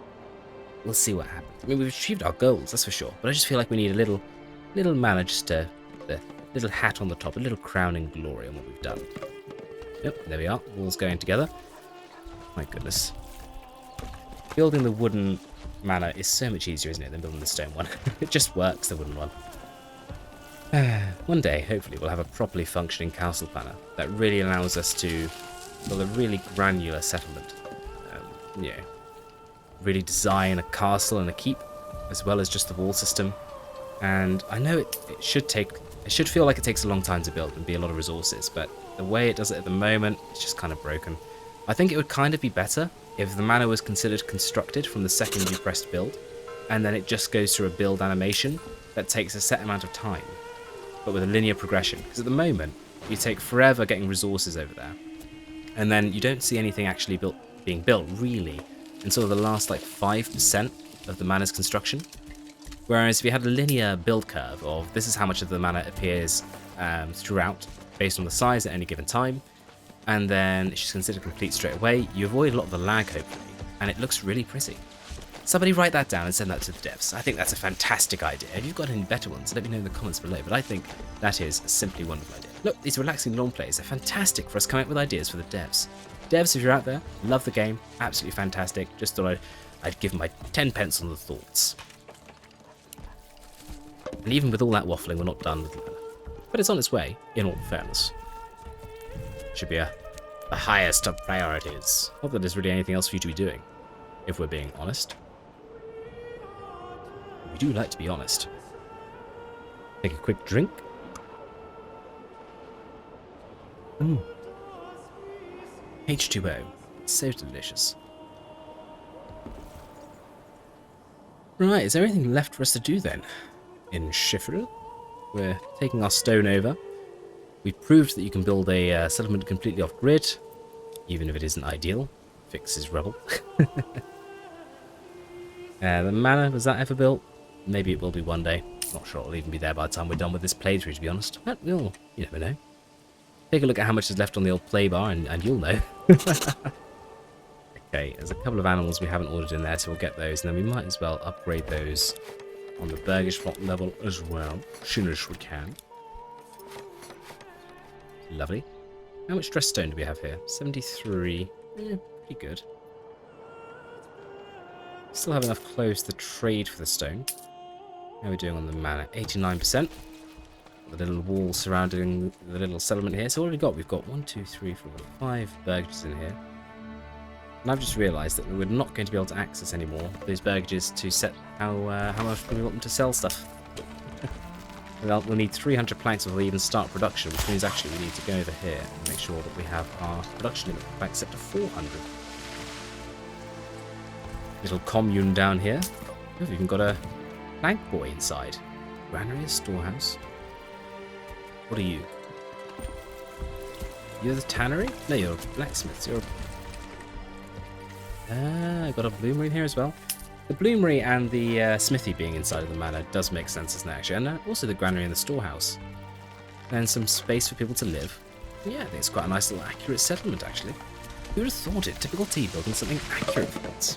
We'll see what happens. I mean, we've achieved our goals, that's for sure. But I just feel like we need a little manor just to the little hat on the top, a little crowning glory on what we've done. Yep, there we are. Walls going together. My goodness. Building the wooden manor is so much easier, isn't it, than building the stone one? It just works, the wooden one. One day, hopefully, we'll have a properly functioning castle planner that really allows us to build a really granular settlement. You know, really design a castle and a keep, as well as just the wall system. And I know it should feel like it takes a long time to build and be a lot of resources, but the way it does it at the moment, it's just kind of broken. I think it would kind of be better if the manor was considered constructed from the second you pressed build, and then it just goes through a build animation that takes a set amount of time, but with a linear progression. Because at the moment, you take forever getting resources over there, and then you don't see anything actually being built, really, until the last, like, 5% of the manor's construction. Whereas if you had a linear build curve of this is how much of the manor appears throughout, based on the size at any given time, and then it's just considered complete straight away, you avoid a lot of the lag, hopefully, and it looks really pretty. Somebody write that down and send that to the devs. I think that's a fantastic idea. If you've got any better ones, let me know in the comments below, but I think that is a simply wonderful idea. Look, these relaxing long plays are fantastic for us coming up with ideas for the devs. Devs, if you're out there, love the game, absolutely fantastic. Just thought I'd give my 10 pence on the thoughts. And even with all that waffling, we're not done with the manor. But it's on its way, in all fairness. Should be the highest of priorities. Not that there's really anything else for you to be doing, if we're being honest. We do like to be honest. Take a quick drink. H2O. It's so delicious. Right, is there anything left for us to do then? In Shiffril, we're taking our stone over. We've proved that you can build a settlement completely off-grid, even if it isn't ideal. Fixes rubble. The manor, was that ever built? Maybe it will be one day. Not sure it'll even be there by the time we're done with this playthrough, to be honest. But you never know. Take a look at how much is left on the old play bar, and you'll know. Okay, there's a couple of animals we haven't ordered in there, so we'll get those, and then we might as well upgrade those on the Burgage level as well, as soon as we can. Lovely. How much dress stone do we have here? 73. Yeah, pretty good. Still have enough clothes to trade for the stone. How are we doing on the manor? 89%. The little wall surrounding the little settlement here. So what have we got? We've got 1, 2, 3, 4, 5 burgages in here. And I've just realised that we're not going to be able to access anymore those burgages to set how much we want them to sell stuff. We'll need 300 planks before we even start production, which means actually we need to go over here and make sure that we have our production limit back set to 400. Little commune down here. We've even got a plank boy inside. Granary, storehouse. What are you? You're the tannery? No, you're a blacksmith. You're a... got a bloomery here as well. The bloomery and the smithy being inside of the manor does make sense, doesn't it, actually? And also the granary and the storehouse. And some space for people to live. Yeah, I think it's quite a nice little accurate settlement, actually. Who would have thought it? Typical tea building something accurate for once.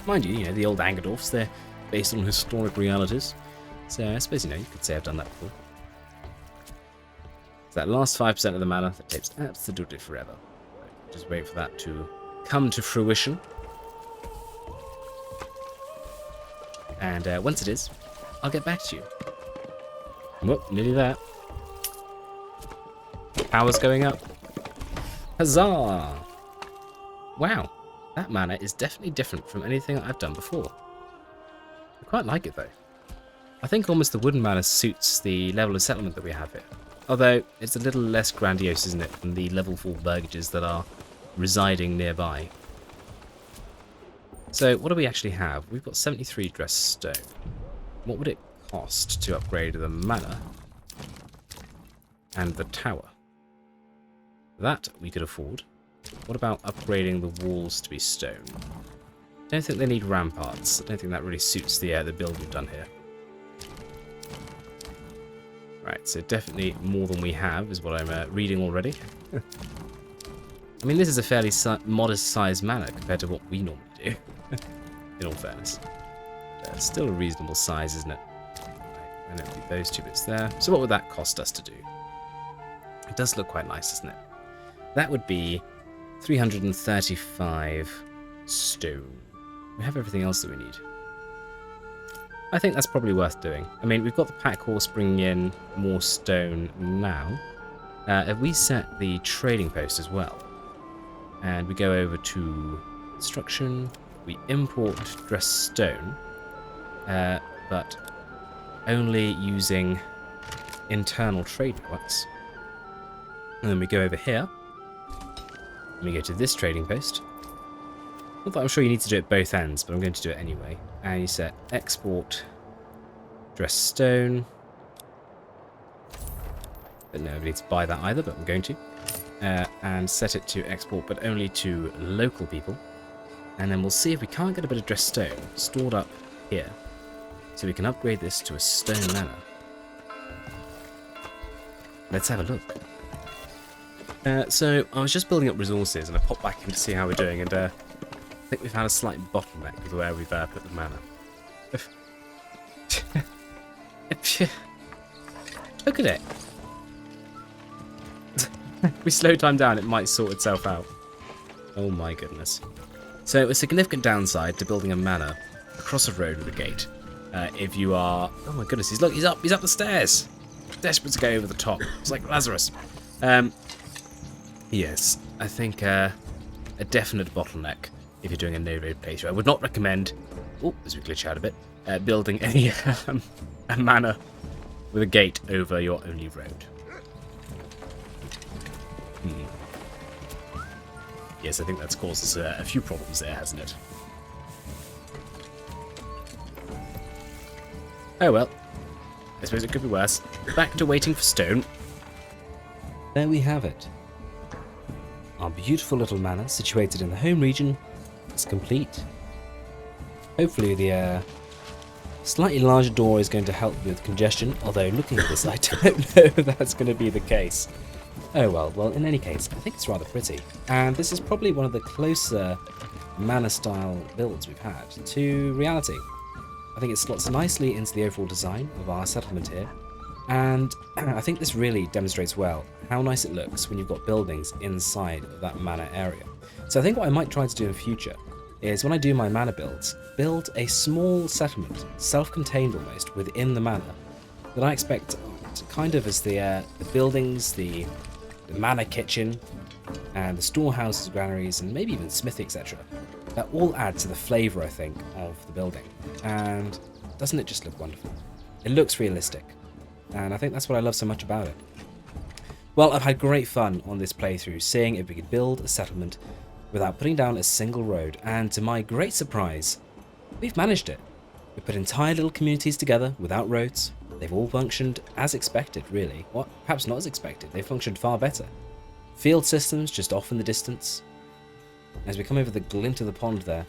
Mind you, the old Angerdorfs, they're based on historic realities. So I suppose, you could say I've done that before. So that last 5% of the manor, that takes absolutely forever. Just wait for that to come to fruition. And once it is, I'll get back to you. Whoop, nearly there. Power's going up. Huzzah! Wow, that manor is definitely different from anything I've done before. I quite like it though. I think almost the wooden manor suits the level of settlement that we have here. Although, it's a little less grandiose, isn't it, than the level 4 burgages that are residing nearby. So, what do we actually have? We've got 73 dress stone. What would it cost to upgrade the manor and the tower? That we could afford. What about upgrading the walls to be stone? I don't think they need ramparts. I don't think that really suits the build we've done here. Right, so definitely more than we have is what I'm reading already. I mean, this is a fairly modest-sized manor compared to what we normally do, in all fairness. But, still a reasonable size, isn't it? Right, and it'll be those two bits there. So what would that cost us to do? It does look quite nice, doesn't it? That would be 335 stone. We have everything else that we need. I think that's probably worth doing. I mean, we've got the pack horse bringing in more stone now. If we set the trading post as well, and we go over to construction, we import dress stone, but only using internal trade networks. And then we go over here. And we go to this trading post. Not that I'm sure you need to do it both ends, but I'm going to do it anyway. And you set export dressed stone. But no, we need to buy that either, but I'm going to. And set it to export, but only to local people. And then we'll see if we can't get a bit of dressed stone stored up here. So we can upgrade this to a stone manor. Let's have a look. So I was just building up resources and I popped back in to see how we're doing, and I think we've had a slight bottleneck with where we've put the manor. Look at it. If we slow time down, it might sort itself out. Oh my goodness. So a significant downside to building a manor across a road with a gate. If you are... Oh my goodness, he's up the stairs! Desperate to go over the top. It's like Lazarus. Yes, I think a definite bottleneck if you're doing a no-road playthrough. I would not recommend... Oh, as we glitch out a bit. Building a manor with a gate over your only road. Yes, I think that's caused us a few problems there, hasn't it? Oh well. I suppose it could be worse. Back to waiting for stone. There we have it. Our beautiful little manor, situated in the home region, is complete. Hopefully the slightly larger door is going to help with congestion, although looking at this I don't know if that's going to be the case. Oh well, in any case, I think it's rather pretty. And this is probably one of the closer manor-style builds we've had to reality. I think it slots nicely into the overall design of our settlement here. And I think this really demonstrates well how nice it looks when you've got buildings inside of that manor area. So I think what I might try to do in future is when I do my manor builds, build a small settlement, self-contained almost, within the manor that I expect to kind of as the buildings, the manor kitchen, and the storehouses, granaries, and maybe even smithy, etc. That all add to the flavour, I think, of the building. And doesn't it just look wonderful? It looks realistic. And I think that's what I love so much about it. Well, I've had great fun on this playthrough, seeing if we could build a settlement without putting down a single road. And to my great surprise, we've managed it. We put entire little communities together without roads. They've all functioned as expected, really. Or perhaps not as expected. They've functioned far better. Field systems just off in the distance. As we come over the glint of the pond there,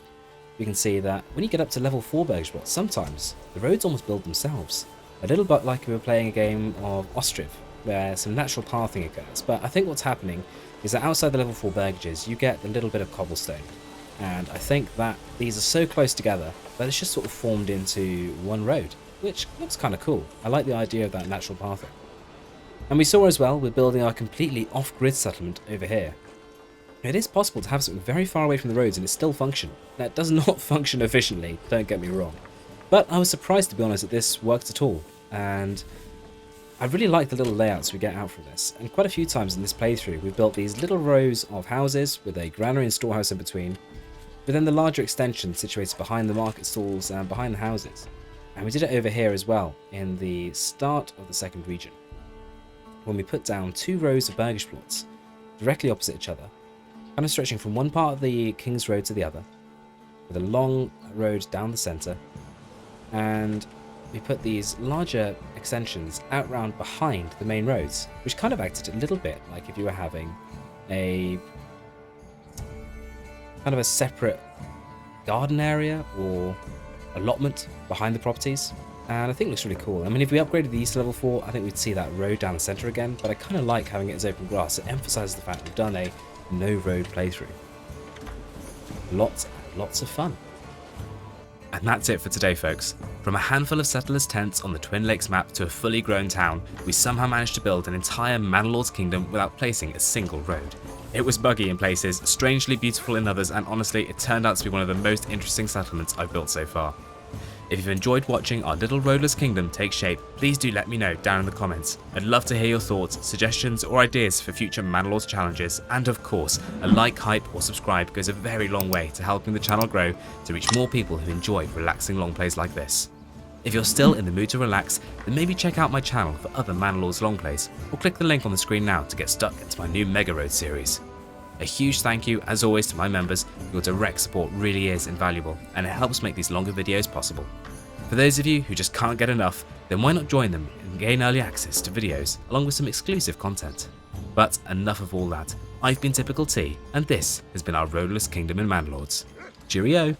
we can see that when you get up to level 4 Burgage, sometimes the roads almost build themselves. A little bit like we were playing a game of Ostriv, where some natural pathing occurs. But I think what's happening is that outside the level 4 Burgages, you get a little bit of cobblestone. And I think that these are so close together that it's just sort of formed into one road, which looks kind of cool. I like the idea of that natural pathing. And we saw as well, we're building our completely off-grid settlement over here. It is possible to have something very far away from the roads and it still function. Now, it does not function efficiently, don't get me wrong. But I was surprised, to be honest, that this worked at all. And I really like the little layouts we get out from this. And quite a few times in this playthrough, we've built these little rows of houses with a granary and storehouse in between. But then the larger extension situated behind the market stalls and behind the houses. And we did it over here as well, in the start of the second region, when we put down 2 rows of Burgage plots, directly opposite each other, kind of stretching from one part of the King's Road to the other, with a long road down the centre, and we put these larger extensions out round behind the main roads, which kind of acted a little bit like if you were having a kind of a separate garden area or allotment behind the properties. And I think it looks really cool. I mean, if we upgraded the east level 4, I think we'd see that road down the centre again, but I kind of like having it as open grass. It emphasises the fact we've done a no-road playthrough. Lots and lots of fun. And that's it for today, folks. From a handful of settlers' tents on the Twin Lakes map to a fully grown town, we somehow managed to build an entire Manor Lords kingdom without placing a single road. It was buggy in places, strangely beautiful in others, and honestly, it turned out to be one of the most interesting settlements I've built so far. If you've enjoyed watching our little roadless kingdom take shape, please do let me know down in the comments. I'd love to hear your thoughts, suggestions or ideas for future Manor Lords challenges, and of course, a like, hype or subscribe goes a very long way to helping the channel grow to reach more people who enjoy relaxing long plays like this. If you're still in the mood to relax, then maybe check out my channel for other Manor Lords long plays, or click the link on the screen now to get stuck into my new Mega Road series. A huge thank you, as always, to my members. Your direct support really is invaluable, and it helps make these longer videos possible. For those of you who just can't get enough, then why not join them and gain early access to videos, along with some exclusive content. But enough of all that. I've been Typical T, and this has been our Roadless Kingdom in Manor Lords. Cheerio!